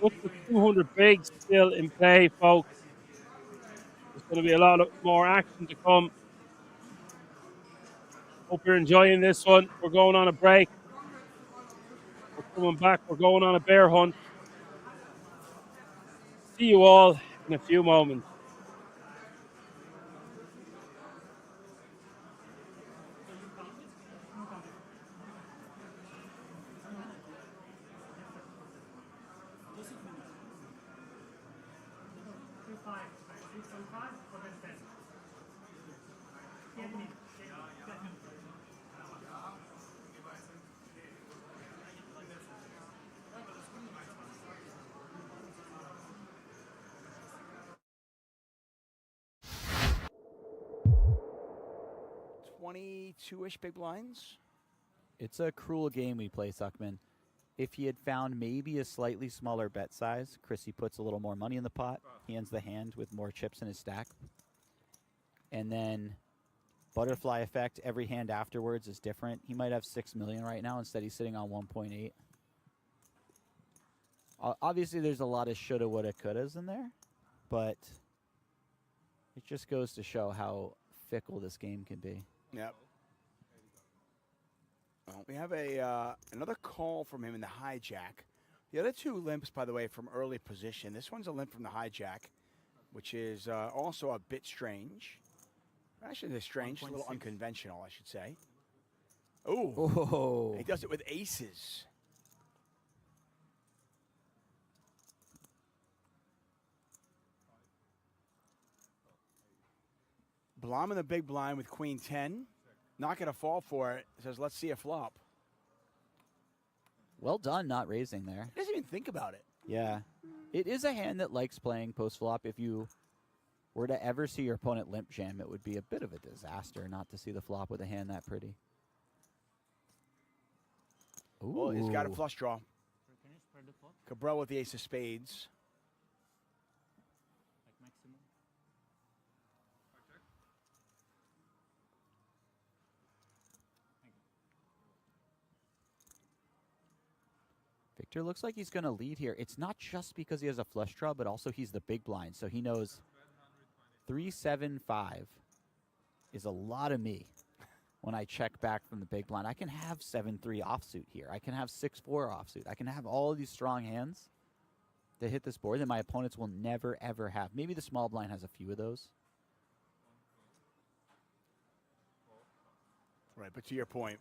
D: up to 200 bigs still in play, folks. There's going to be a lot of more action to come. Hope you're enjoying this one. We're going on a break. We're coming back. We're going on a bear hunt. See you all in a few moments.
L: $22-ish big blinds.
K: It's a cruel game we play, Suckman. If he had found maybe a slightly smaller bet size, Chrissy puts a little more money in the pot. He ends the hand with more chips in his stack. And then butterfly effect, every hand afterwards is different. He might have 6 million right now. Instead, he's sitting on 1.8. Obviously, there's a lot of shoulda, woulda, couldas in there. But it just goes to show how fickle this game can be.
L: Yep. Well, we have another call from him in the hijack. The other two limps, by the way, from early position. This one's a limp from the hijack, which is also a bit strange. Actually, they're strange, a little unconventional, I should say.
K: Oh.
L: He does it with aces. Blom in the big blind with queen 10. Not going to fall for it. Says, let's see a flop.
K: Well done not raising there.
L: He doesn't even think about it.
K: Yeah. It is a hand that likes playing post-flop. If you were to ever see your opponent limp jam, it would be a bit of a disaster not to see the flop with a hand that pretty. Ooh.
L: Well, he's got a flush draw. Cabral with the ace of spades.
K: Victor looks like he's going to lead here. It's not just because he has a flush draw, but also he's the big blind. So he knows 3-7-5 is a lot of me when I check back from the big blind. I can have 7-3 offsuit here. I can have 6-4 offsuit. I can have all of these strong hands that hit this board that my opponents will never, ever have. Maybe the small blind has a few of those.
L: Right, but to your point,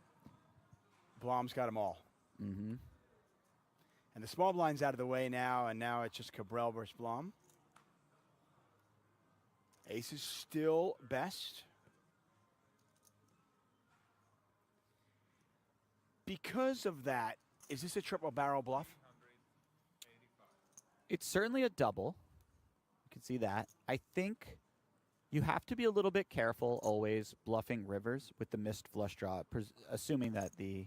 L: Blom's got them all.
K: Mm-hmm.
L: And the small blind's out of the way now, and now it's just Cabral versus Blom. Ace is still best. Because of that, is this a triple barrel bluff?
K: It's certainly a double. You can see that. I think you have to be a little bit careful always bluffing rivers with the missed flush draw, assuming that the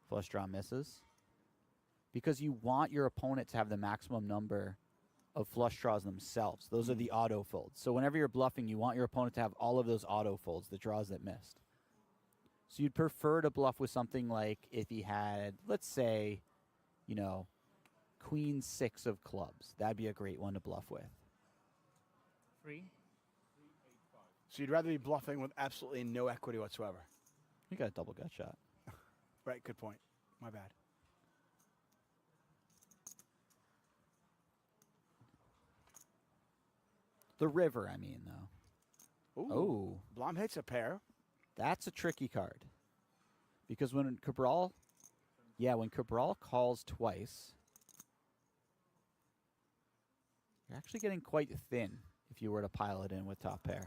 K: flush draw misses. Because you want your opponent to have the maximum number of flush draws themselves. Those are the auto folds. So whenever you're bluffing, you want your opponent to have all of those auto folds, the draws that missed. So you'd prefer to bluff with something like if he had, let's say, you know, queen 6 of clubs. That'd be a great one to bluff with.
M: 3.
L: So you'd rather be bluffing with absolutely no equity whatsoever.
K: You got a double gut shot.
L: Right, good point. My bad.
F: The river, I mean, though.
L: Ooh.
F: Oh.
L: Blom hits a pair.
F: That's a tricky card. Because when Cabral calls twice, you're actually getting quite thin if you were to pile it in with top pair.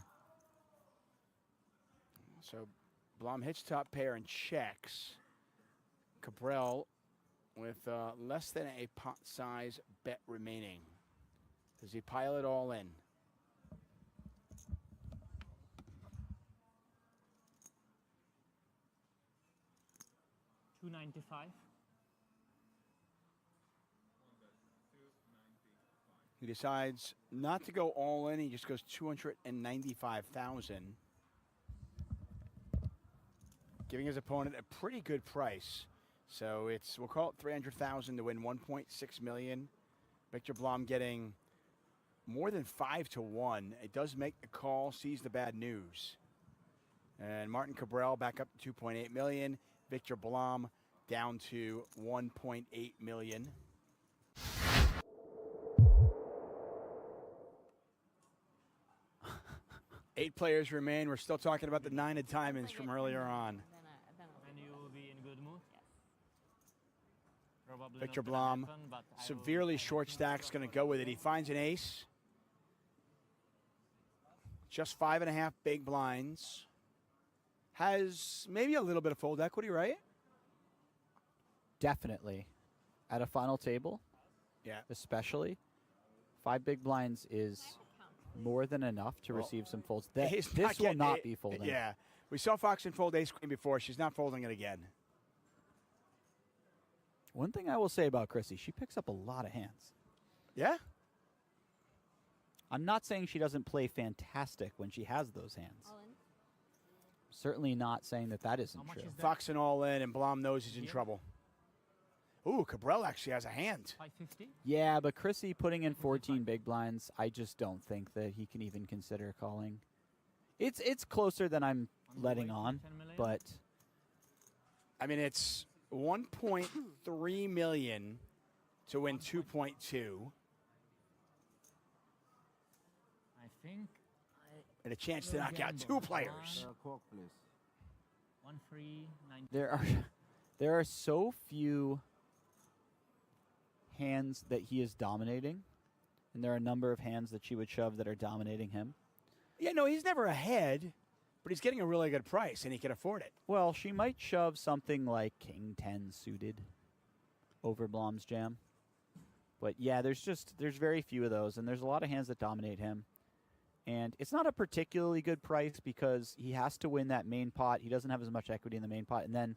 L: So Blom hits top pair and checks. Cabral with less than a pot size bet remaining. Does he pile it all in?
M: $295.
L: He decides not to go all in. He just goes 295,000, giving his opponent a pretty good price. So we'll call it 300,000 to win 1.6 million. Victor Blom getting more than 5 to 1. It does make the call, sees the bad news. And Martin Cabral back up to 2.8 million. Victor Blom down to 1.8 million. Eight players remain. We're still talking about the 9 of diamonds from earlier on.
M: And you will be in good mood? Probably
L: Victor
M: not gonna
L: Blom,
M: happen, but I
L: severely short stack's going to go with it. He finds an ace. Just 5.5 big blinds. Has maybe a little bit of fold equity, right?
F: Definitely. At a final table,
L: Yeah.
F: especially, 5 big blinds is more than enough to receive some folds.
L: He's
F: This will
L: getting
F: not
L: it.
F: be folding.
L: Yeah. We saw Foxen fold ace queen before. She's not folding it again.
F: One thing I will say about Chrissy, she picks up a lot of hands.
L: Yeah?
F: I'm not saying she doesn't play fantastic when she has those hands. Certainly not saying that isn't true.
L: Foxen all in, and Blom knows he's in trouble. Ooh, Cabral actually has a hand.
M: 550?
F: Yeah, but Chrissy putting in 14 big blinds, I just don't think that he can even consider calling. It's closer than I'm letting on, but
L: I mean, it's 1.3 million to win 2.2.
M: I think
L: And a chance to knock out 2 players.
A: Cork, please.
M: 1390.
F: There are so few hands that he is dominating, and there are a number of hands that she would shove that are dominating him.
L: Yeah, no, he's never ahead, but he's getting a really good price, and he can afford it.
F: Well, she might shove something like King 10 suited over Blom's jam. But yeah, there's very few of those, and there's a lot of hands that dominate him. And it's not a particularly good price because he has to win that main pot. He doesn't have as much equity in the main pot. And then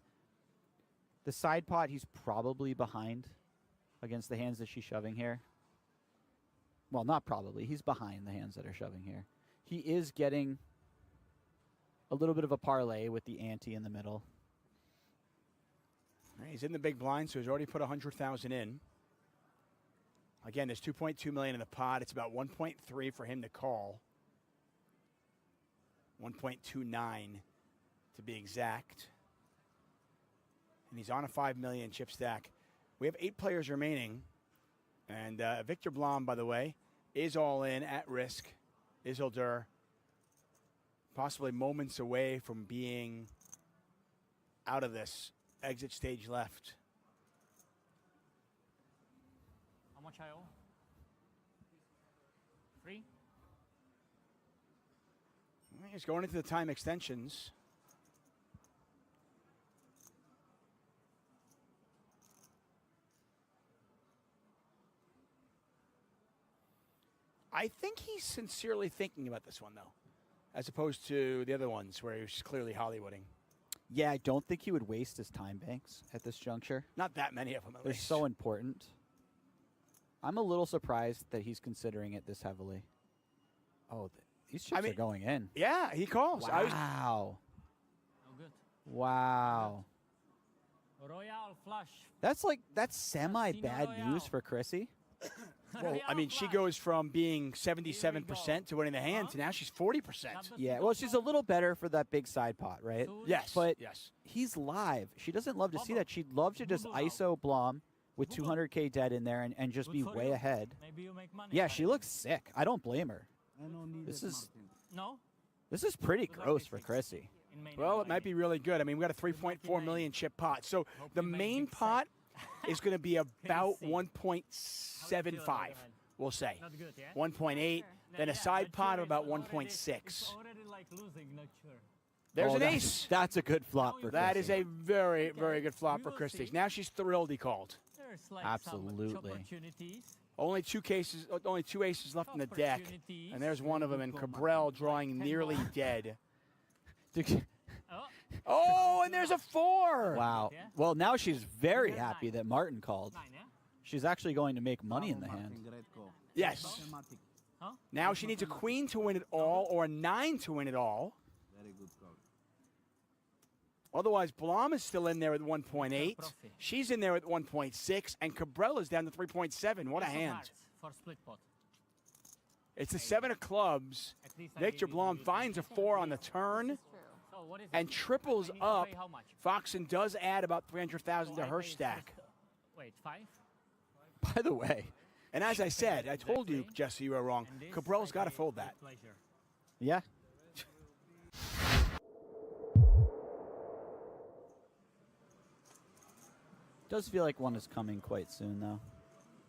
F: the side pot, he's probably behind against the hands that she's shoving here. Well, not probably. He's behind the hands that are shoving here. He is getting a little bit of a parlay with the ante in the middle.
L: He's in the big blind, so he's already put 100,000 in. Again, there's 2.2 million in the pot. It's about 1.3 for him to call. 1.29 to be exact. And he's on a 5 million chip stack. We have 8 players remaining. And Victor Blom, by the way, is all in at risk. Isildur, possibly moments away from being out of this. Exit stage left.
M: How much I owe? 3?
L: He's going into the time extensions. I think he's sincerely thinking about this one, though, as opposed to the other ones where he was clearly Hollywooding.
F: Yeah, I don't think he would waste his time banks at this juncture.
L: Not that many of them, at
F: They're
L: least.
F: so important. I'm a little surprised that he's considering it this heavily. Oh, these chips are going in.
L: Yeah, he calls.
F: Wow.
M: Oh, good.
F: Wow.
M: Royal flush.
F: That's semi-bad
M: Royale.
F: news for Chrissy.
L: Well, I mean, she goes from being 77% to winning the hand to now she's 40%.
F: Yeah, well, she's a little better for that big side pot, right?
L: Yes,
F: But
L: yes.
F: he's live. She doesn't love to see that. She'd love to just ISO Blom with 200K dead in there and just be way ahead.
M: Maybe you make money.
F: Yeah, she looks sick. I don't blame her.
K: This is
M: No?
K: this is pretty gross for Chrissy.
L: Well, it might be really good. I mean, we got a 3.4 million chip pot. So the main pot is going to be about 1.75, we'll say. 1.8, then a side pot of about 1.6. There's
K: Oh,
L: an
K: that's-
L: ace.
K: That's a good flop for
L: That is
K: Chrissy.
L: a very, very good flop for Christie. Now she's thrilled he called.
K: Absolutely.
L: Only two aces left in the deck, and there's one of them, and Cabral drawing nearly dead. Oh, and there's a 4.
K: Wow. Well, now she's very happy that Martin called. She's actually going to make money in the hand.
L: Yes. Now she needs a queen to win it all or a 9 to win it all.
A: Very good call.
L: Otherwise, Blom is still in there at 1.8. She's in there at 1.6, and Cabrera's down to 3.7. What a hand.
M: For split pot.
L: It's the 7 of clubs. Victor Blom finds a 4 on the turn and triples up. Foxen does add about 300,000 to her stack.
M: Wait, 5?
K: By the way.
L: And as I said, I told you, Jesse, you were wrong. Cabral's got to fold that.
K: Yeah. Does feel like one is coming quite soon, though.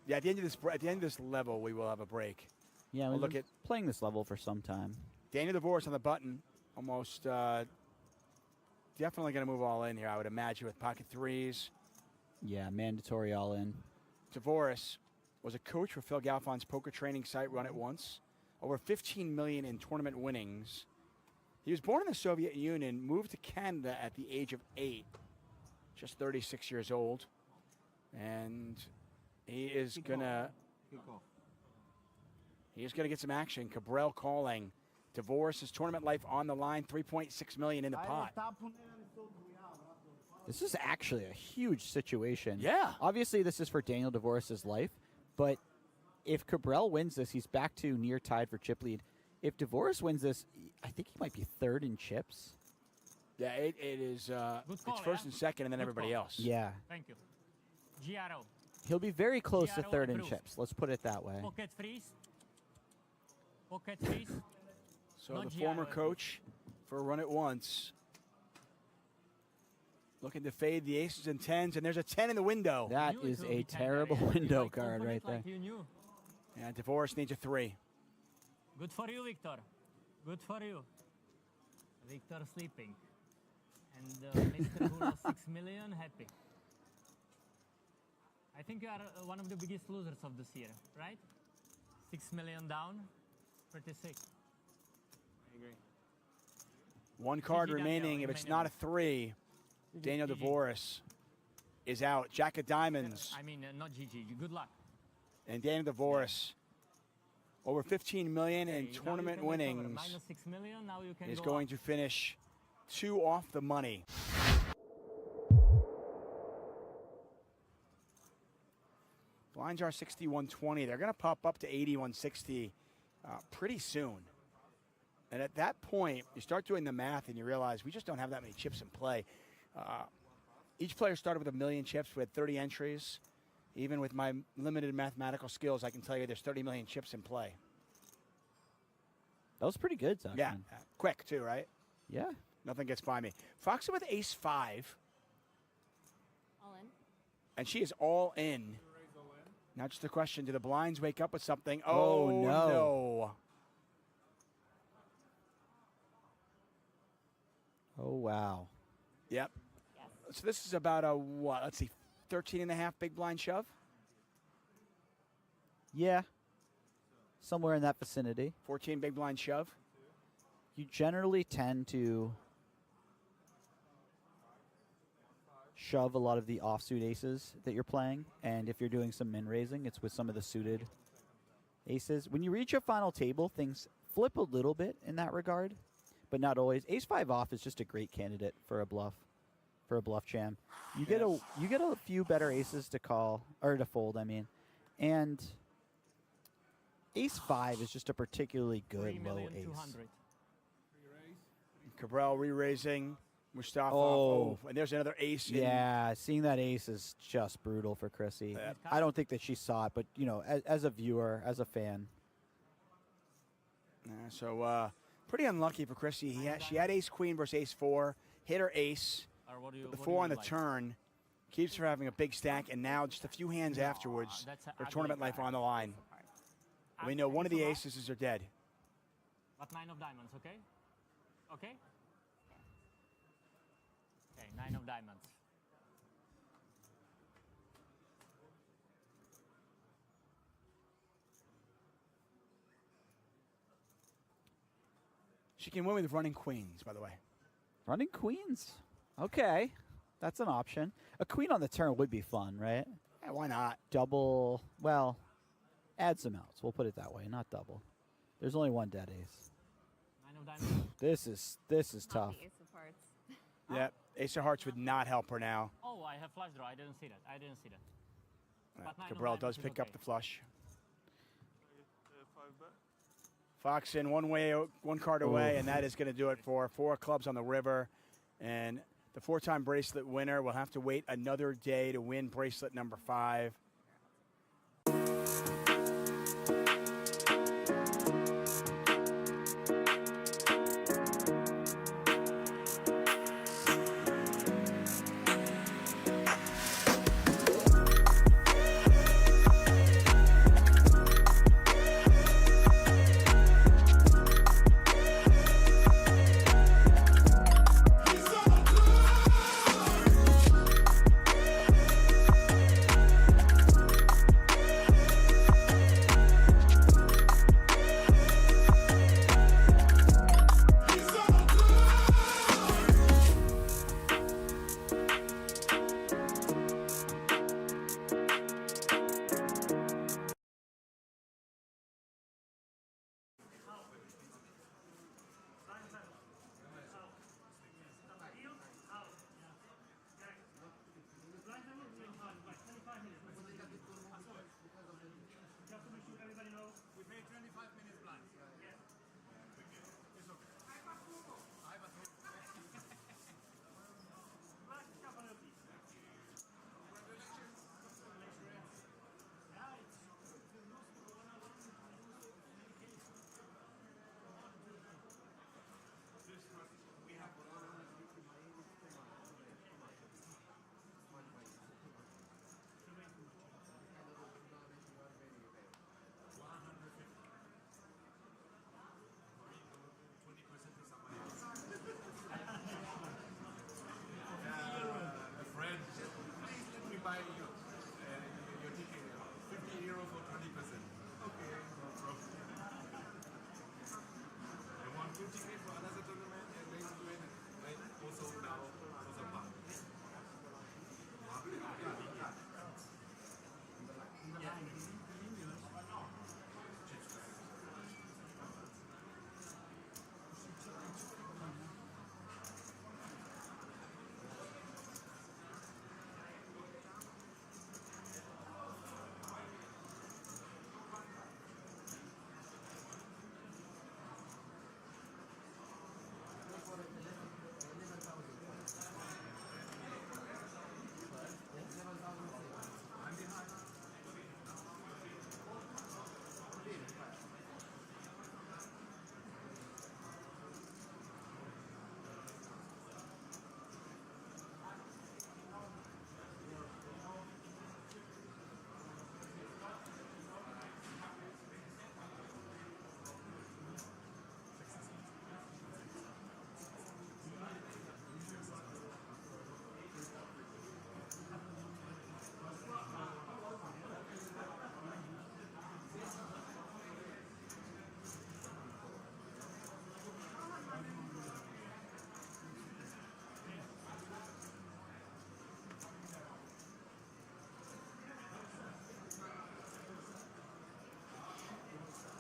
L: Yeah, at the end of this level, we will have a break.
K: Yeah,
L: We'll
K: we've
L: look
K: been
L: at
K: playing this level for some time.
L: Daniel Divorce on the button. Almost definitely going to move all in here, I would imagine, with pocket threes.
K: Yeah, mandatory all in.
L: Divorce was a coach for Phil Galfon's poker training site Run It Once. Over 15 million in tournament winnings. He was born in the Soviet Union, moved to Canada at the age of 8, just 36 years old. And he is going to get some action. Cabral calling. Divorce, his tournament life on the line, 3.6 million in the pot.
K: This is actually a huge situation.
L: Yeah.
K: Obviously, this is for Daniel Divorce's life, but if Cabral wins this, he's back to near tied for chip lead. If Divorce wins this, I think he might be third in chips.
L: Yeah, it is. It's first and second, and then everybody else.
K: Yeah.
M: Thank you. Giaro.
K: He'll be very close to
M: Giaro
K: third in
M: approved.
K: chips. Let's put it that way.
M: Pocket freeze. Pocket freeze.
L: So
M: Not
L: the former
M: Giaro.
L: coach for Run It Once. Looking to fade the aces and tens, and there's a 10 in the window.
K: That is a terrible window card right there.
M: You knew.
L: And Divorce needs a 3.
M: Good for you, Victor. Good for you. Victor sleeping. And Mr. Who lost 6 million, happy. I think you are one of the biggest losers of this year, right? 6 million down. Pretty sick. I agree.
L: One card
M: GG
L: remaining.
M: Daniel,
L: If it's not a 3, Daniel Divorce is out. Jack of Diamonds.
M: I mean, not GG. Good luck.
L: And Daniel Divorce, over 15 million in
M: Okay, now
L: tournament
M: you can recover.
L: winnings,
M: Minus 6 million, now you can
L: is
M: go
L: going
M: up.
L: to finish 2 off the money. Blinds are 61.20. They're going to pop up to 81.60 pretty soon. And at that point, you start doing the math and you realize we just don't have that many chips in play. Each player started with 1 million chips. We had 30 entries. Even with my limited mathematical skills, I can tell you there's 30 million chips in play.
K: That was pretty good, Zuckman.
L: Yeah, quick too, right?
K: Yeah.
L: Nothing gets by me. Foxen with ace 5.
O: All in.
L: And she is all in. Now just the question, do the blinds wake up with something?
K: Oh,
L: Oh,
K: no.
L: no.
K: Oh, wow.
L: Yep. So this is about a, what, let's see, 13 and a half big blind shove?
K: Yeah. Somewhere in that vicinity.
L: 14 big blind shove?
K: You generally tend to shove a lot of the offsuit aces that you're playing, and if you're doing some min raising, it's with some of the suited aces. When you reach a final table, things flip a little bit in that regard, but not always. Ace 5 off is just a great candidate for a bluff jam. You get a few better aces to call or to fold, I mean. And ace 5 is just a particularly good low ace.
L: Cabral re-raising. Mustafa.
K: Oh.
L: And there's another ace. in-
K: Yeah, seeing that ace is just brutal for Chrissy.
L: Yeah.
K: I don't think that she saw it, but, you know, as a viewer, as a fan.
L: So pretty unlucky for Chrissy. She had ace queen versus ace 4, hit her ace, but the 4 on the turn keeps her having a big stack, and now just a few hands afterwards, her tournament life on the line. We know one of the aces are dead.
M: But 9 of diamonds, okay? Okay? Okay, 9 of diamonds.
L: She can win with running queens, by the way.
K: Running queens? Okay. That's an option. A queen on the turn would be fun, right?
L: Yeah, why not?
K: Double, well, add some outs. We'll put it that way, not double. There's only one dead ace.
M: 9 of diamonds.
K: This is tough.
O: The ace of hearts.
L: Yep, ace of hearts would not help her now.
M: Oh, I have flush draw. I didn't see that. But 9 of
L: Cabral does
M: diamonds is
L: pick up
M: okay.
L: the flush. Fox in one card away, and that is going to do it for 4 clubs on the river. And the 4-time bracelet winner will have to wait another day to win bracelet number 5.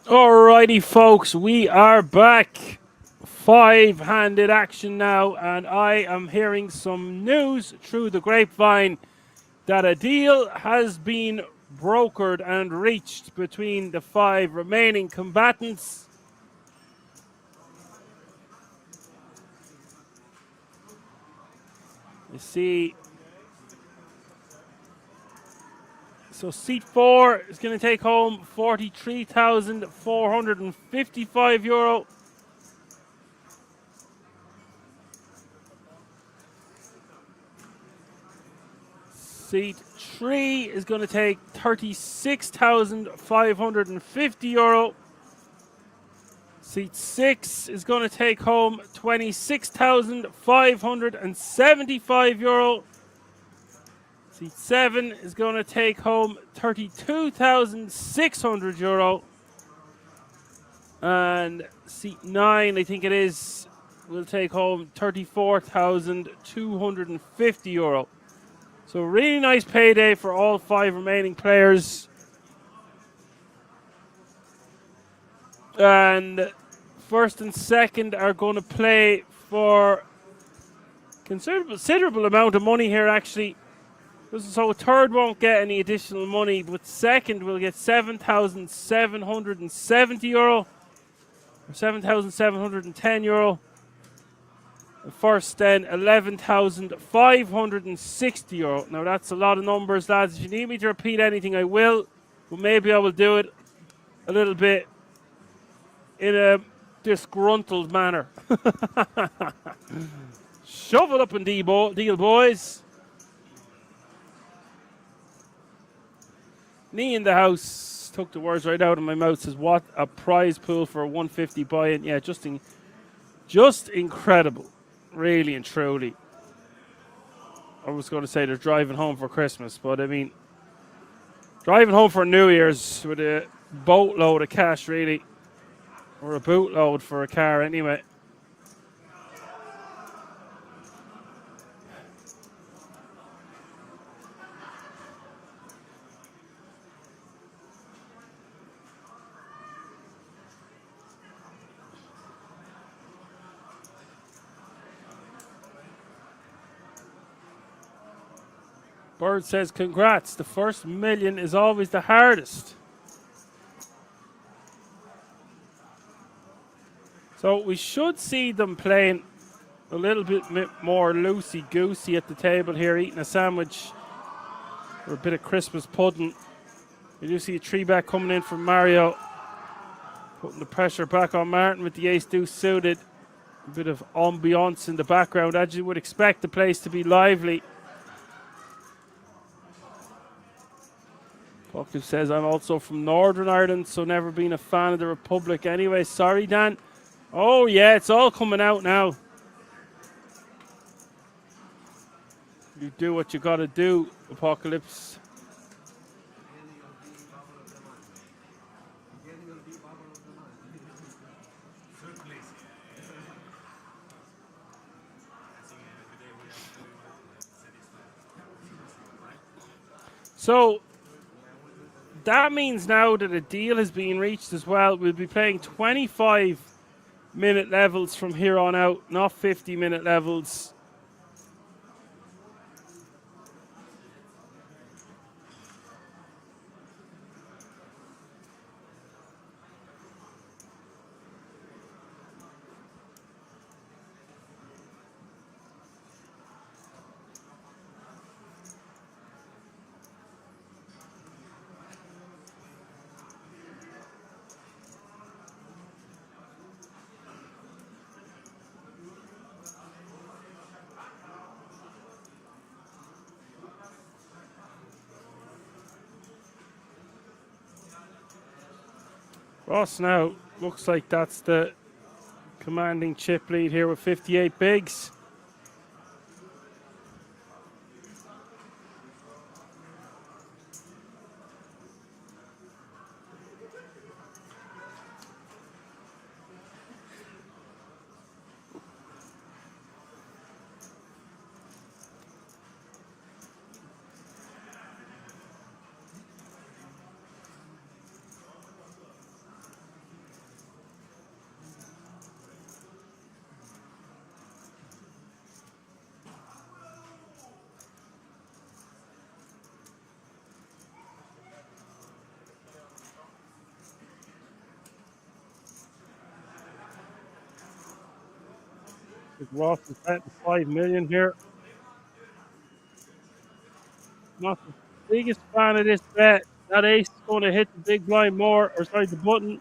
D: Alrighty, folks, we are back. 5-handed action now, and I am hearing some news through the grapevine that a deal has been brokered and reached between the 5 remaining combatants. You see So seat 4 is going to take home €43,455. Seat 3 is going to take €36,550. Seat 6 is going to take home €26,575. Seat 7 is going to take home €32,600. And seat 9, I think it is, will take home €34,250. So really nice payday for all 5 remaining players. And first and second are going to play for considerable amount of money here, actually. So third won't get any additional money, but second will get €7,770 or €7,710. First then €11,560. Now that's a lot of numbers, lads. If you need me to repeat anything, I will, but maybe I will do it a little bit in a disgruntled manner. Shovel up and deal, boys. Knee in the house. Took the words right out of my mouth. Says, what a prize pool for a 150 buy-in. Yeah, just incredible. Really and truly. I was going to say they're driving home for Christmas, but I mean, driving home for New Year's with a boatload of cash, really. Or a bootload for a car, anyway. Bird says, congrats. The first million is always the hardest. So we should see them playing a little bit more loosey-goosey at the table here, eating a sandwich or a bit of Christmas pudding. We do see a 3-bet coming in from Mario, putting the pressure back on Martin with the ace-deuce suited. A bit of ambiance in the background, as you would expect the place to be lively. Buckley says, I'm also from Northern Ireland, so never been a fan of the Republic anyway. Sorry, Dan. Oh, yeah, it's all coming out now. You do what you got to do, Apocalypse. So that means now that a deal has been reached as well. We'll be playing 25-minute levels from here on out, not 50-minute levels. Ross now looks like that's the commanding chip lead here with 58 bigs. Ross is betting 5 million here. Not Biggest fan of this bet. That ace is going to hit the big blind more, or sorry, the button.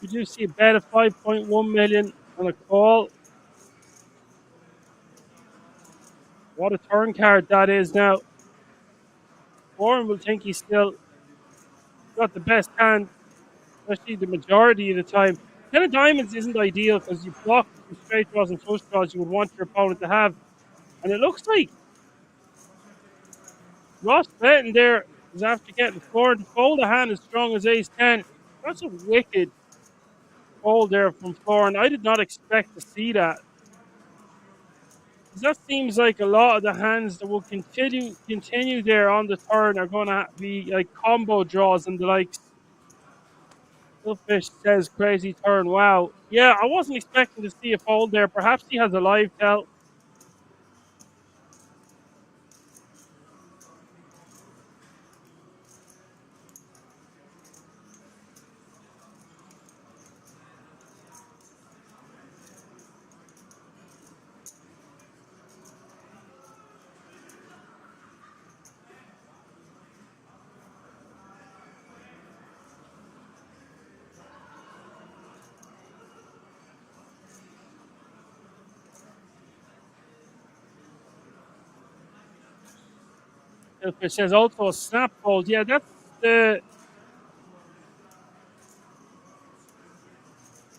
D: You do see a bet of 5.1 million on a call. What a turn card that is now. Warren will think he's still got the best hand, especially the majority of the time. 10 of diamonds isn't ideal because you block some straight draws and flush draws you would want your opponent to have. And it looks like Ross betting there is after getting scored to fold a hand as strong as ace 10. That's a wicked fold there from Florin. I did not expect to see that. That seems like a lot of the hands that will continue there on the turn are going to be like combo draws and the likes. Philfish says crazy turn. Wow. Yeah, I wasn't expecting to see a fold there. Perhaps he has a live tell. Philfish says also a snap fold. Yeah, that's the.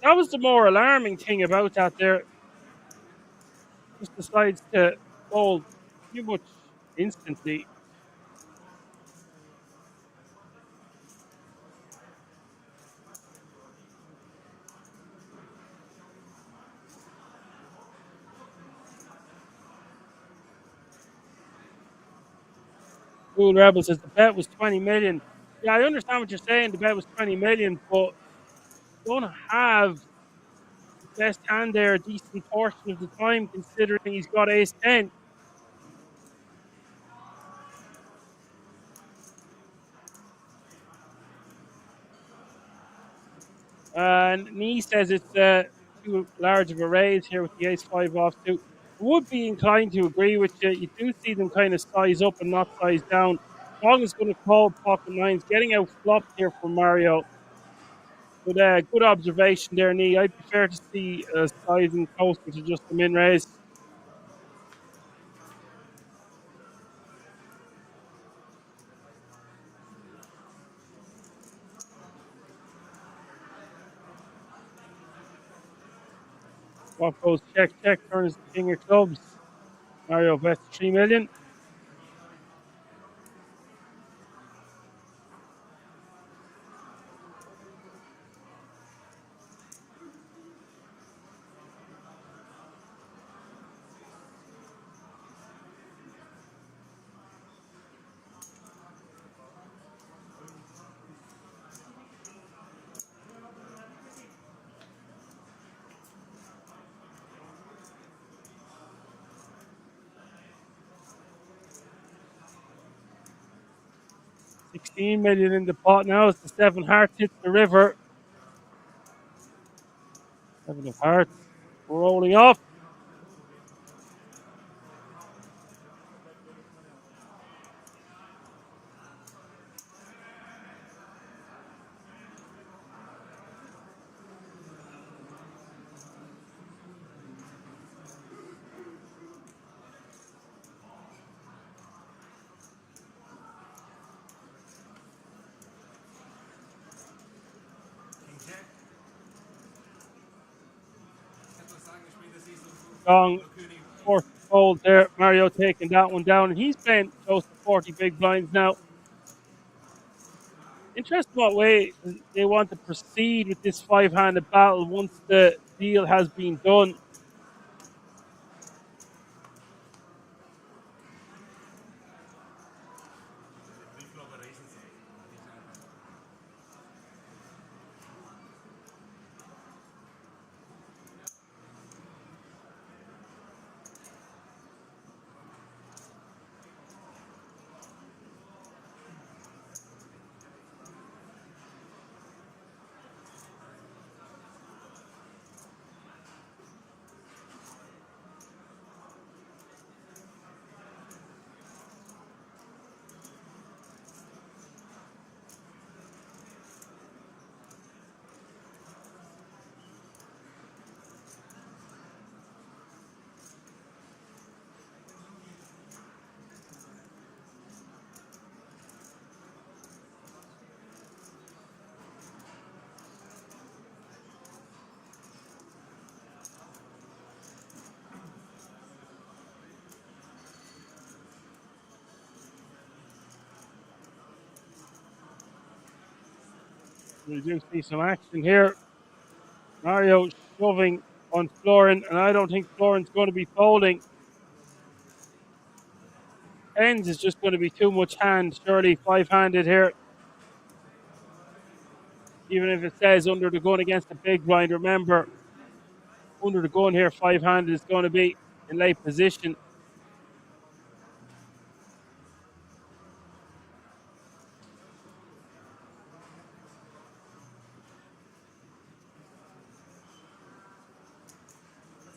D: That was the more alarming thing about that there. Just decides to fold pretty much instantly. Cool Rebel says the bet was 20 million. Yeah, I understand what you're saying. The bet was 20 million, but don't have the best hand there a decent portion of the time, considering he's got ace 10. And Nee says it's too large of a raise here with the ace 5 offsuit. I would be inclined to agree with you. You do see them kind of size up and not size down. Long is going to call pocket nines, getting out flopped here for Mario. But good observation there, Nee. I prefer to see sizing closer to just the min raise. What goes check, turns the king of clubs. Mario bets 3 million. $16 million in the pot now as the 7 hearts hits the river. 7 of hearts rolling off. Long fourth fold there. Mario taking that one down, and he's playing close to 40 big blinds now. Interesting what way they want to proceed with this five-handed battle once the deal has been done. We do see some action here. Mario shoving on Florin, and I don't think Florin's going to be folding. Ends is just going to be too much hand, surely five-handed here. Even if it says under the gun against the big blind, remember, under the gun here, five-handed is going to be in late position.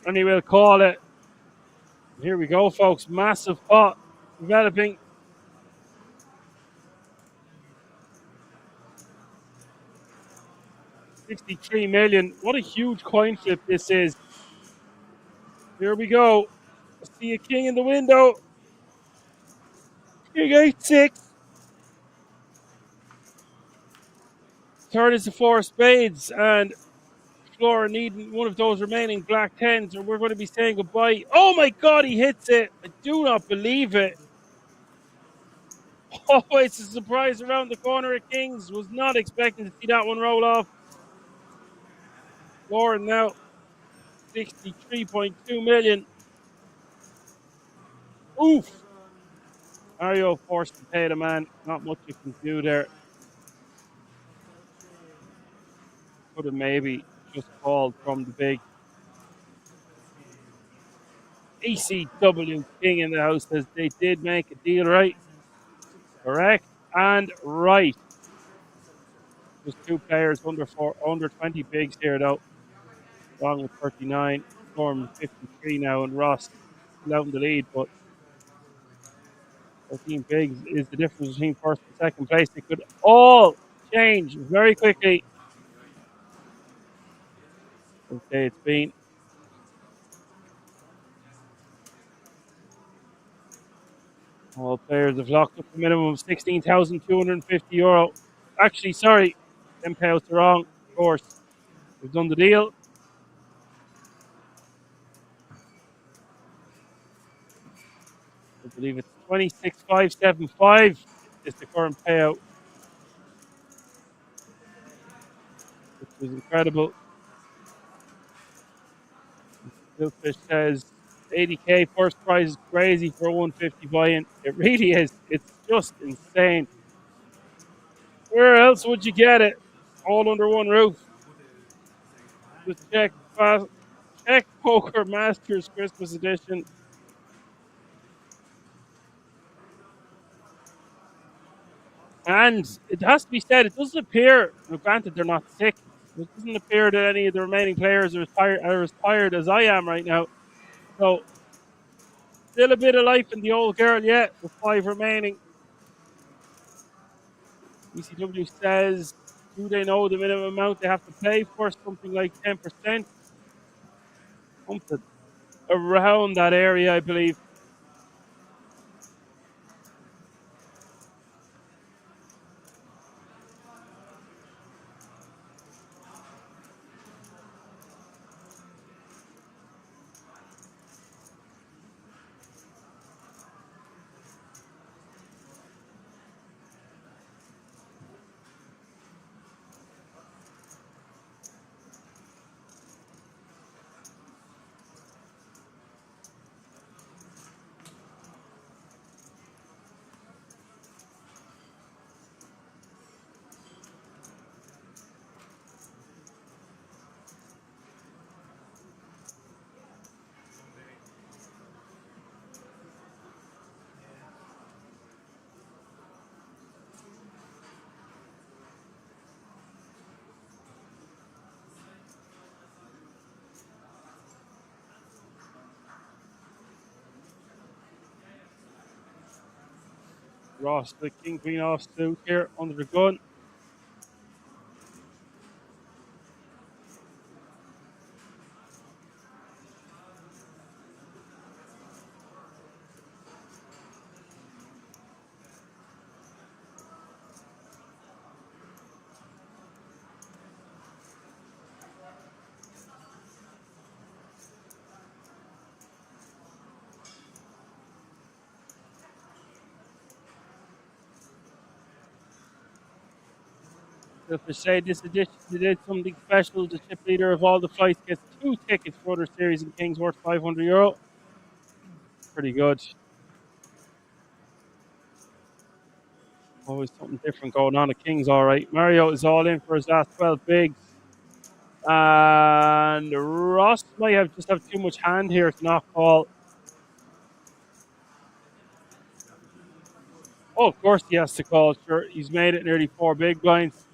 D: And he will call it. Here we go, folks. Massive pot developing. $63 million. What a huge coin flip this is. Here we go. I see a king in the window. King 8-6. Third is the four of spades, and Flora needing one of those remaining black tens, or we're going to be saying goodbye. Oh my God, he hits it! I do not believe it. Oh, it's a surprise around the corner at Kings. Was not expecting to see that one roll off. Flora now 63.2 million. Oof! Mario forced to pay the man. Not much you can do there. Could have maybe just called from the big. ECW King in the house says they did make a deal, right? Correct and right. There's two players under 20 bigs here, though. Long with 39, Storm 53 now, and Ross out in the lead, but 13 bigs is the difference between first and second place. It could all change very quickly. Okay, it's been all players have locked up a minimum of €16,250. Actually, sorry, 10 payouts are wrong. Of course, we've done the deal. I believe it's 26,575 is the current payout, which is incredible. Billfish says 80k first prize is crazy for a 150 buy-in. It really is. It's just insane. Where else would you get it? All under one roof. The Czech Poker Masters Christmas Edition. And it has to be said, it doesn't appear, granted they're not sick, it doesn't appear that any of the remaining players are as tired as I am right now. So, still a bit of life in the old girl yet, with 5 remaining. ECW says, do they know the minimum amount they have to pay for? Something like 10%. Something around that area, I believe. Ross, the king queen offsuit here under the gun. If they say this edition they did something special, the chip leader of all the flights gets 2 tickets for their series in Kings worth €500. Pretty good. Always something different going on at Kings, all right. Mario is all in for his last 12 bigs. And Ross might have too much hand here to not call. Oh, of course he has to call. Sure, he's made it nearly 4 big blinds.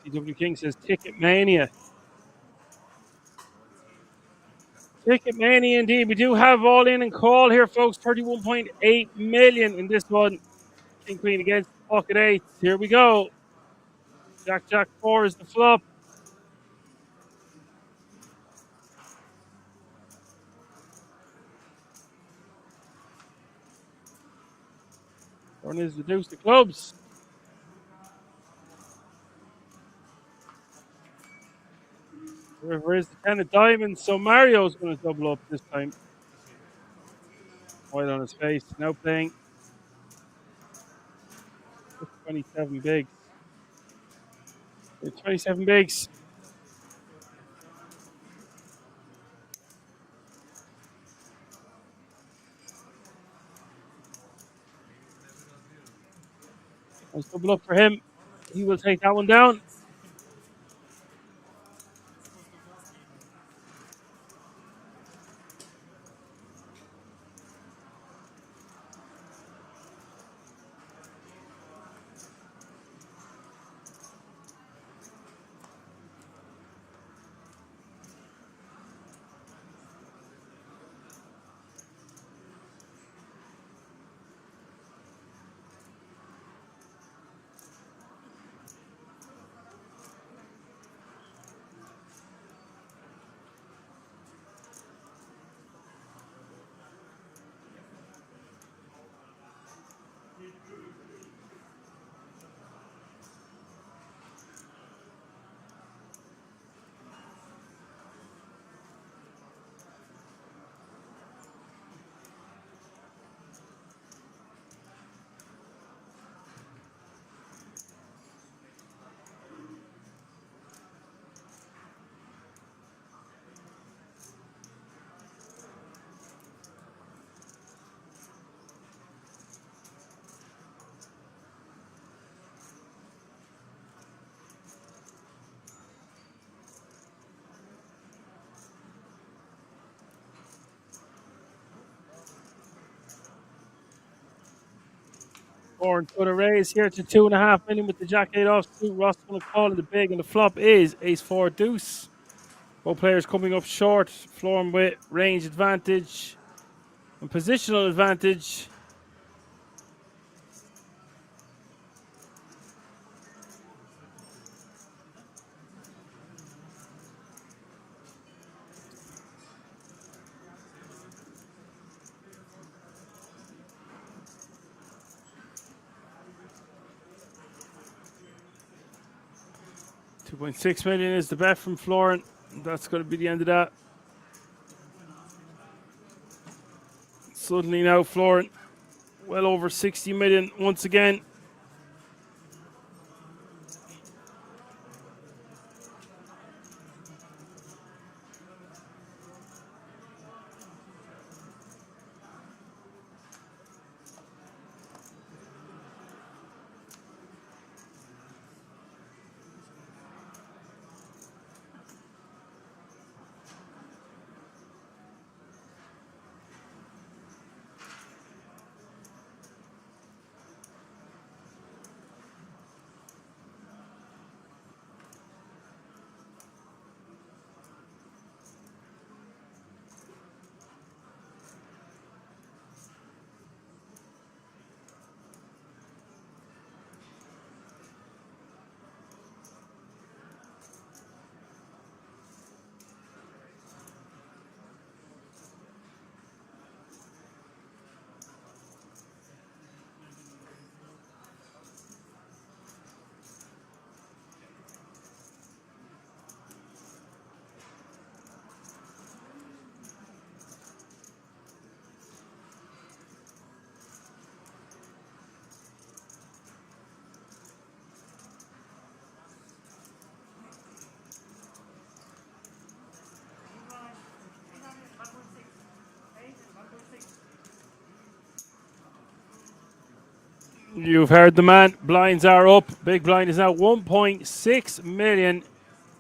D: ECW King says Ticket Mania. Ticket Mania indeed. We do have all in and call here, folks. 31.8 million in this one. King Queen against pocket 8. Here we go. Jack 4 is the flop. Turn is the deuce of clubs. River is the 10 of diamonds, so Mario's going to double up this time. White on his face, now playing 27 bigs. 27 bigs. Let's double up for him. He will take that one down. Born to the raise here to 2.5 million with the Jack 8 offsuit. Ross going to call in the big, and the flop is Ace 4 deuce. Both players coming up short, flooring with range advantage and positional advantage. $2.6 million is the bet from Florin. That's going to be the end of that. Suddenly now Florin well over 60 million once again. You've heard the man. Blinds are up. Big blind is now 1.6 million.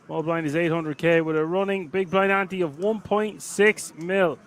D: Small blind is 800k with a running big blind ante of 1.6 mil.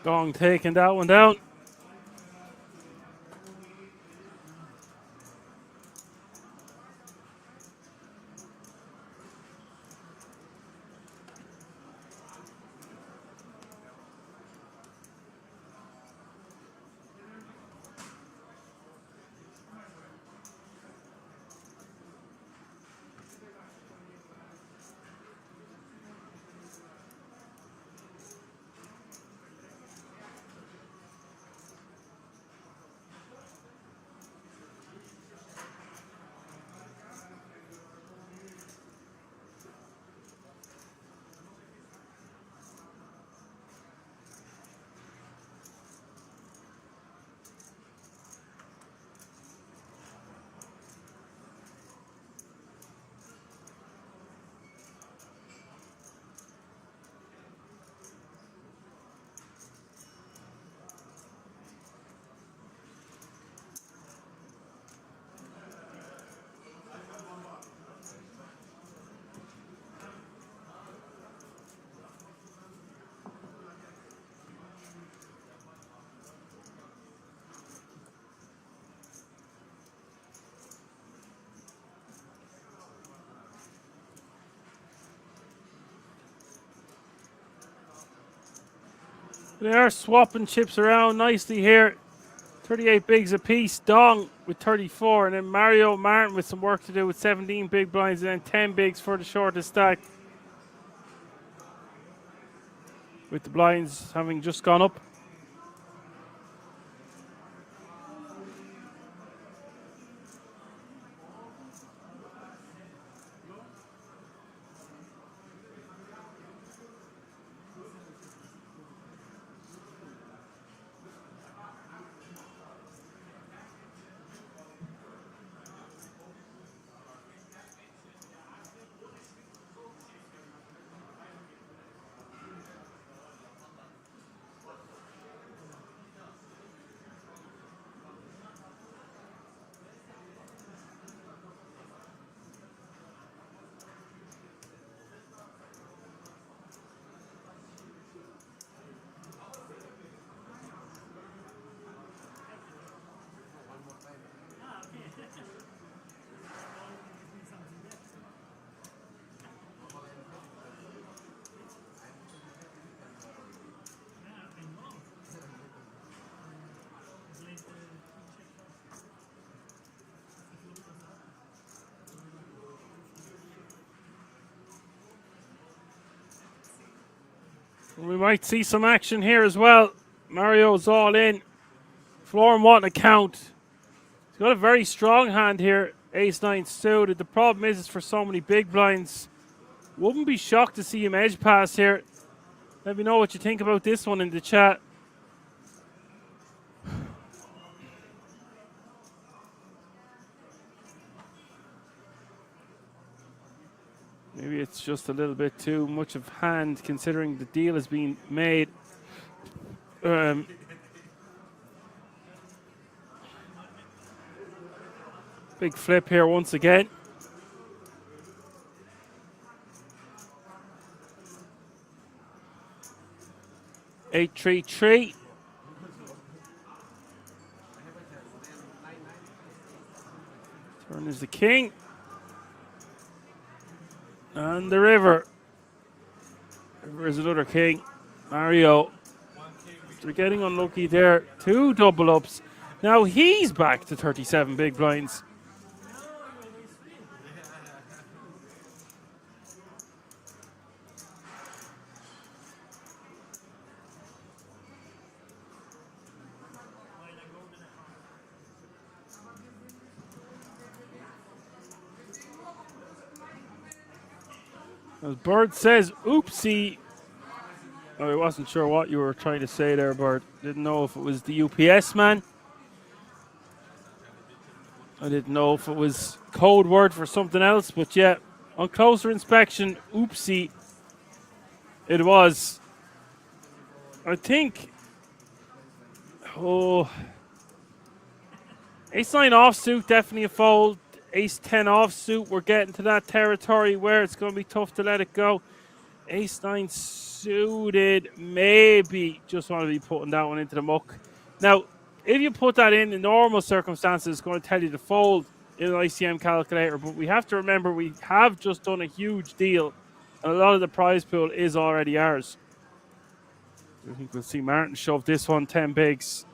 D: Dong taking that one down. They are swapping chips around nicely here. 38 bigs apiece. Dong with 34. And then Mario Martin with some work to do with 17 big blinds. And then 10 bigs for the shortest stack. With the blinds having just gone up. We might see some action here as well. Mario's all in. Florin wanting to count. He's got a very strong hand here. Ace-9 suited. The problem is it's for so many big blinds. Wouldn't be shocked to see him edge pass here. Let me know what you think about this one in the chat. Maybe it's just a little bit too much of hand considering the deal is being made. Big flip here once again. 8-3-3. Turn is the king. And the river. River is another king. Mario. They're getting unlucky there. 2 double ups. Now he's back to 37 big blinds. As Bird says, oopsie. Oh, I wasn't sure what you were trying to say there, Bird. Didn't know if it was the UPS man. I didn't know if it was code word for something else, but yeah, on closer inspection, oopsie, it was. I think, Ace-9 offsuit, definitely a fold. Ace-10 offsuit, we're getting to that territory where it's going to be tough to let it go. Ace-9 suited, maybe just want to be putting that one into the muck. Now, if you put that in normal circumstances, it's going to tell you to fold in an ICM calculator, but we have to remember we have just done a huge deal, and a lot of the prize pool is already ours. I think we'll see Martin shove this one 10 bigs.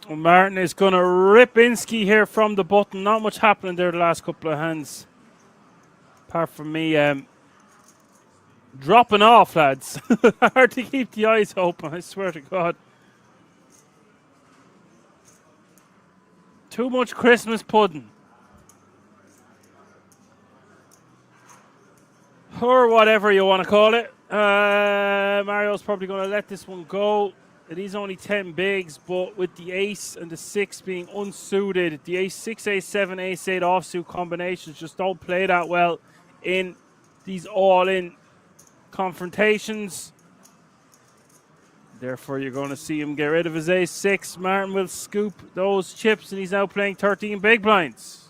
D: Well, Martin is going to rip Insky here from the button. Not much happening there the last couple of hands. Apart from me dropping off, lads. Hard to keep the eyes open, I swear to God. Too much Christmas pudding. Or whatever you want to call it. Mario's probably going to let this one go. It is only 10 bigs, but with the ace and the 6 being unsuited, the ace 6, ace 7, ace 8 offsuit combinations just don't play that well in these all-in confrontations. Therefore, you're going to see him get rid of his ace 6. Martin will scoop those chips, and he's now playing 13 big blinds.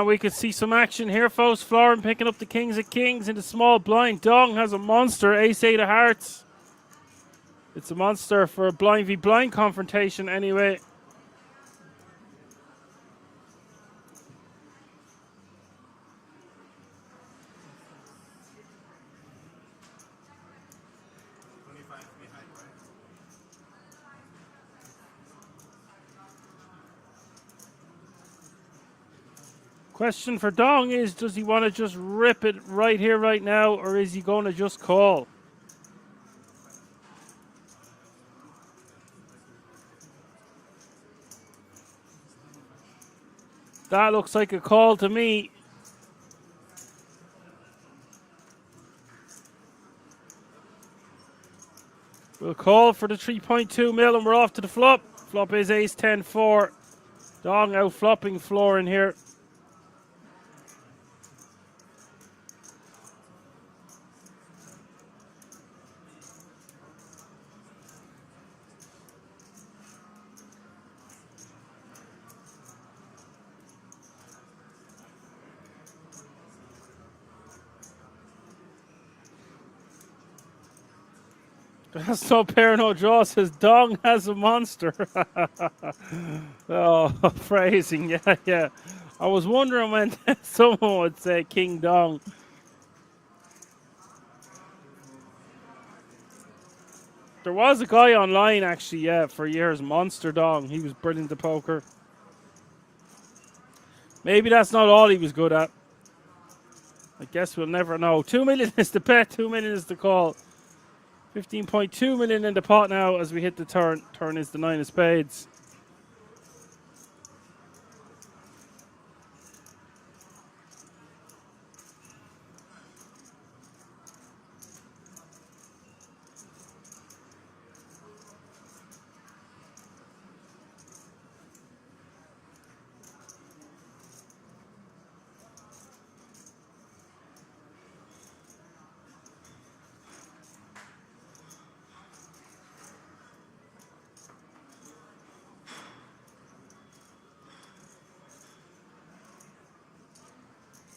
D: We could see some action here, folks. Florin picking up the kings of kings in the small blind. Dong has a monster, ace 8 of hearts. It's a monster for a blind v blind confrontation anyway. Question for Dong is, does he want to just rip it right here, right now, or is he going to just call? That looks like a call to me. We'll call for the 3.2 mil and we're off to the flop. Flop is ace 10-4. Dong out flopping Florin here. That's no pair, no draw, says Dong has a monster. Oh, phrasing, yeah. I was wondering when someone would say King Dong. There was a guy online, actually, for years, Monster Dong. He was brilliant at poker. Maybe that's not all he was good at. I guess we'll never know. 2 million is the bet, 2 million is the call. 15.2 million in the pot now as we hit the turn. Turn is the 9 of spades.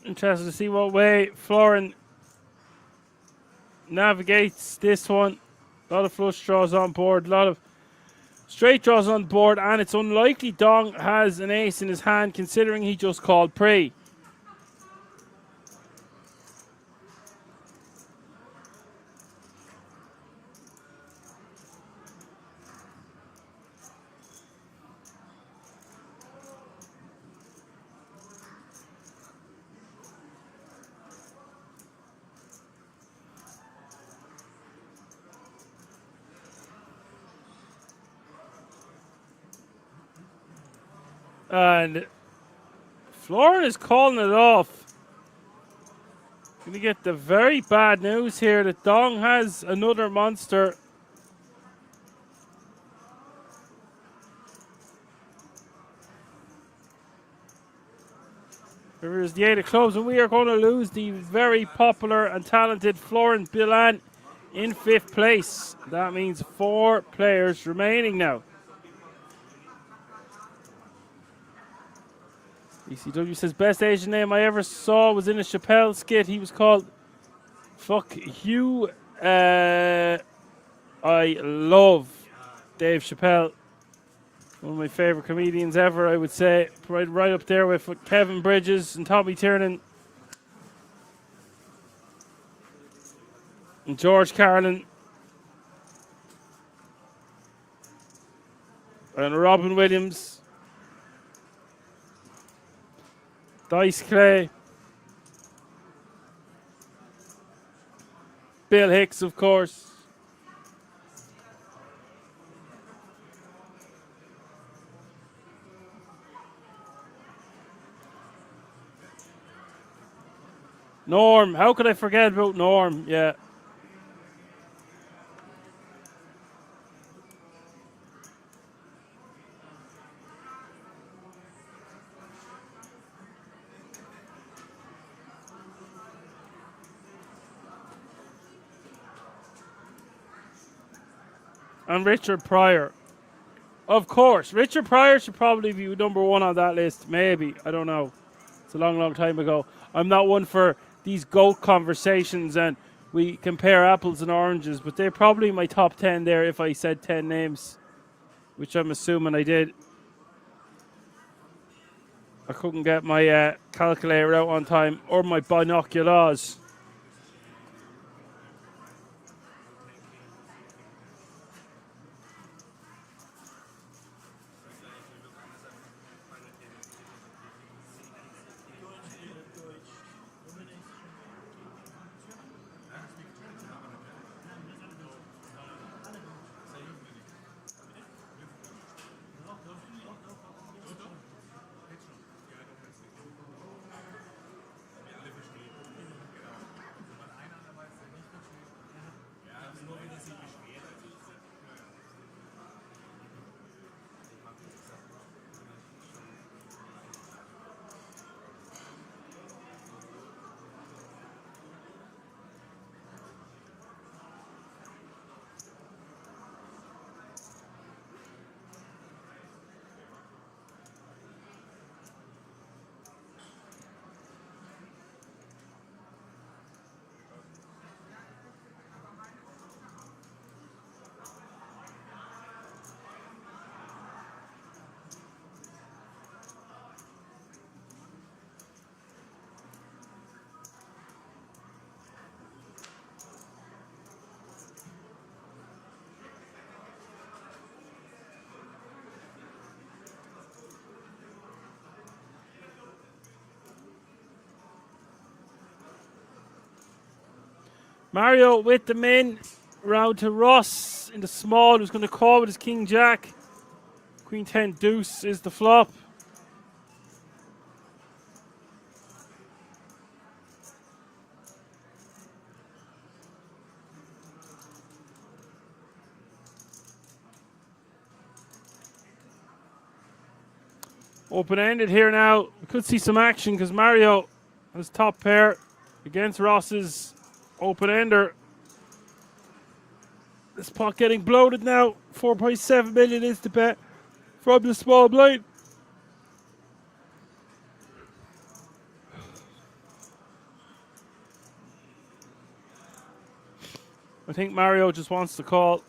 D: Interested to see what way Florin navigates this one. A lot of flush draws on board, a lot of straight draws on board, and it's unlikely Dong has an ace in his hand considering he just called pre. And Florin is calling it off. Going to get the very bad news here that Dong has another monster. Here is the 8 of clubs, and we are going to lose the very popular and talented Florin Bilan in 5th place. That means 4 players remaining now. ECW says, best Asian name I ever saw was in a Chappelle skit. He was called Fuck Hugh. I love Dave Chappelle. One of my favorite comedians ever, I would say. Right up there with Kevin Bridges and Tommy Tiernan. And George Carlin. And Robin Williams. Dice Clay. Bill Hicks, of course. Norm. How could I forget about Norm? Yeah. And Richard Pryor. Of course. Richard Pryor should probably be number 1 on that list. Maybe. I don't know. It's a long, long time ago. I'm not one for these GOAT conversations and we compare apples and oranges, but they're probably my top 10 there if I said 10 names, which I'm assuming I did. I couldn't get my calculator out on time or my binoculars. Mario with the min. Round to Ross in the small, who's going to call with his King Jack. Queen 10 deuce is the flop. Open-ended here now. We could see some action because Mario has top pair against Ross's open-ender. This pot getting bloated now. 4.7 million is the bet from the small blind. I think Mario just wants to call.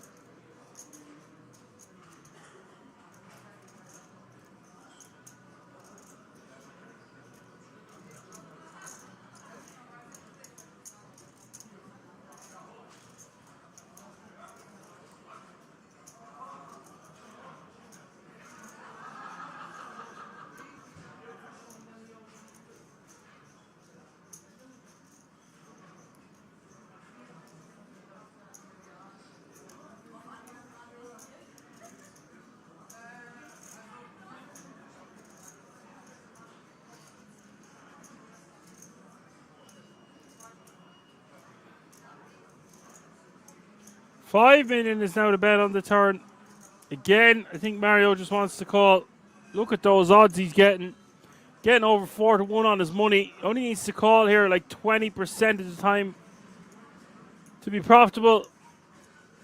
D: $5 million is now the bet on the turn. Again, I think Mario just wants to call. Look at those odds he's getting. Getting over 4-1 on his money. Only needs to call here like 20% of the time to be profitable.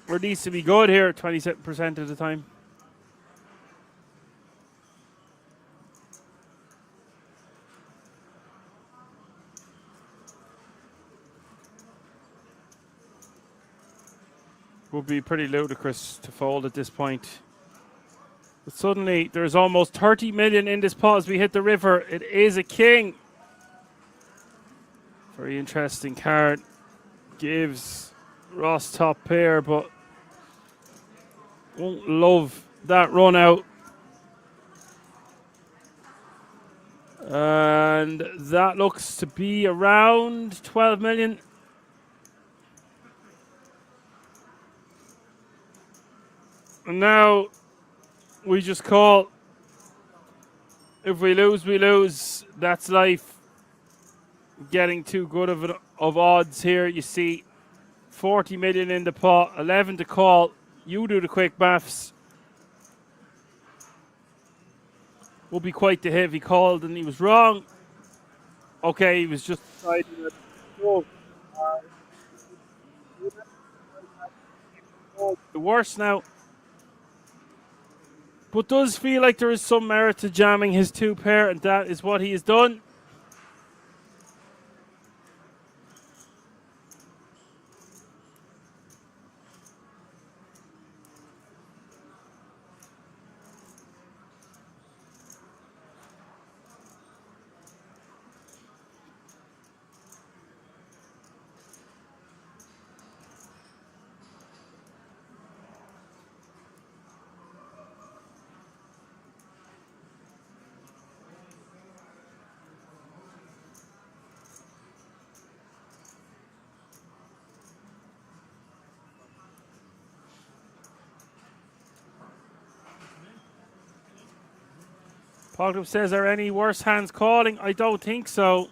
D: Or needs to be good here 27% of the time. Would be pretty ludicrous to fold at this point. But suddenly, there's almost 30 million in this pot as we hit the river. It is a king. Very interesting card. Gives Ross top pair, but won't love that run out. And that looks to be around 12 million. And now we just call. If we lose, we lose. That's life. Getting too good of odds here. You see 40 million in the pot, 11 to call. You do the quick maths. Will be quite the hit if he called and he was wrong. Okay, he was just deciding that. The worst now. But does feel like there is some merit to jamming his two pair, and that is what he has done. Pogdom says, are any worse hands calling? I don't think so.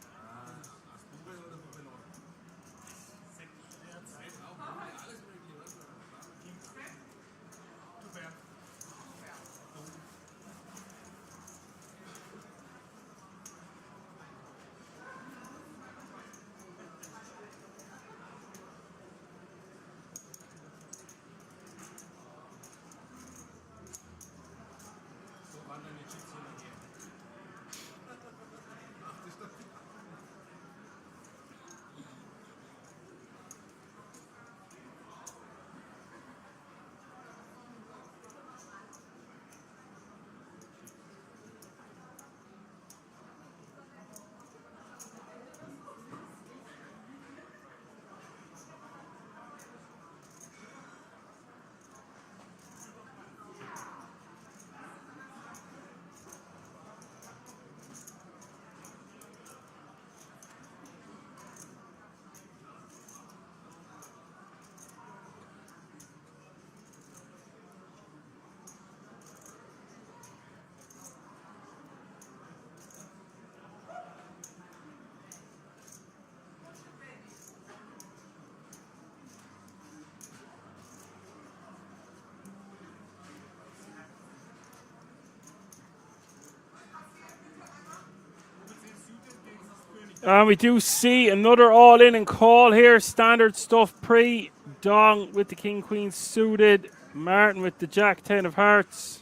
D: And we do see another all-in and call here. Standard stuff pre. Dong with the King-Queen suited. Martin with the Jack-10 of hearts.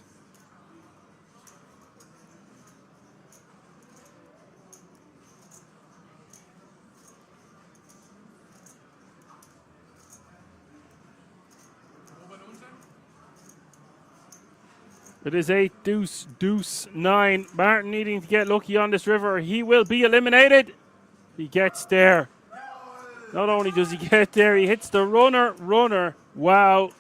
D: It is 8 deuce deuce 9. Martin needing to get lucky on this river. He will be eliminated. He gets there. Not only does he get there, he hits the runner. Wow.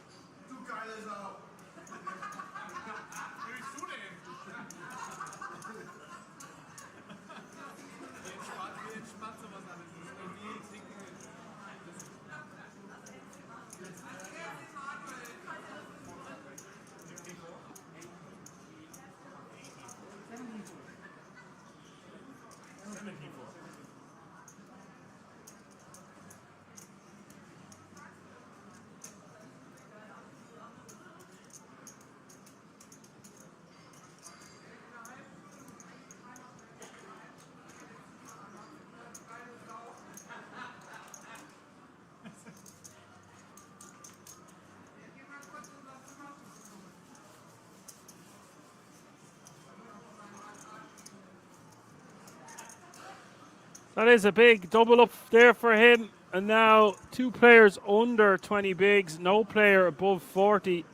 D: That is a big double up there for him. And now 2 players under 20 bigs, no player above 40.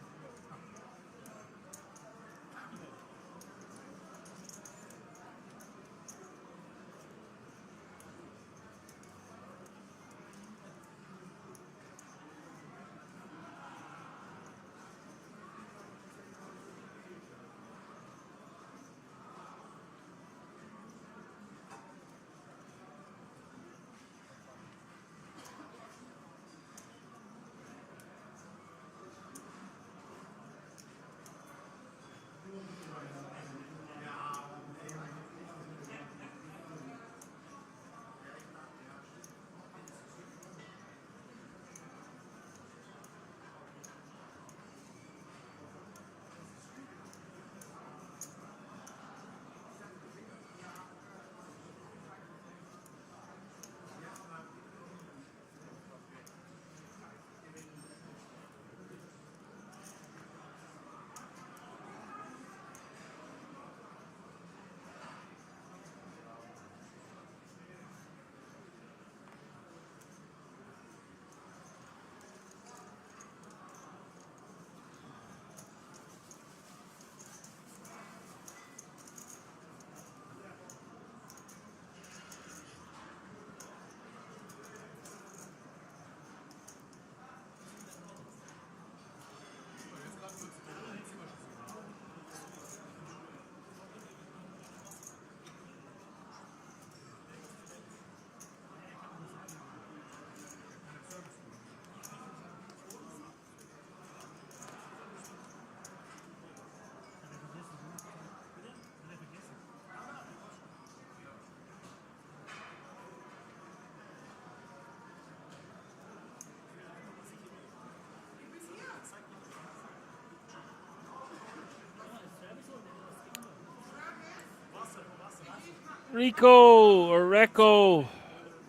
D: Rico or Reco,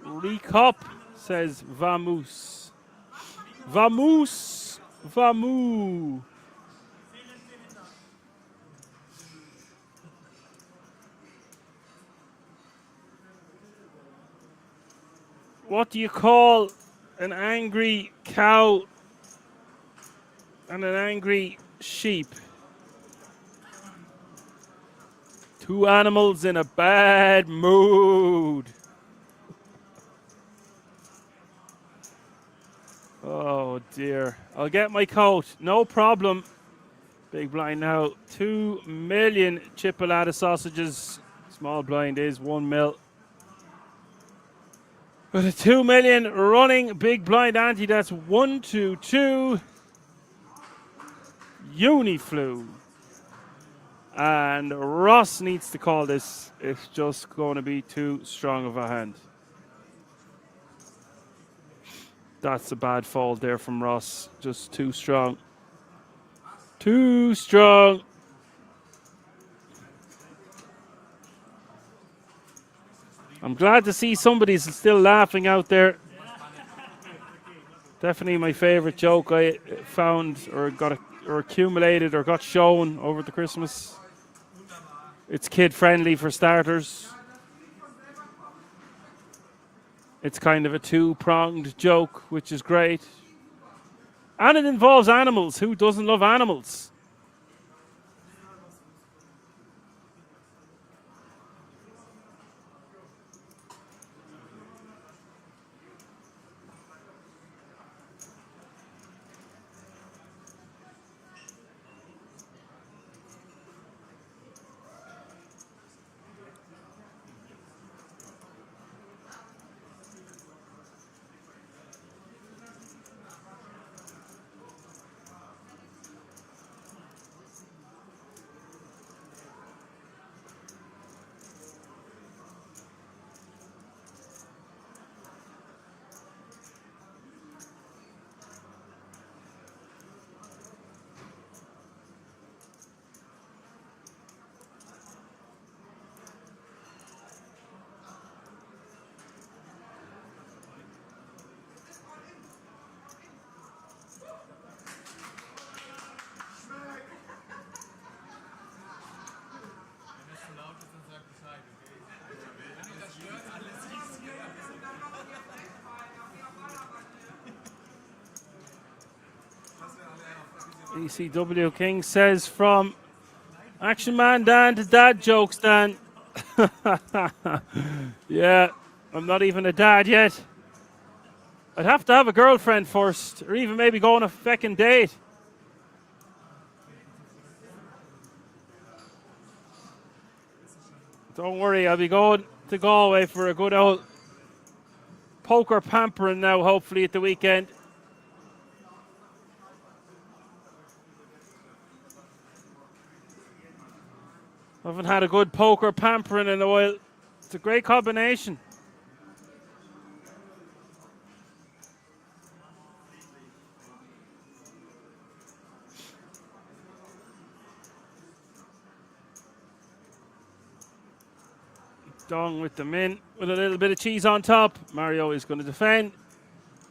D: Recop says Vamos. Vamos, Vamu. What do you call an angry cow and an angry sheep? 2 animals in a bad mood. Oh dear. I'll get my coat. No problem. Big blind now. 2 million Chiplead sausages. Small blind is 1 mil. With a 2 million running big blind ante, that's 1-2-2. Uniflu. And Ross needs to call this. It's just going to be too strong of a hand. That's a bad fold there from Ross. Just too strong. Too strong. I'm glad to see somebody's still laughing out there. Definitely my favorite joke I found or accumulated or got shown over the Christmas. It's kid friendly for starters. It's kind of a 2-pronged joke, which is great. And it involves animals. Who doesn't love animals? ECW King says from Action Man Dan to dad jokes Dan. Yeah, I'm not even a dad yet. I'd have to have a girlfriend first, or even maybe go on a feckin' date. Don't worry, I'll be going to Galway for a good old poker pampering now, hopefully at the weekend. I haven't had a good poker pampering in a while. It's a great combination. Dong with the min with a little bit of cheese on top. Mario is going to defend.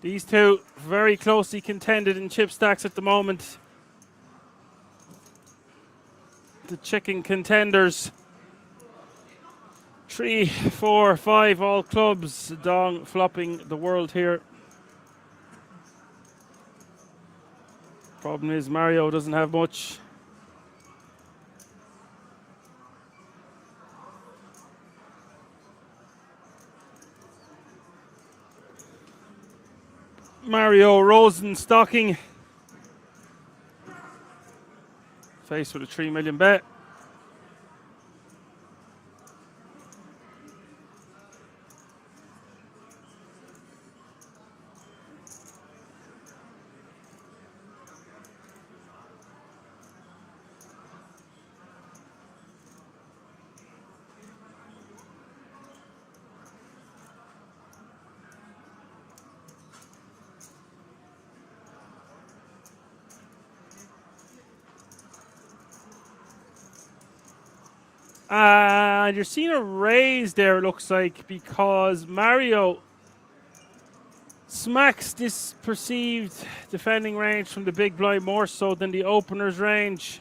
D: These two very closely contended in chip stacks at the moment. The chicken contenders. 3, 4, 5 all clubs. Dong flopping the world here. Problem is Mario doesn't have much. Mario Rosenstocking. Faced with a 3 million bet. And you're seeing a raise there, it looks like, because Mario smacks this perceived defending range from the big blind more so than the opener's range.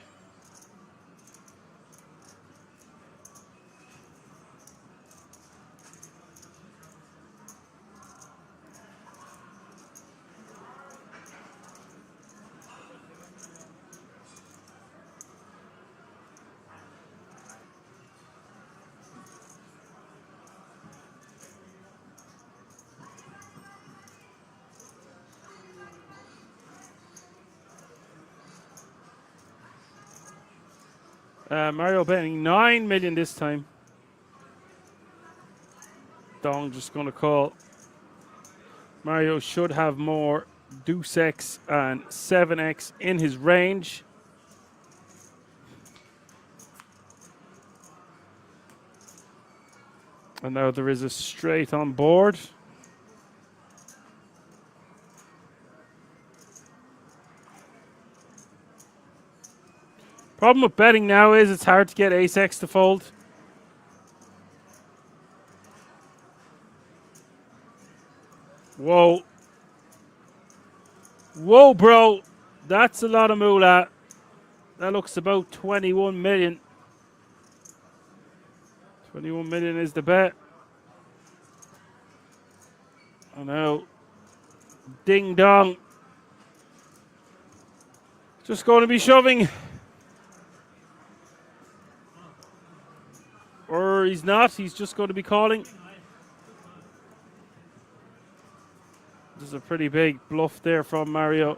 D: Mario betting 9 million this time. Dong just going to call. Mario should have more Deuce X and 7X in his range. And now there is a straight on board. Problem with betting now is it's hard to get ace-x to fold. Whoa. Whoa, bro. That's a lot of moolah. That looks about 21 million. 21 million is the bet. I know. Ding dong. Just going to be shoving. Or he's not. He's just going to be calling. There's a pretty big bluff there from Mario.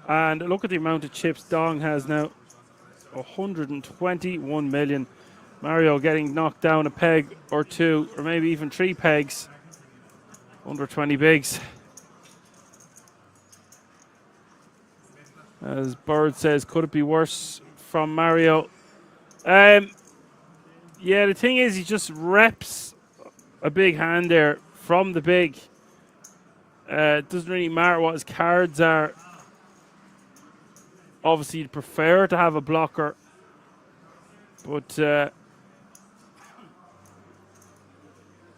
D: And look at the amount of chips Dong has now. 121 million. Mario getting knocked down a peg or two, or maybe even 3 pegs. Under 20 bigs. As Bird says, could it be worse from Mario? Yeah, the thing is, he just reps a big hand there from the big. It doesn't really matter what his cards are. Obviously, you'd prefer to have a blocker. But I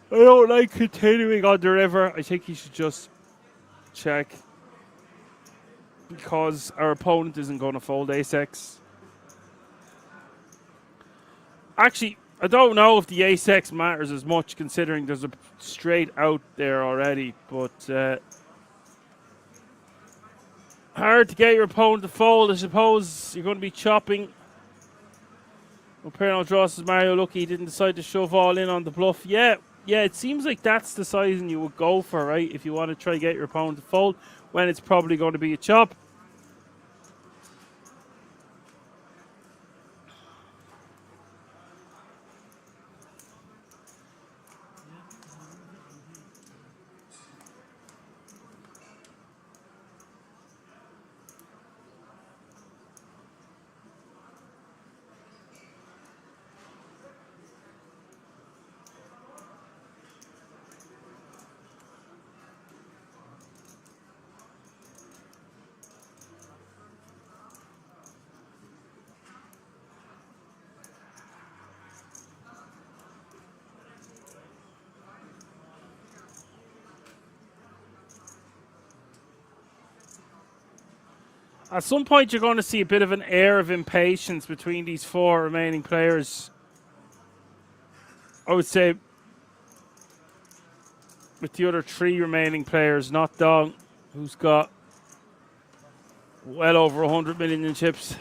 D: don't like continuing on the river. I think he should just check. Because our opponent isn't going to fold ace-x. Actually, I don't know if the ace-x matters as much, considering there's a straight out there already. But hard to get your opponent to fold. I suppose you're going to be chopping. Well, pair no draw, says Mario. Lucky he didn't decide to shove all in on the bluff. Yeah, it seems like that's the sizing you would go for, right? If you want to try to get your opponent to fold when it's probably going to be a chop. At some point, you're going to see a bit of an air of impatience between these 4 remaining players. I would say with the other 3 remaining players, not Dong, who's got well over 100 million in chips.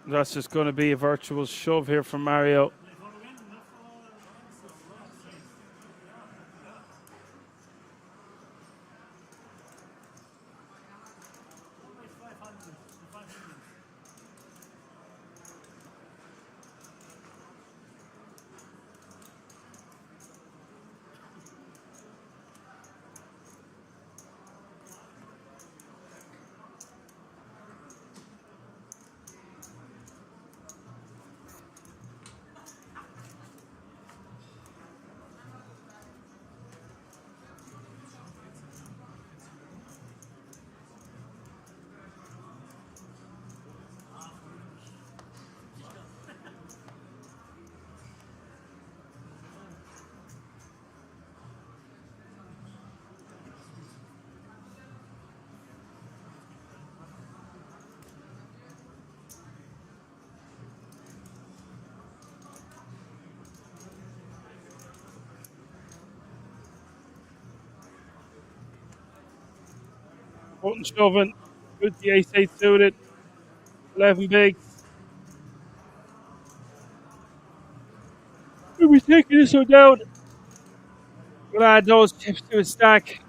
D: That's just going to be a virtual shove here from Mario. Button shoving with the ace-8 suited. 11 bigs. We'll be taking this one down. We'll add those chips to a stack.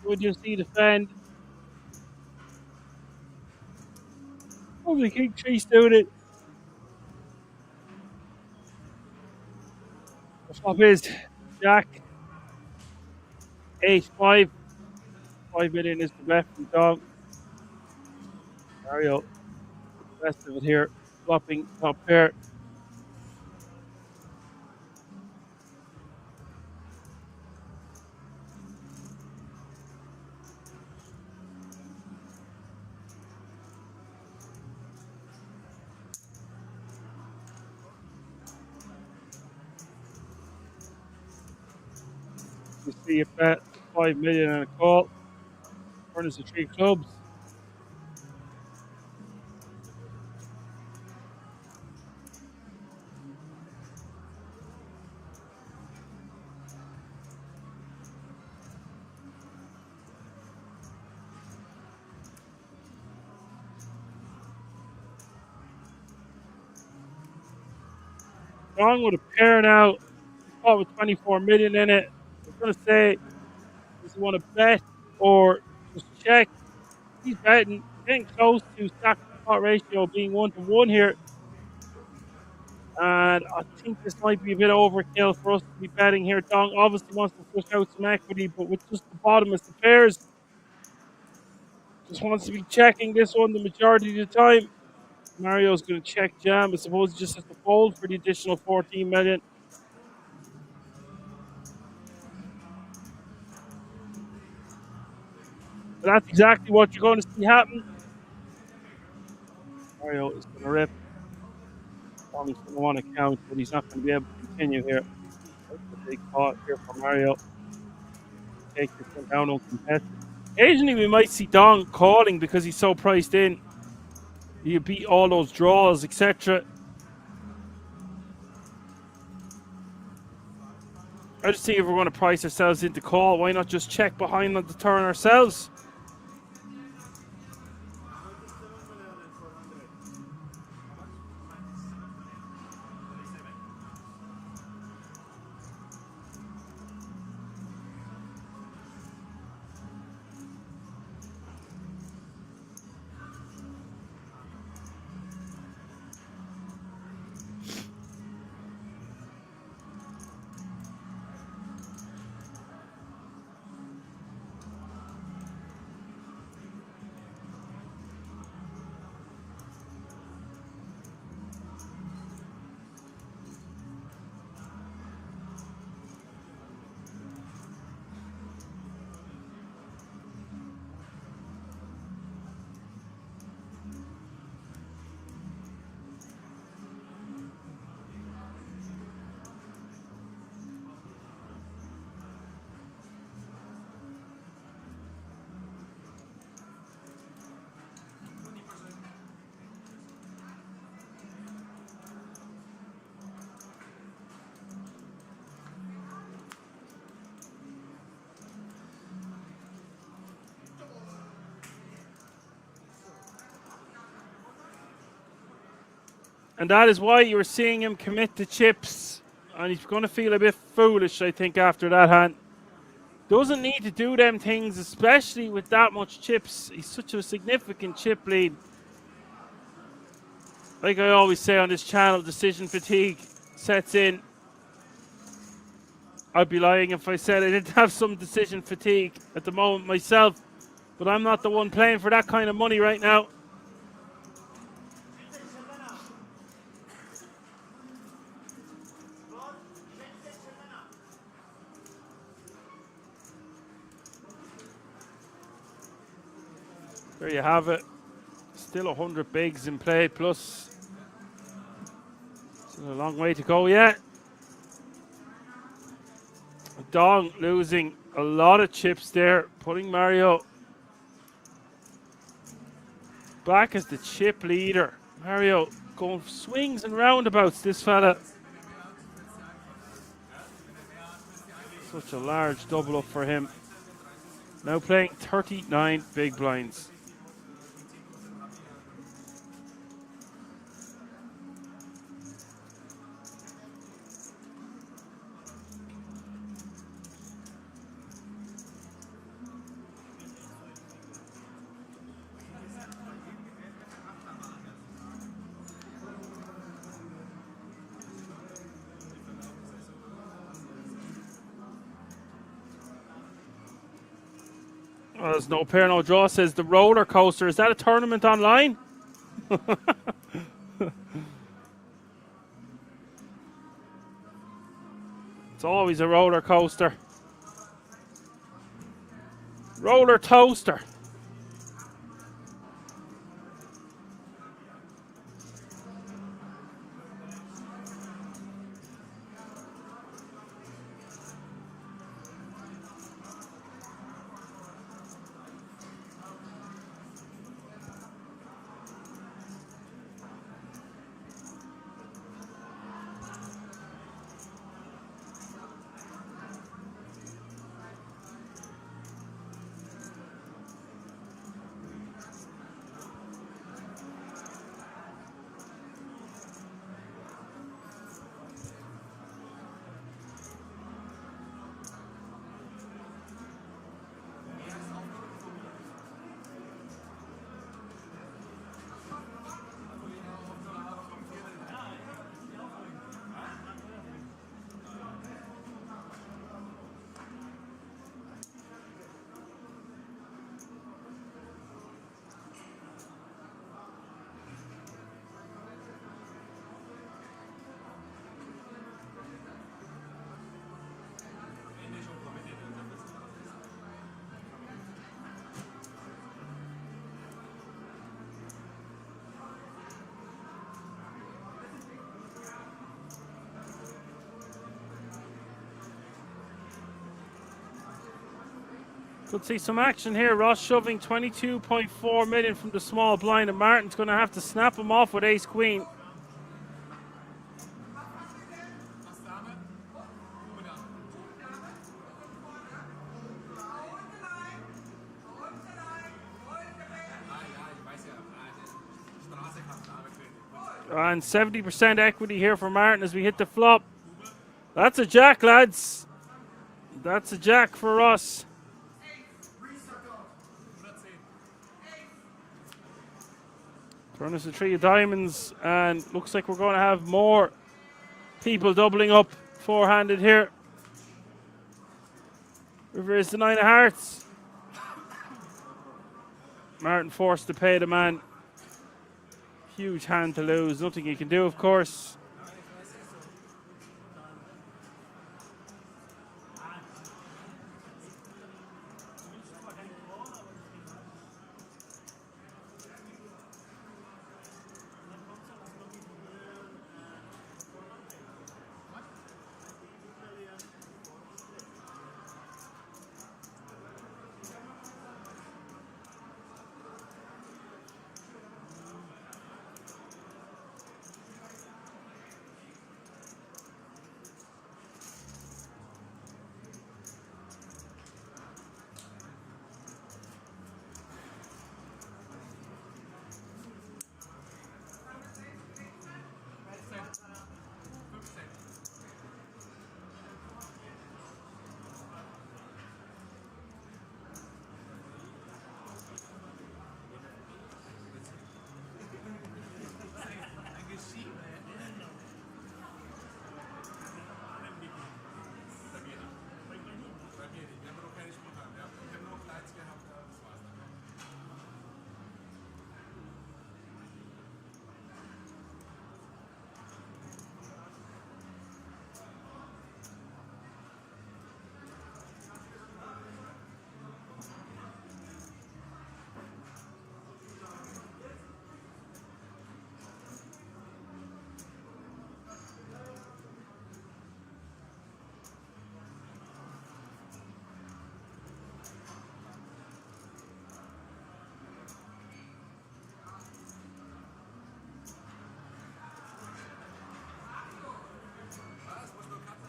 D: Would you see defend? Probably king three suited. The flop is Jack. 8-5. 5 million is the bet from Dog. Mario. Rest of it here. Flopping top pair. You see a bet 5 million and a call. Turn is the 3 clubs. Strong with a pair now. Caught with 24 million in it. I was going to say, does he want to bet or just check? He's betting, getting close to stack pot ratio being 1-to-1 here. And I think this might be a bit overkill for us to be betting here. Dong obviously wants to push out some equity, but with just the bottom as the pairs, just wants to be checking this one the majority of the time. Mario's going to check jam. I suppose he just has to fold for the additional 14 million. But that's exactly what you're going to see happen. Mario is going to rip. Dong's going to want to count, but he's not going to be able to continue here. That's a big pot here for Mario. Take this one down uncontested. Occasionally we might see Dong calling because he's so priced in. You beat all those draws, etc. I just think if we're going to price ourselves into call, why not just check behind on the turn ourselves? And that is why you were seeing him commit to chips. And he's going to feel a bit foolish, I think, after that hand. Doesn't need to do them things, especially with that much chips. He's such a significant chip lead. Like I always say on this channel, decision fatigue sets in. I'd be lying if I said I didn't have some decision fatigue at the moment myself. But I'm not the one playing for that kind of money right now. There you have it. Still 100 bigs in play, plus still a long way to go yet. Dong losing a lot of chips there, putting Mario back as the chip leader. Mario going swings and roundabouts, this fella. Such a large double up for him. Now playing 39 big blinds. Well, there's no pair, no draw, says the roller coaster. Is that a tournament online? It's always a roller coaster. Roller toaster. Could see some action here. Ross shoving 22.4 million from the small blind, and Martin's going to have to snap him off with ace queen. And 70% equity here for Martin as we hit the flop. That's a jack, lads. That's a jack for us. Turn us a three of diamonds, and looks like we're going to have more people doubling up four-handed here. River is the nine of hearts. Martin forced to pay the man. Huge hand to lose. Nothing he can do, of course.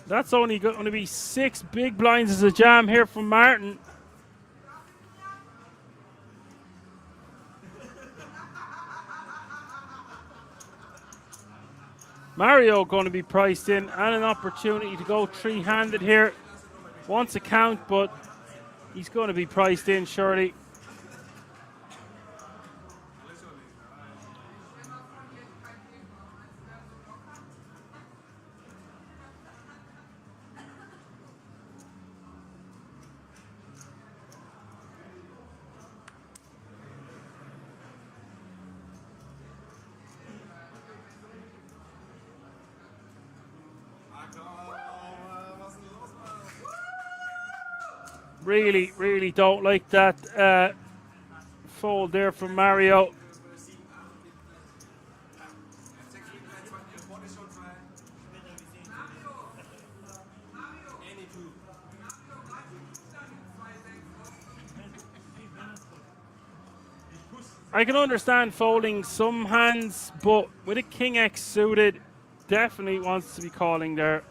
D: That's only going to be 6 big blinds as a jam here from Martin. Mario going to be priced in, and an opportunity to go three-handed here. Wants a count, but he's going to be priced in surely. Really, really don't like that fold there from Mario. I can understand folding some hands, but with a King X suited, definitely wants to be calling there.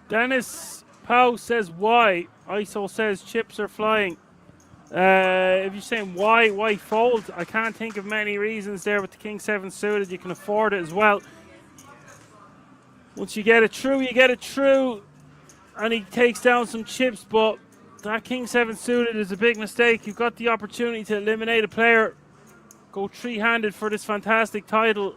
D: Dennis Pow says why. ISO says chips are flying. If you're saying why fold, I can't think of many reasons there with the King 7 suited. You can afford it as well. Once you get it through, you get it through. And he takes down some chips, but that King 7 suited is a big mistake. You've got the opportunity to eliminate a player. Go three-handed for this fantastic title.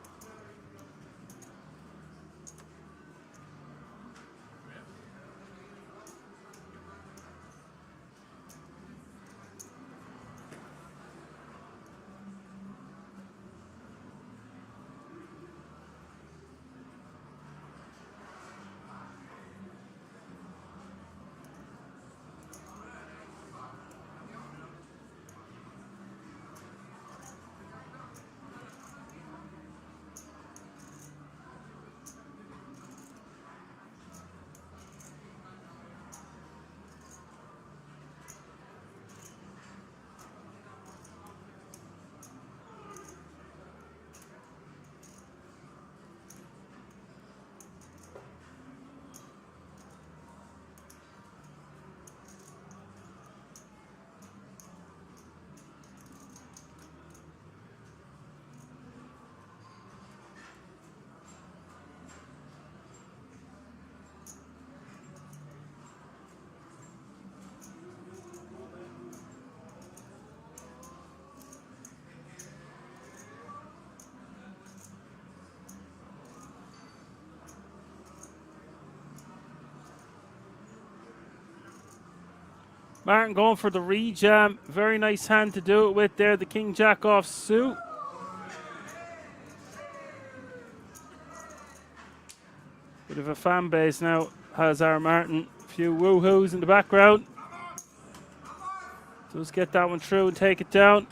D: Martin going for the rejam. Very nice hand to do it with there. The King Jack off suit. Bit of a fan base now has our Martin. A few woohoos in the background. So let's get that one through and take it down.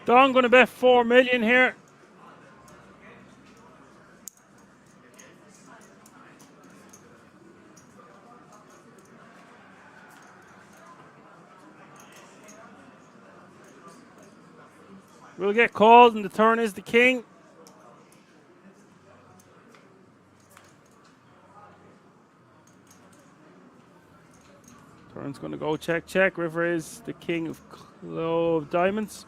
D: Don going to bet 4 million here. Will get called, and the turn is the king. Turn's going to go check, check. River is the king of diamonds.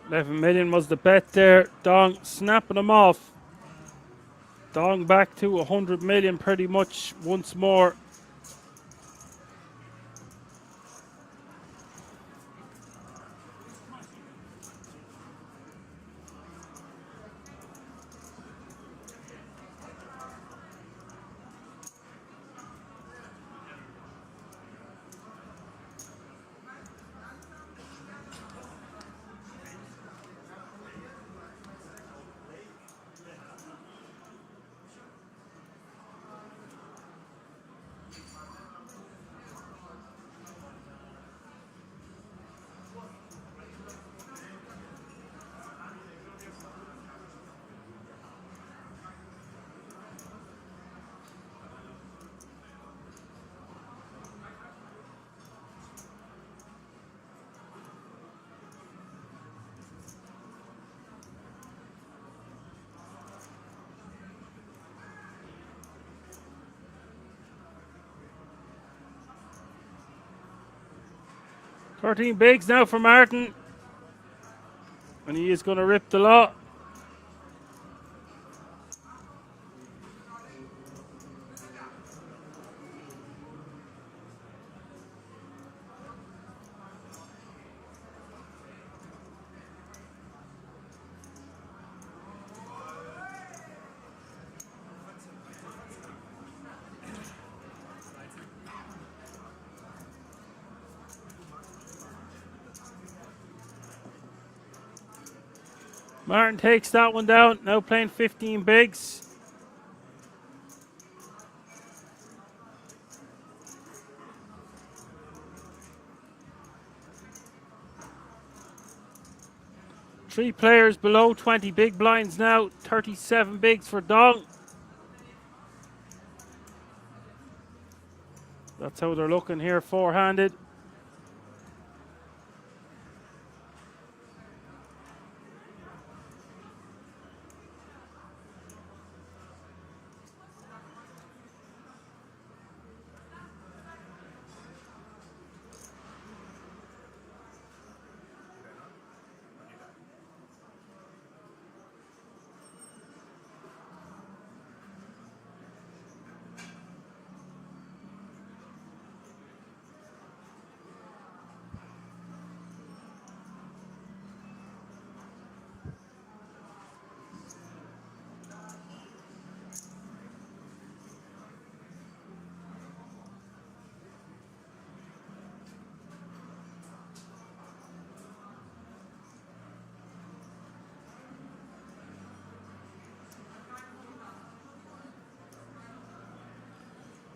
D: $11 million was the bet there. Dong snapping them off. Dong back to 100 million pretty much once more. $13 bigs now for Martin. And he is going to rip the lot. Martin takes that one down. Now playing 15 bigs. Three players below 20 big blinds now. 37 bigs for Dong. That's how they're looking here, four-handed.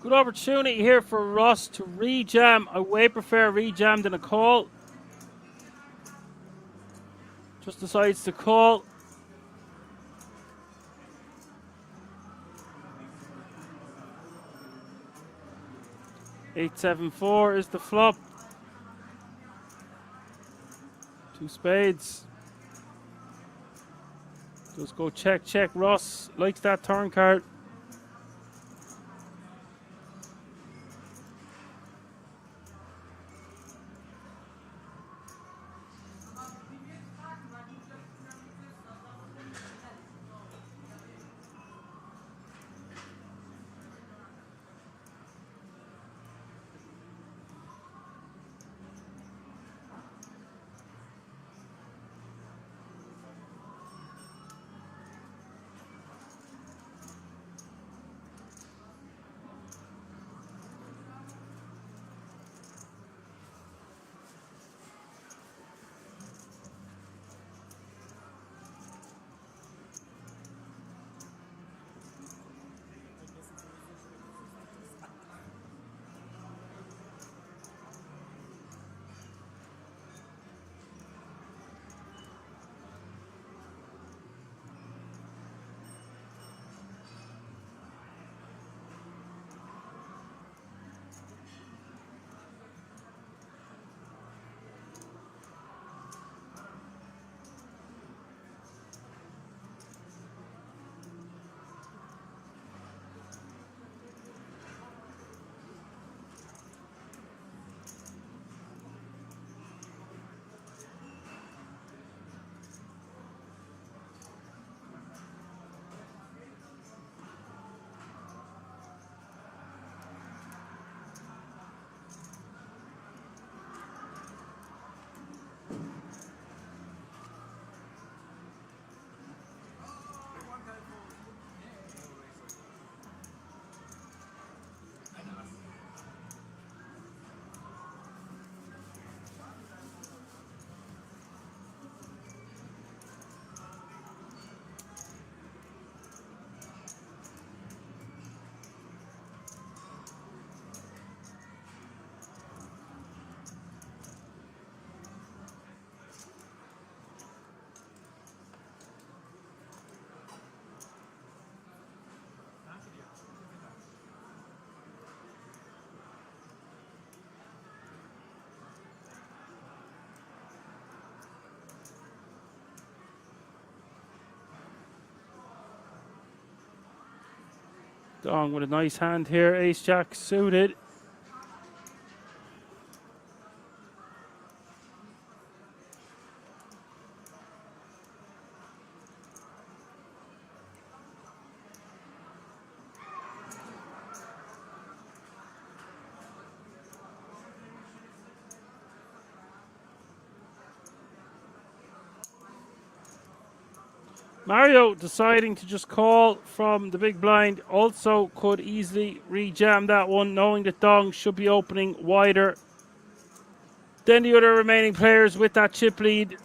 D: Good opportunity here for Ross to rejam. I way prefer rejam than a call. Just decides to call. $8-7-4 is the flop. Two spades. Just go check, check. Ross likes that turn card. Dong with a nice hand here. Ace Jack suited. Mario deciding to just call from the big blind. Also could easily rejam that one, knowing that Dong should be opening wider than the other remaining players with that chip lead.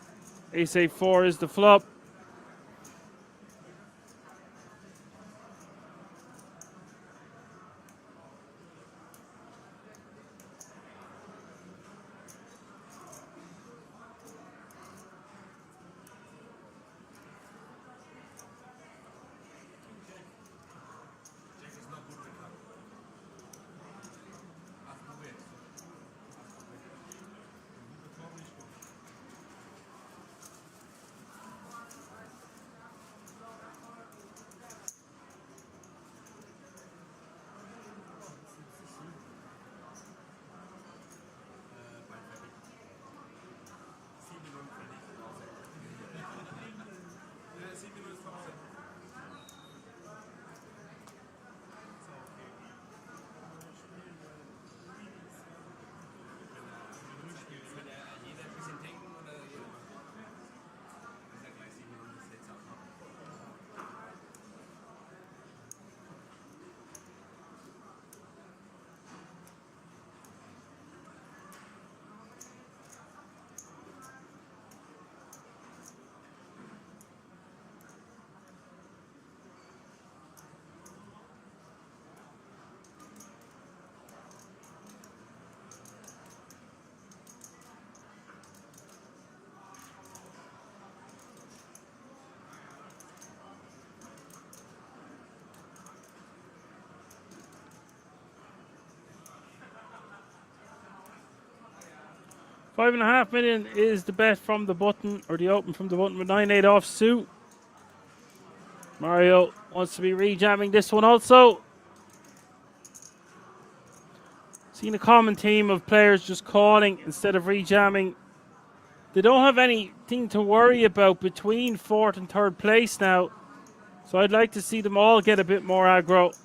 D: Ace A4 is the flop. $5.5 million is the bet from the button, or the open from the button with 9-8 off suit. Mario wants to be rejamming this one also. Seen a common theme of players just calling instead of rejamming. They don't have anything to worry about between 4th and 3rd place now. So I'd like to see them all get a bit more aggro.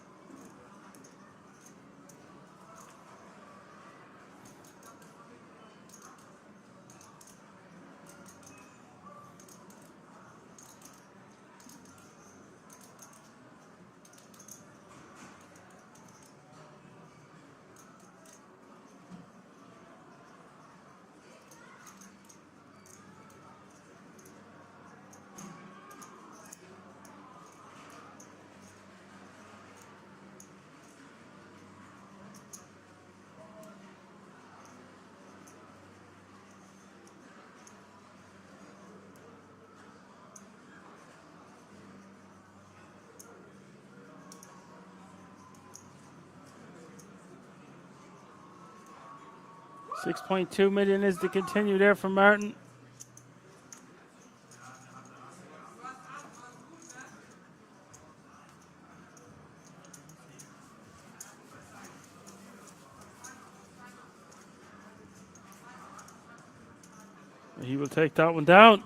D: $6.2 million is to continue there for Martin. He will take that one down.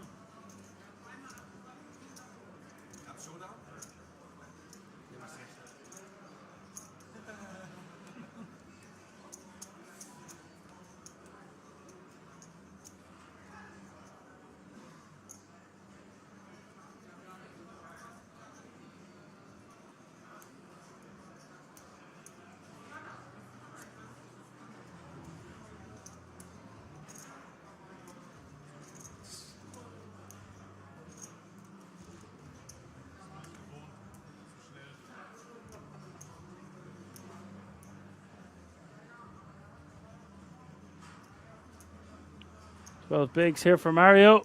D: Both bigs here for Mario.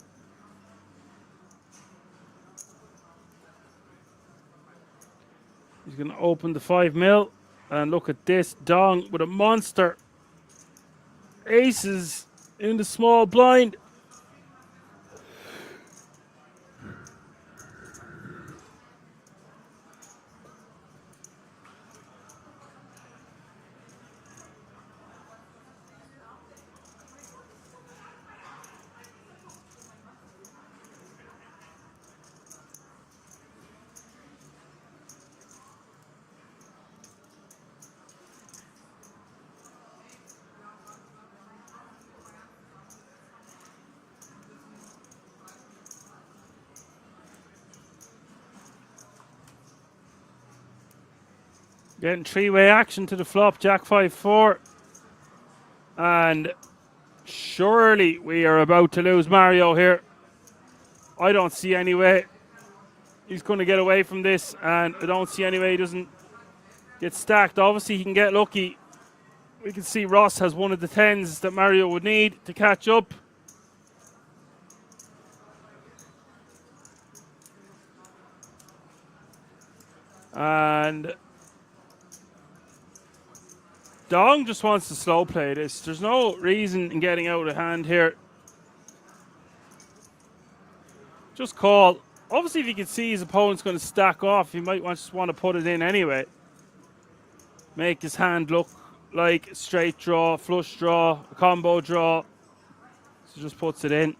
D: He's going to open the 5 mil. And look at this. Dong with a monster. Aces in the small blind. Getting three-way action to the flop. Jack 5-4. And surely we are about to lose Mario here. I don't see any way he's going to get away from this, and I don't see any way he doesn't get stacked. Obviously, he can get lucky. We can see Ross has one of the 10s that Mario would need to catch up. And Dong just wants to slow play this. There's no reason in getting out of hand here. Just call. Obviously, if you can see his opponent's going to stack off, he might just want to put it in anyway. Make his hand look like a straight draw, flush draw, a combo draw. So just puts it in.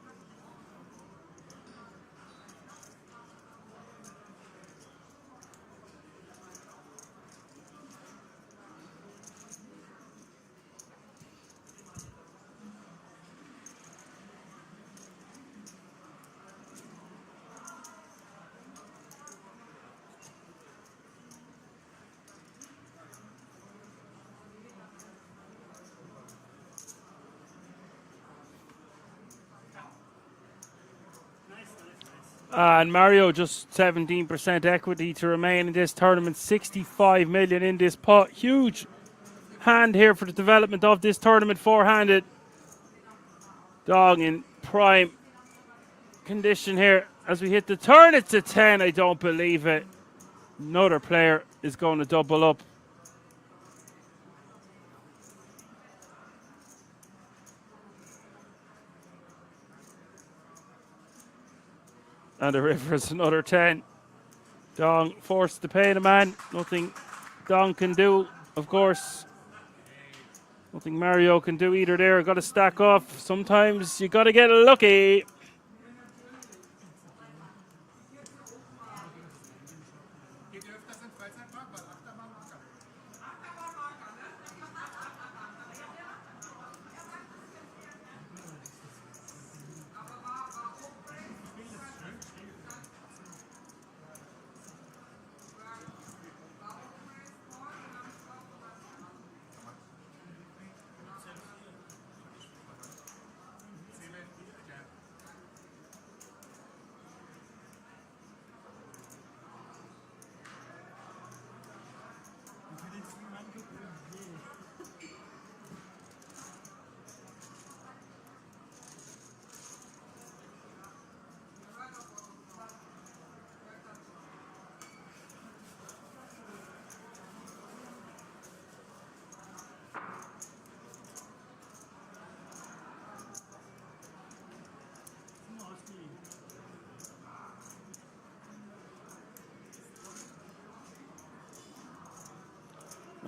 D: And Mario just 17% equity to remain in this tournament. 65 million in this pot. Huge hand here for the development of this tournament. Four-handed. Dong in prime condition here. As we hit the turn, it's a 10. I don't believe it. Another player is going to double up. And the river is another 10. Dong forced to pay the man. Nothing Dong can do, of course. Nothing Mario can do either there. Got to stack off. Sometimes you got to get lucky.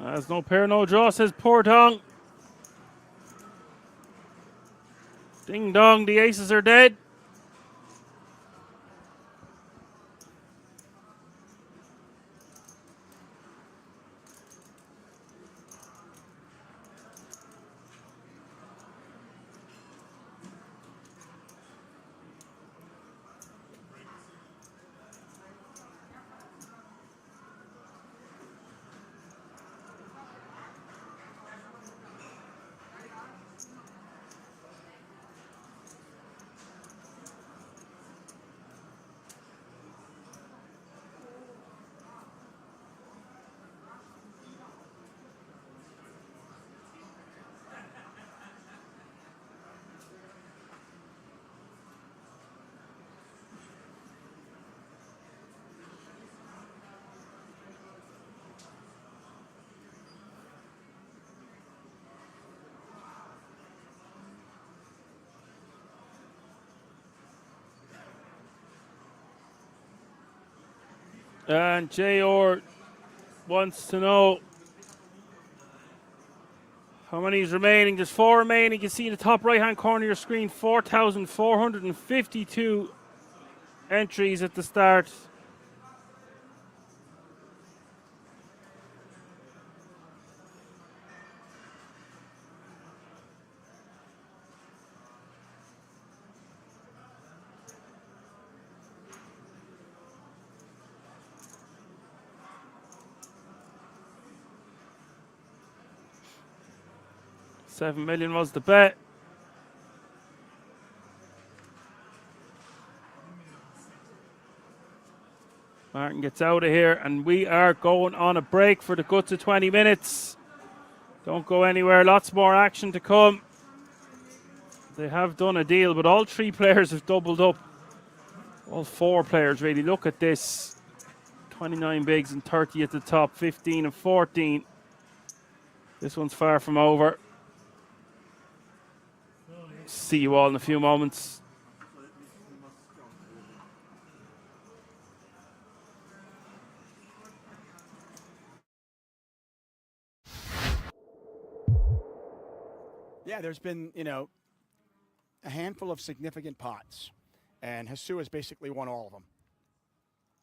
D: There's no pair, no draw, says poor Dong. Ding dong, the aces are dead. And J.R. wants to know how many is remaining. There's 4 remaining. You can see in the top right-hand corner of your screen, 4,452 entries at the start. 7 million was the bet. Martin gets out of here, and we are going on a break for the guts of 20 minutes. Don't go anywhere. Lots more action to come. They have done a deal, but all 3 players have doubled up. All 4 players, really. Look at this. 29 bigs and 30 at the top. 15 and 14. This one's far from over. See you all in a few moments.
L: Yeah, there's been, a handful of significant pots, and Jesus has basically won all of them.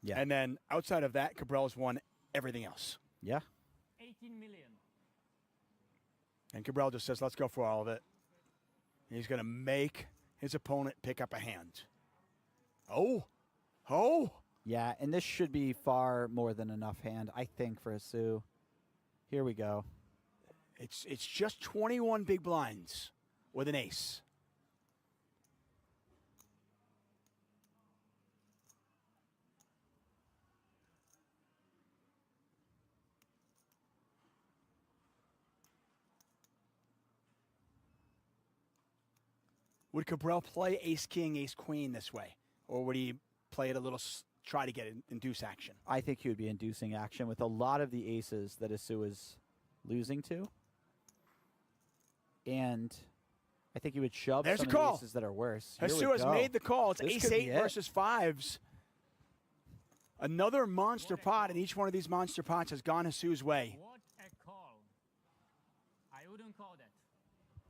F: Yeah.
L: And then outside of that, Cabral's won everything else.
F: Yeah.
M: 18 million.
L: And Cabral just says, let's go for all of it. And he's going to make his opponent pick up a hand. Oh.
F: Yeah, and this should be far more than enough hand, I think, for Jesus. Here we go.
L: It's just 21 big blinds with an ace. Would Cabral play ace-king, ace-queen this way? Or would he play it a little, try to get induce action?
F: I think he would be inducing action with a lot of the aces that Jesus is losing to. And I think he would shove
L: There's
F: some
L: a
F: of the
L: call.
F: aces that are worse.
L: Jesus
F: Here we
L: has
F: go.
L: made the call. It's
F: This could
L: ace-8
F: be it.
L: versus 5s. Another monster pot, and each one of these monster pots has gone Jesus' way.
M: What a call. I wouldn't call that.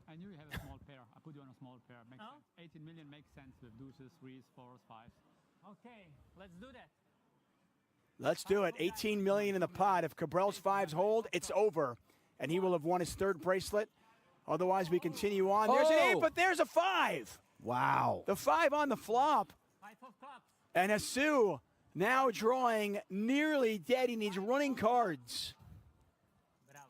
C: I knew you had a small pair. I put you on a small pair. Makes sense. 18 million makes sense with deuces, threes, fours, fives.
M: Okay, let's do that.
L: Let's do it. 18 million in the pot. If Cabral's 5s hold, it's over. And he will have won his 3rd bracelet. Otherwise, we continue on. There's an 8, but there's a 5.
F: Wow.
L: The 5 on the flop.
M: 5 of clubs.
L: And Jesus now drawing nearly dead. He needs running cards.
M: Bravo.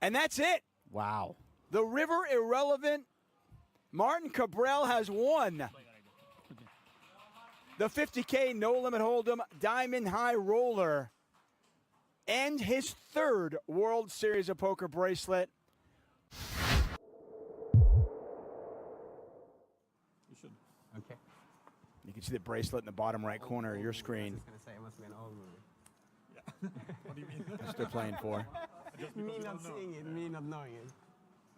L: And that's it.
F: Wow.
L: The river irrelevant. Martin Cabral has won the 50K No Limit Hold'em Diamond High Roller and his 3rd World Series of Poker bracelet.
B: You should. Okay.
L: You can see the bracelet in the bottom right corner of your screen.
B: I was going to say it must be an old movie. Yeah. What do you mean?
L: That's what they're playing for.
B: Me not seeing it, me not knowing it.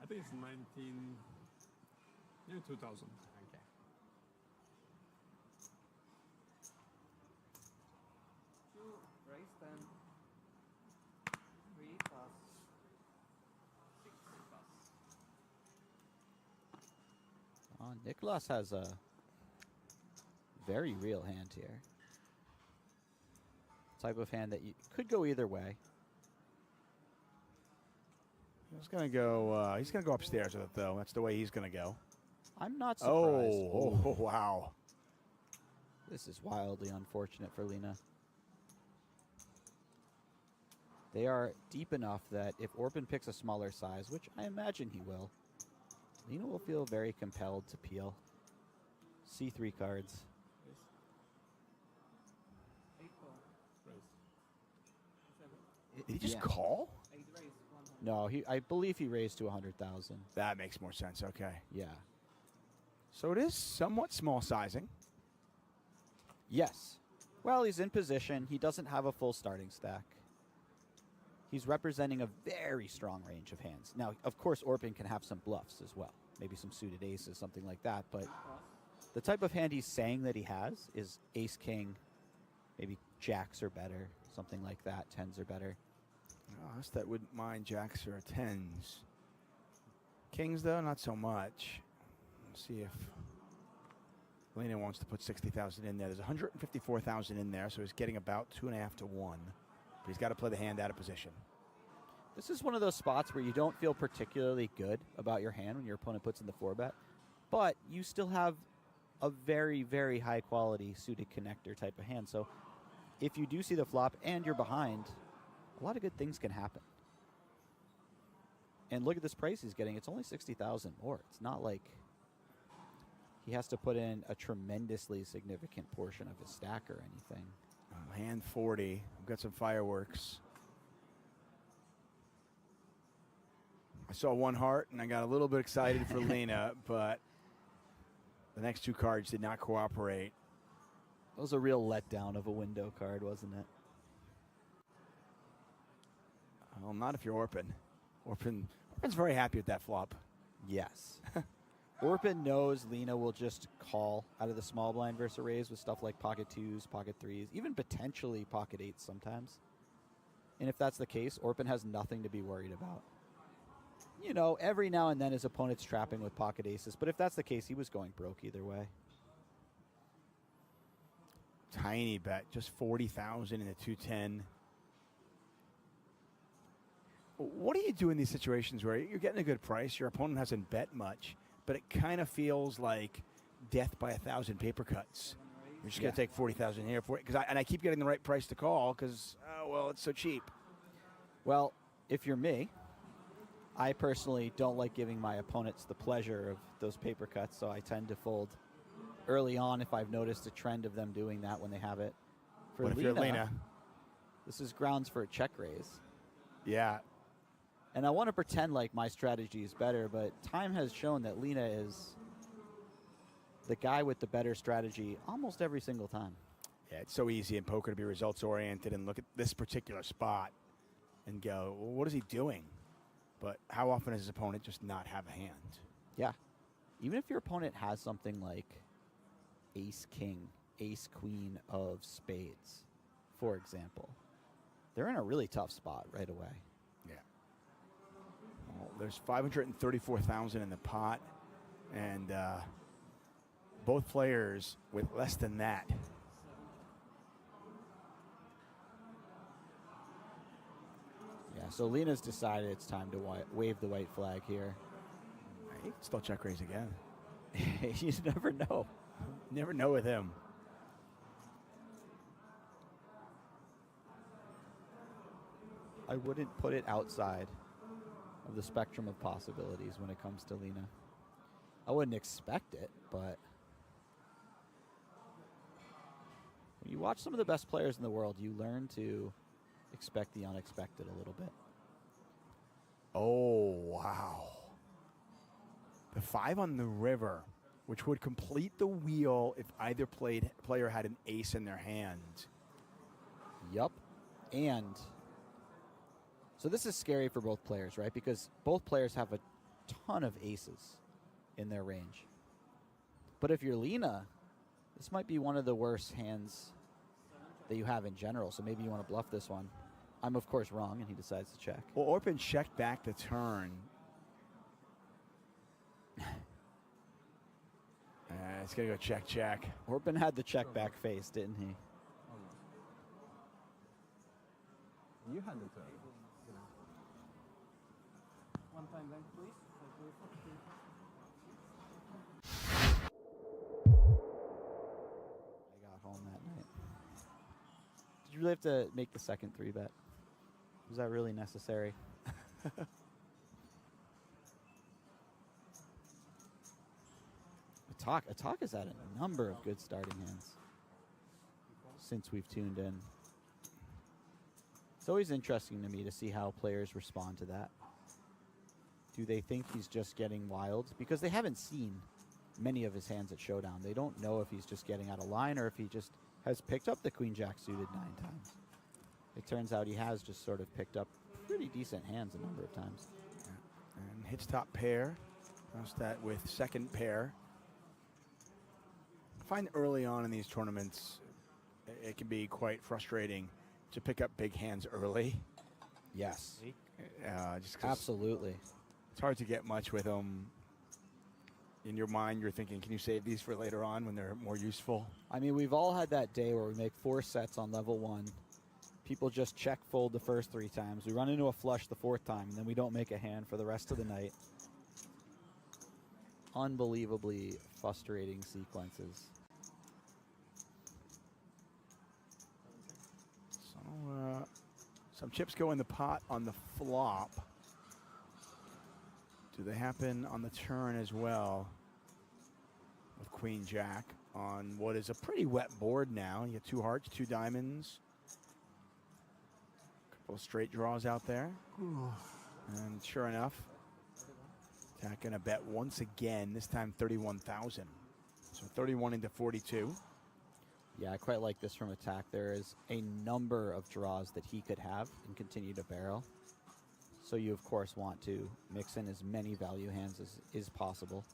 I: I think it's 2000.
B: Okay.
F: Nicholas has a very real hand here. Type of hand that you could go either way.
L: He's gonna go. He's gonna go upstairs with it, though. That's the way he's gonna go.
F: I'm not surprised.
L: Oh, wow!
F: This is wildly unfortunate for Lena. They are deep enough that if Orpin picks a smaller size, which I imagine he will, Lena will feel very compelled to peel. C3 cards.
L: Did he just
F: Yeah.
L: call?
F: No, I believe he raised to 100,000.
L: That makes more sense. Okay.
F: Yeah.
L: So it is somewhat small sizing.
F: Yes. Well, he's in position. He doesn't have a full starting stack. He's representing a very strong range of hands. Now, of course, Orpin can have some bluffs as well. Maybe some suited aces, something like that. But the type of hand he's saying that he has is ace-king, maybe jacks are better, something like that. Tens are better.
L: Oh, us that wouldn't mind jacks or tens. Kings, though, not so much. Let's see if Lena wants to put 60,000 in there. There's 154,000 in there, so he's getting about 2.5 to 1. But he's got to play the hand out of position.
F: This is one of those spots where you don't feel particularly good about your hand when your opponent puts in the 4-bet, but you still have a very, very high-quality suited connector type of hand. So
K: if you do see the flop and you're behind, a lot of good things can happen. And look at this price he's getting. It's only 60,000 more. It's not like he has to put in a tremendously significant portion of his stack or anything.
L: Hand 40. We've got some fireworks. I saw one heart, and I got a little bit excited for Lena, but the next two cards did not cooperate.
K: That was a real letdown of a window card, wasn't it?
L: Well, not if you're Orpin. Orpin's very happy with that flop.
K: Yes. Orpin knows Lena will just call out of the small blind versus a raise with stuff like pocket twos, pocket threes, even potentially pocket eights sometimes. And if that's the case, Orpin has nothing to be worried about. You know, every now and then his opponent's trapping with pocket aces, but if that's the case, he was going broke either way.
L: Tiny bet, just 40,000 in the 210. What do you do in these situations where you're getting a good price, your opponent hasn't bet much, but it kind of feels like death by 1,000 paper cuts? You're just going to take 40,000 here for it, and I keep getting the right price to call because, well, it's so cheap.
K: Well, if you're me, I personally don't like giving my opponents the pleasure of those paper cuts, so I tend to fold early on if I've noticed a trend of them doing that when they have it. For
L: What if you're Lena?
K: This is grounds for a check raise.
L: Yeah.
K: And I want to pretend like my strategy is better, but time has shown that Lena is the guy with the better strategy almost every single time.
L: Yeah, it's so easy in poker to be results-oriented and look at this particular spot and go, well, what is he doing? But how often does his opponent just not have a hand?
K: Yeah. Even if your opponent has something like ace-king, ace-queen of spades, for example, they're in a really tough spot right away.
L: Yeah. Well, there's 534,000 in the pot, and both players with less than that.
K: Yeah, so Lena's decided it's time to wave the white flag here.
L: He can still check raise again.
K: You never know.
L: Never know with him.
K: I wouldn't put it outside of the spectrum of possibilities when it comes to Lena. I wouldn't expect it, but when you watch some of the best players in the world, you learn to expect the unexpected a little bit.
L: Oh, wow. The 5 on the river, which would complete the wheel if either player had an ace in their hand.
K: Yup. And so this is scary for both players, right? Because both players have a ton of aces in their range. But if you're Lena, this might be one of the worst hands that you have in general, so maybe you want to bluff this one. I'm, of course, wrong, and he decides to check.
L: Well, Orpin checked back the turn. It's going to go check, check.
K: Orpin had the check back face, didn't he?
B: You had the turn.
N: One time bank, please.
K: I got home that night. Did you really have to make the second 3-bet? Was that really necessary? Attack has had a number of good starting hands since we've tuned in. It's always interesting to me to see how players respond to that. Do they think he's just getting wild? Because they haven't seen many of his hands at Showdown. They don't know if he's just getting out of line or if he just has picked up the Queen-Jack suited 9 times. It turns out he has just sort of picked up pretty decent hands a number of times.
L: Yeah. And hits top pair. Cross that with second pair. I find early on in these tournaments, it can be quite frustrating to pick up big hands early.
K: Yes.
L: Just
K: absolutely.
L: It's hard to get much with them. In your mind, you're thinking, can you save these for later on when they're more useful?
K: I mean, we've all had that day where we make 4 sets on level 1. People just check fold the first 3 times. We run into a flush the 4th time, and then we don't make a hand for the rest of the night. Unbelievably frustrating sequences.
L: Some chips go in the pot on the flop. Do they happen on the turn as well? With Queen Jack on what is a pretty wet board now. You get 2 hearts, 2 diamonds. Couple of straight draws out there. And sure enough, Tack gonna bet once again, this time 31,000. So 31 into 42.
K: Yeah, I quite like this from Attack. There is a number of draws that he could have and continue to barrel. So you, of course, want to mix in as many value hands as is possible.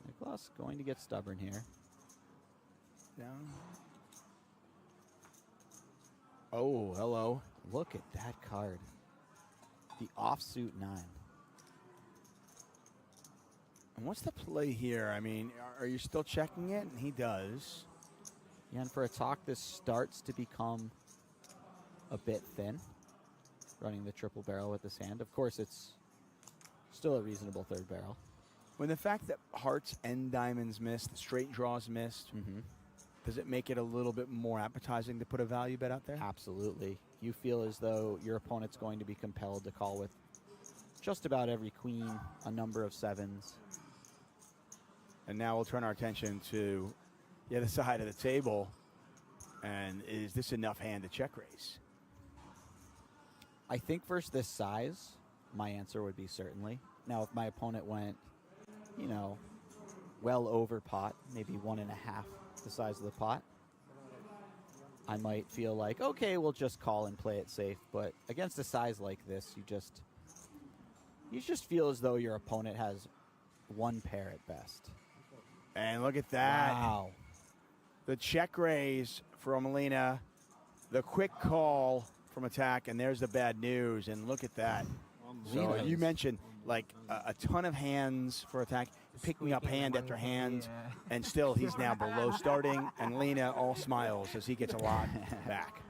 K: Nicholas going to get stubborn here.
L: Down. Oh, hello.
K: Look at that card. The offsuit 9.
L: And what's the play here? I mean, are you still checking it? And he does.
K: Yeah, and for a talk, this starts to become a bit thin, running the triple barrel with this hand. Of course, it's still a reasonable third barrel.
L: When the fact that hearts and diamonds missed, the straight draws missed, does it make it a little bit more appetizing to put a value bet out there?
K: Absolutely. You feel as though your opponent's going to be compelled to call with just about every queen, a number of 7s.
L: And now we'll turn our attention to the other side of the table. And is this enough hand to check raise?
K: I think versus this size, my answer would be certainly. Now, if my opponent went, you know, well over pot, maybe 1.5 the size of the pot, I might feel like, okay, we'll just call and play it safe. But against a size like this, you just feel as though your opponent has 1 pair at best.
L: And look at that.
K: Wow.
L: The check raise from Melina, the quick call from Attack, and there's the bad news. And look at that. So you mentioned like a ton of hands for Attack, picking up hand after hand, and still he's now below starting. And Lena all smiles as he gets a lot back.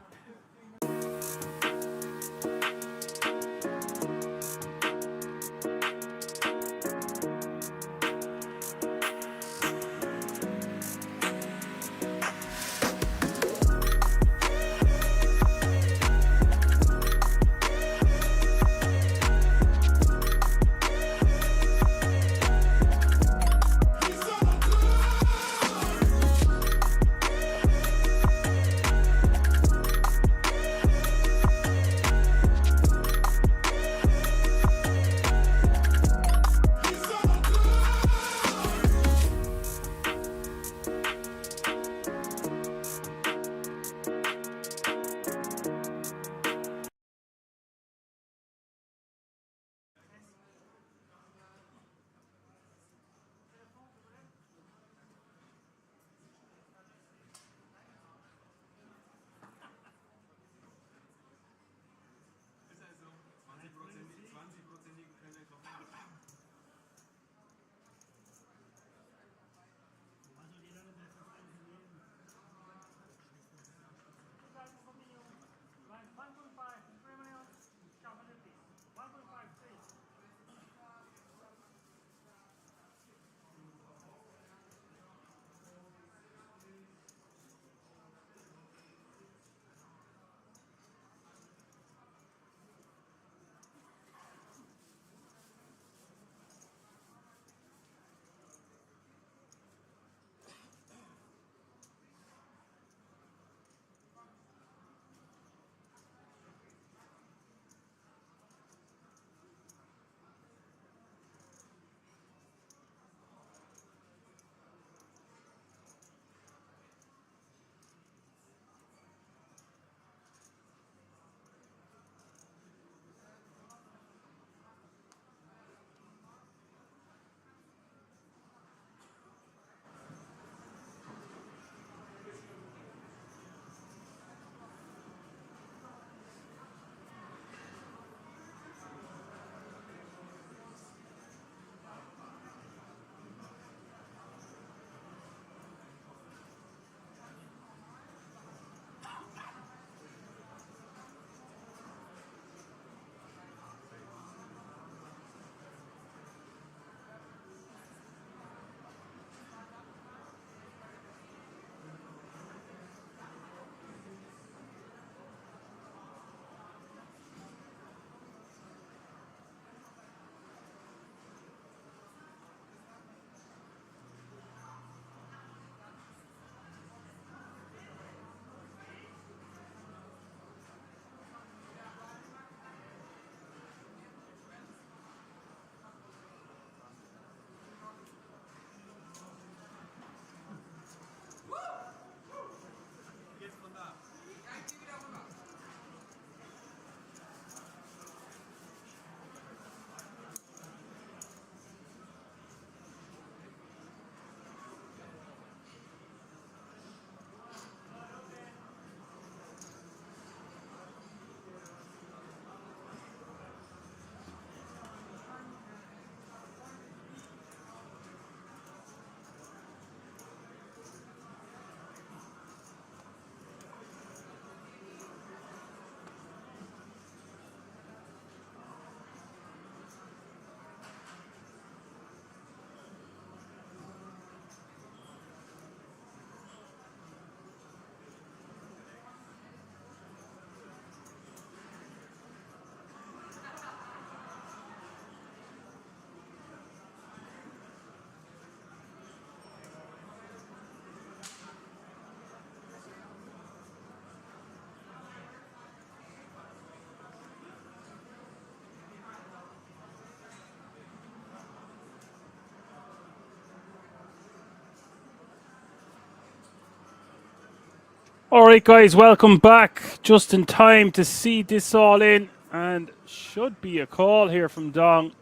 D: All right, guys, welcome back. Just in time to see this all in, and should be a call here from Dong.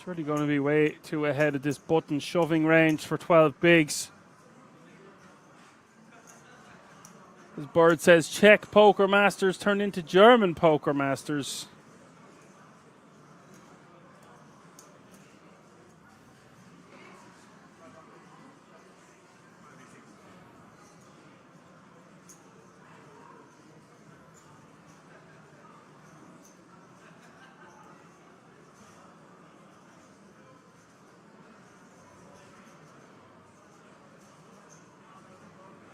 D: Surely going to be way too ahead of this button shoving range for 12 bigs. As Bird says, Czech poker masters turned into German poker masters.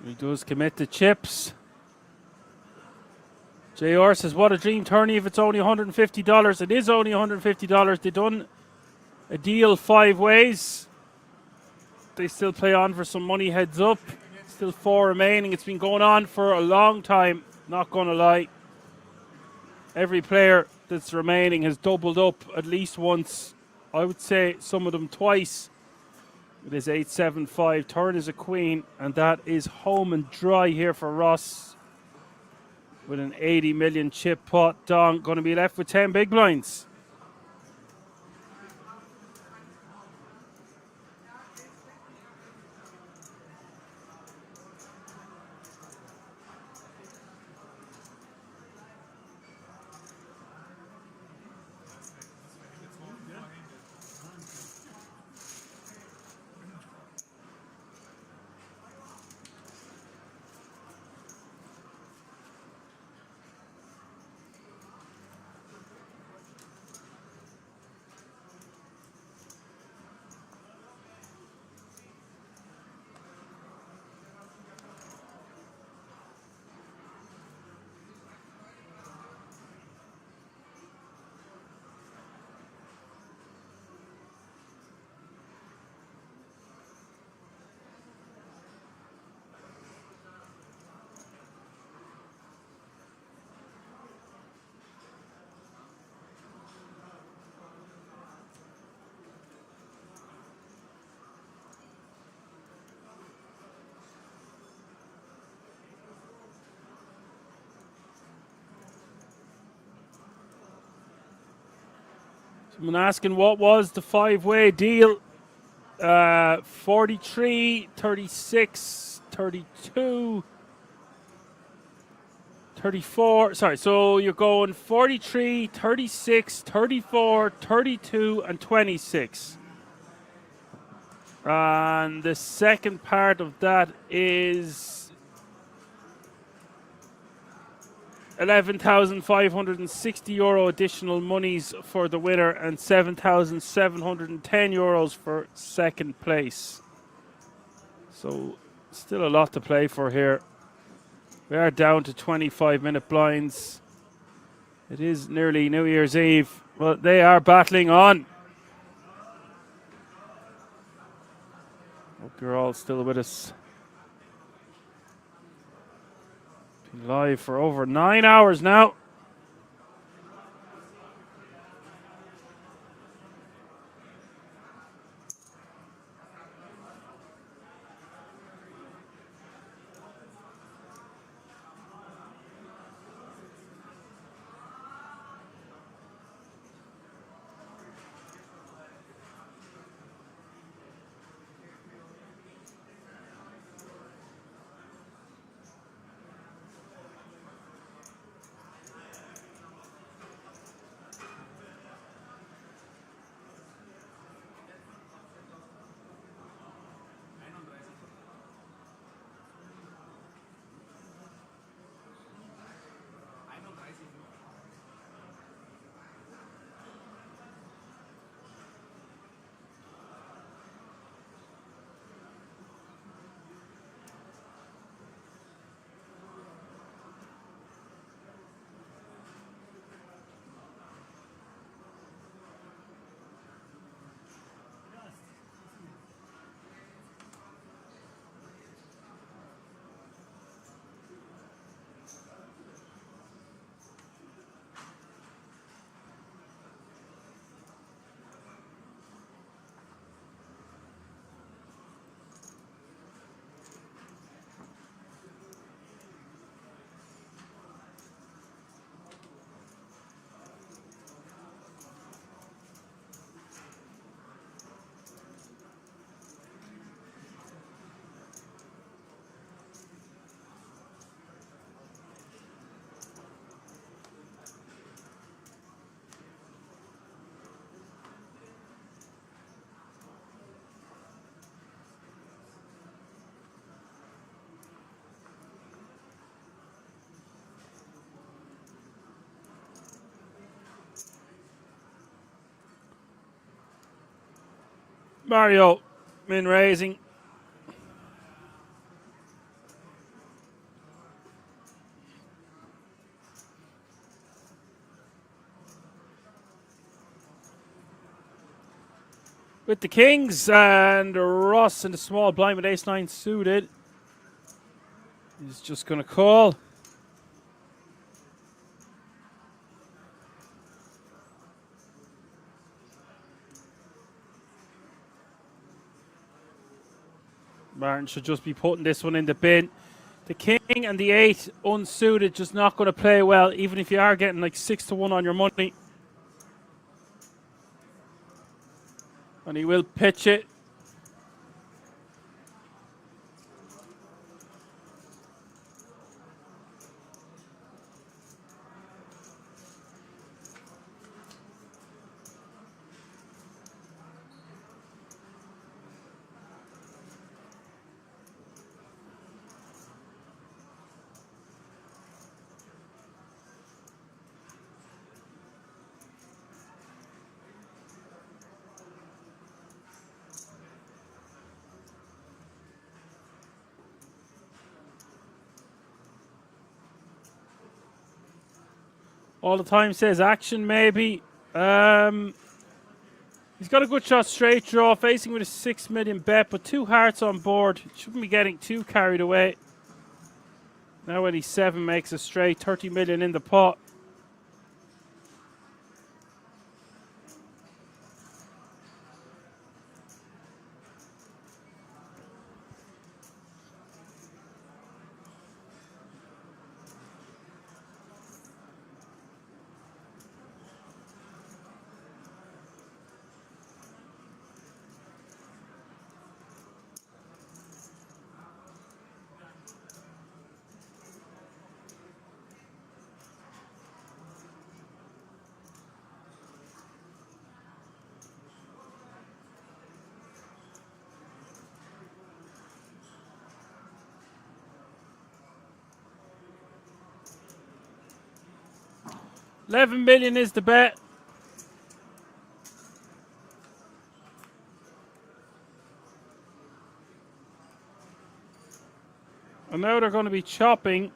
D: He does commit the chips. JR says, what a dream tourney if it's only $150. It is only $150. They done a deal 5 ways. They still play on for some money, heads up. Still 4 remaining. It's been going on for a long time, not going to lie. Every player that's remaining has doubled up at least once. I would say some of them twice. It is 8-7-5. Turn is a queen, and that is home and dry here for Ross. With an 80 million chip pot. Dong going to be left with 10 big blinds. Someone asking what was the 5-way deal? 43, 36, 32, 34. Sorry, so you're going 43, 36, 34, 32, and 26. And the second part of that is 11,560 euro additional monies for the winner and 7,710 euros for second place. So still a lot to play for here. We are down to 25-minute blinds. It is nearly New Year's Eve, but they are battling on. Hope you're all still with us. Been live for over 9 hours now. Mario, min raising. With the kings and Ross in the small blind with ace-9 suited. He's just going to call. Martin should just be putting this one in the bin. The king and the 8 unsuited, just not going to play well, even if you are getting like 6-1 on your money. And he will pitch it. All the time says action, maybe. He's got a good shot straight draw, facing with a 6 million bet, but 2 hearts on board. Shouldn't be getting too carried away. Now when he's 7 makes a straight, 30 million in the pot. $11 million is the bet. And now they're going to be chopping.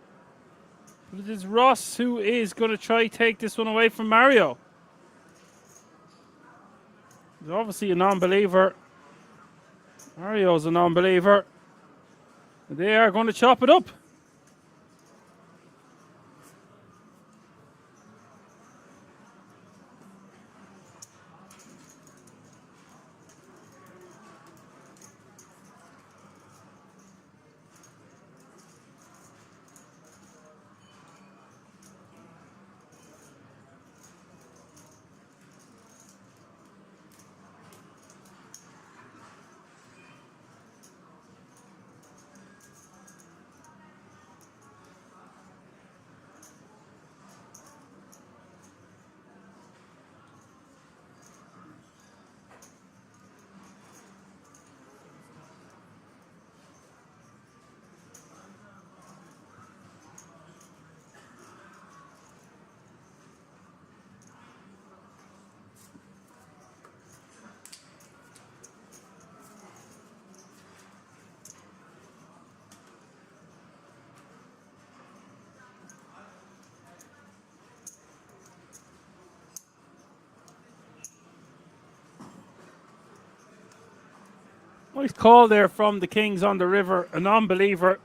D: But it is Ross who is going to try to take this one away from Mario. He's obviously a non-believer. Mario's a non-believer. They are going to chop it up. Nice call there from the Kings on the river, a non-believer.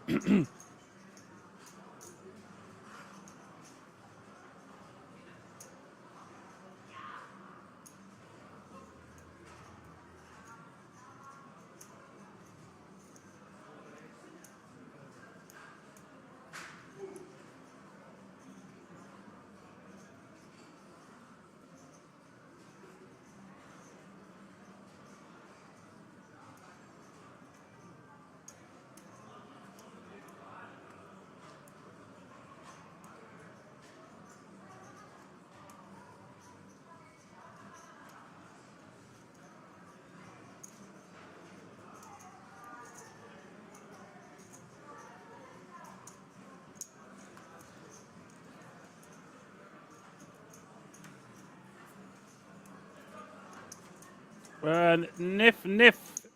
D: And Niff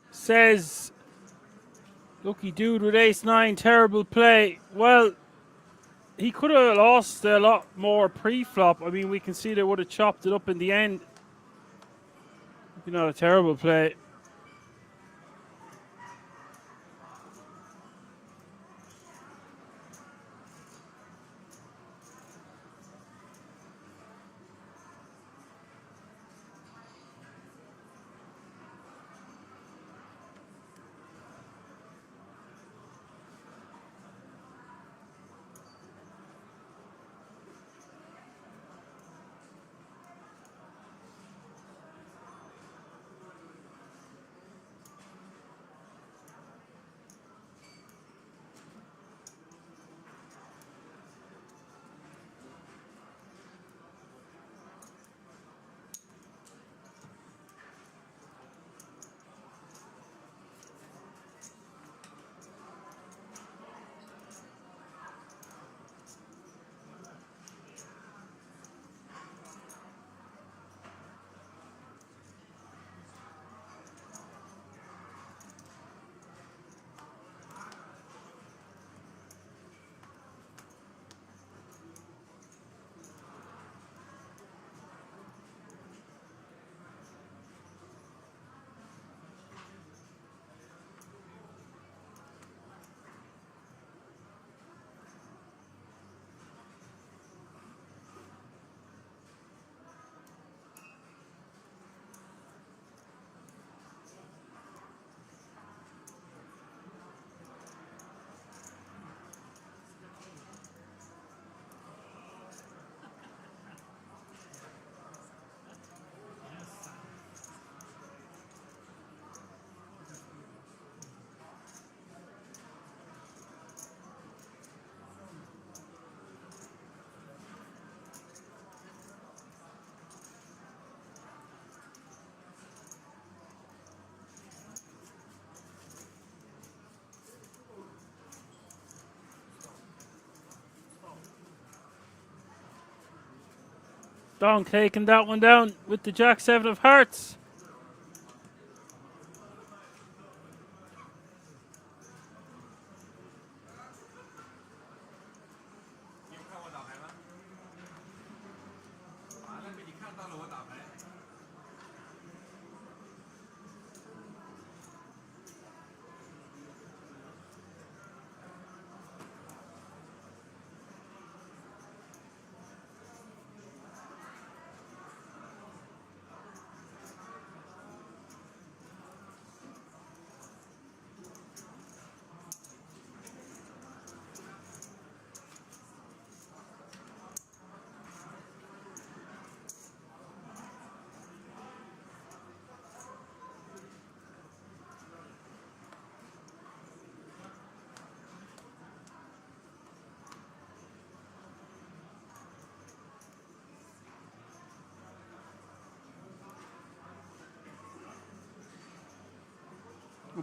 D: says, lucky dude with ace-9, terrible play. Well, he could have lost a lot more pre-flop. I mean, we can see they would have chopped it up in the end. Maybe not a terrible play. Dong taking that one down with the Jack-7 of hearts.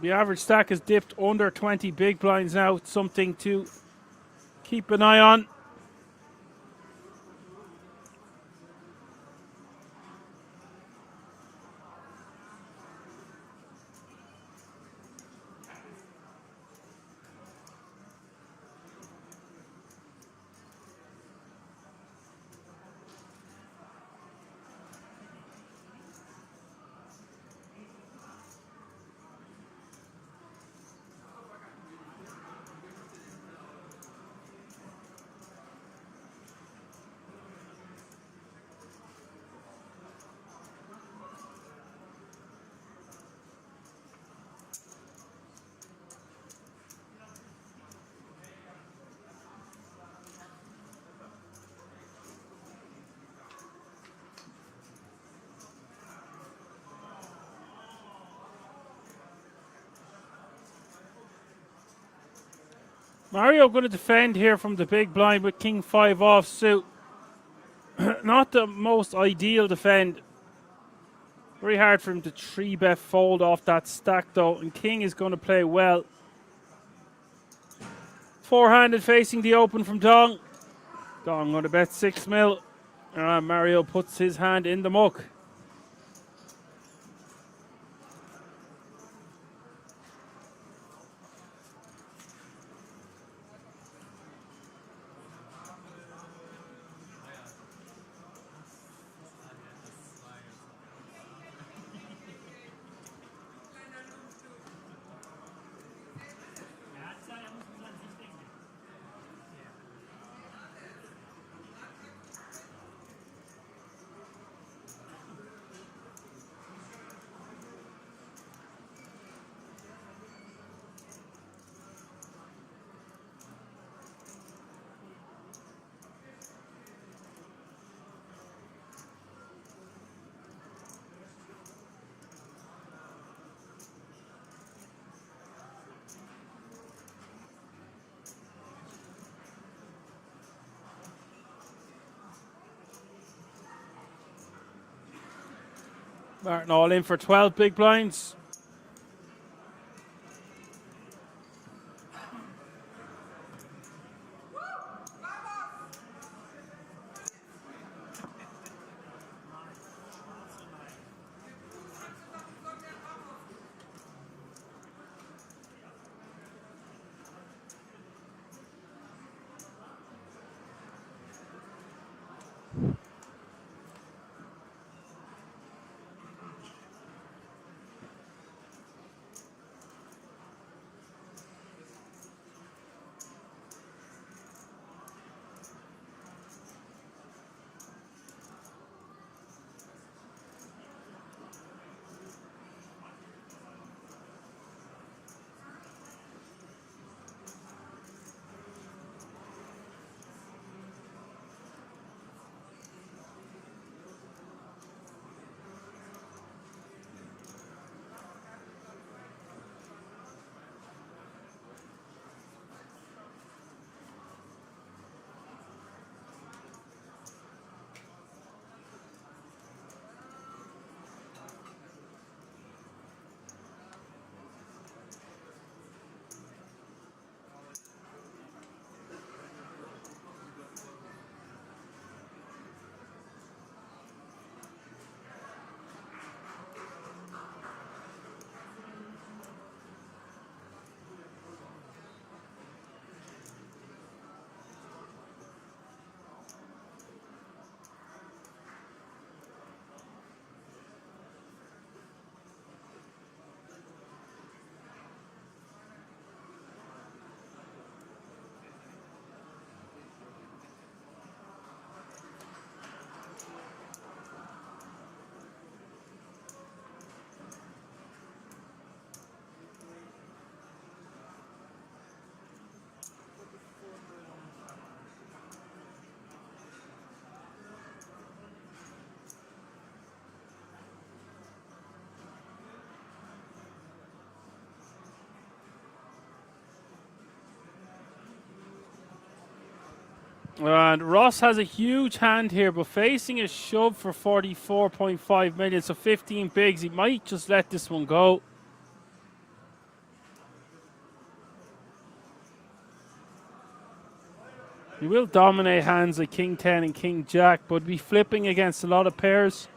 D: The average stack has dipped under 20 big blinds now. It's something to keep an eye on. Mario going to defend here from the big blind with King 5 offsuit. Not the most ideal defend. Very hard for him to 3-bet fold off that stack though, and King is going to play well. Four-handed facing the open from Dong. Dong going to bet 6 mil. Mario puts his hand in the muck. Martin all in for 12 big blinds. And Ross has a huge hand here, but facing a shove for 44.5 million, so 15 bigs. He might just let this one go. He will dominate hands like King 10 and King Jack, but be flipping against a lot of pairs.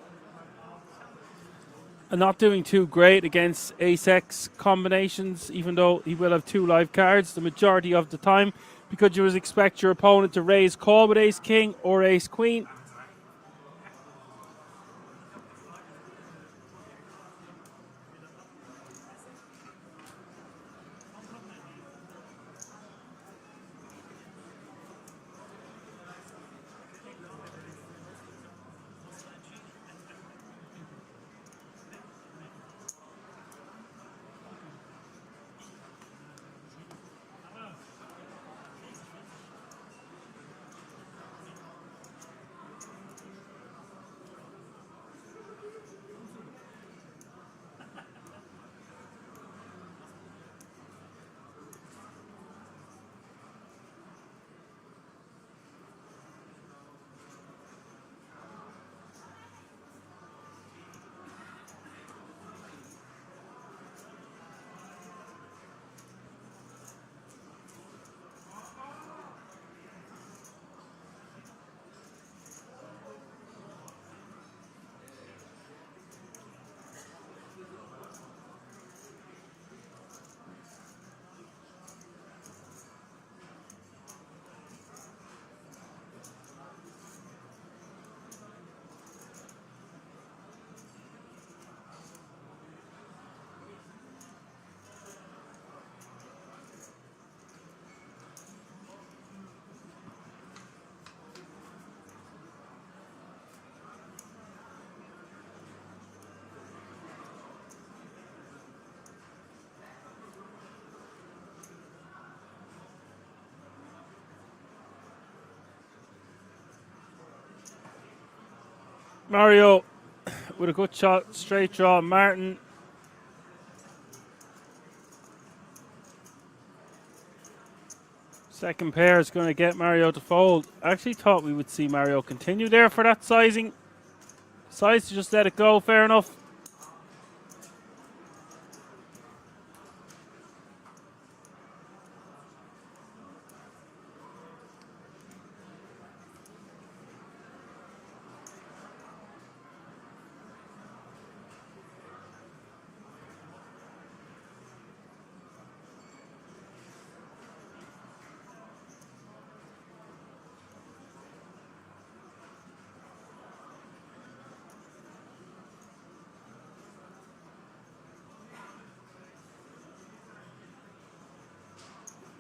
D: And not doing too great against ace-X combinations, even though he will have 2 live cards the majority of the time, because you would expect your opponent to raise call with ace-king or ace-queen. Mario with a good shot, straight draw. Martin. Second pair is going to get Mario to fold. I actually thought we would see Mario continue there for that sizing. Decides to just let it go, fair enough.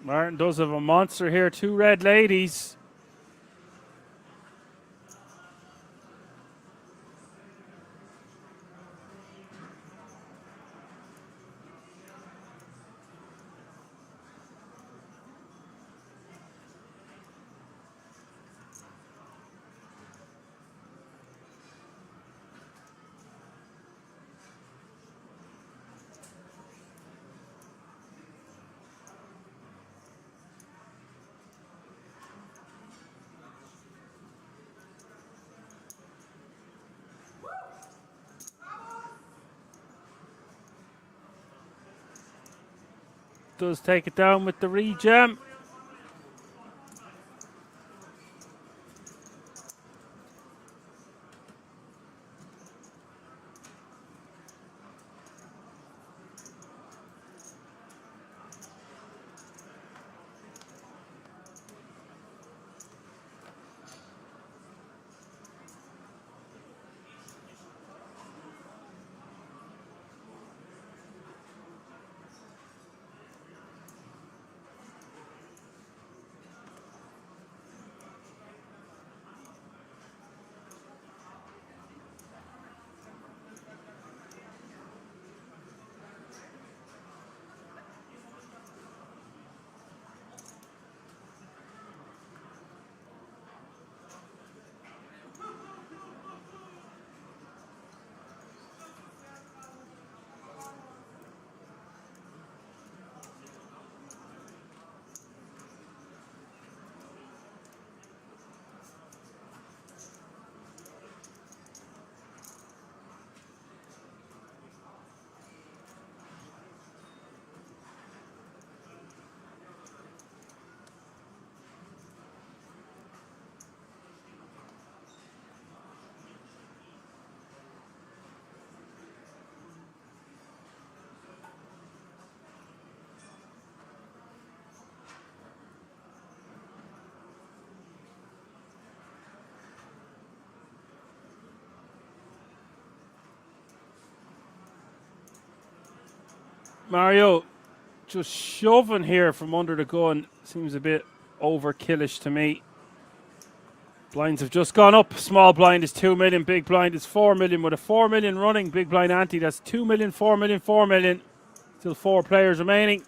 D: Martin does have a monster here. 2 red ladies. Does take it down with the rejam. Mario just shoving here from under the gun. Seems a bit overkillish to me. Blinds have just gone up. Small blind is 2 million. Big blind is 4 million. With a 4 million running, big blind ante, that's 2 million, 4 million, 4 million. Still 4 players remaining.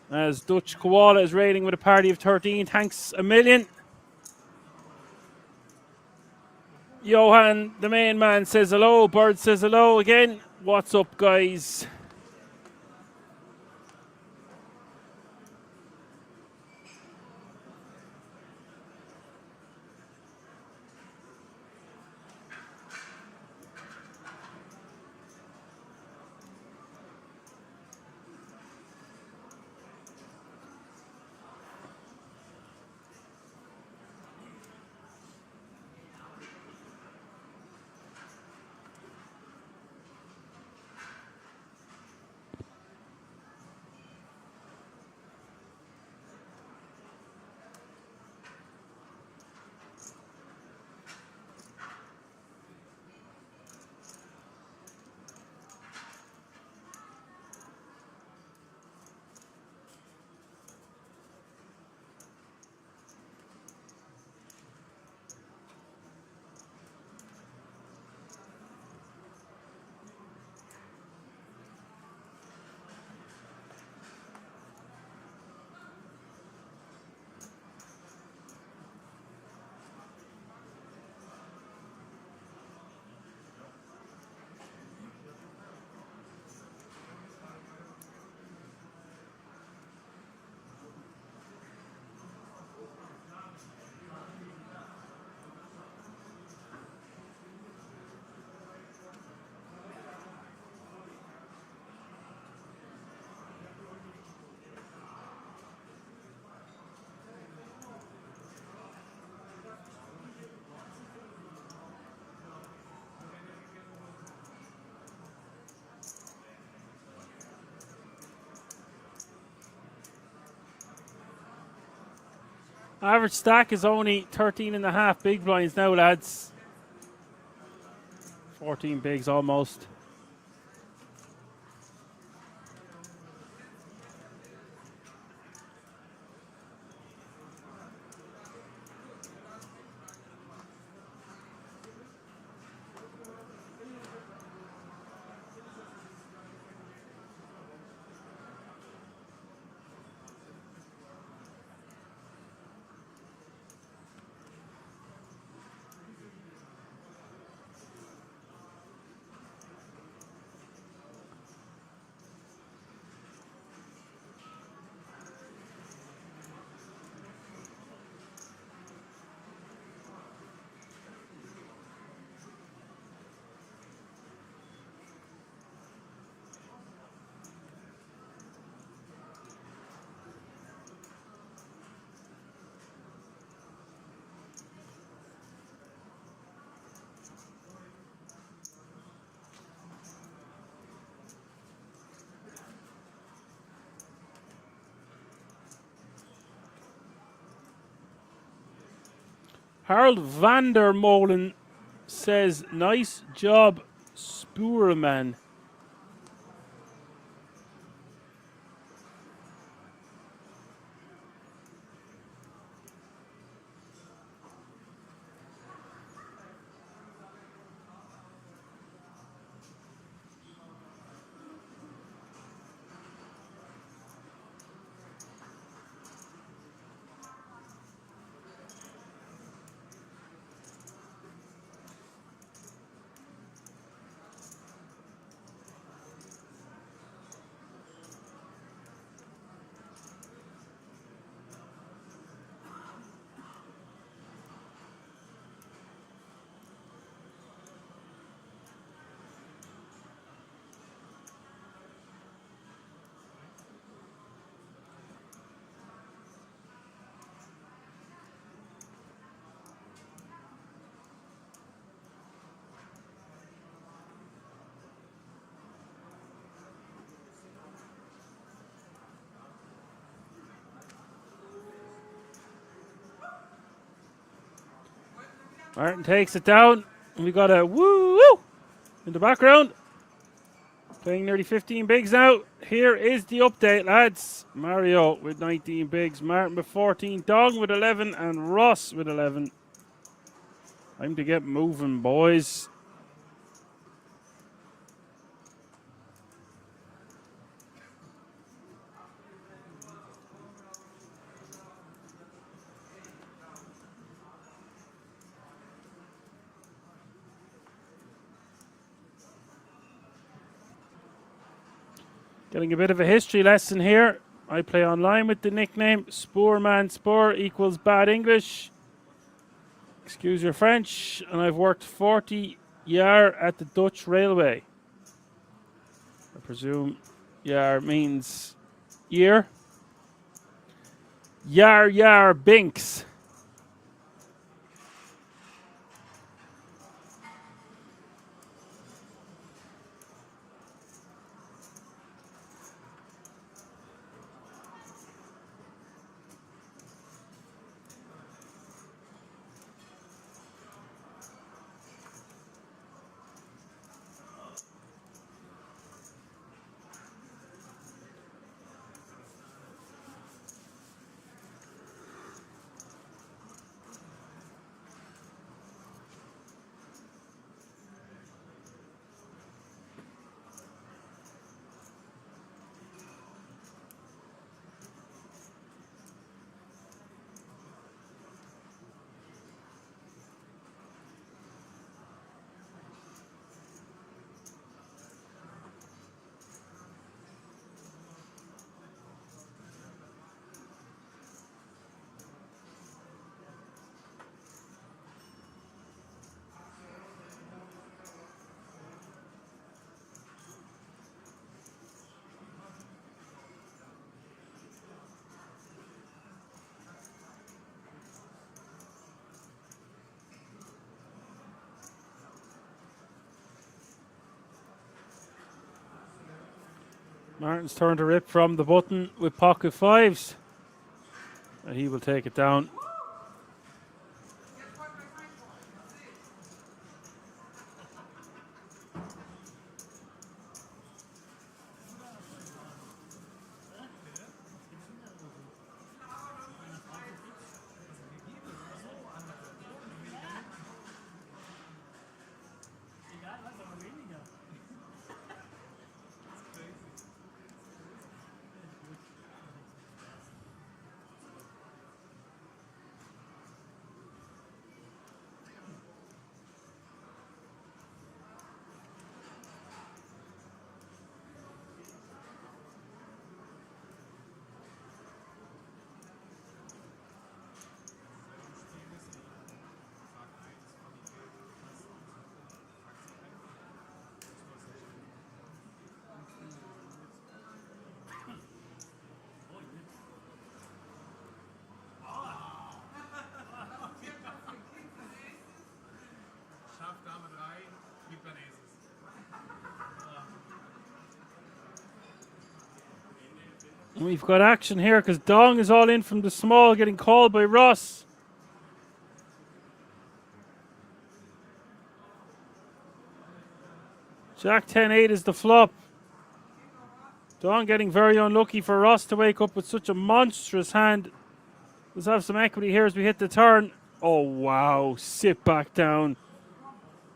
D: As Dutch Koala is raiding with a party of 13. Thanks a million. Johan, the main man, says hello. Bird says hello again. What's up, guys? Average stack is only 13.5 big blinds now, lads. 14 bigs almost. Harold Vandermolen says, nice job, Spoorman. Martin takes it down. We got a woo in the background. Playing nearly 15 bigs now. Here is the update, lads. Mario with 19 bigs. Martin with 14. Dong with 11. And Ross with 11. Time to get moving, boys. Getting a bit of a history lesson here. I play online with the nickname Spoorman. Spoor equals bad English. Excuse your French. And I've worked 40 jaar at the Dutch Railway. I presume jaar means year. Jaar binks. Martin's turn to rip from the button with pocket fives. And he will take it down. We've got action here because Dong is all in from the small, getting called by Ross. Jack 10-8 is the flop. Don getting very unlucky for Ross to wake up with such a monstrous hand. Let's have some equity here as we hit the turn. Oh, wow. Sit back down.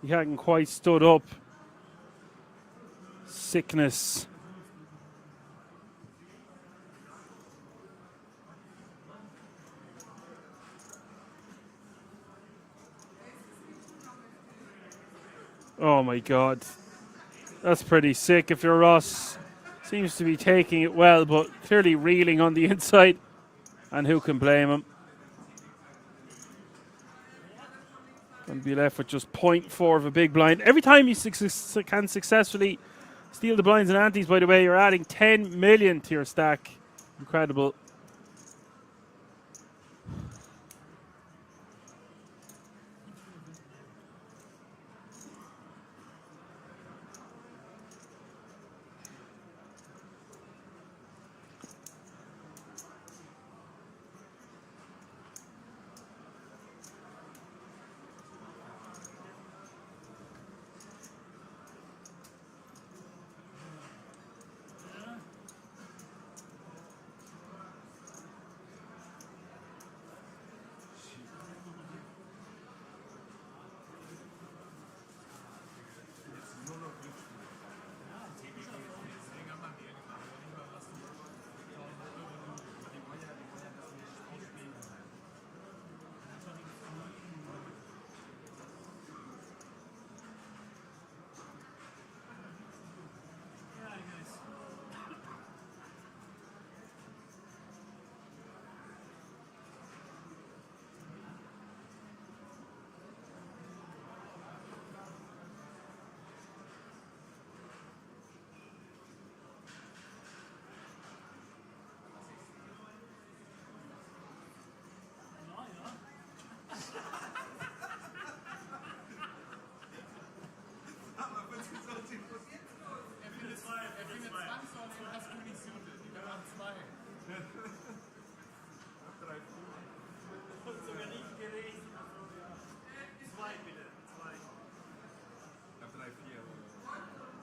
D: He hadn't quite stood up. Sickness. Oh, my God. That's pretty sick if you're Ross. Seems to be taking it well, but clearly reeling on the inside. And who can blame him? Going to be left with just 0.4 of a big blind. Every time you can successfully steal the blinds and antes, by the way, you're adding 10 million to your stack. Incredible.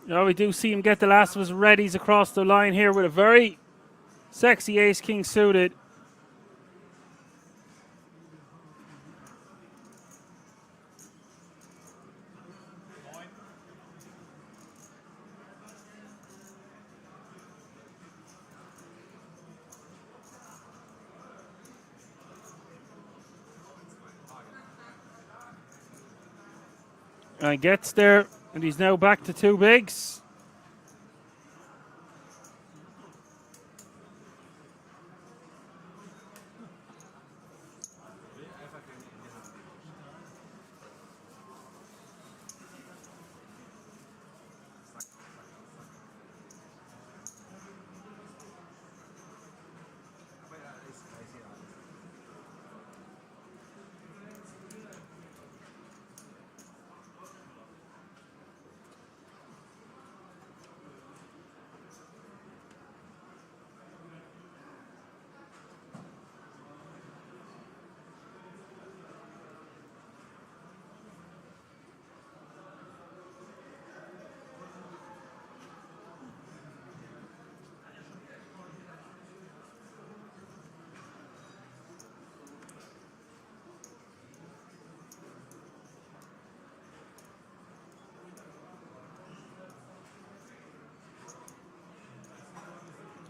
D: Now we do see him get the last of his readies across the line here with a very sexy ace-king suited. And gets there, and he's now back to two bigs.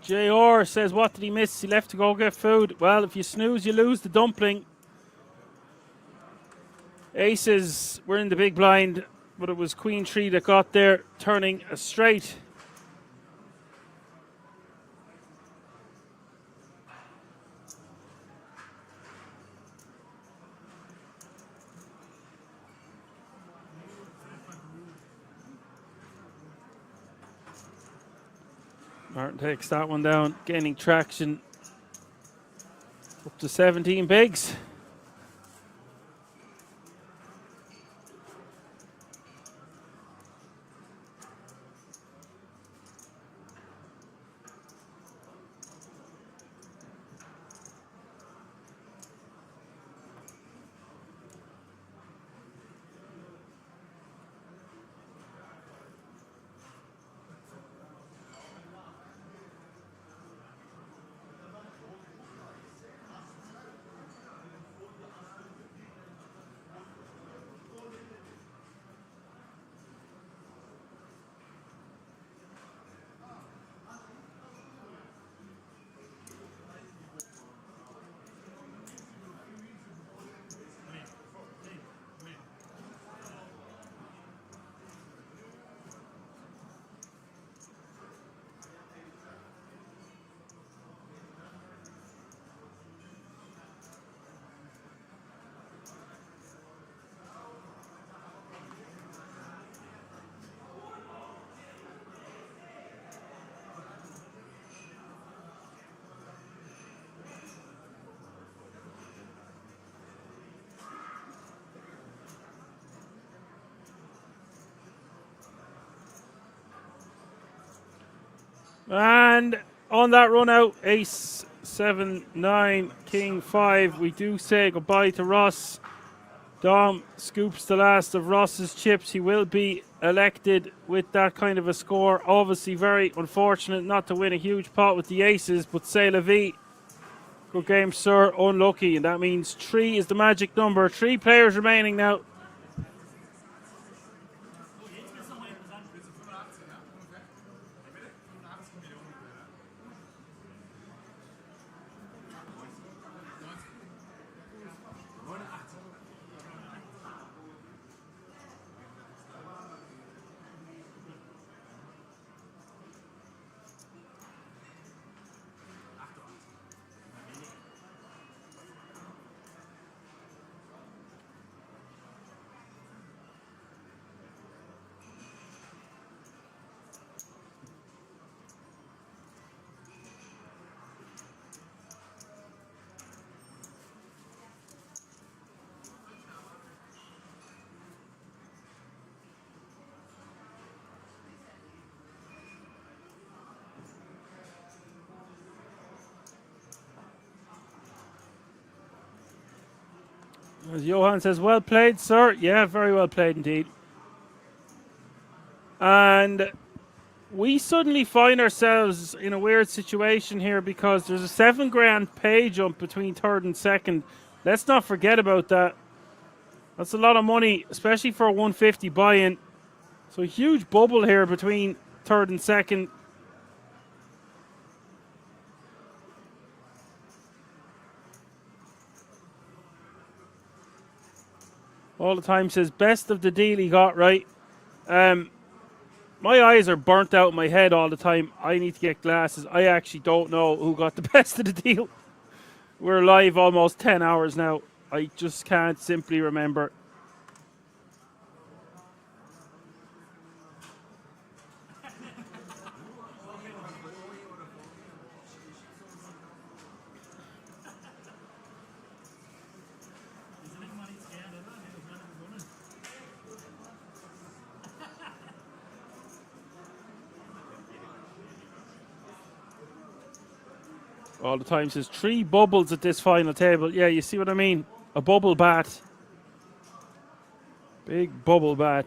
D: JR says, what did he miss? He left to go get food. Well, if you snooze, you lose the dumpling. Aces were in the big blind, but it was Queen 3 that got there, turning a straight. Martin takes that one down, gaining traction up to 17 bigs. And on that run out, ace 7, 9, king 5. We do say goodbye to Ross. Dom scoops the last of Ross's chips. He will be elected with that kind of a score. Obviously very unfortunate not to win a huge pot with the aces, but c'est la vie. Good game, sir. Unlucky, and that means 3 is the magic number. 3 players remaining now. As Johan says, well played, sir. Yeah, very well played indeed. And we suddenly find ourselves in a weird situation here because there's a $7,000 pay jump between third and second. Let's not forget about that. That's a lot of money, especially for a 150 buy-in. So a huge bubble here between third and second. All the time says best of the deal he got, right? My eyes are burnt out in my head all the time. I need to get glasses. I actually don't know who got the best of the deal. We're live almost 10 hours now. I just can't simply remember. All the time says 3 bubbles at this final table. Yeah, you see what I mean? A bubble bat. Big bubble bat.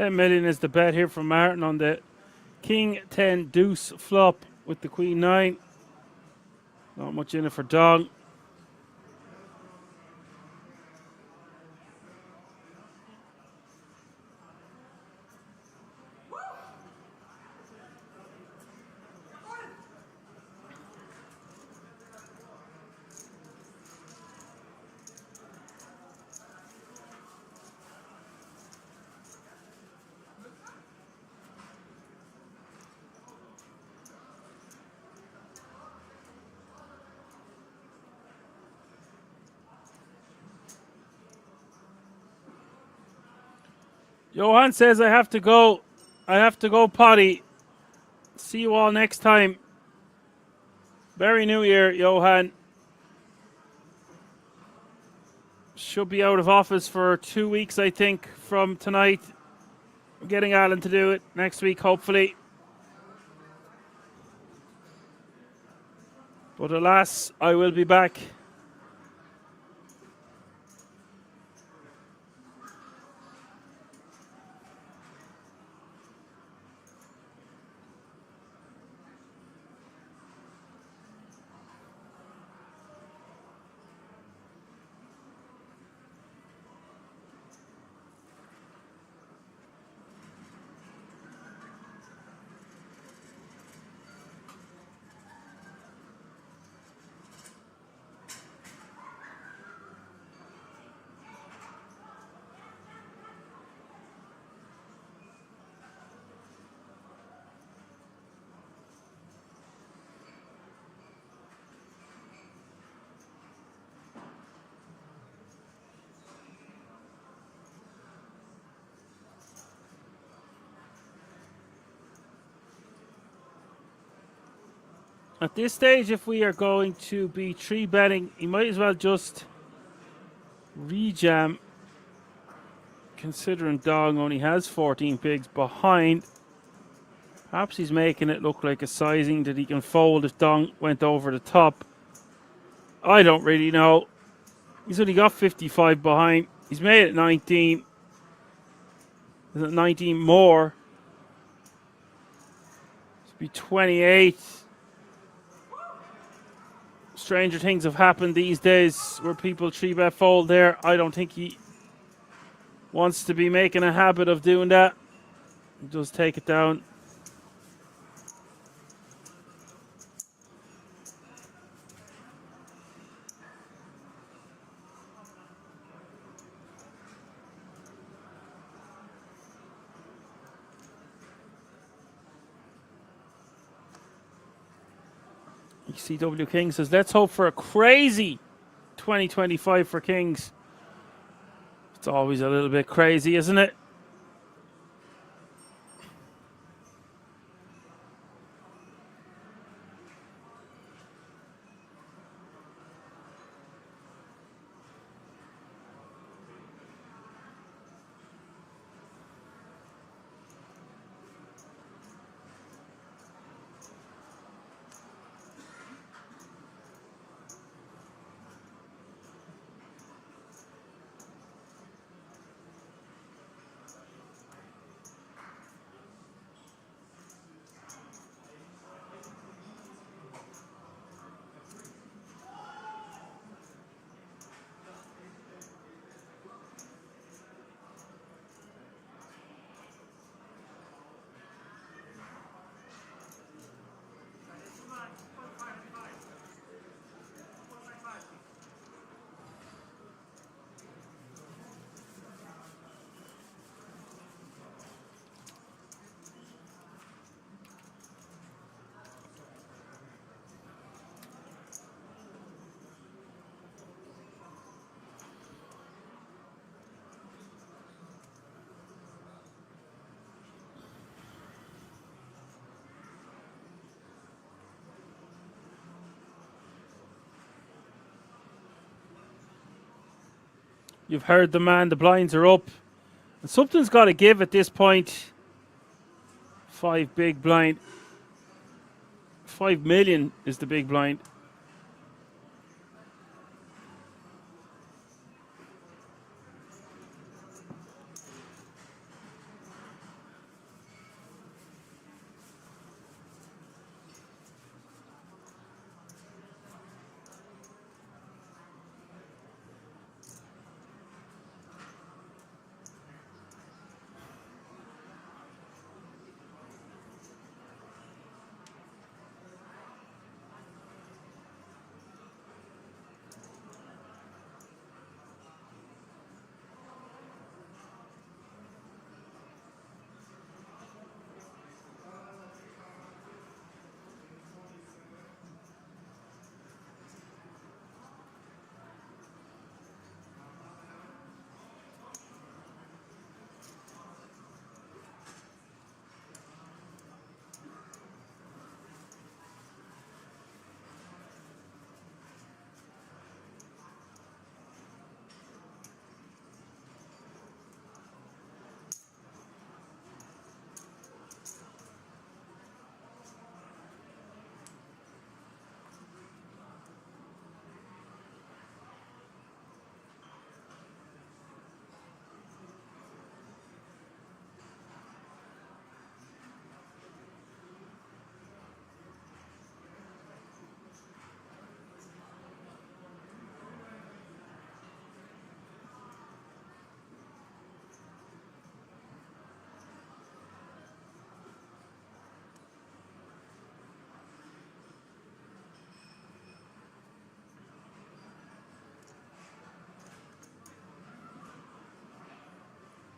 D: $10 million is the bet here from Martin on the King 10 deuce flop with the Queen 9. Not much in it for Dong. Johan says I have to go. I have to go potty. See you all next time. Merry New Year, Johan. Should be out of office for 2 weeks, I think, from tonight. I'm getting Alan to do it next week, hopefully. But alas, I will be back. At this stage, if we are going to be 3-betting, you might as well just rejam, considering Dong only has 14 pigs behind. Perhaps he's making it look like a sizing that he can fold if Dong went over the top. I don't really know. He's only got 55 behind. He's made it 19. Is it 19 more? It's be 28. Stranger things have happened these days where people 3-bet fold there. I don't think he wants to be making a habit of doing that. Just take it down. ECW King says, let's hope for a crazy 2025 for Kings. It's always a little bit crazy, isn't it? You've heard the man, the blinds are up. And something's got to give at this point. 5 big blind. 5 million is the big blind.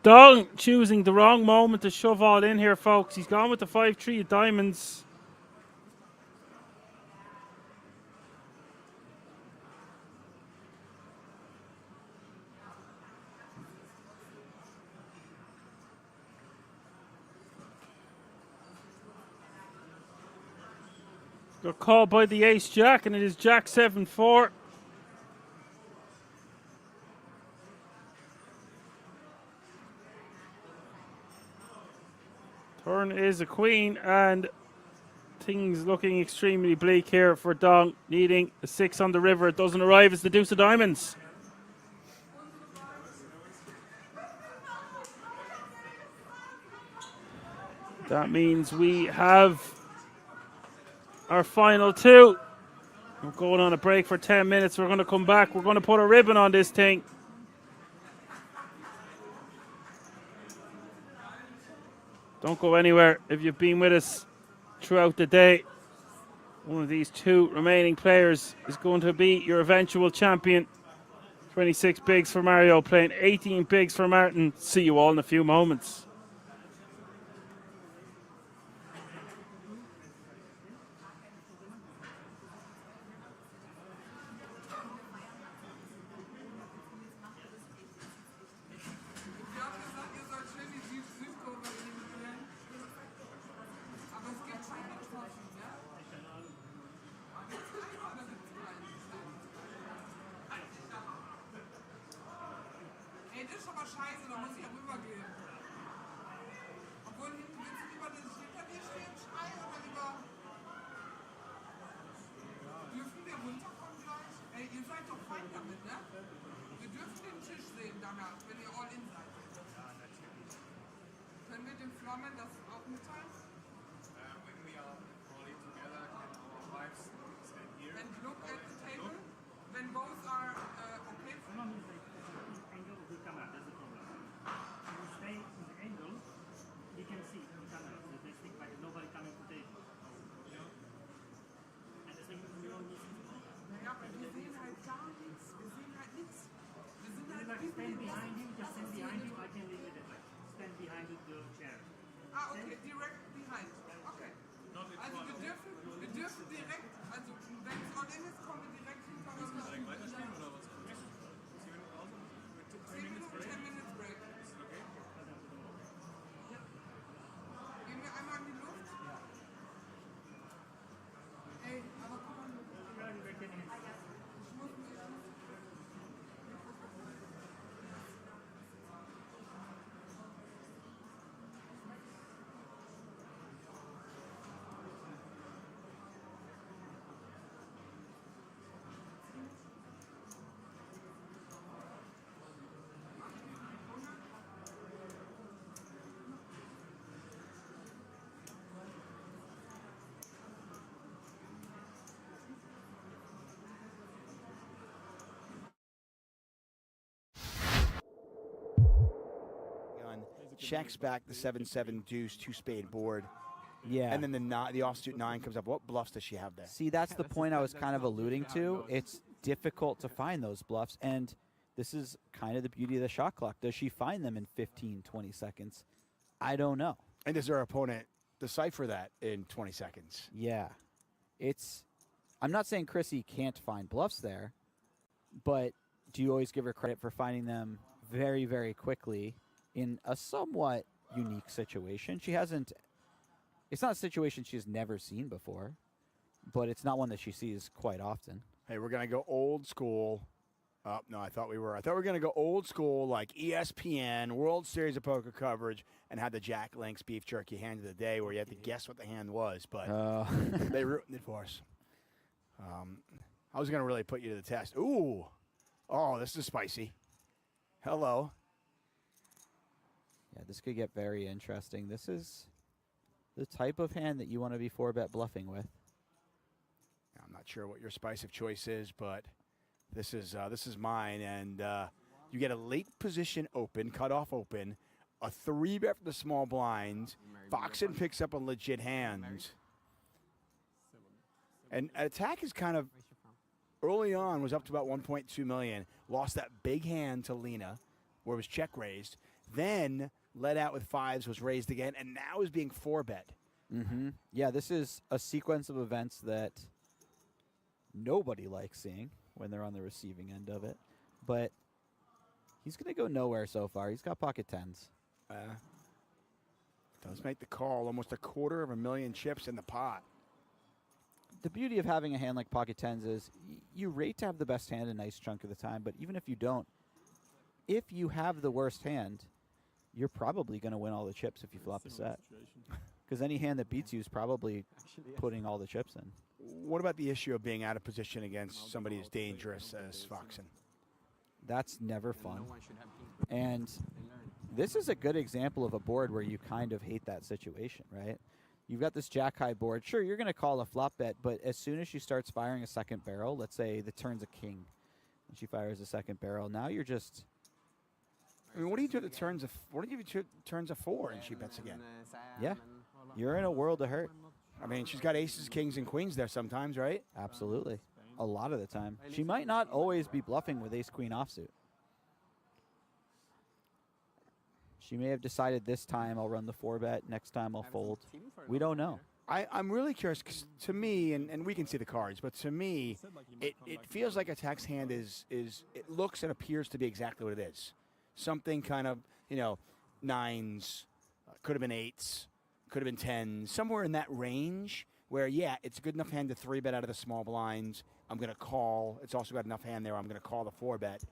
D: Dong choosing the wrong moment to shove all in here, folks. He's gone with the 5-3 of diamonds. Got called by the ace jack, and it is jack 7-4. Turn is a queen, and things looking extremely bleak here for Dong, needing a 6 on the river. It doesn't arrive. It's the deuce of diamonds. That means we have our final two. We're going on a break for 10 minutes. We're going to come back. We're going to put a ribbon on this thing. Don't go anywhere if you've been with us throughout the day. One of these two remaining players is going to be your eventual champion. 26 bigs for Mario, playing 18 bigs for Martin. See you all in a few moments.
Q: Stand behind you, just stand behind you. I can leave it at like stand behind the chair.
R: Ah, okay, direkt behind. Okay. Also wir dürfen direkt, also wenn es all in ist, kommen wir direkt hinter uns. Direkt weiterspielen oder was? 10 Minuten, 10 Minutes Break. Ist das okay? Ja. Gehen wir einmal in die Luft? Ja. Ey, aber komm mal.
L: Checks back the 7-7 deuce, 2-spade board.
K: Yeah.
L: And then the offsuit 9 comes up. What bluffs does she have there?
K: See, that's the point I was kind of alluding to. It's difficult to find those bluffs, and this is kind of the beauty of the shot clock. Does she find them in 15, 20 seconds? I don't know.
L: And does her opponent decipher that in 20 seconds?
K: Yeah. I'm not saying Chrissy can't find bluffs there, but do you always give her credit for finding them very, very quickly in a somewhat unique situation? It's not a situation she's never seen before, but it's not one that she sees quite often.
L: Hey, we're going to go old school. Oh, no, I thought we were going to go old school, like ESPN, World Series of Poker coverage, and have the Jack Link's beef jerky hand of the day where you had to guess what the hand was, but they ruined it for us. I was going to really put you to the test. Ooh. Oh, this is spicy. Hello.
K: Yeah, this could get very interesting. This is the type of hand that you want to be 4-bet bluffing with.
L: I'm not sure what your spice of choice is, but this is mine. And you get a late position open, cutoff open, a 3-bet for the small blind. Foxen picks up a legit hand. And attack is kind of, early on, was up to about 1.2 million. Lost that big hand to Lena, where it was check raised. then led out with 5s, was raised again, and now is being 4-bet.
K: Yeah, this is a sequence of events that nobody likes seeing when they're on the receiving end of it. But he's going to go nowhere so far. He's got pocket 10s.
L: Does make the call. Almost 250,000 chips in the pot.
K: The beauty of having a hand like pocket 10s is you rate to have the best hand a nice chunk of the time, but even if you don't, if you have the worst hand, you're probably going to win all the chips if you flop a set. Because any hand that beats you is probably putting all the chips in.
L: What about the issue of being out of position against somebody as dangerous as Foxen?
K: That's never fun. And this is a good example of a board where you kind of hate that situation, right? You've got this jack-high board. Sure, you're going to call a flop bet, but as soon as she starts firing a second barrel, let's say the turn's a king, and she fires a second barrel, now you're just...
L: I mean, what do you do at the turns of... What do you do turns of 4 and she bets again?
K: Yeah, you're in a world of hurt.
L: I mean, she's got aces, kings, and queens there sometimes, right?
K: Absolutely. A lot of the time. She might not always be bluffing with ace-queen offsuit. She may have decided this time I'll run the 4-bet, next time I'll fold. We don't know.
L: I'm really curious, 'cause to me, and we can see the cards, but to me, it feels like a text hand is it looks and appears to be exactly what it is. Something kind of, 9s, could have been 8s, could have been 10s, somewhere in that range where, yeah, it's a good enough hand to 3-bet out of the small blinds. I'm going to call. It's also got enough hand there. I'm going to call the 4-bet,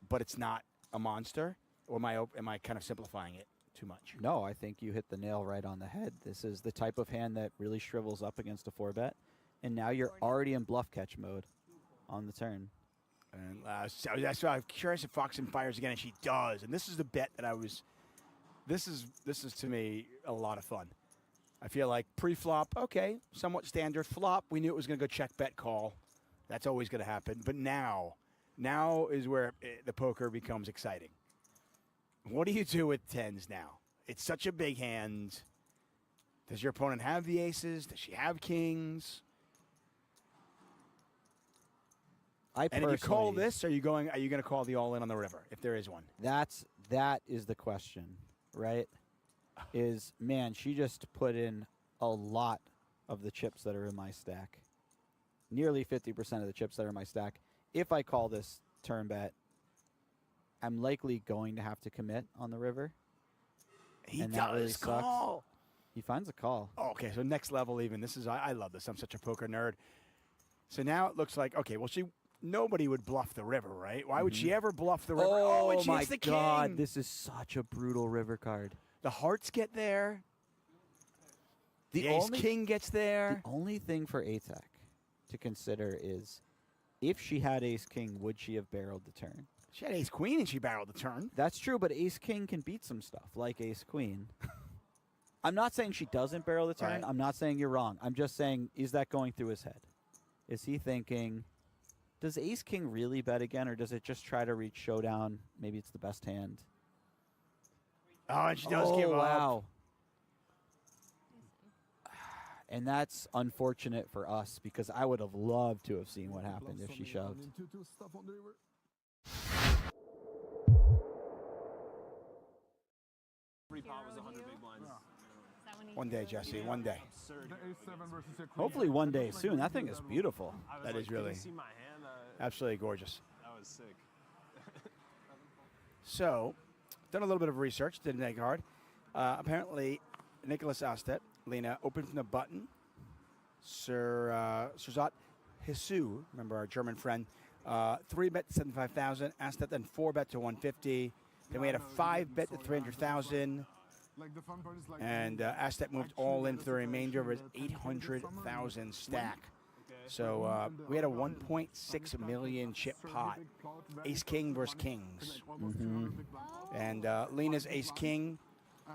L: but it's not a monster. Or am I kind of simplifying it too much?
K: No, I think you hit the nail right on the head. This is the type of hand that really shrivels up against a 4-bet, and now you're already in bluff catch mode on the turn.
L: And so that's why I'm curious if Foxen fires again, and she does. And this is the bet that I was. This is to me a lot of fun. I feel like pre-flop, okay, somewhat standard. Flop, we knew it was going to go check, bet, call. That's always going to happen. But now is where the poker becomes exciting. What do you do with 10s now? It's such a big hand. Does your opponent have the aces? Does she have kings? And if you call this, are you going to call the all-in on the river, if there is one?
K: That is the question, right? Man, she just put in a lot of the chips that are in my stack. Nearly 50% of the chips that are in my stack. If I call this turn bet, I'm likely going to have to commit on the river.
L: He does call.
K: He finds a call.
L: Oh, okay, so next level even. I love this. I'm such a poker nerd. So now it looks like, okay, well, nobody would bluff the river, right? Why would she ever bluff the river?
K: Oh,
L: and she
K: my
L: hits the
K: God.
L: king.
K: This is such a brutal river card.
L: The hearts get there. The ace-king gets there.
K: The only thing for ATAC to consider is if she had ace-king, would she have barreled the turn?
L: She had ace-queen and she barreled the turn.
K: That's true, but ace-king can beat some stuff, like ace-queen. I'm not saying she doesn't barrel the turn.
L: Right.
K: I'm not saying you're wrong. I'm just saying, is that going through his head? Is he thinking, does ace-king really bet again, or does it just try to reach showdown? Maybe it's the best hand.
L: Oh, and she does give up.
K: Wow. And that's unfortunate for us, because I would have loved to have seen what happened if she shoved.
L: One day, Jesse, one day.
K: Hopefully one day soon. That thing is beautiful.
L: That is really absolutely gorgeous.
B: That was sick.
L: So, done a little bit of research, didn't make it hard. Apparently, Nicholas Astet, Lena, opened from the button. Surzat Hisu, remember our German friend, 3-bet to 75,000. Astet then 4-bet to 150. Then we had a 5-bet to 300,000. And Astet moved all in for the remainder of his 800,000 stack. So we had a 1.6 million chip pot. Ace-king versus kings. And Lena's ace-king,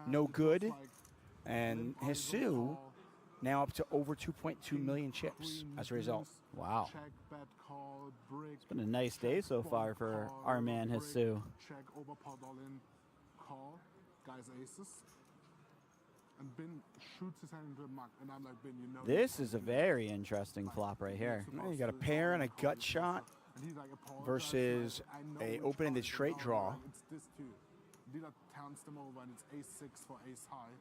L: no good. And Hisu now up to over 2.2 million chips as a result.
K: Wow. It's been a nice day so far for our man Hisu.
J: Check, overpot, all in, call, guys aces. And Ben shoots his hand into the muck, and I'm like, Ben, you know.
K: This is a very interesting flop right here.
L: You got a pair and a gut shot versus a open-ended straight draw.
J: dealer turns them over and it's ace-6 for ace-high.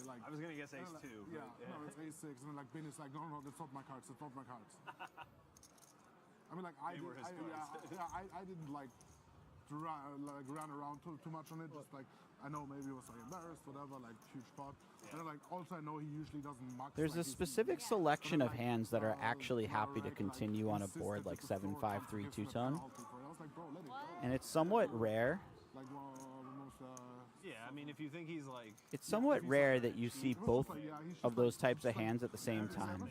J: Like,
B: I was gonna guess ace-2.
J: Yeah, no, it's ace-6, and then like Ben is like, no, that's not my cards, that's not my cards. I mean, like I didn't like run around too much on it. Just like I know maybe he was like embarrassed, whatever, like huge pot. And then, like also I know he usually doesn't max.
K: There's a specific selection of hands that are actually happy to continue on a board like 7-5-3 two-tone, and it's somewhat rare.
B: Yeah, I mean, if you think he's like...
K: It's somewhat rare that you see both of those types of hands at the same time,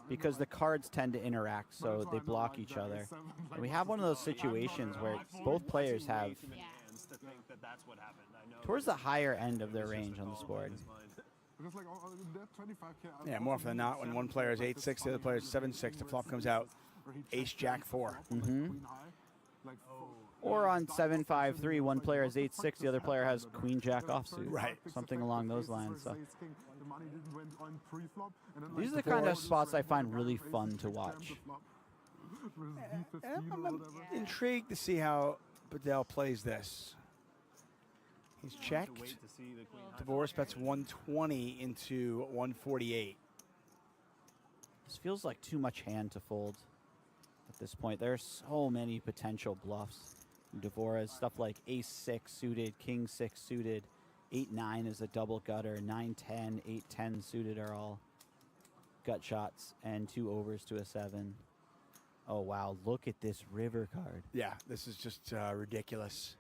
K: because the cards tend to interact, so they block each other. And we have one of those situations where both players have towards the higher end of their range on this board.
L: Yeah, more often than not, when one player is 8-6, the other player is 7-6, the flop comes out ace-jack-4.
K: Or on 7-5-3, one player has 8-6, the other player has queen-jack offsuit.
L: Right.
K: Something along those lines. So these are the kind of spots I find really fun to watch.
L: I'm intrigued to see how Bedell plays this. He's checked. Dvorak bets 120 into 148.
K: This feels like too much hand to fold at this point. There are so many potential bluffs. Dvorak, stuff like ace-6 suited, king-6 suited, 8-9 is a double gutter, 9-10, 8-10 suited are all gut shots, and 2 overs to a 7. Oh, wow, look at this river card.
L: Yeah, this is just ridiculous.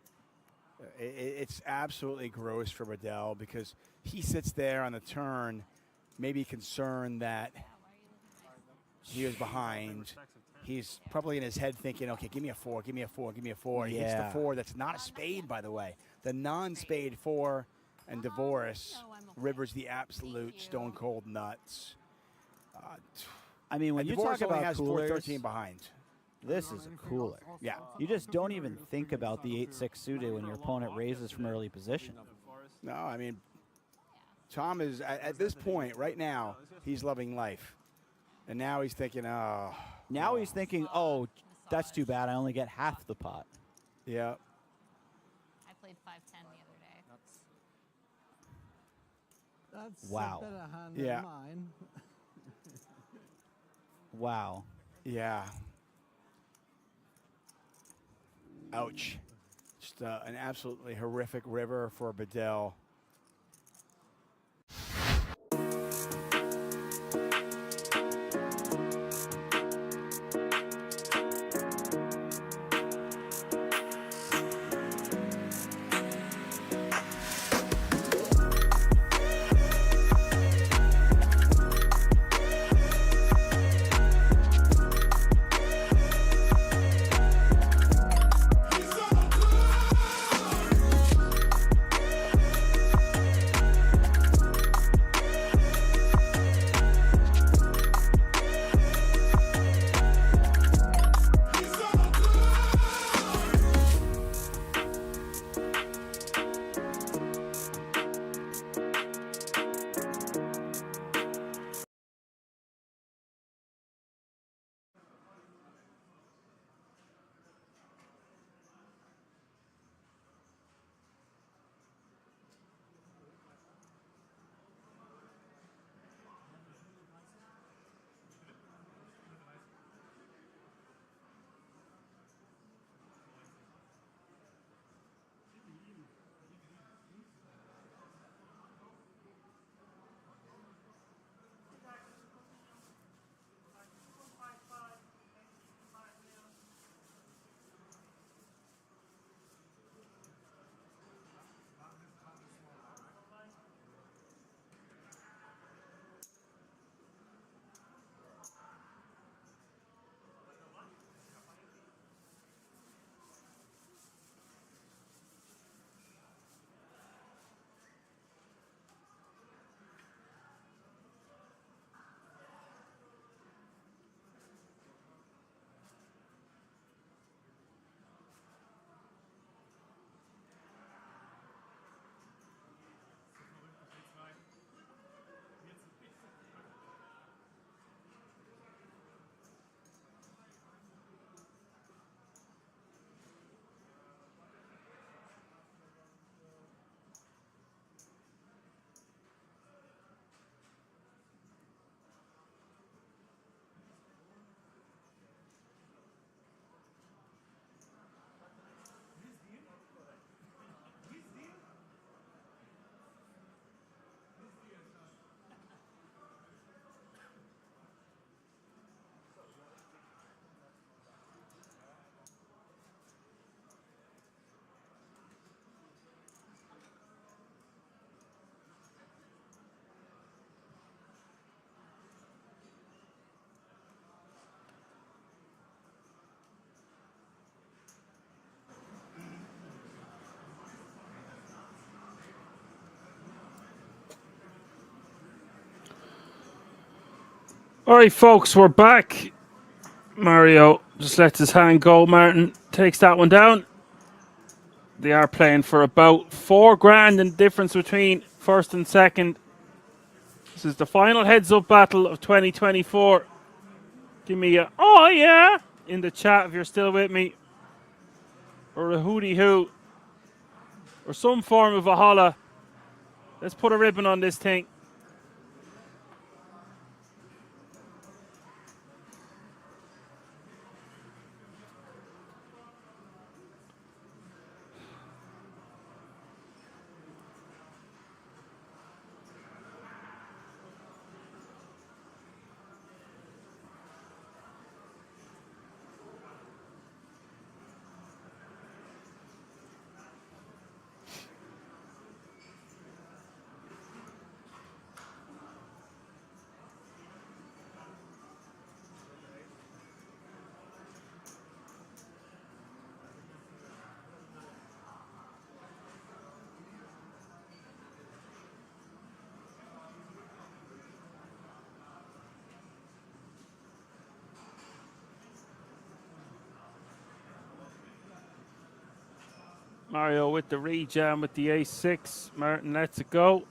L: It's absolutely gross for Bedell because he sits there on the turn, maybe concerned that he was behind. He's probably in his head thinking, okay, give me a 4, give me a 4, give me a 4. He hits the 4 that's not a spade, by the way. The non-spade 4, and Dvorak rivers the absolute stone-cold nuts.
K: I mean, when you
L: Dvorak
K: talk about
L: has
K: coolers,
L: 4-13 behind.
K: This is a cooler.
L: Yeah.
K: You just don't even think about the 8-6 suited when your opponent raises from early position.
L: No, I mean, Tom is, at this point, right now, he's loving life. And now he's thinking, oh.
K: Now he's thinking, oh, that's too bad. I only get half the pot.
L: Yeah.
O: I played 5-10 the other day.
N: That's
K: wow.
N: a better hand
L: Yeah.
N: than mine.
K: Wow.
L: Yeah. Ouch. Just an absolutely horrific river for Bedell.
D: All right, folks, we're back. Mario just lets his hand go. Martin takes that one down. They are playing for about $4,000 in difference between first and second. This is the final heads-up battle of 2024. Give me a "oh yeah" in the chat if you're still with me, or a hooty hoo, or some form of a holla. Let's put a ribbon on this thing. Mario with the rejam with the ace-6. Martin lets it go.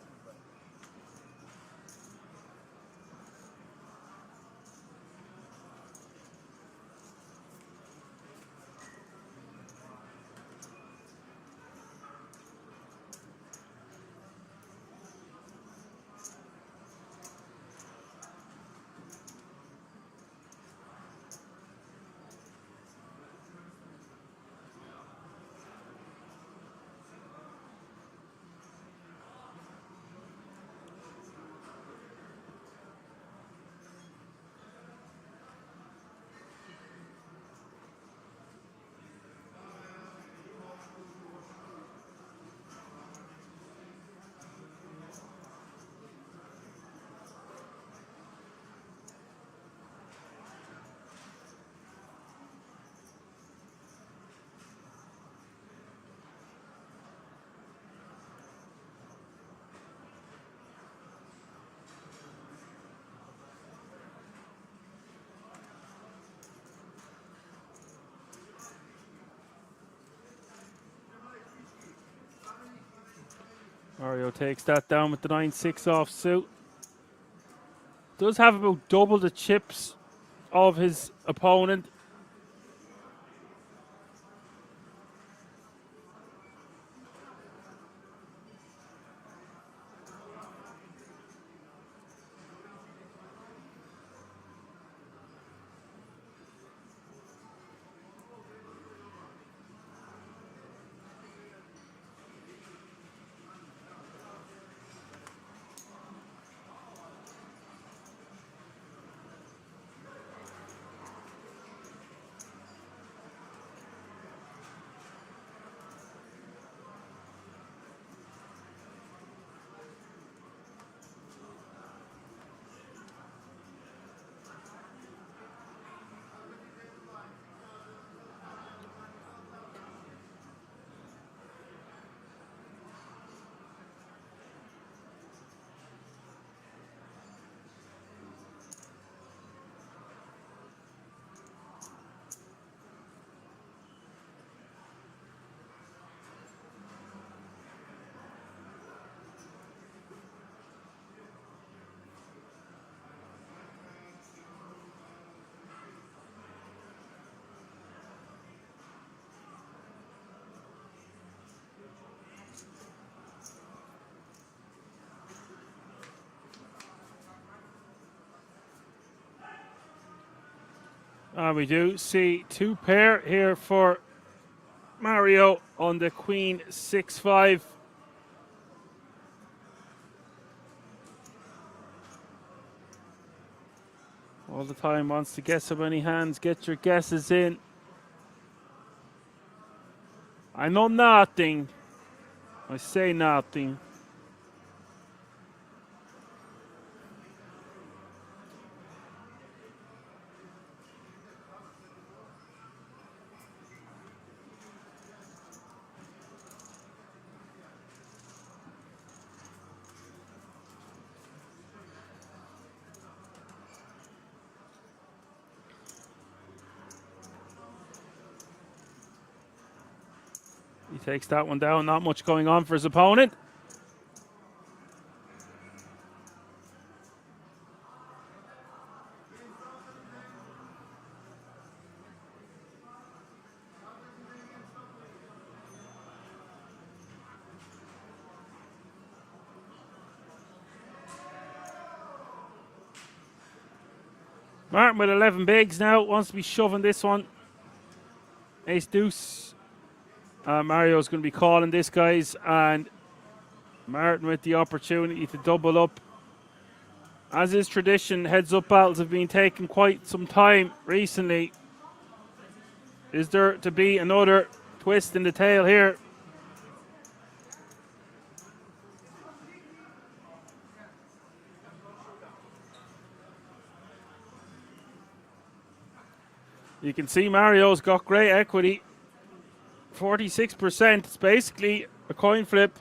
D: Mario takes that down with the 9-6 offsuit. Does have about double the chips of his opponent. We do see two pair here for Mario on the Queen 6-5. All the time wants to guess how many hands. Get your guesses in. I know nothing. I say nothing. takes that one down. Not much going on for his opponent. Martin with 11 bigs now, wants to be shoving this one. Ace deuce. Mario's going to be calling this, guys, and Martin with the opportunity to double up. As is tradition, heads-up battles have been taking quite some time recently. Is there to be another twist in the tail here? You can see Mario's got great equity. 46%. It's basically a coin flip.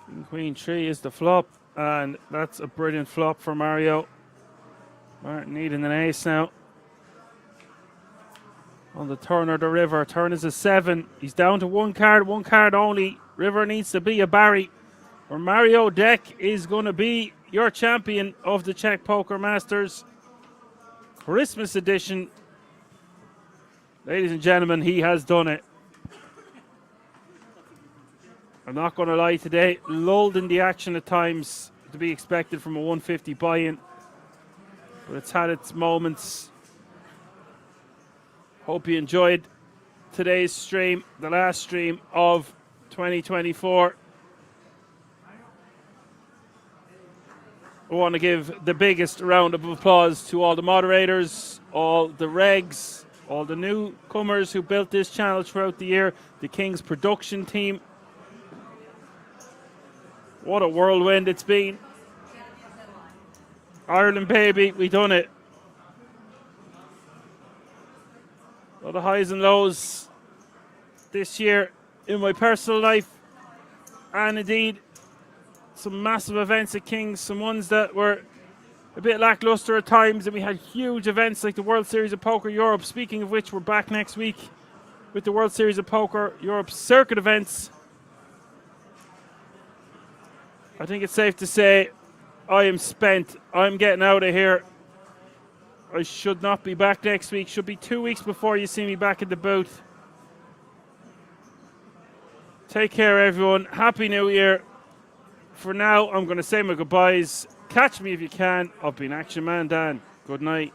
D: King Queen 3 is the flop, and that's a brilliant flop for Mario. Martin needing an ace now. On the turn or the river. Turn is a 7. He's down to one card only. River needs to be a Barry. Or Mario Deck is going to be your champion of the Czech Poker Masters Christmas edition. Ladies and gentlemen, he has done it. I'm not going to lie today. Lulled in the action at times, to be expected from a 150 buy-in. But it's had its moments. Hope you enjoyed today's stream, the last stream of 2024. I want to give the biggest round of applause to all the moderators, all the regs, all the newcomers who built this channel throughout the year, the King's production team. What a whirlwind it's been. Ireland, baby, we done it. A lot of highs and lows this year in my personal life, and indeed some massive events at King's, some ones that were a bit lackluster at times, and we had huge events like the World Series of Poker Europe. Speaking of which, we're back next week with the World Series of Poker Europe circuit events. I think it's safe to say I am spent. I'm getting out of here. I should not be back next week. Should be 2 weeks before you see me back at the booth. Take care, everyone. Happy New Year. For now, I'm going to say my goodbyes. Catch me if you can. I've been Action Man Dan. Good night.